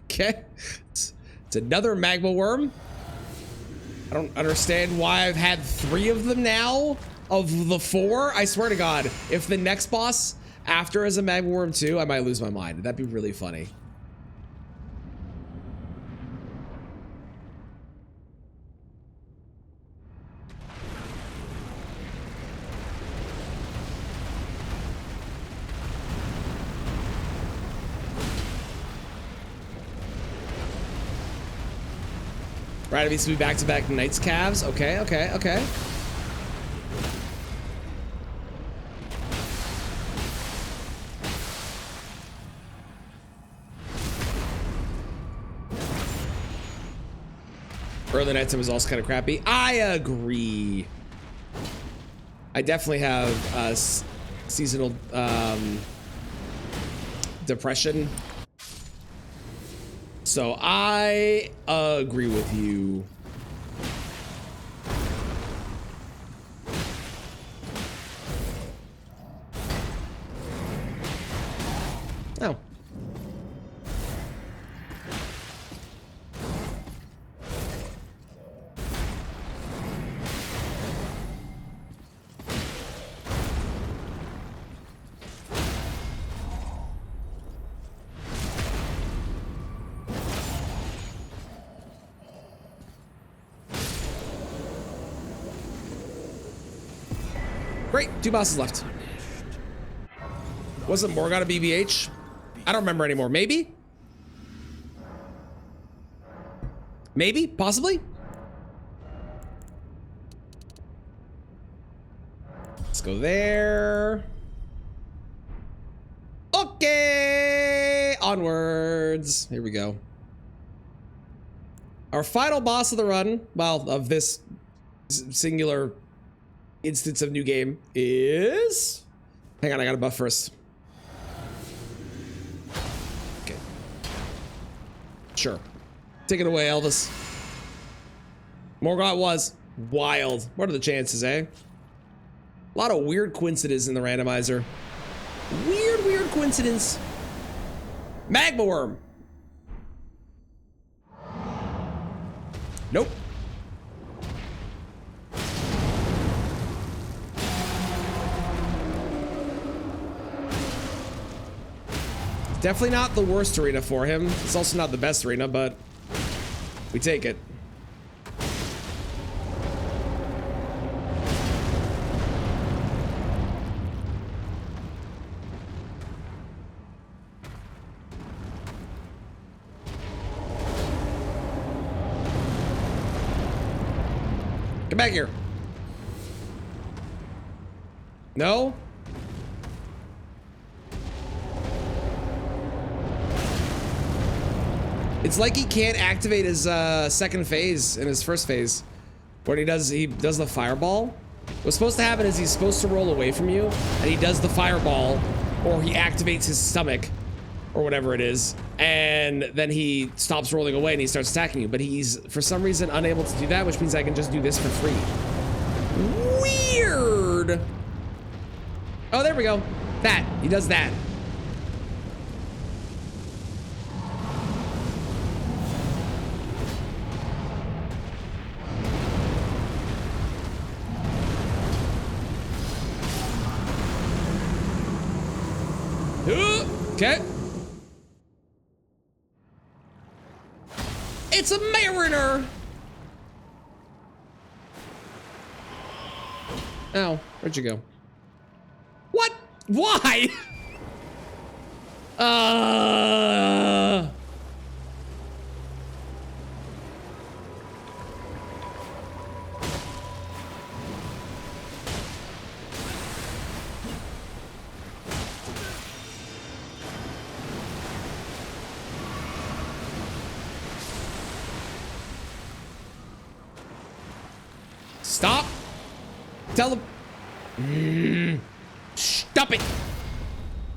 Okay. It's another magma worm. I don't understand why I've had 3 of them now. of the 4, I swear to God, if the next boss after is a magma worm too, I might lose my mind. That'd be really funny. Right, it needs to be back-to-back Knights Calves. Okay, okay, okay. Early nighttime was also kind of crappy. I agree. I definitely have seasonal depression. So I agree with you. Oh. Great, 2 bosses left. Wasn't Morgana BBH? I don't remember anymore. Maybe? Maybe? Possibly? Let's go there. Okay, onwards. Here we go. Our final boss of the run, well, of this singular instance of new game is... Hang on, I gotta buff first. Okay. Sure. Take it away, Elvis. Morgott was wild. What are the chances, eh? A lot of weird coincidences in the randomizer. Weird coincidence. Magma worm. Nope. Definitely not the worst arena for him. It's also not the best arena, but we take it. Come back here. No? It's like he can't activate his second phase in his first phase. When he does the fireball. What's supposed to happen is he's supposed to roll away from you, and he does the fireball, or he activates his stomach, or whatever it is, and then he stops rolling away and he starts attacking you. But he's, for some reason, unable to do that, which means I can just do this for free. Weird. Oh, there we go. That. He does that. Okay. It's a mariner. Ow, where'd you go? What? Why? Stop. Tell him. Stop it.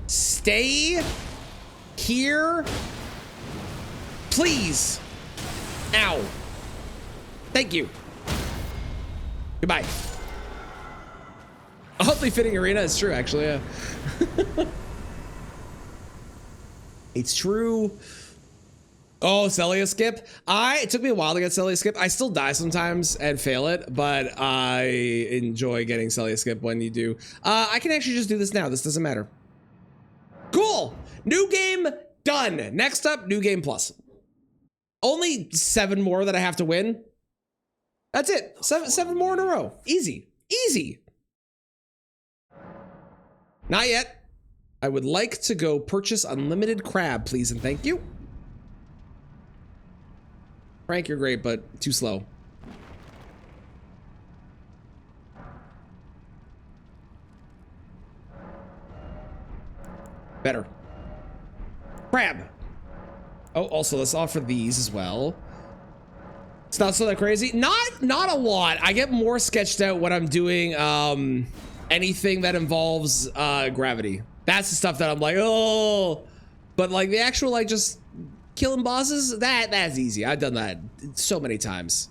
Stay here. Please. Ow. Thank you. Goodbye. Oddly fitting arena is true, actually. Yeah. It's true. Oh, Celia skip. It took me a while to get Celia skip. I still die sometimes and fail it, but I enjoy getting Celia skip when you do. I can actually just do this now. This doesn't matter. Cool. New game done. Next up, new game plus. Only 7 more that I have to win. That's it. Seven more in a row. Easy. Easy. Not yet. I would like to go purchase unlimited crab, please and thank you. Frank, you're great, but too slow. Better. Crab. Oh, also, let's offer these as well. It's not so that crazy. Not a lot. I get more sketched out when I'm doing anything that involves gravity. That's the stuff that I'm like, oh. But like the actual like just killing bosses, that's easy. I've done that so many times.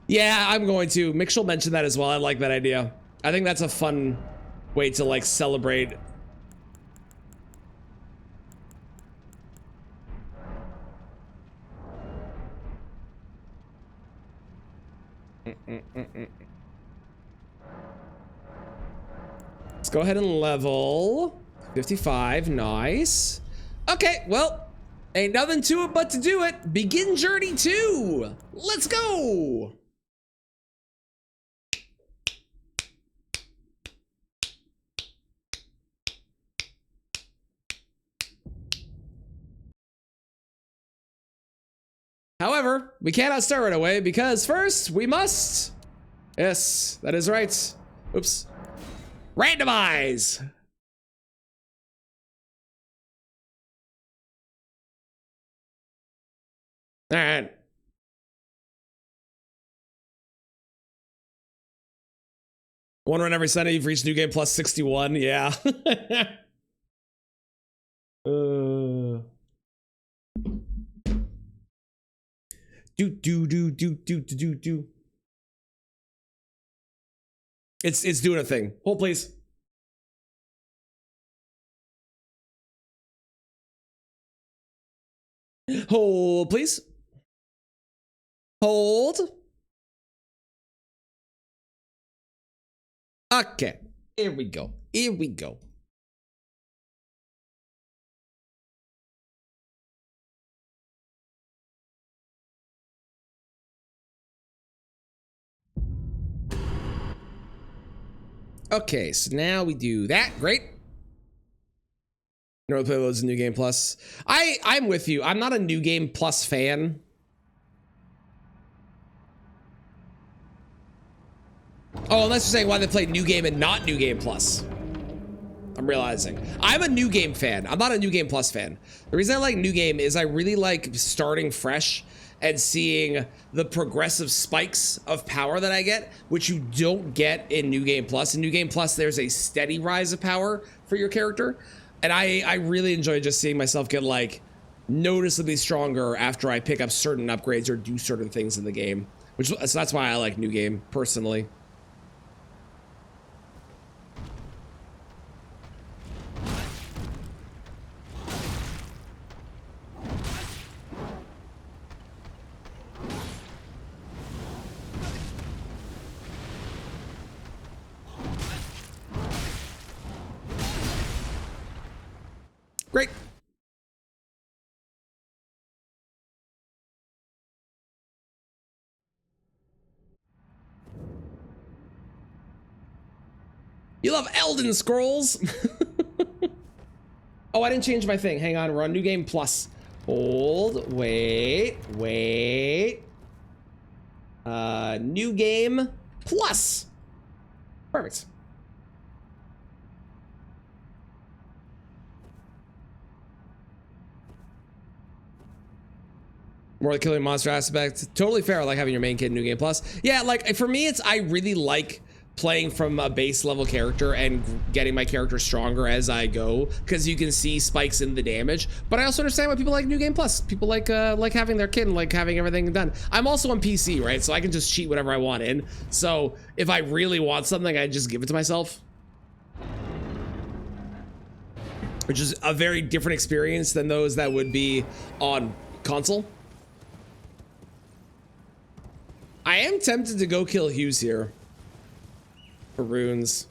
Yeah, I'm going to. Mitchell mentioned that as well. I like that idea. I think that's a fun way to like celebrate. Let's go ahead and level 55. Nice. Okay, well, ain't nothing to it but to do it. Begin journey 2. Let's go. However, we cannot start right away because first we must. Yes, that is right. Oops. Randomize. All right. One run every Sunday. You've reached new game plus 61. Yeah. Do. It's doing a thing. Hold, please. Hold, please. Hold. Okay. Here we go. Here we go. Okay, so now we do that. Great. No play loads of New Game Plus. I'm with you. I'm not a New Game Plus fan. Oh, unless you're saying why they play New Game and not New Game Plus. I'm realizing. I'm a New Game fan. I'm not a New Game Plus fan. The reason I like New Game is I really like starting fresh and seeing the progressive spikes of power that I get, which you don't get in New Game Plus. In New Game Plus, there's a steady rise of power for your character. And I really enjoy just seeing myself get like noticeably stronger after I pick up certain upgrades or do certain things in the game. So that's why I like New Game personally. Great. You love Elden Scrolls. Oh, I didn't change my thing. Hang on, we're on New Game Plus. Hold, wait. New Game Plus. Perfect. More the killing monster aspect. Totally fair. I like having your main kid in New Game Plus. Yeah, like for me, I really like playing from a base level character and getting my character stronger as I go, because you can see spikes in the damage. But I also understand why people like New Game Plus. People like having their kid and like having everything done. I'm also on PC, right? So I can just cheat whatever I want in. So if I really want something, I just give it to myself. Which is a very different experience than those that would be on console. I am tempted to go kill Hughes here for runes.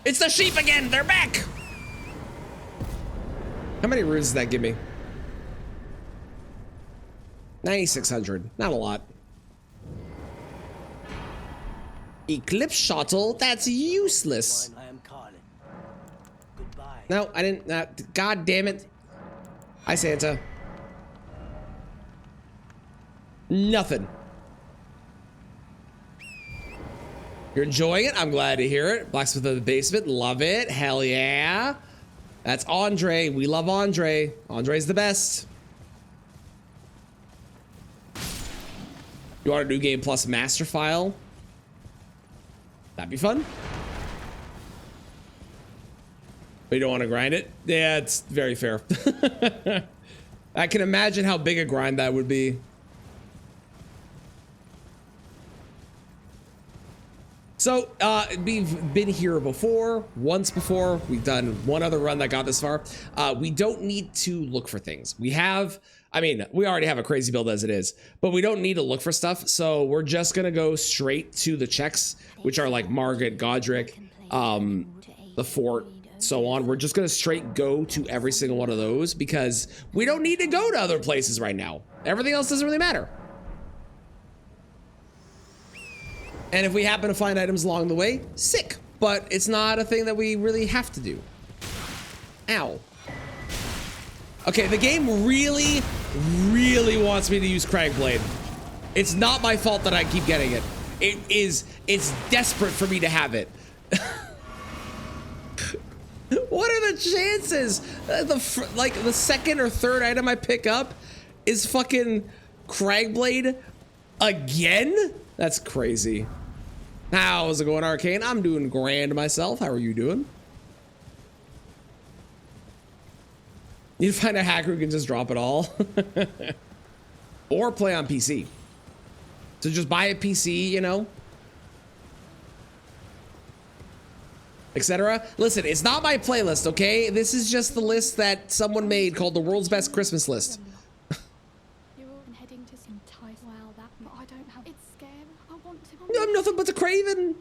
It's the sheep again! They're back! How many runes does that give me? 9,600. Not a lot. Eclipse shuttle? That's useless. I am calling. Goodbye. No, I didn't. God damn it. Hi, Santa. Nothing. You're enjoying it? I'm glad to hear it. Blacksmith of the basement. Love it. Hell yeah. That's Andre. We love Andre. Andre's the best. You want a new game plus master file? That'd be fun. But you don't want to grind it? Yeah, it's very fair. I can imagine how big a grind that would be. So, we've been here once before. We've done one other run that got this far. We don't need to look for things. We already have a crazy build as it is, but we don't need to look for stuff. So we're just gonna go straight to the checks, which are like Margaret, Godric, the fort, so on. We're just gonna straight go to every single one of those because we don't need to go to other places right now. Everything else doesn't really matter. And if we happen to find items along the way, sick. But it's not a thing that we really have to do. Ow. Okay, the game really, really wants me to use Cragblade. It's not my fault that I keep getting it. It's desperate for me to have it. What are the chances? The second or third item I pick up is fucking Cragblade again? That's crazy. How's it going, Arcane? I'm doing grand myself. How are you doing? You need to find a hacker who can just drop it all. Or play on PC. So just buy a PC, you know? Etc. Listen, it's not my playlist, okay? This is just the list that someone made called the World's Best Christmas List. I'm nothing but the Craven.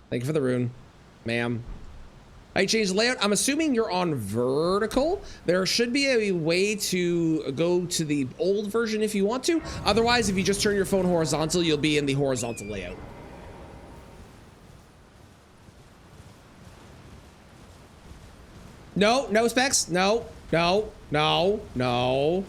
Thank you for the rune, ma'am. I changed the layout. I'm assuming you're on vertical. There should be a way to go to the old version if you want to. Otherwise, if you just turn your phone horizontal, you'll be in the horizontal layout. No, no specs. No, no, no, no.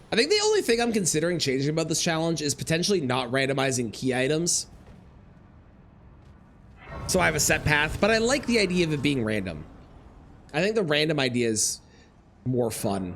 I think the only thing I'm considering changing about this challenge is potentially not randomizing key items. So I have a set path, but I like the idea of it being random. I think the random idea is more fun.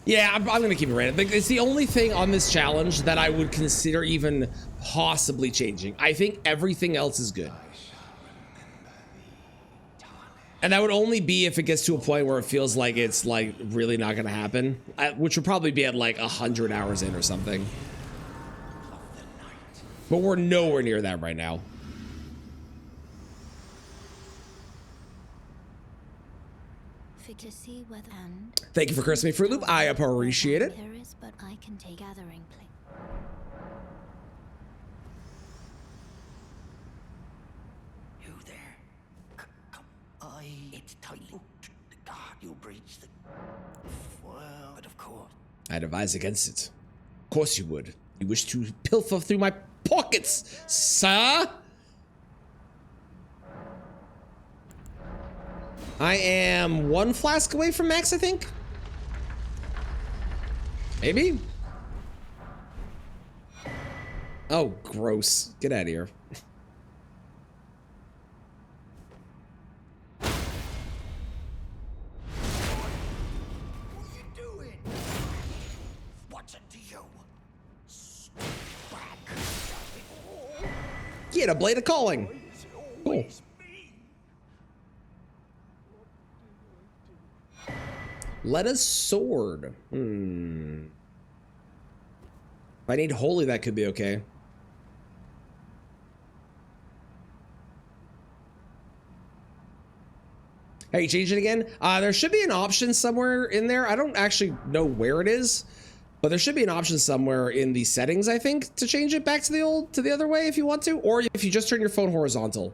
Yeah, I'm gonna keep it random. It's the only thing on this challenge that I would consider even possibly changing. I think everything else is good. And that would only be if it gets to a point where it feels like it's like really not gonna happen, which would probably be at like 100 hours in or something. But we're nowhere near that right now. to see whether and Thank you for cursing me, Fruit Loop. I appreciate it. there is, but I can take gathering place. You there? Come. It's tight. God, you breached the... Well, but of course. I'd advise against it. Of course you would. You wish to pilfer through my pockets, sir? I am 1 flask away from max, I think. Maybe? Oh, gross. Get out of here. What are you doing? What's it to you? Stay back. Get a blade of calling. Cool. Let us sword. If I need holy, that could be okay. Hey, change it again. There should be an option somewhere in there. I don't actually know where it is, but there should be an option somewhere in the settings, I think, to change it back to the other way if you want to, or if you just turn your phone horizontal.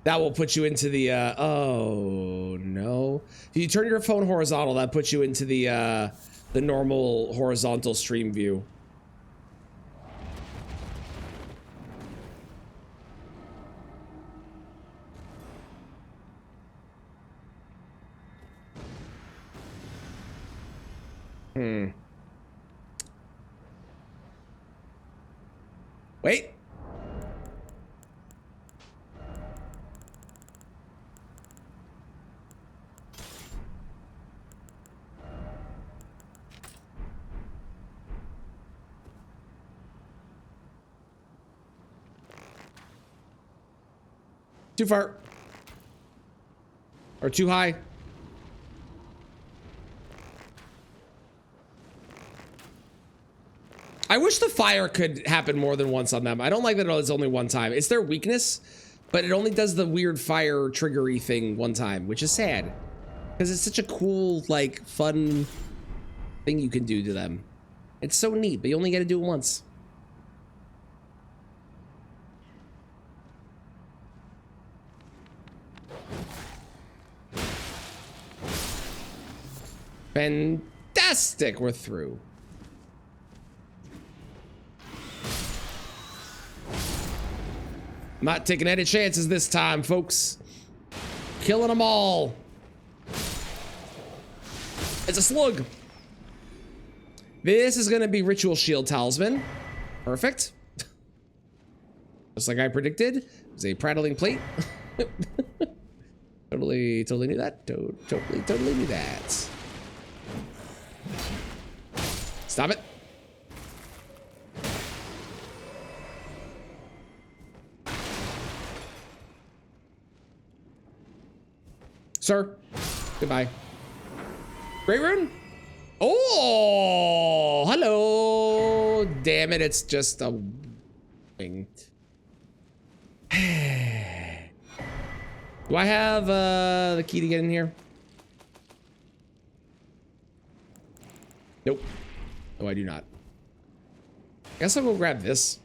That will put you into the, oh no. If you turn your phone horizontal, that puts you into the normal horizontal stream view. Wait. Too far. Or too high. I wish the fire could happen more than once on them. I don't like that it's only one time. It's their weakness, but it only does the weird fire triggery thing one time, which is sad. Because it's such a cool, like, fun thing you can do to them. It's so neat, but you only get to do it once. Fantastic, we're through. I'm not taking any chances this time, folks. Killing them all. It's a slug. This is gonna be Ritual Shield Talisman. Perfect. Just like I predicted. It was a prattling plate. Totally knew that. Totally knew that. Stop it. Sir, goodbye. Great rune? Oh, hello. Damn it, it's just a wing. Do I have the key to get in here? Nope. No, I do not. I guess I'll go grab this.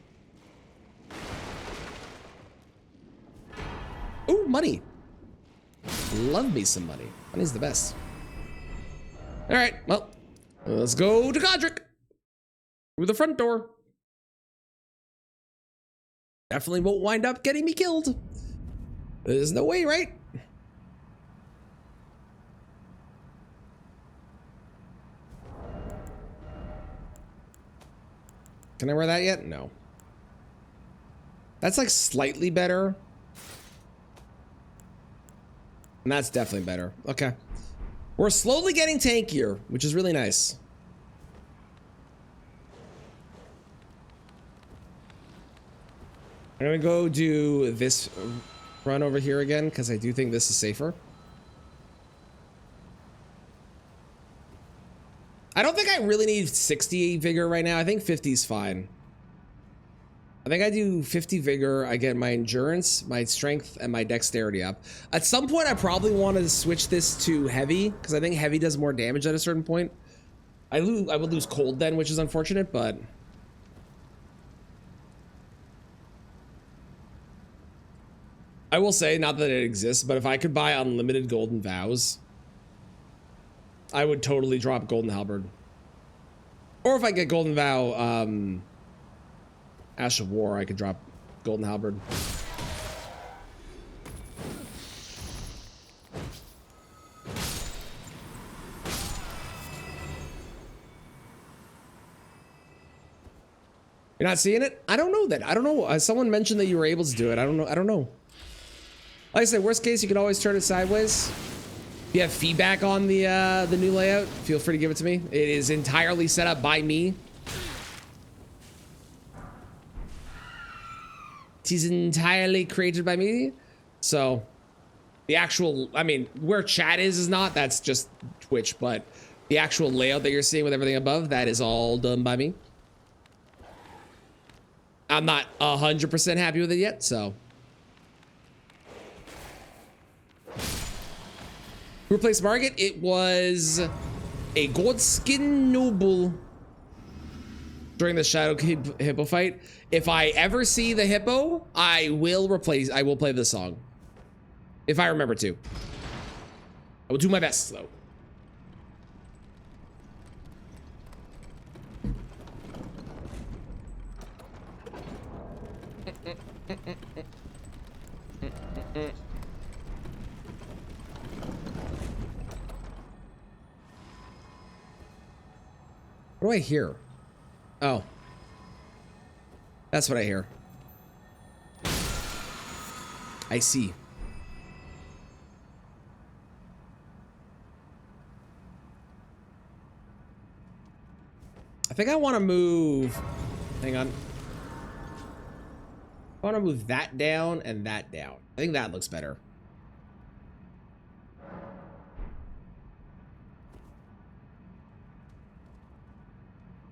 Ooh, money. Love me some money. Money's the best. All right, well, let's go to Godric. Through the front door. Definitely won't wind up getting me killed. There's no way, right? Can I wear that yet? No. That's like slightly better. And that's definitely better. Okay. We're slowly getting tankier, which is really nice. I'm gonna go do this run over here again, because I do think this is safer. I don't think I really need 60 vigor right now. I think 50 is fine. I think I do 50 vigor. I get my endurance, my strength, and my dexterity up. At some point, I probably want to switch this to heavy because I think heavy does more damage at a certain point. I would lose cold then, which is unfortunate, but I will say, not that it exists, but if I could buy unlimited golden vows, I would totally drop golden halberd. Or if I get golden vow, Ash of War, I could drop golden halberd. You're not seeing it? I don't know that. I don't know. Someone mentioned that you were able to do it. I don't know. I don't know. Like I said, worst case, you can always turn it sideways. If you have feedback on the new layout, feel free to give it to me. It is entirely set up by me. It is entirely created by me. So the actual, I mean, where chat is not, that's just Twitch, but the actual layout that you're seeing with everything above, that is all done by me. I'm not 100% happy with it yet, so. Who replaced Margit? It was a Goldskin Noble during the Shadow Hippo fight. If I ever see the hippo, I will play the song. If I remember to. I will do my best, though. What do I hear? Oh. That's what I hear. I see. I think I want to move. Hang on. I want to move that down and that down. I think that looks better.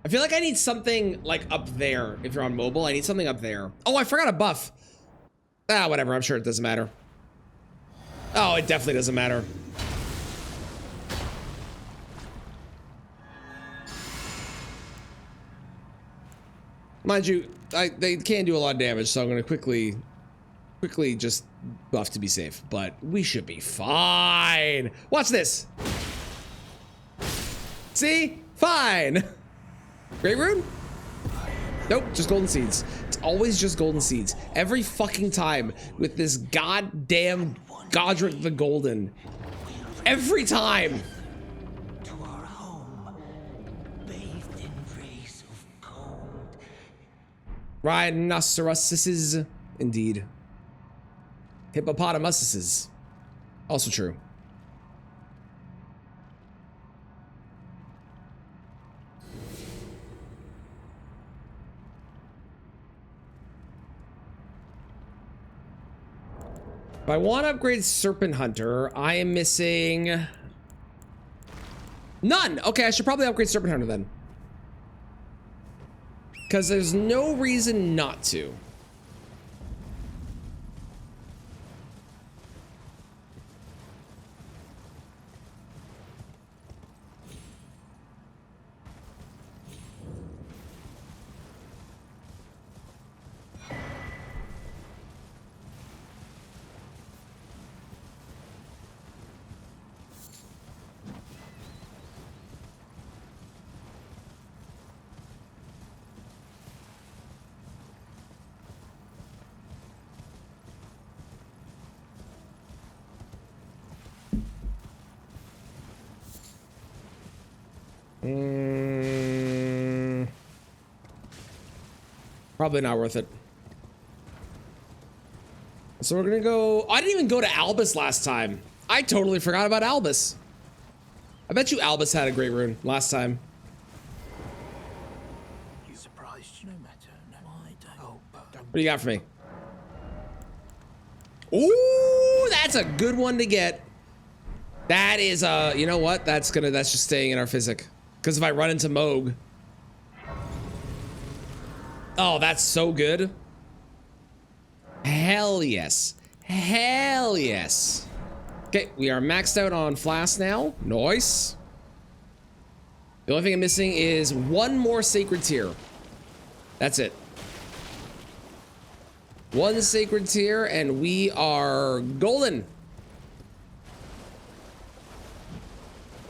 I feel like I need something like up there. If you're on mobile, I need something up there. Oh, I forgot a buff. Ah, whatever. I'm sure it doesn't matter. Oh, it definitely doesn't matter. Mind you, they can do a lot of damage, so I'm gonna quickly just buff to be safe. But we should be fine. Watch this. See? Fine. Great rune? Nope, just golden seeds. It's always just golden seeds. Every fucking time with this goddamn Godric the Golden. Every time. To our home, bathed in rays of gold. Rhinoceroses, indeed. Hippopotamuses, also true. If I want to upgrade Serpent Hunter, I am missing none. Okay, I should probably upgrade Serpent Hunter then. Because there's no reason not to. Probably not worth it. So we're gonna go. I didn't even go to Albus last time. I totally forgot about Albus. I bet you Albus had a great rune last time. You surprised? No matter. No, I don't. What do you got for me? Ooh, that's a good one to get. That is you know what? That's just staying in our physic. Because if I run into Moog. Oh, that's so good. Hell yes. Hell yes. Okay, we are maxed out on flasks now. Nice. The only thing I'm missing is one more sacred tier. That's it. One sacred tier and we are golden.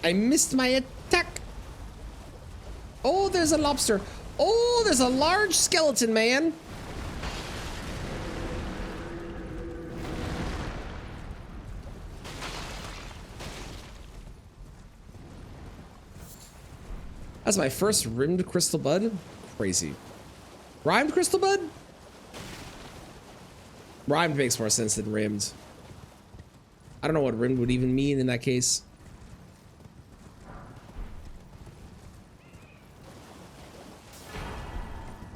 I missed my attack. Oh, there's a lobster. Oh, there's a large skeleton, man. That's my first rimmed crystal bud. Crazy. Rhymed crystal bud? Rhymed makes more sense than rimmed. I don't know what rimmed would even mean in that case.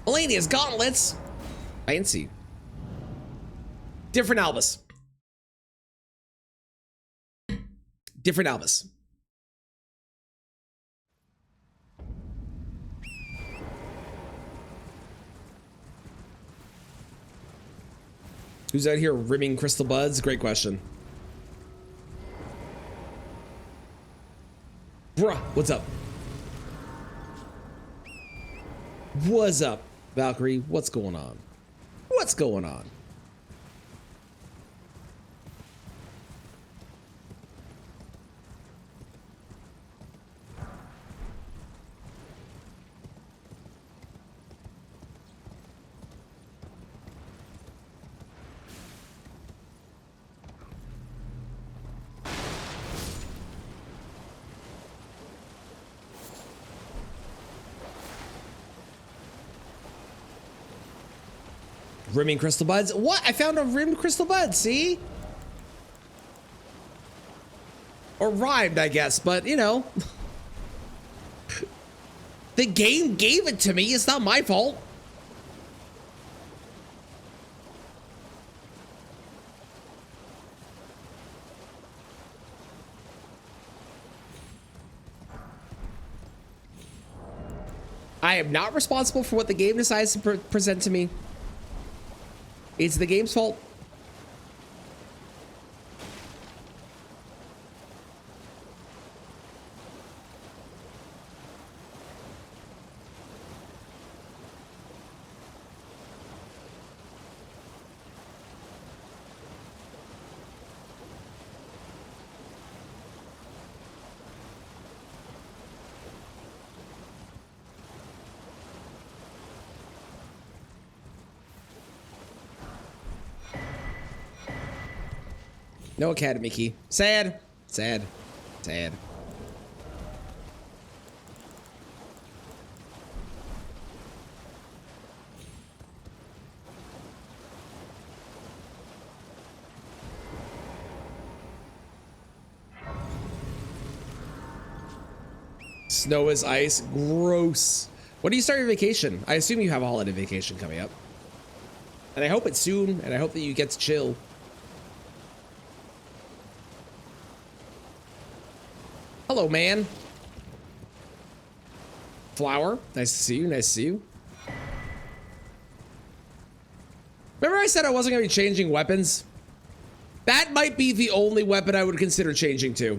Melania's gauntlets. Fancy. Different Albus. Different Albus. Who's out here rimming crystal buds? Great question. Bruh, what's up? What's up, Valkyrie? What's going on? What's going on? Rimming crystal buds? What? I found a rimmed crystal bud, see? Or rhymed, I guess, but you know. The game gave it to me, it's not my fault. I am not responsible for what the game decides to present to me. It's the game's fault. No academy key. Sad. Sad. Sad. Snow is ice. Gross. When do you start your vacation? I assume you have a holiday vacation coming up. And I hope it's soon, and I hope that you get to chill. Hello, man. Flower, nice to see you, nice to see you. Remember I said I wasn't gonna be changing weapons? That might be the only weapon I would consider changing to.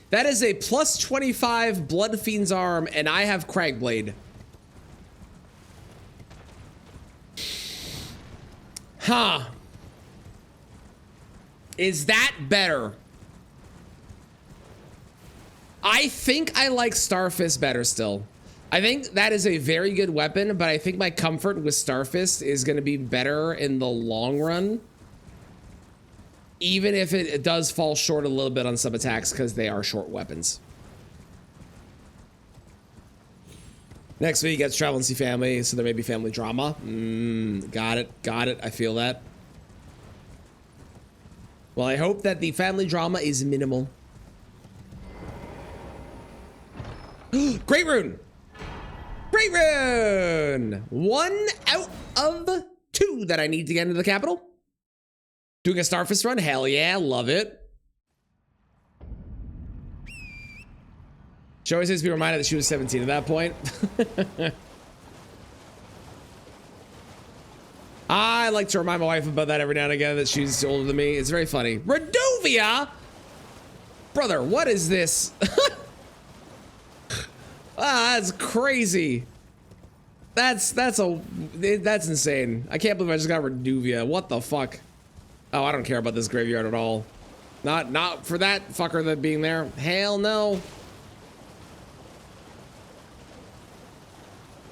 That is a plus 25 Blood Fiend's arm, and I have Cragblade. Huh. Is that better? I think I like Starfist better still. I think that is a very good weapon, but I think my comfort with Starfist is going to be better in the long run. Even if it does fall short a little bit on some attacks because they are short weapons. Next week gets Travel and See Family, so there may be family drama. Got it, got it. I feel that. Well, I hope that the family drama is minimal. Great rune! Great rune! 1 out of 2 that I need to get into the capital. Doing a Starfist run? Hell yeah, love it. She always needs to be reminded that she was 17 at that point. I like to remind my wife about that every now and again, that she's older than me. It's very funny. Reduvia? Brother, what is this? That's crazy. That's insane. I can't believe I just got Reduvia. What the fuck? Oh, I don't care about this graveyard at all. Not for that fucker that being there. Hell no.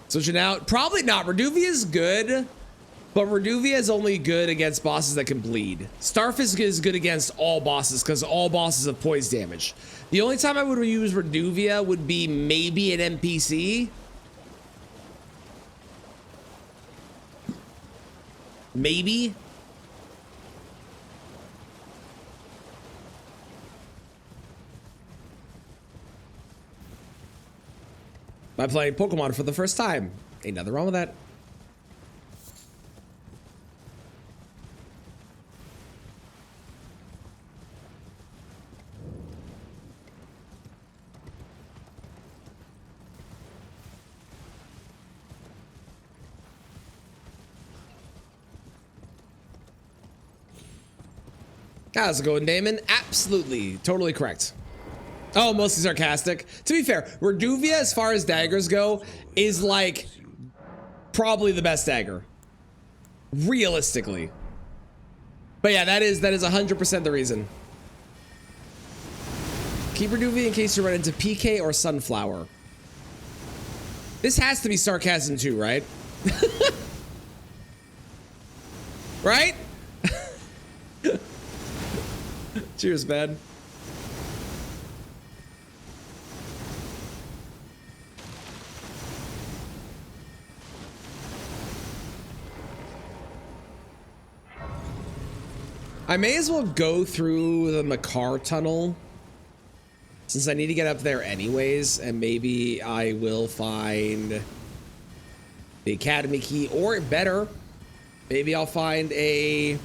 Switching out. Probably not. Reduvia is good, but Reduvia is only good against bosses that can bleed. Starfish is good against all bosses because all bosses have poise damage. The only time I would use Reduvia would be maybe an NPC. Maybe. By playing Pokemon for the first time. Ain't nothing wrong with that. How's it going, Damon? Absolutely. Totally correct. Oh, mostly sarcastic. To be fair, Reduvia, as far as daggers go, is like probably the best dagger. Realistically. But yeah, that is 100% the reason. Keep Reduvia in case you run into PK or Sunflower. This has to be sarcasm too, right? Right? Cheers, man. I may as well go through the Makar tunnel since I need to get up there anyways, and maybe I will find the Academy key, or better, maybe I'll find a,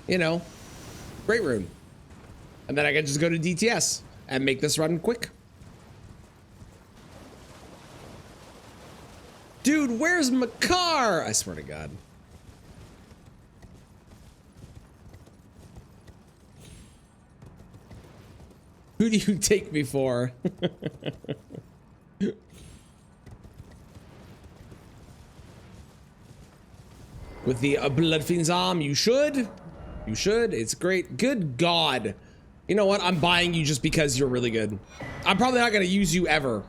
you know, Great Rune, and then I can just go to DTS and make this run quick. Dude, where's Makar? I swear to God. Who do you take me for? With the Bloodfiend's arm, you should. You should. It's great. Good God. You know what? I'm buying you just because you're really good. I'm probably not going to use you ever.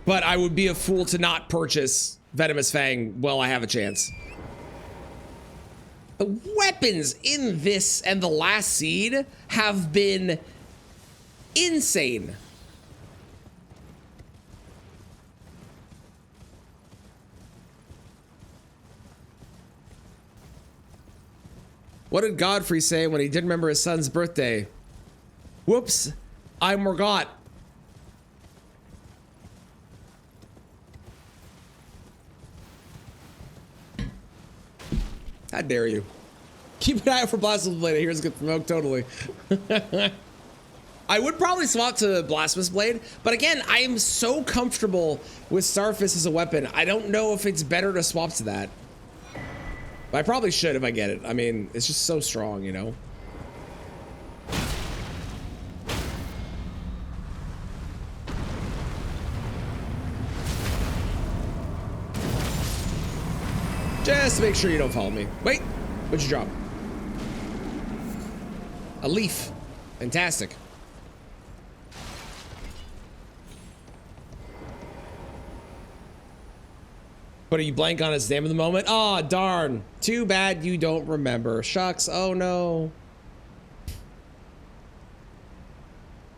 But I would be a fool to not purchase Venomous Fang while I have a chance. The weapons in this and the last seed have been insane. What did Godfrey say when he didn't remember his son's birthday? Whoops, I forgot. How dare you? Keep an eye out for Blasphemous Blade. I hear it's good from Oak, totally. I would probably swap to Blasphemous Blade, but again, I am so comfortable with Starfist as a weapon. I don't know if it's better to swap to that. But I probably should if I get it. I mean, it's just so strong, you know? Just to make sure you don't follow me. Wait, what'd you drop? A leaf. Fantastic. But are you blank on its name at the moment? Oh, darn. Too bad you don't remember. Shucks. Oh, no.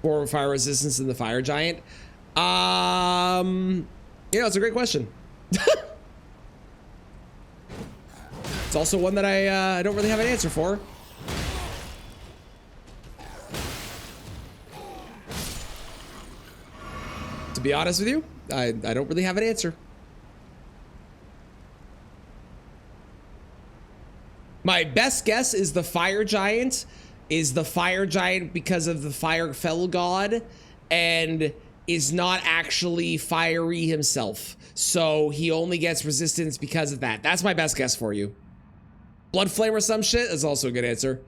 4 fire resistance in the fire giant. You know, it's a great question. It's also one that I don't really have an answer for. To be honest with you, I don't really have an answer. My best guess is the fire giant is the fire giant because of the fire fell god and is not actually fiery himself. So he only gets resistance because of that. That's my best guess for you. Blood flame or some shit is also a good answer.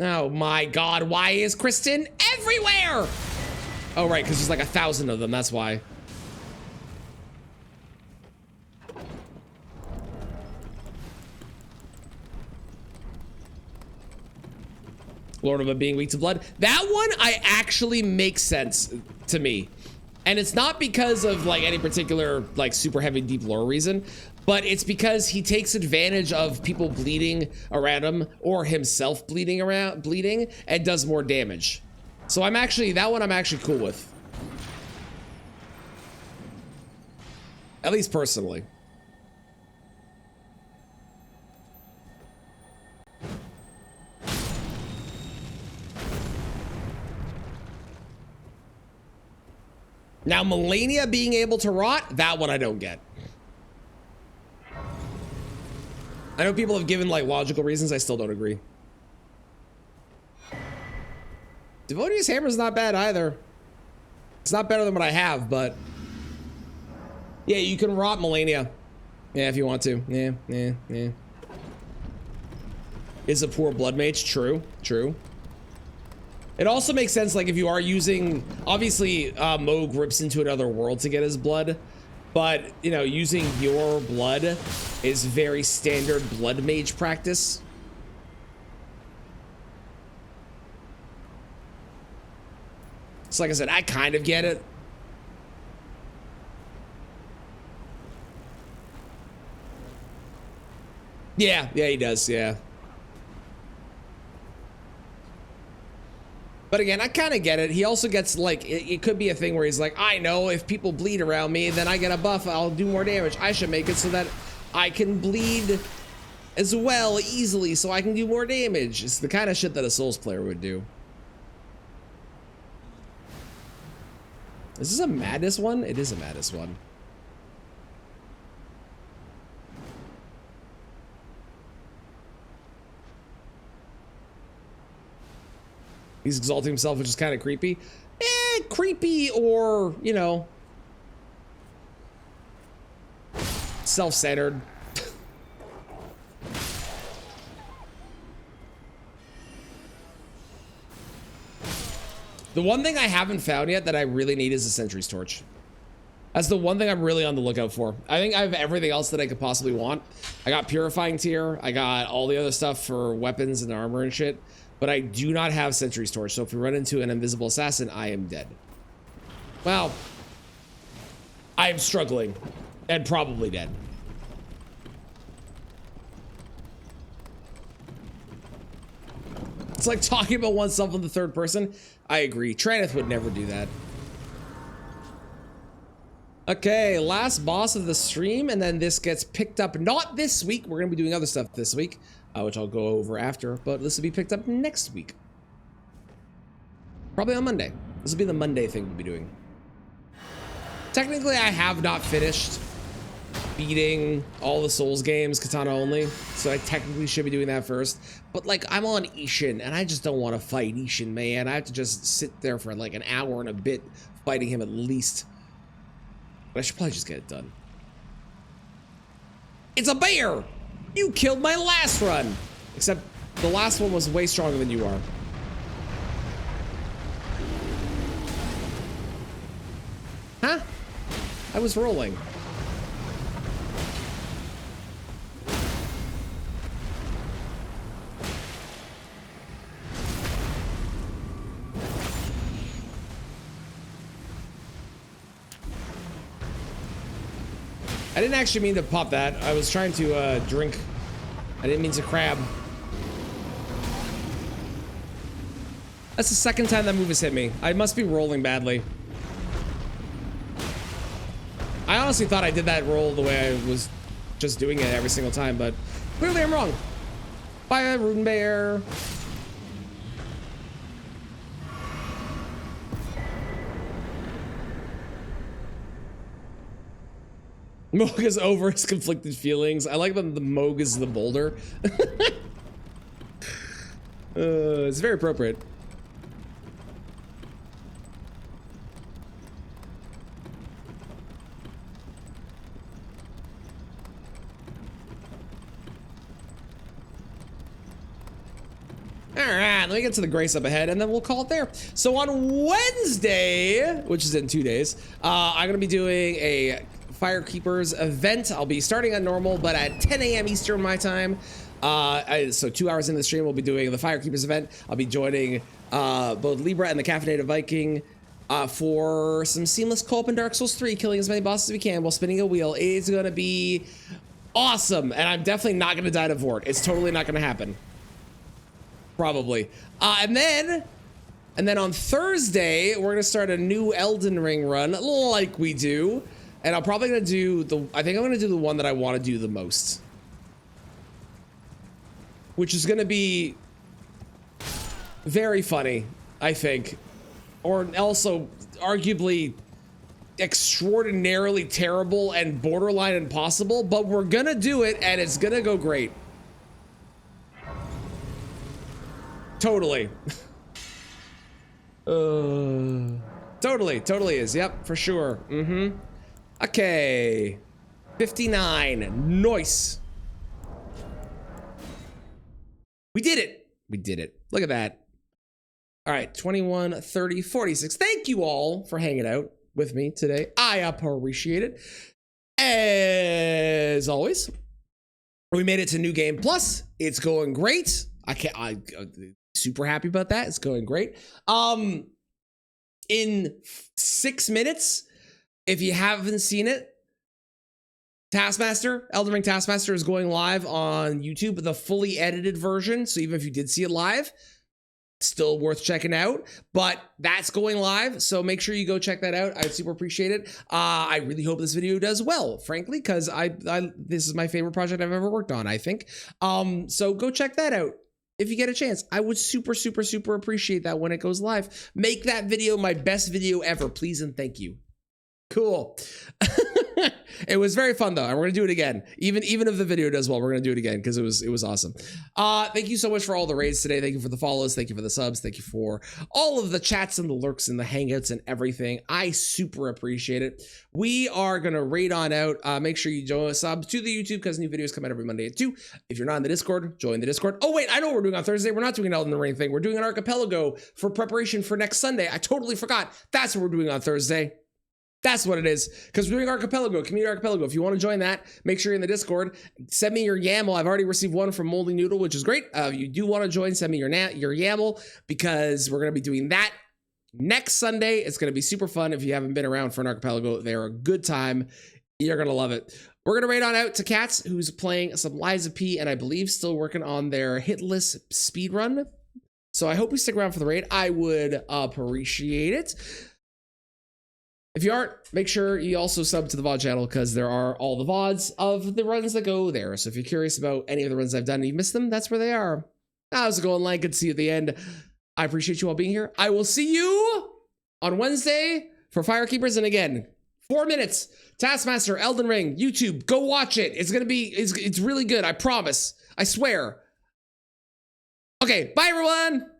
Oh my god, why is Kristen everywhere? Oh right, because there's like 1,000 of them, that's why. Lord of a being weak to blood. That one I actually makes sense to me. And it's not because of like any particular like super heavy deep lore reason, but it's because he takes advantage of people bleeding around him or himself bleeding and does more damage. So I'm actually, that one I'm actually cool with. At least personally. Now, Melania being able to rot, that one I don't get. I know people have given like logical reasons, I still don't agree. Devonia's hammer's not bad either. It's not better than what I have, but yeah, you can rot Melania. Yeah, if you want to. Yeah. Is a poor blood mage? True. It also makes sense, like, if you are using, obviously, Moog rips into another world to get his blood, but, you know, using your blood is very standard blood mage practice. So, like I said, I kind of get it. Yeah, he does, yeah. But again, I kind of get it. He also gets like, it could be a thing where he's like, I know if people bleed around me, then I get a buff, I'll do more damage. I should make it so that I can bleed as well easily so I can do more damage. It's the kind of shit that a Souls player would do. Is this a Madness one? It is a Madness one. He's exalting himself, which is kind of creepy. Creepy or, you know, self-centered. The one thing I haven't found yet that I really need is a Sentry's Torch. That's the one thing I'm really on the lookout for. I think I have everything else that I could possibly want. I got Purifying Tear. I got all the other stuff for weapons and armor and shit. But I do not have Sentry's Torch, so if we run into an invisible assassin, I am dead. Well, I am struggling and probably dead. It's like talking about oneself in the third person. I agree. Traneth would never do that. Okay, last boss of the stream, and then this gets picked up not this week. We're going to be doing other stuff this week, which I'll go over after, but this will be picked up next week. Probably on Monday. This will be the Monday thing we'll be doing. Technically, I have not finished beating all the Souls games, Katana only, so I technically should be doing that first. But, like, I'm on Ishin, and I just don't want to fight Ishin, man. I have to just sit there for, like, an hour and a bit fighting him at least. But I should probably just get it done. It's a bear! You killed my last run! Except the last one was way stronger than you are. Huh? I was rolling. I didn't actually mean to pop that. I was trying to drink. I didn't mean to crab. That's the second time that move has hit me. I must be rolling badly. I honestly thought I did that roll the way I was just doing it every single time, but clearly I'm wrong. Bye, Rune Bear. Moog is over his conflicted feelings. I like that the Moog is the boulder. It's very appropriate. All right, let me get to the grace up ahead and then we'll call it there. So on Wednesday, which is in 2 days, I'm gonna be doing a Firekeepers event. I'll be starting at normal, but at 10 a.m. Eastern my time. So 2 hours into the stream, we'll be doing the Firekeepers event. I'll be joining both Libra and the Caffeinated Viking for some seamless co-op in Dark Souls 3, killing as many bosses as we can while spinning a wheel. It's gonna be awesome, and I'm definitely not gonna die to Vort. It's totally not gonna happen. Probably. And then on Thursday, we're gonna start a new Elden Ring run, like we do. And I'm probably gonna do I think I'm gonna do the one that I want to do the most. Which is gonna be very funny, I think. Or also arguably extraordinarily terrible and borderline impossible, but we're gonna do it and it's gonna go great. Totally. Totally is. Yep, for sure. Okay. 59. Nice. We did it. We did it. Look at that. All right, 21, 30, 46. Thank you all for hanging out with me today. I appreciate it. As always, we made it to New Game Plus. It's going great. I'm super happy about that. It's going great. In 6 minutes, if you haven't seen it, Taskmaster, Elden Ring Taskmaster is going live on YouTube, the fully edited version. So even if you did see it live, still worth checking out, but that's going live. So make sure you go check that out. I'd super appreciate it. I really hope this video does well, frankly, because this is my favorite project I've ever worked on, I think. So go check that out. If you get a chance, I would super appreciate that when it goes live. Make that video my best video ever, please and thank you. Cool. It was very fun though, and we're gonna do it again. Even if the video does well, we're gonna do it again because it was awesome. Thank you so much for all the raids today. Thank you for the follows. Thank you for the subs. Thank you for all of the chats and the lurks and the hangouts and everything. I super appreciate it. We are gonna raid on out. Make sure you join us sub to the YouTube because new videos come out every Monday at 2. If you're not in the Discord, join the Discord. Oh wait, I know what we're doing on Thursday. We're not doing an Elden Ring thing. We're doing an archipelago for preparation for next Sunday. I totally forgot. That's what we're doing on Thursday. That's what it is, because we're doing Archipelago, Community Archipelago. If you want to join that, make sure you're in the Discord. Send me your YAML. I've already received one from Moldy Noodle, which is great. If you do want to join, send me your YAML, because we're going to be doing that next Sunday. It's going to be super fun. If you haven't been around for an Archipelago, they're a good time. You're going to love it. We're going to raid on out to Cats, who's playing some Liza P, and I believe still working on their hitless speedrun. So I hope you stick around for the raid. I would appreciate it. If you aren't, make sure you also sub to the VOD channel because there are all the VODs of the runs that go there. So if you're curious about any of the runs I've done and you missed them, that's where they are. How's it going, like? Good to see you at the end. I appreciate you all being here. I will see you on Wednesday for Firekeepers. And again, 4 minutes. Taskmaster, Elden Ring, YouTube. Go watch it. It's really good. I promise. I swear. Okay, bye everyone.